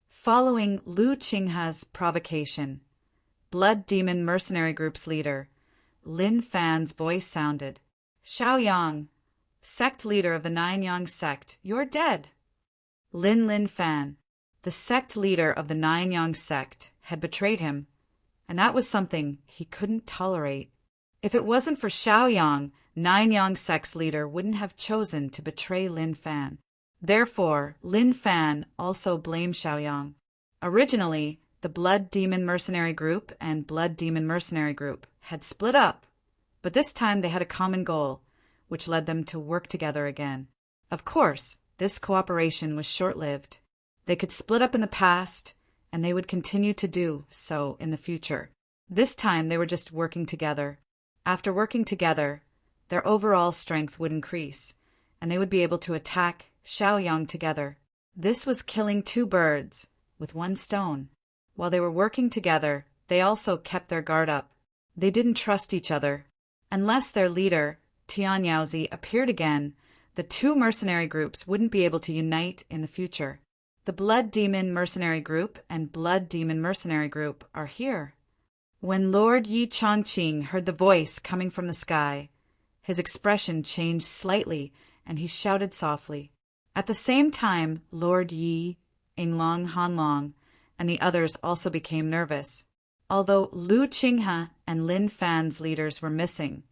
Following Lu Qinghe's provocation, Blood Demon Mercenary Group's leader, Lin Fan's voice sounded. "Xiaoyang, sect leader of the Nine-Yang Sect, you're dead." Lin Fan, the sect leader of the Nine-Yang Sect, had betrayed him, and that was something he couldn't tolerate. If it wasn't for Xiaoyang, Nine-Yang Sect's leader wouldn't have chosen to betray Lin Fan. Therefore, Lin Fan also blamed Xiaoyang. Originally, the Blood Demon Mercenary Group and Blood Demon Mercenary Group had split up, but this time they had a common goal, which led them to work together again. Of course, this cooperation was short-lived. They could split up in the past, and they would continue to do so in the future. This time they were just working together. After working together, their overall strength would increase, and they would be able to attack Xiaoyang together. This was killing two birds with one stone. While they were working together, they also kept their guard up. They didn't trust each other. Unless their leader, Tian Yaozi, appeared again, the two mercenary groups wouldn't be able to unite in the future. The Blood Demon Mercenary Group and Blood Demon Mercenary Group are here. When Lord Yi Chongqing heard the voice coming from the sky, his expression changed slightly and he shouted softly. At the same time, Lord Yi, Yinglong Hanlong, and the others also became nervous. Although Lu Qinghe and Lin Fan's leaders were missing,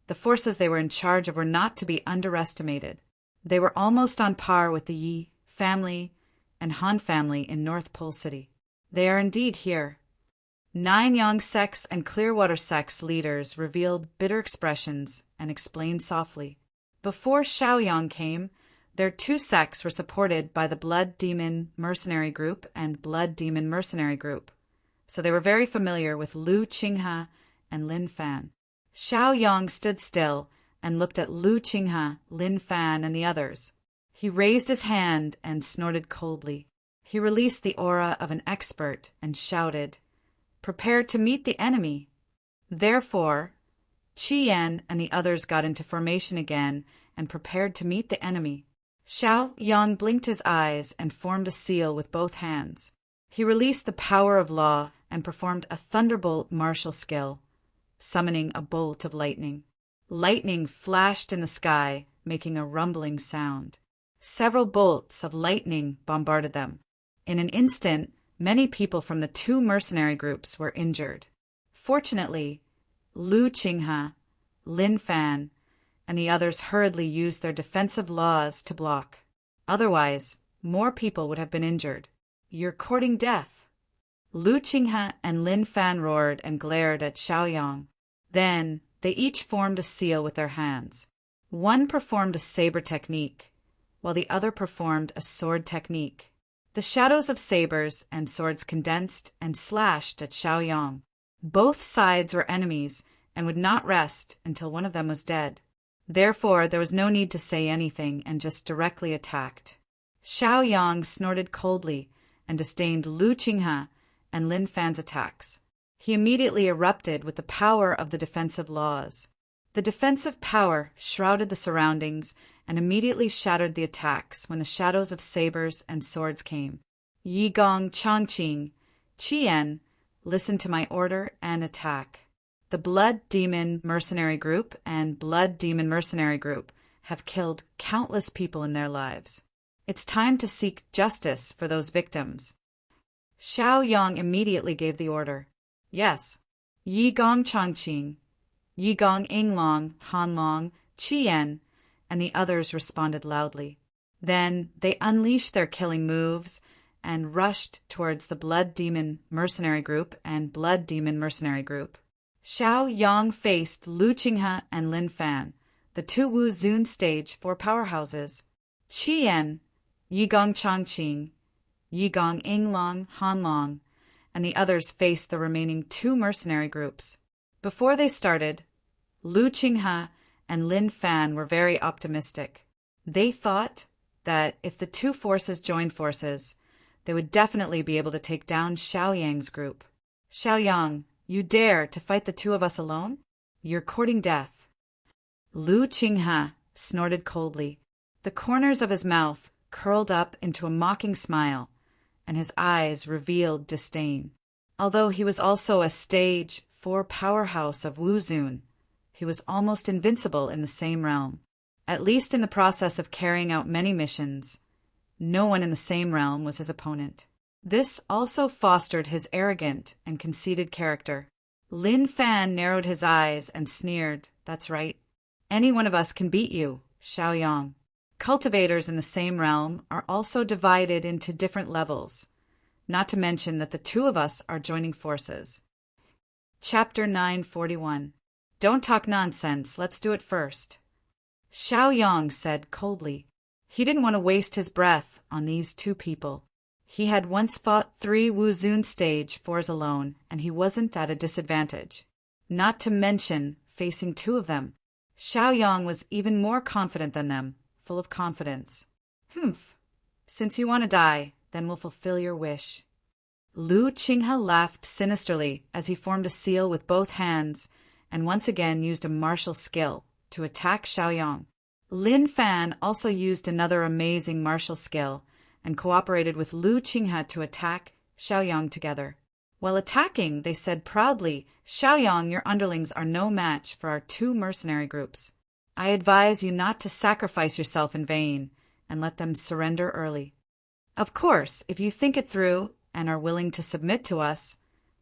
the forces they were in charge of were not to be underestimated. They were almost on par with the Yi family and Han family in North Pole City. They are indeed here. Nanyang sects and Clearwater sects leaders revealed bitter expressions and explained softly. Before Xiaoyang came, their two sects were supported by the Blood Demon Mercenary Group and Blood Demon Mercenary Group, so they were very familiar with Lu Qinghe and Lin Fan. Xiaoyang stood still and looked at Lu Qinghe, Lin Fan, and the others. He raised his hand and snorted coldly. He released the aura of an expert and shouted, "Prepare to meet the enemy." Therefore, Qian and the others got into formation again and prepared to meet the enemy. Xiaoyang blinked his eyes and formed a seal with both hands. He released the power of law and performed a thunderbolt martial skill, summoning a bolt of lightning. Lightning flashed in the sky, making a rumbling sound. Several bolts of lightning bombarded them. In an instant, many people from the two mercenary groups were injured. Fortunately, Lu Qinghe, Lin Fan, and the others hurriedly used their defensive laws to block. Otherwise, more people would have been injured. "You're courting death." Lu Qinghe and Lin Fan roared and glared at Xiaoyang. Then, they each formed a seal with their hands. One performed a saber technique, while the other performed a sword technique. The shadows of sabers and swords condensed and slashed at Xiaoyang. Both sides were enemies and would not rest until one of them was dead. Therefore, there was no need to say anything and just directly attacked. Xiaoyang snorted coldly and disdained Lu Qinghe and Lin Fan's attacks. He immediately erupted with the power of the defensive laws. The defensive power shrouded the surroundings and immediately shattered the attacks when the shadows of sabers and swords came. Yigong Chongqing, Qian, listen to my order and attack. The Blood Demon Mercenary Group and Blood Demon Mercenary Group have killed countless people in their lives. It's time to seek justice for those victims. Xiaoyang immediately gave the order. Yes. Yigong Chongqing, Yigong Yinglong, Hanlong, Qian, and the others responded loudly. Then they unleashed their killing moves and rushed towards the Blood Demon Mercenary Group and Blood Demon Mercenary Group. Xiaoyang faced Lu Qinghe and Lin Fan, the two Wu Zun Stage 4 powerhouses. Qian, Yigong Chongqing, Yigong Yinglong, Hanlong, and the others faced the remaining two mercenary groups. Before they started, Lu Qinghe and Lin Fan were very optimistic. They thought that if the two forces joined forces, they would definitely be able to take down Xiaoyang's group. "Xiaoyang, you dare to fight the two of us alone? You're courting death." Lu Qinghe snorted coldly. The corners of his mouth curled up into a mocking smile, and his eyes revealed disdain. Although he was also a Stage 4 powerhouse of Wuzun, he was almost invincible in the same realm. At least in the process of carrying out many missions, no one in the same realm was his opponent. This also fostered his arrogant and conceited character. Lin Fan narrowed his eyes and sneered, "That's right. Any one of us can beat you, Xiaoyang." Cultivators in the same realm are also divided into different levels, not to mention that the two of us are joining forces. Chapter 941. Don't talk nonsense, let's do it first. Xiaoyang said coldly. He didn't want to waste his breath on these two people. He had once fought 3 Wuzun stage 4s alone, and he wasn't at a disadvantage. Not to mention facing 2 of them. Xiaoyang was even more confident than them, full of confidence. Humph. Since you want to die, then we'll fulfill your wish. Lu Qinghe laughed sinisterly as he formed a seal with both hands and once again used a martial skill to attack Xiaoyang. Lin Fan also used another amazing martial skill and cooperated with Lu Qinghe to attack Xiaoyang together. While attacking, they said proudly, "Xiaoyang, your underlings are no match for our 2 mercenary groups. I advise you not to sacrifice yourself in vain and let them surrender early. Of course, if you think it through and are willing to submit to us,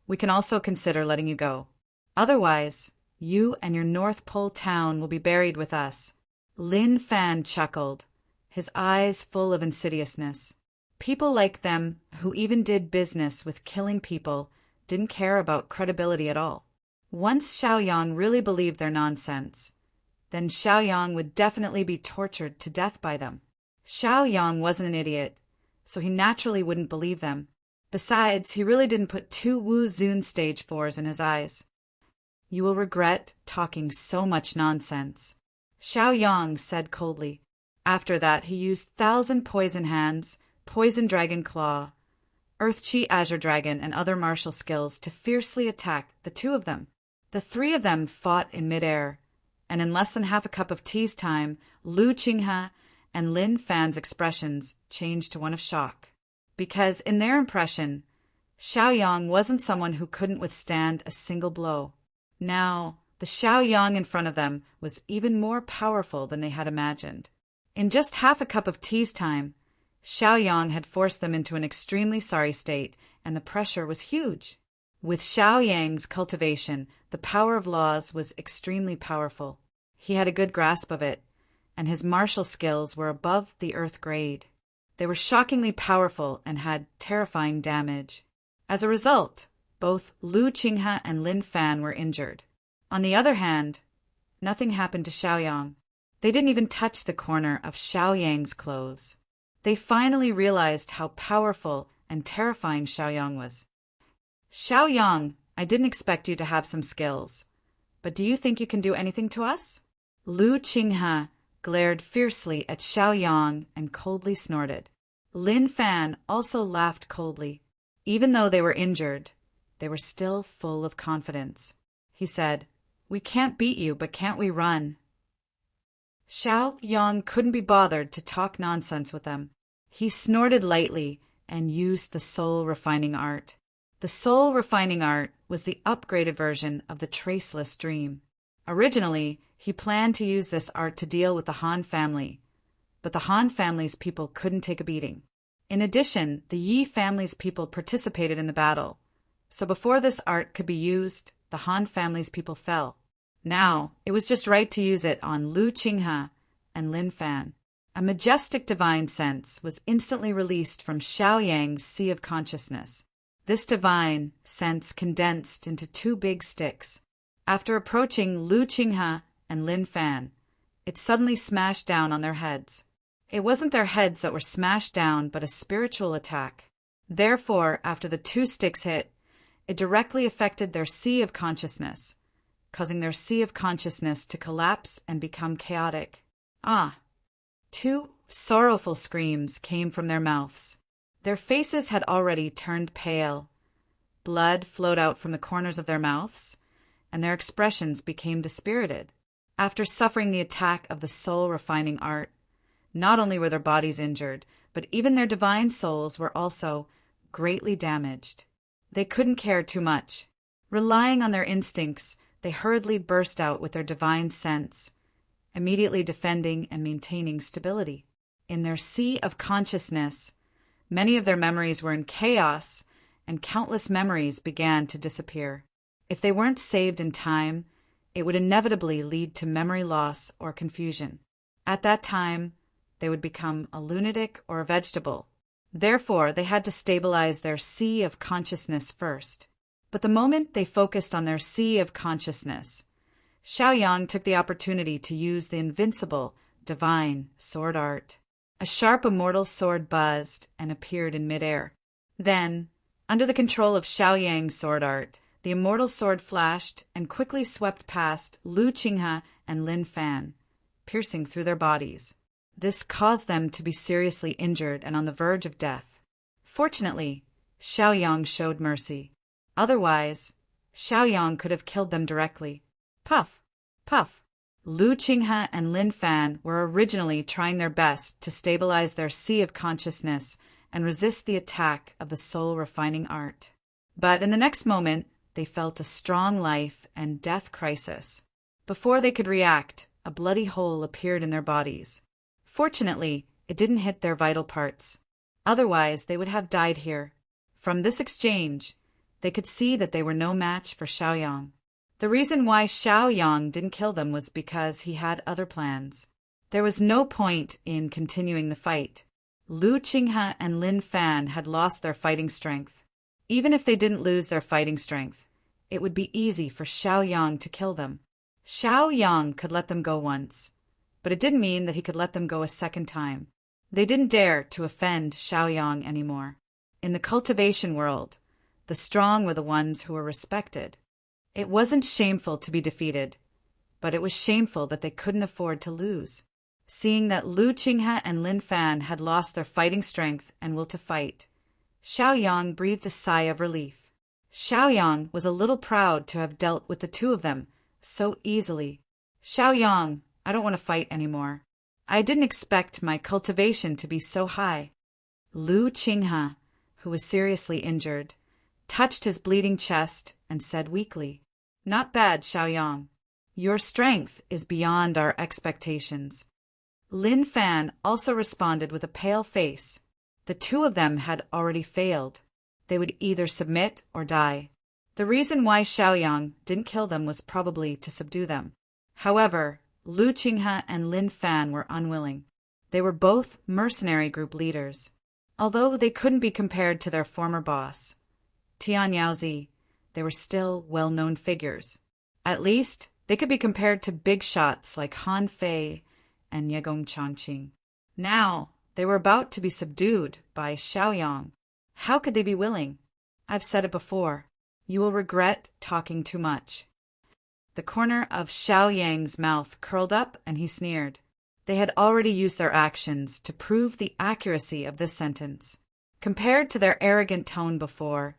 we can also consider letting you go. Otherwise, you and your North Pole town will be buried with us." Lin Fan chuckled, his eyes full of insidiousness. People like them, who even did business with killing people, didn't care about credibility at all. Once Xiaoyang really believed their nonsense, then Xiaoyang would definitely be tortured to death by them. Xiaoyang wasn't an idiot, so he naturally wouldn't believe them. Besides, he really didn't put 2 Wuzun stage 4s in his eyes. "You will regret talking so much nonsense," Xiaoyang said coldly. After that, he used 1,000 poison hands, poison dragon claw, earth chi azure dragon, and other martial skills to fiercely attack the 2 of them. The 3 of them fought in midair, and in less than half a cup of tea's time, Lu Qinghe and Lin Fan's expressions changed to one of shock. Because, in their impression, Xiaoyang wasn't someone who couldn't withstand a single blow. Now, the Xiaoyang in front of them was even more powerful than they had imagined. In just half a cup of tea's time, Xiaoyang had forced them into an extremely sorry state, and the pressure was huge. With Xiaoyang's cultivation, the power of laws was extremely powerful. He had a good grasp of it, and his martial skills were above the earth grade. They were shockingly powerful and had terrifying damage. As a result, both Lu Qinghe and Lin Fan were injured. On the other hand, nothing happened to Xiaoyang. They didn't even touch the corner of Xiaoyang's clothes. They finally realized how powerful and terrifying Xiaoyang was. "Xiaoyang, I didn't expect you to have some skills, but do you think you can do anything to us?" Lu Qinghe glared fiercely at Xiaoyang and coldly snorted. Lin Fan also laughed coldly. Even though they were injured, they were still full of confidence. He said, "We can't beat you, but can't we run?" Xiaoyang couldn't be bothered to talk nonsense with them. He snorted lightly and used the soul refining art. The soul refining art was the upgraded version of the traceless dream. Originally, he planned to use this art to deal with the Han family, but the Han family's people couldn't take a beating. In addition, the Yi family's people participated in the battle, so before this art could be used, the Han family's people fell. Now, it was just right to use it on Lu Qinghe and Lin Fan. A majestic divine sense was instantly released from Xiaoyang's sea of consciousness. This divine sense condensed into 2 big sticks. After approaching Lu Qinghe and Lin Fan, it suddenly smashed down on their heads. It wasn't their heads that were smashed down, but a spiritual attack. Therefore, after the 2 sticks hit, it directly affected their sea of consciousness, causing their sea of consciousness to collapse and become chaotic. 2 sorrowful screams came from their mouths. Their faces had already turned pale. Blood flowed out from the corners of their mouths, and their expressions became dispirited. After suffering the attack of the soul-refining art, not only were their bodies injured, but even their divine souls were also greatly damaged. They couldn't care too much. Relying on their instincts, they hurriedly burst out with their divine sense, immediately defending and maintaining stability. In their sea of consciousness, many of their memories were in chaos, and countless memories began to disappear. If they weren't saved in time, it would inevitably lead to memory loss or confusion. At that time, they would become a lunatic or a vegetable. Therefore, they had to stabilize their sea of consciousness first. But the moment they focused on their sea of consciousness, Xiaoyang took the opportunity to use the invincible, divine sword art. A sharp immortal sword buzzed and appeared in midair. Then, under the control of Xiao Yang's sword art, the immortal sword flashed and quickly swept past Lu Qinghe and Lin Fan, piercing through their bodies. This caused them to be seriously injured and on the verge of death. Fortunately, Xiao Yang showed mercy. Otherwise, Xiao Yang could have killed them directly. Puff! Puff! Lu Qinghe and Lin Fan were originally trying their best to stabilize their sea of consciousness and resist the attack of the soul-refining art. But in the next moment, they felt a strong life and death crisis. Before they could react, a bloody hole appeared in their bodies. Fortunately, it didn't hit their vital parts. Otherwise, they would have died here. From this exchange, they could see that they were no match for Xiao Yang. The reason why Xiao Yang didn't kill them was because he had other plans. There was no point in continuing the fight. Lu Qinghe and Lin Fan had lost their fighting strength. Even if they didn't lose their fighting strength, it would be easy for Xiao Yang to kill them. Xiao Yang could let them go once, but it didn't mean that he could let them go a second time. They didn't dare to offend Xiao Yang anymore. In the cultivation world, the strong were the ones who were respected. It wasn't shameful to be defeated, but it was shameful that they couldn't afford to lose. Seeing that Lu Qinghe and Lin Fan had lost their fighting strength and will to fight, Xiao Yang breathed a sigh of relief. Xiao Yang was a little proud to have dealt with the two of them so easily. Xiao Yang, I don't want to fight anymore. I didn't expect my cultivation to be so high. Lu Qinghe, who was seriously injured, touched his bleeding chest and said weakly, "Not bad, Xiao Yang. Your strength is beyond our expectations." Lin Fan also responded with a pale face. The two of them had already failed. They would either submit or die. The reason why Xiao Yang didn't kill them was probably to subdue them. However, Lu Qinghe and Lin Fan were unwilling. They were both mercenary group leaders. Although they couldn't be compared to their former boss, Tian Yaozi, they were still well-known figures. At least, they could be compared to big shots like Han Fei and Yegong Changqing. Now, they were about to be subdued by Xiao Yang. How could they be willing? I've said it before. You will regret talking too much. The corner of Xiao Yang's mouth curled up and he sneered. They had already used their actions to prove the accuracy of this sentence. Compared to their arrogant tone before,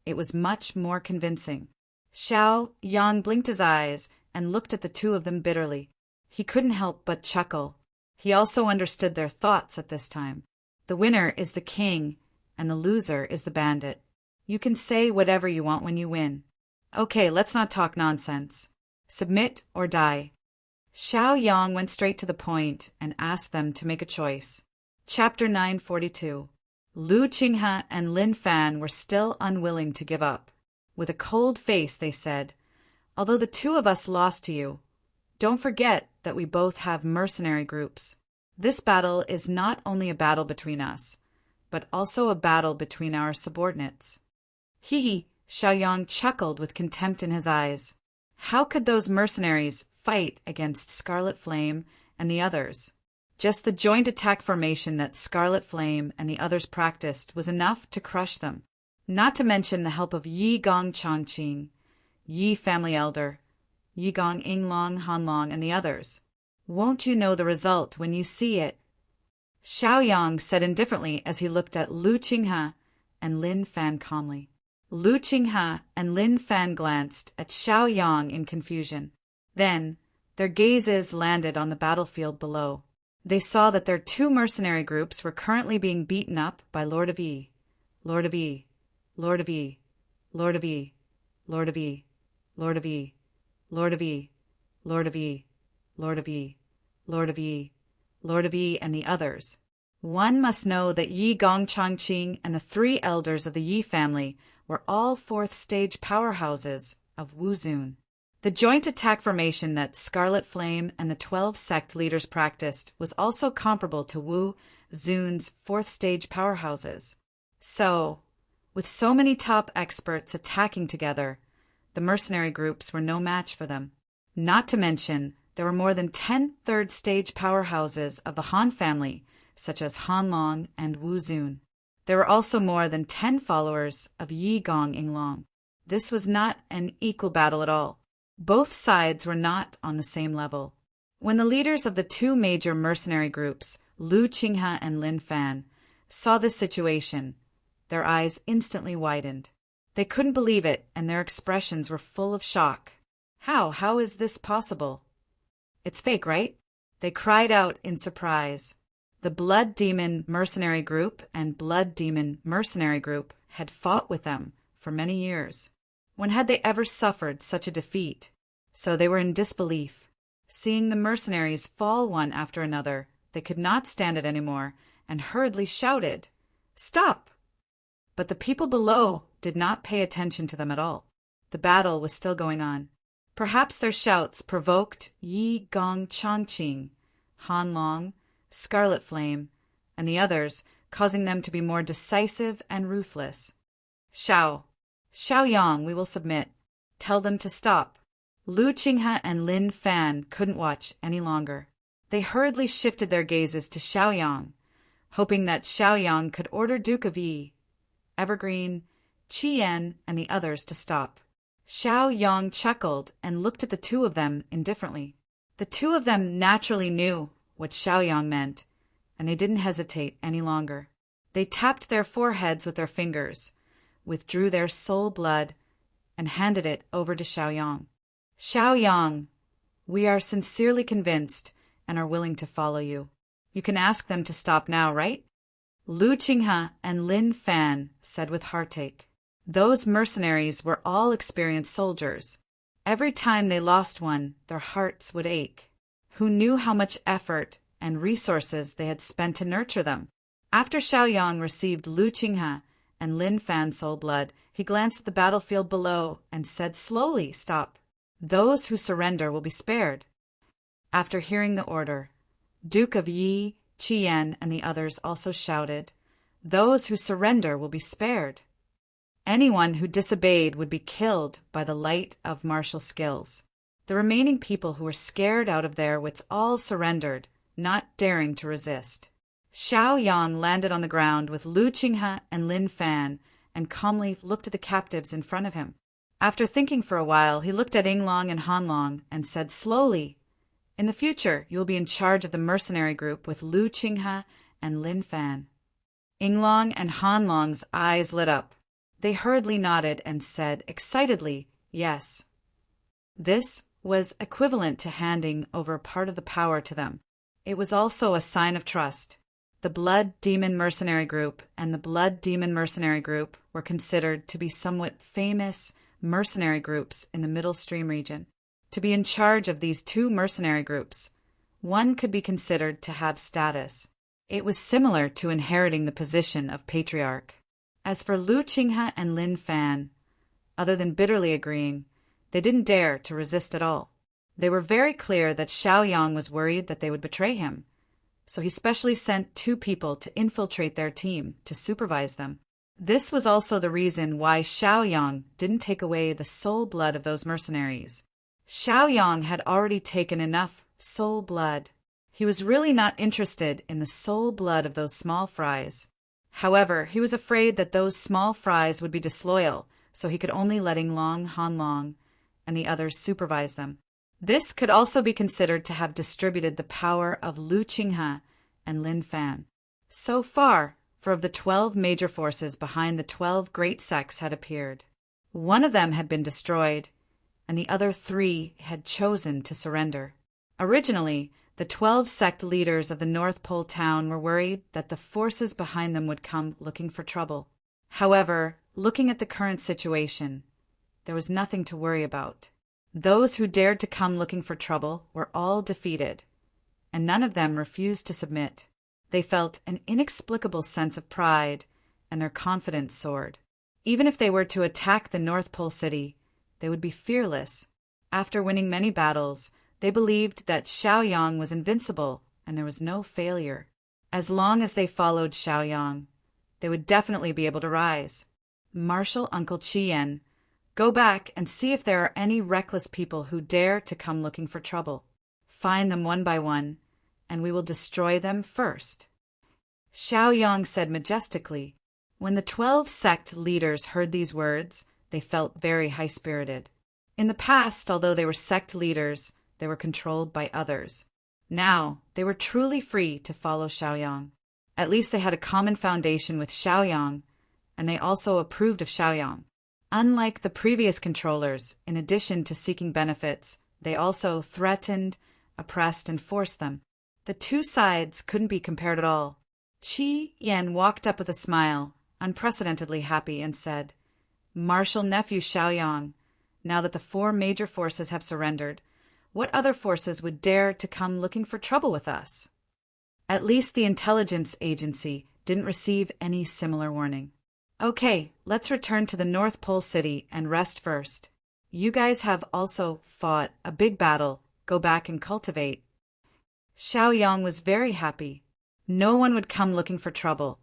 it was much more convincing. Xiao Yang blinked his eyes and looked at the two of them bitterly. He couldn't help but chuckle. He also understood their thoughts at this time. The winner is the king, and the loser is the bandit. You can say whatever you want when you win. Okay, let's not talk nonsense. Submit or die. Xiao Yang went straight to the point and asked them to make a choice. Chapter 942. Lu Qinghe and Lin Fan were still unwilling to give up. With a cold face, they said, "Although the two of us lost to you, don't forget that we both have mercenary groups. This battle is not only a battle between us, but also a battle between our subordinates." Hee, Xiao Yang chuckled with contempt in his eyes. How could those mercenaries fight against Scarlet Flame and the others? Just the joint attack formation that Scarlet Flame and the others practiced was enough to crush them. Not to mention the help of Yi Gong Changqing, Yi family elder, Yi Gong Inglong, Hanlong, and the others. Won't you know the result when you see it? Xiao Yang said indifferently as he looked at Lu Qinghe and Lin Fan calmly. Lu Qinghe and Lin Fan glanced at Xiao Yang in confusion. Then, their gazes landed on the battlefield below. They saw that their two mercenary groups were currently being beaten up by Lord of E, Lord of E, Lord of E, Lord of E, Lord of E, Lord of E, Lord of E, Lord of E, Lord of E, Lord of E, Lord of E, and the others. One must know that Yi Gong Changqing and the three elders of the Yi family were all fourth-stage powerhouses of Wuzun. The joint attack formation that Scarlet Flame and the 12 sect leaders practiced was also comparable to Wu Zun's fourth-stage powerhouses. So, with so many top experts attacking together, the mercenary groups were no match for them. Not to mention, there were more than 10 third-stage powerhouses of the Han family, such as Han Long and Wu Zun. There were also more than 10 followers of Yi Gong Inglong. This was not an equal battle at all. Both sides were not on the same level. When the leaders of the two major mercenary groups, Lu Qinghe and Lin Fan, saw this situation, their eyes instantly widened. They couldn't believe it, and their expressions were full of shock. How is this possible? It's fake, right? They cried out in surprise. The Blood Demon Mercenary Group and Blood Demon Mercenary Group had fought with them for many years. When had they ever suffered such a defeat? So they were in disbelief. Seeing the mercenaries fall one after another, they could not stand it anymore and hurriedly shouted, "Stop!" But the people below did not pay attention to them at all. The battle was still going on. Perhaps their shouts provoked Yi Gong Chongqing, Han Long, Scarlet Flame, and the others, causing them to be more decisive and ruthless. Xiaoyang, we will submit. Tell them to stop. Lu Qinghe and Lin Fan couldn't watch any longer. They hurriedly shifted their gazes to Xiaoyang, hoping that Xiaoyang could order Duke of Yi, Evergreen, Qian, and the others to stop. Xiaoyang chuckled and looked at the two of them indifferently. The two of them naturally knew what Xiaoyang meant, and they didn't hesitate any longer. They tapped their foreheads with their fingers, withdrew their soul blood, and handed it over to Xiaoyang. Xiaoyang, we are sincerely convinced and are willing to follow you. You can ask them to stop now, right? Lu Qinghe and Lin Fan said with heartache. Those mercenaries were all experienced soldiers. Every time they lost one, their hearts would ache. Who knew how much effort and resources they had spent to nurture them? After Xiaoyang received Lu Qinghe and Lin Fan's soul blood, he glanced at the battlefield below and said slowly, "Stop. Those who surrender will be spared." After hearing the order, Duke of Yi, Qian, and the others also shouted, "Those who surrender will be spared." Anyone who disobeyed would be killed by the light of martial skills. The remaining people who were scared out of their wits all surrendered, not daring to resist. Xiaoyang landed on the ground with Lu Qinghe and Lin Fan and calmly looked at the captives in front of him. After thinking for a while, he looked at Inglong and Hanlong and said slowly, "In the future, you will be in charge of the mercenary group with Lu Qinghe and Lin Fan." Inglong and Hanlong's eyes lit up. They hurriedly nodded and said excitedly, "Yes." This was equivalent to handing over a part of the power to them. It was also a sign of trust. The Blood Demon Mercenary Group and the Blood Demon Mercenary Group were considered to be somewhat famous mercenary groups in the Middle Stream region. To be in charge of these two mercenary groups, one could be considered to have status. It was similar to inheriting the position of patriarch. As for Lu Qinghe and Lin Fan, other than bitterly agreeing, they didn't dare to resist at all. They were very clear that Xiaoyang was worried that they would betray him, so he specially sent 2 people to infiltrate their team to supervise them. This was also the reason why Xiaoyang didn't take away the soul blood of those mercenaries. Xiaoyang had already taken enough soul blood. He was really not interested in the soul blood of those small fries. However, he was afraid that those small fries would be disloyal, so he could only let Inglong, Hanlong, and the others supervise them. This could also be considered to have distributed the power of Lu Qinghe and Lin Fan. So far, 4 of the 12 major forces behind the 12 great sects had appeared. 1 of them had been destroyed, and the other 3 had chosen to surrender. Originally, the 12 sect leaders of the North Pole town were worried that the forces behind them would come looking for trouble. However, looking at the current situation, there was nothing to worry about. Those who dared to come looking for trouble were all defeated, and none of them refused to submit. They felt an inexplicable sense of pride, and their confidence soared. Even if they were to attack the North Pole city, they would be fearless. After winning many battles, they believed that Xiaoyang was invincible and there was no failure. As long as they followed Xiaoyang, they would definitely be able to rise. Marshal Uncle Qian, go back and see if there are any reckless people who dare to come looking for trouble. Find them one by one, and we will destroy them first. Xiaoyang said majestically, When the 12 sect leaders heard these words, they felt very high-spirited. In the past, although they were sect leaders, they were controlled by others. Now, they were truly free to follow Xiaoyang. At least they had a common foundation with Xiaoyang, and they also approved of Xiaoyang. Unlike the previous controllers, in addition to seeking benefits, they also threatened, oppressed, and forced them. The two sides couldn't be compared at all. Qi Yan walked up with a smile, unprecedentedly happy, and said, "Martial nephew Xiaoyang, now that the 4 major forces have surrendered, what other forces would dare to come looking for trouble with us?" At least the intelligence agency didn't receive any similar warning. "Okay, let's return to the North Pole City and rest first. You guys have also fought a big battle. Go back and cultivate." Xiaoyang was very happy. No one would come looking for trouble,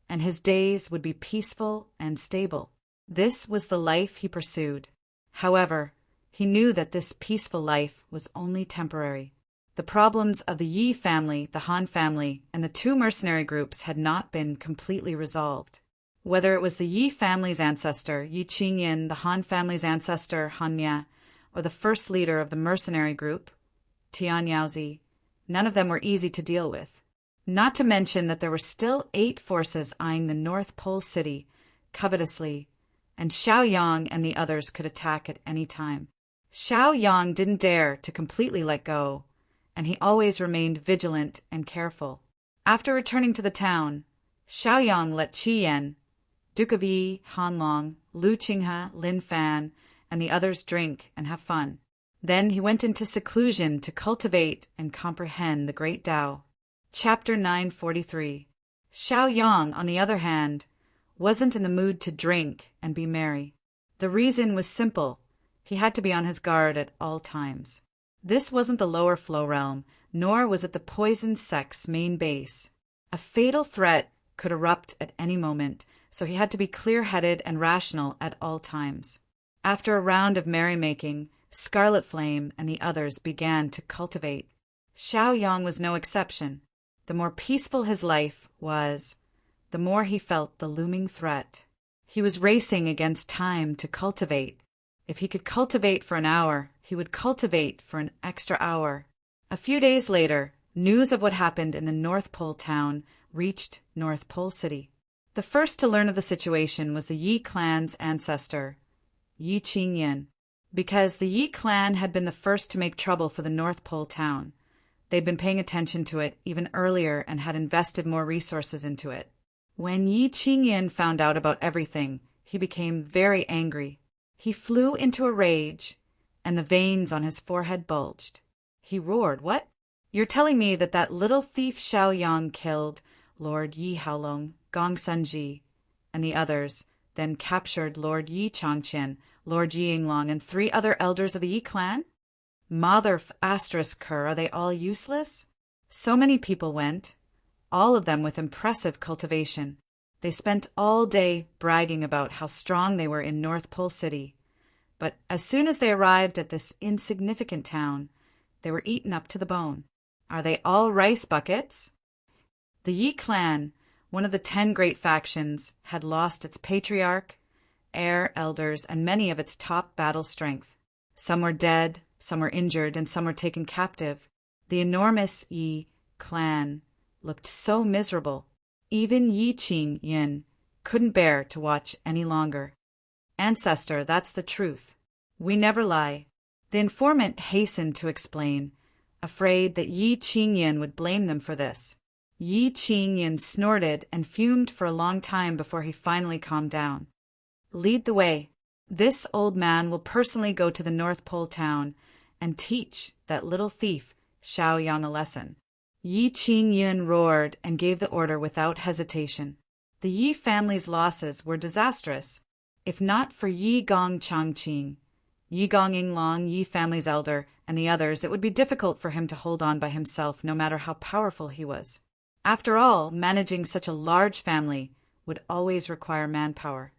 and his days would be peaceful and stable. This was the life he pursued. However, he knew that this peaceful life was only temporary. The problems of the Yi family, the Han family, and the 2 mercenary groups had not been completely resolved. Whether it was the Yi family's ancestor, Yi Qingyin, the Han family's ancestor, Han Mia, or the first leader of the mercenary group, Tian Yaozi, none of them were easy to deal with. Not to mention that there were still 8 forces eyeing the North Pole City covetously, and Xiaoyang and the others could attack at any time. Xiaoyang didn't dare to completely let go, and he always remained vigilant and careful. After returning to the town, Xiaoyang let Qi Yan, Duke of Yi, Han Long, Lu Qinghe, Lin Fan, and the others drink and have fun. Then he went into seclusion to cultivate and comprehend the Great Tao. Chapter 943. Xiaoyang, on the other hand, wasn't in the mood to drink and be merry. The reason was simple. He had to be on his guard at all times. This wasn't the lower flow realm, nor was it the poison sect's main base. A fatal threat could erupt at any moment, so he had to be clear-headed and rational at all times. After a round of merrymaking, Scarlet Flame and the others began to cultivate. Xiaoyang was no exception. The more peaceful his life was, the more he felt the looming threat. He was racing against time to cultivate. If he could cultivate for an hour, he would cultivate for an extra hour. A few days later, news of what happened in the North Pole town reached North Pole City. The first to learn of the situation was the Yi clan's ancestor, Yi Qingyin. Because the Yi clan had been the first to make trouble for the North Pole town, they'd been paying attention to it even earlier and had invested more resources into it. When Yi Qingyin found out about everything, he became very angry. He flew into a rage, and the veins on his forehead bulged. He roared, "What? You're telling me that little thief Xiaoyang killed Lord Yi Haolong, Gong Sunji, and the others, then captured Lord Yi Changqian, Lord Yi Yinglong, and 3 other elders of the Yi clan? Mother ****, are they all useless?" So many people went, all of them with impressive cultivation. They spent all day bragging about how strong they were in North Pole City. But as soon as they arrived at this insignificant town, they were eaten up to the bone. Are they all rice buckets? The Yi clan, one of the 10 great factions, had lost its patriarch, heir, elders, and many of its top battle strength. Some were dead, some were injured, and some were taken captive. The enormous Yi clan looked so miserable. Even Yi Qingyin couldn't bear to watch any longer. "Ancestor, that's the truth. We never lie." The informant hastened to explain, afraid that Yi Qingyin would blame them for this. Yi Qingyin snorted and fumed for a long time before he finally calmed down. "Lead the way. This old man will personally go to the North Pole town and teach that little thief Xiaoyang a lesson." Yi Qingyin roared and gave the order without hesitation. The Yi family's losses were disastrous. If not for Yi Gong Changqing, Yi Gong Yinglong, Yi family's elder, and the others, it would be difficult for him to hold on by himself no matter how powerful he was. After all, managing such a large family would always require manpower.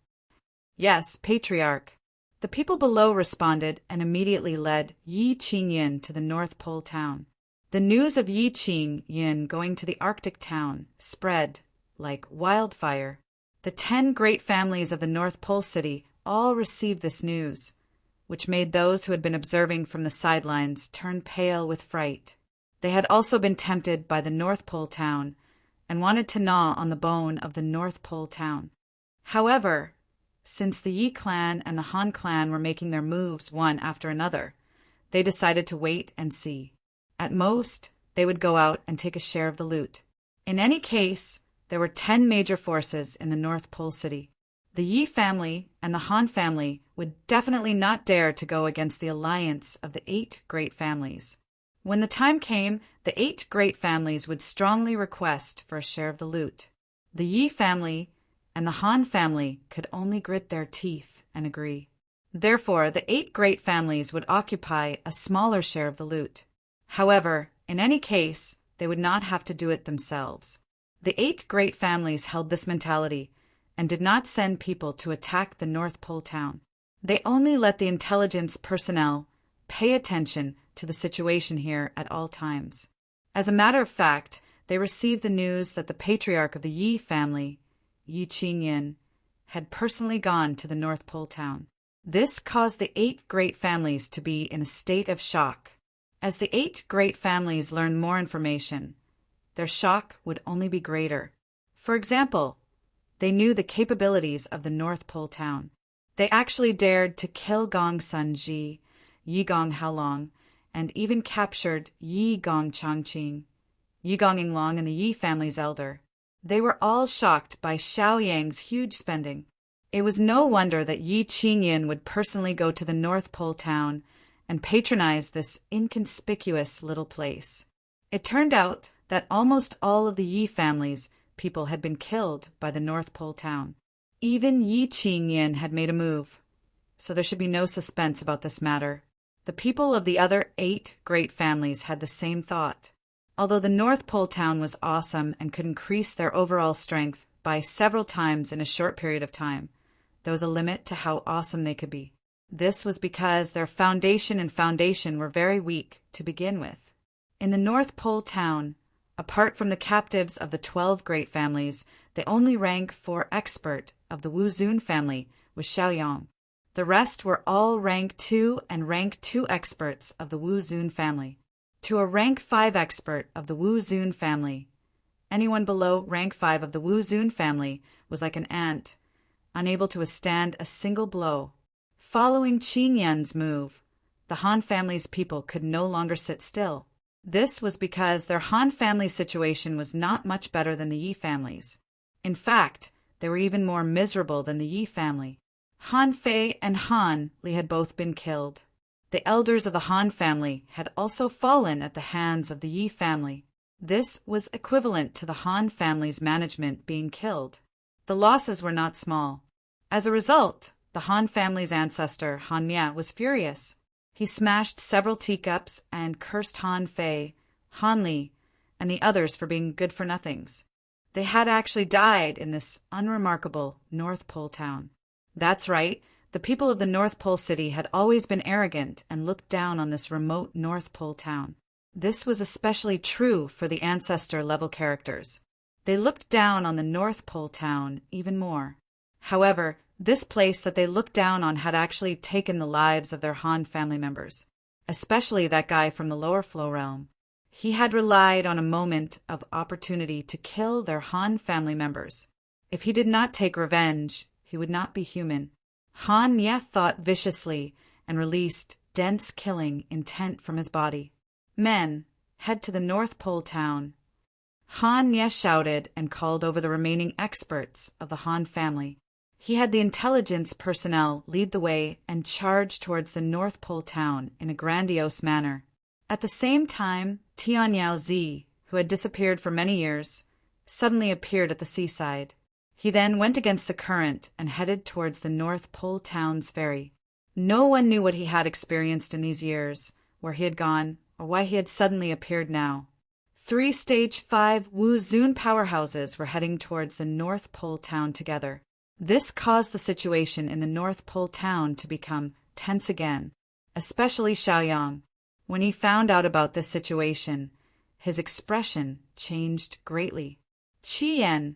"Yes, Patriarch." The people below responded and immediately led Yi Qingyin to the North Pole town. The news of Yi Qingyin going to the Arctic town spread like wildfire. The 10 great families of the North Pole City all received this news, which made those who had been observing from the sidelines turn pale with fright. They had also been tempted by the North Pole town and wanted to gnaw on the bone of the North Pole town. However, since the Yi clan and the Han clan were making their moves one after another, they decided to wait and see. At most, they would go out and take a share of the loot. In any case, there were 10 major forces in the North Pole City. The Yi family and the Han family would definitely not dare to go against the alliance of the 8 great families. When the time came, the 8 great families would strongly request for a share of the loot. The Yi family and the Han family could only grit their teeth and agree. Therefore, the 8 great families would occupy a smaller share of the loot. However, in any case, they would not have to do it themselves. The 8 great families held this mentality and did not send people to attack the North Pole town. They only let the intelligence personnel pay attention to the situation here at all times. As a matter of fact, they received the news that the patriarch of the Yi family, Yi Qingyan, had personally gone to the North Pole town. This caused the 8 great families to be in a state of shock. As the 8 great families learned more information, their shock would only be greater. For example, they knew the capabilities of the North Pole town. They actually dared to kill Gong Sun Ji, Yi Gong Haolong, and even captured Yi Gong Changqing, Yi Gong Yinglong, and the Yi family's elder. They were all shocked by Xiao Yang's huge spending. It was no wonder that Yi Qingyan would personally go to the North Pole town and patronize this inconspicuous little place. It turned out that almost all of the Yi family's people had been killed by the North Pole town. Even Yi Qingyan had made a move, so there should be no suspense about this matter. The people of the other 8 great families had the same thought. Although the North Pole town was awesome and could increase their overall strength by several times in a short period of time, there was a limit to how awesome they could be. This was because their foundation were very weak to begin with. In the North Pole town, apart from the captives of the 12 great families, the only rank 4 expert of the Wu Zun family was Xiaoyang. The rest were all rank 2 and rank 2 experts of the Wu Zun family. To a rank 5 expert of the Wu Zun family, anyone below rank 5 of the Wu Zun family was like an ant, unable to withstand a single blow. Following Qingyan's move, the Han family's people could no longer sit still. This was because their Han family situation was not much better than the Yi family's. In fact, they were even more miserable than the Yi family. Han Fei and Han Li had both been killed. The elders of the Han family had also fallen at the hands of the Yi family. This was equivalent to the Han family's management being killed. The losses were not small. As a result, the Han family's ancestor, Han Mia, was furious. He smashed several teacups and cursed Han Fei, Han Li, and the others for being good-for-nothings. They had actually died in this unremarkable North Pole town. That's right, the people of the North Pole City had always been arrogant and looked down on this remote North Pole town. This was especially true for the ancestor-level characters. They looked down on the North Pole town even more. However, this place that they looked down on had actually taken the lives of their Han family members, especially that guy from the lower flow realm. He had relied on a moment of opportunity to kill their Han family members. If he did not take revenge, he would not be human. Han Nye thought viciously and released dense killing intent from his body. Men, head to the North Pole town. Han Nye shouted and called over the remaining experts of the Han family. He had the intelligence personnel lead the way and charge towards the North Pole town in a grandiose manner. At the same time, Tianyao Zi, who had disappeared for many years, suddenly appeared at the seaside. He then went against the current and headed towards the North Pole town's ferry. No one knew what he had experienced in these years, where he had gone, or why he had suddenly appeared now. 3 Stage 5 Wu Zun powerhouses were heading towards the North Pole town together. This caused the situation in the North Pole town to become tense again, especially Xiaoyang. When he found out about this situation, his expression changed greatly. Qiyan,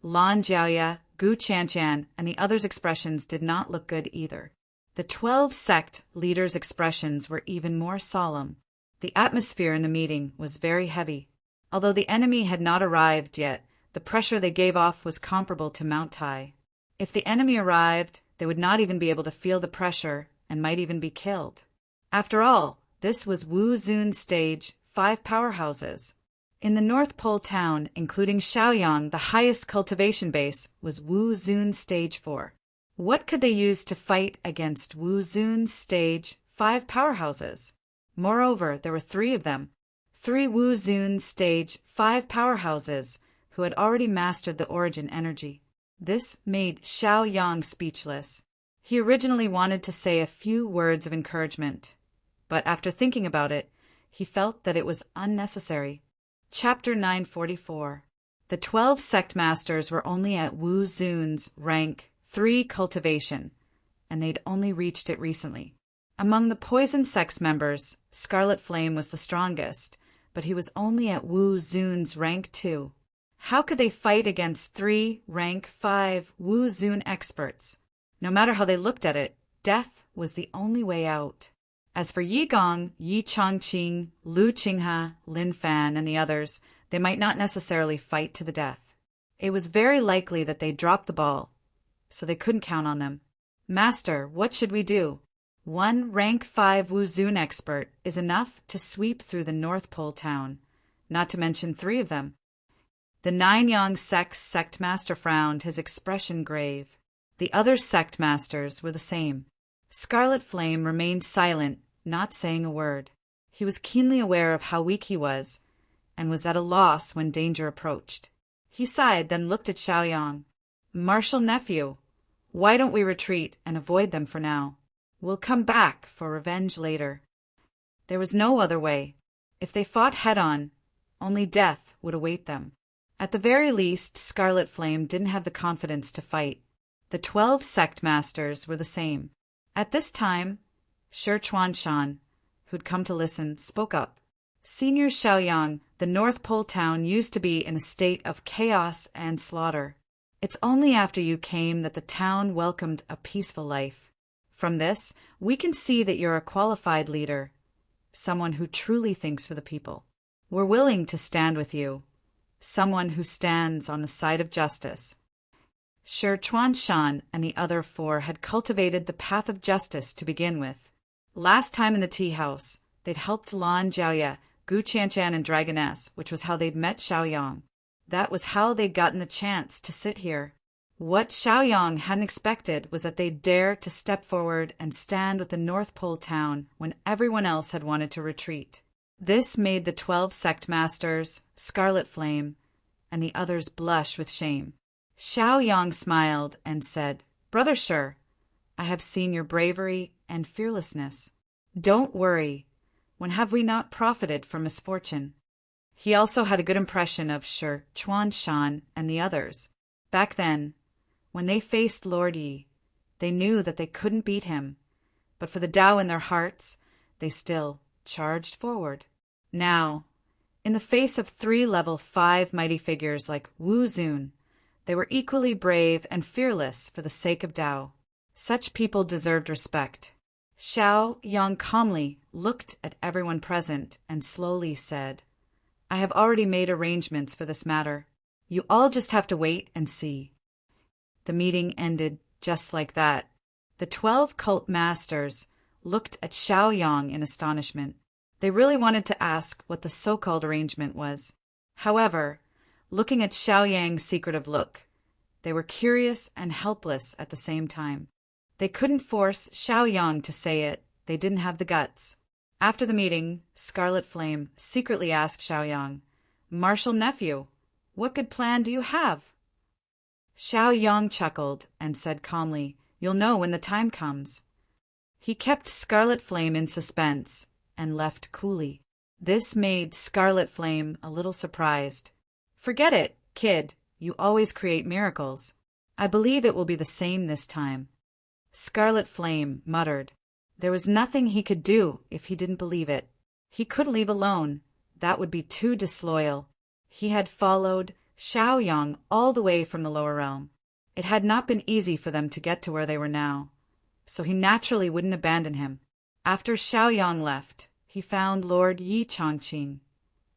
Lan Jiaoya, Gu Chanchan, and the others' expressions did not look good either. The 12 sect leaders' expressions were even more solemn. The atmosphere in the meeting was very heavy. Although the enemy had not arrived yet, the pressure they gave off was comparable to Mount Tai. If the enemy arrived, they would not even be able to feel the pressure and might even be killed. After all, this was Wu Zun's stage 5 powerhouses. In the North Pole town, including Shaoyang, the highest cultivation base was Wu Zun's stage 4. What could they use to fight against Wu Zun's stage 5 powerhouses? Moreover, there were 3 of them. 3 Wu Zun's stage 5 powerhouses who had already mastered the origin energy. This made Shaoyang speechless. He originally wanted to say a few words of encouragement, but after thinking about it, he felt that it was unnecessary. Chapter 944. The 12 sect masters were only at Wu Zun's rank 3 cultivation, and they'd only reached it recently. Among the poison sect's members, Scarlet Flame was the strongest, but he was only at Wu Zun's rank 2. How could they fight against 3 rank 5 Wu Zun experts? No matter how they looked at it, death was the only way out. As for Yi Gong, Yi Chongqing, Lu Qinghe, Lin Fan, and the others, they might not necessarily fight to the death. It was very likely that they'd drop the ball, so they couldn't count on them. Master, what should we do? 1 rank 5 Wu Zun expert is enough to sweep through the North Pole town, not to mention 3 of them. The Nanyang sect master frowned, his expression grave. The other sect masters were the same. Scarlet Flame remained silent, not saying a word. He was keenly aware of how weak he was, and was at a loss when danger approached. He sighed, then looked at Shaoyang. Martial nephew, why don't we retreat and avoid them for now? We'll come back for revenge later. There was no other way. If they fought head-on, only death would await them. At the very least, Scarlet Flame didn't have the confidence to fight. The 12 sect masters were the same. At this time, Shi Chuanshan, who'd come to listen, spoke up. Senior Shaoyang, the North Pole town used to be in a state of chaos and slaughter. It's only after you came that the town welcomed a peaceful life. From this, we can see that you're a qualified leader, someone who truly thinks for the people. We're willing to stand with you, someone who stands on the side of justice. Shi Chuanshan and the other 4 had cultivated the path of justice to begin with. Last time in the tea house, they'd helped Lan Jiaoye, Gu Chanchan, and Dragoness, which was how they'd met Shaoyang. That was how they'd gotten the chance to sit here. What Shaoyang hadn't expected was that they'd dare to step forward and stand with the North Pole town when everyone else had wanted to retreat. This made the 12 sect masters, Scarlet Flame, and the others blush with shame. Shaoyang smiled and said, Brother Shi, I have seen your bravery and fearlessness. Don't worry. When have we not profited from misfortune? He also had a good impression of Shi Chuanshan and the others. Back then, when they faced Lord Yi, they knew that they couldn't beat him, but for the Tao in their hearts, they still charged forward. Now, in the face of 3 level 5 mighty figures like Wu Zun, they were equally brave and fearless for the sake of Tao. Such people deserved respect. Shaoyang calmly looked at everyone present and slowly said, I have already made arrangements for this matter. You all just have to wait and see. The meeting ended just like that. The 12 cult masters looked at Shaoyang in astonishment. They really wanted to ask what the so-called arrangement was. However, looking at Shaoyang's secretive look, they were curious and helpless at the same time. They couldn't force Shaoyang to say it. They didn't have the guts. After the meeting, Scarlet Flame secretly asked Shaoyang, Martial nephew, what good plan do you have? Shaoyang chuckled and said calmly, You'll know when the time comes. He kept Scarlet Flame in suspense and left coolly. This made Scarlet Flame a little surprised. Forget it, kid. You always create miracles. I believe it will be the same this time. Scarlet Flame muttered. There was nothing he could do if he didn't believe it. He couldn't leave alone. That would be too disloyal. He had followed Shaoyang all the way from the lower realm. It had not been easy for them to get to where they were now, so he naturally wouldn't abandon him. After Xiaoyang left, he found Lord Yi Chongqing,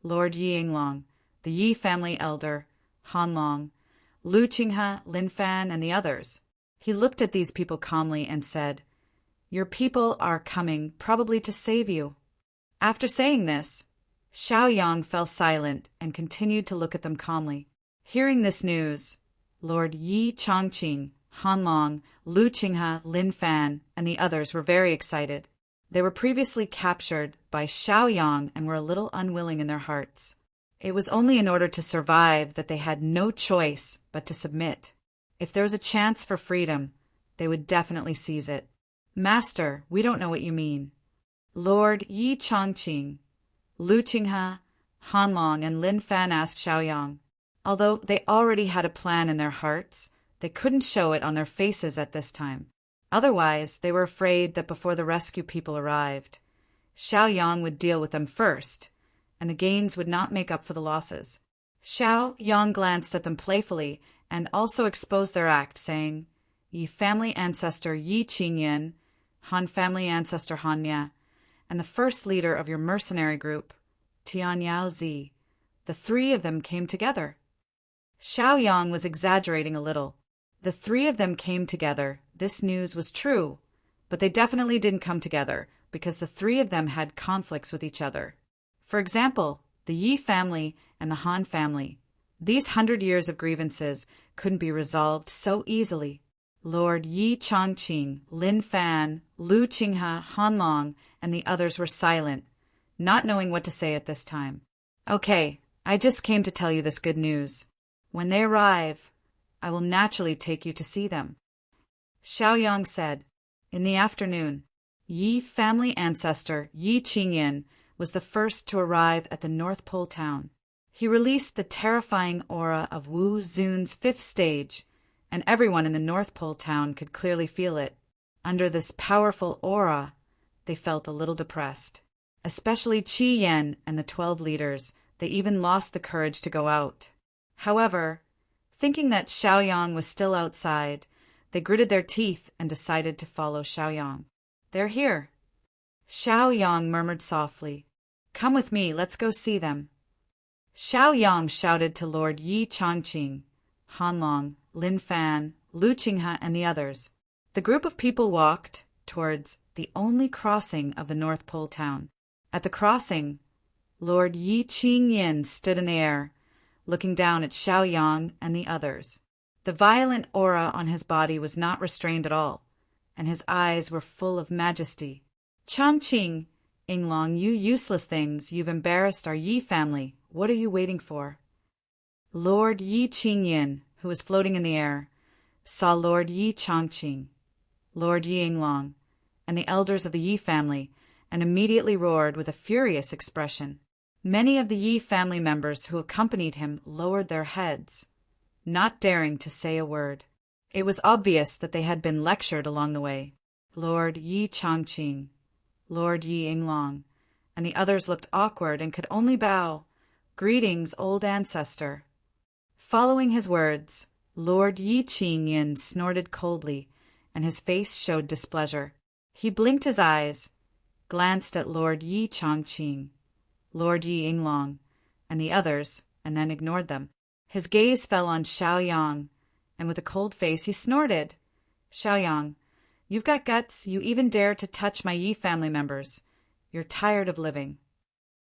Lord Yi Yinglong, the Yi family elder, Han Long, Lu Qinghe, Lin Fan, and the others. He looked at these people calmly and said, "Your people are coming, probably to save you." After saying this, Xiaoyang fell silent and continued to look at them calmly. Hearing this news, Lord Yi Chongqing, Han Long, Lu Qinghe, Lin Fan, and the others were very excited. They were previously captured by Xiaoyang and were a little unwilling in their hearts. It was only in order to survive that they had no choice but to submit. If there was a chance for freedom, they would definitely seize it. "Master, we don't know what you mean." Lord Yi Chongqing, Lu Qinghe, Han Long, and Lin Fan asked Xiaoyang. Although they already had a plan in their hearts, they couldn't show it on their faces at this time. Otherwise, they were afraid that before the rescue people arrived, Xiaoyang would deal with them first, and the gains would not make up for the losses. Xiaoyang glanced at them playfully and also exposed their act, saying, "Yi family ancestor Yi Qingyin, Han family ancestor Han Mia, and the first leader of your mercenary group, Tian Yao Zi, the three of them came together." Xiaoyang was exaggerating a little. The three of them came together. This news was true, but they definitely didn't come together because the three of them had conflicts with each other. For example, the Yi family and the Han family. These 100 years of grievances couldn't be resolved so easily. Lord Yi Chongqing, Lin Fan, Lu Qinghe, Han Long, and the others were silent, not knowing what to say at this time. "Okay, I just came to tell you this good news. When they arrive, I will naturally take you to see them." Xiaoyang said. In the afternoon, Yi family ancestor Yi Qingyin was the first to arrive at the North Pole town. He released the terrifying aura of Wu Zun's 5th stage, and everyone in the North Pole town could clearly feel it. Under this powerful aura, they felt a little depressed. Especially Qi Yan and the 12 leaders, they even lost the courage to go out. However, thinking that Xiaoyang was still outside, they gritted their teeth and decided to follow Xiaoyang. "They're here." Xiaoyang murmured softly, "Come with me, let's go see them." Xiaoyang shouted to Lord Yi Chongqing, Han Long, Lin Fan, Lu Qinghe, and the others. The group of people walked towards the only crossing of the North Pole town. At the crossing, Lord Yi Qingyin stood in the air, looking down at Xiaoyang and the others. The violent aura on his body was not restrained at all, and his eyes were full of majesty. "Chongqing, Yinglong, you useless things, you've embarrassed our Yi family. What are you waiting for?" Lord Yi Qingyin, who was floating in the air, saw Lord Yi Chongqing, Lord Yi Yinglong, and the elders of the Yi family, and immediately roared with a furious expression. Many of the Yi family members who accompanied him lowered their heads, not daring to say a word. It was obvious that they had been lectured along the way. Lord Yi Chongqing, Lord Yi Yinglong, and the others looked awkward and could only bow. "Greetings, old ancestor." Following his words, Lord Yi Qingyin snorted coldly, and his face showed displeasure. He blinked his eyes, glanced at Lord Yi Chongqing, Lord Yi Yinglong, and the others, and then ignored them. His gaze fell on Xiaoyang, and with a cold face he snorted. "Xiaoyang, you've got guts. You even dare to touch my Yi family members. You're tired of living.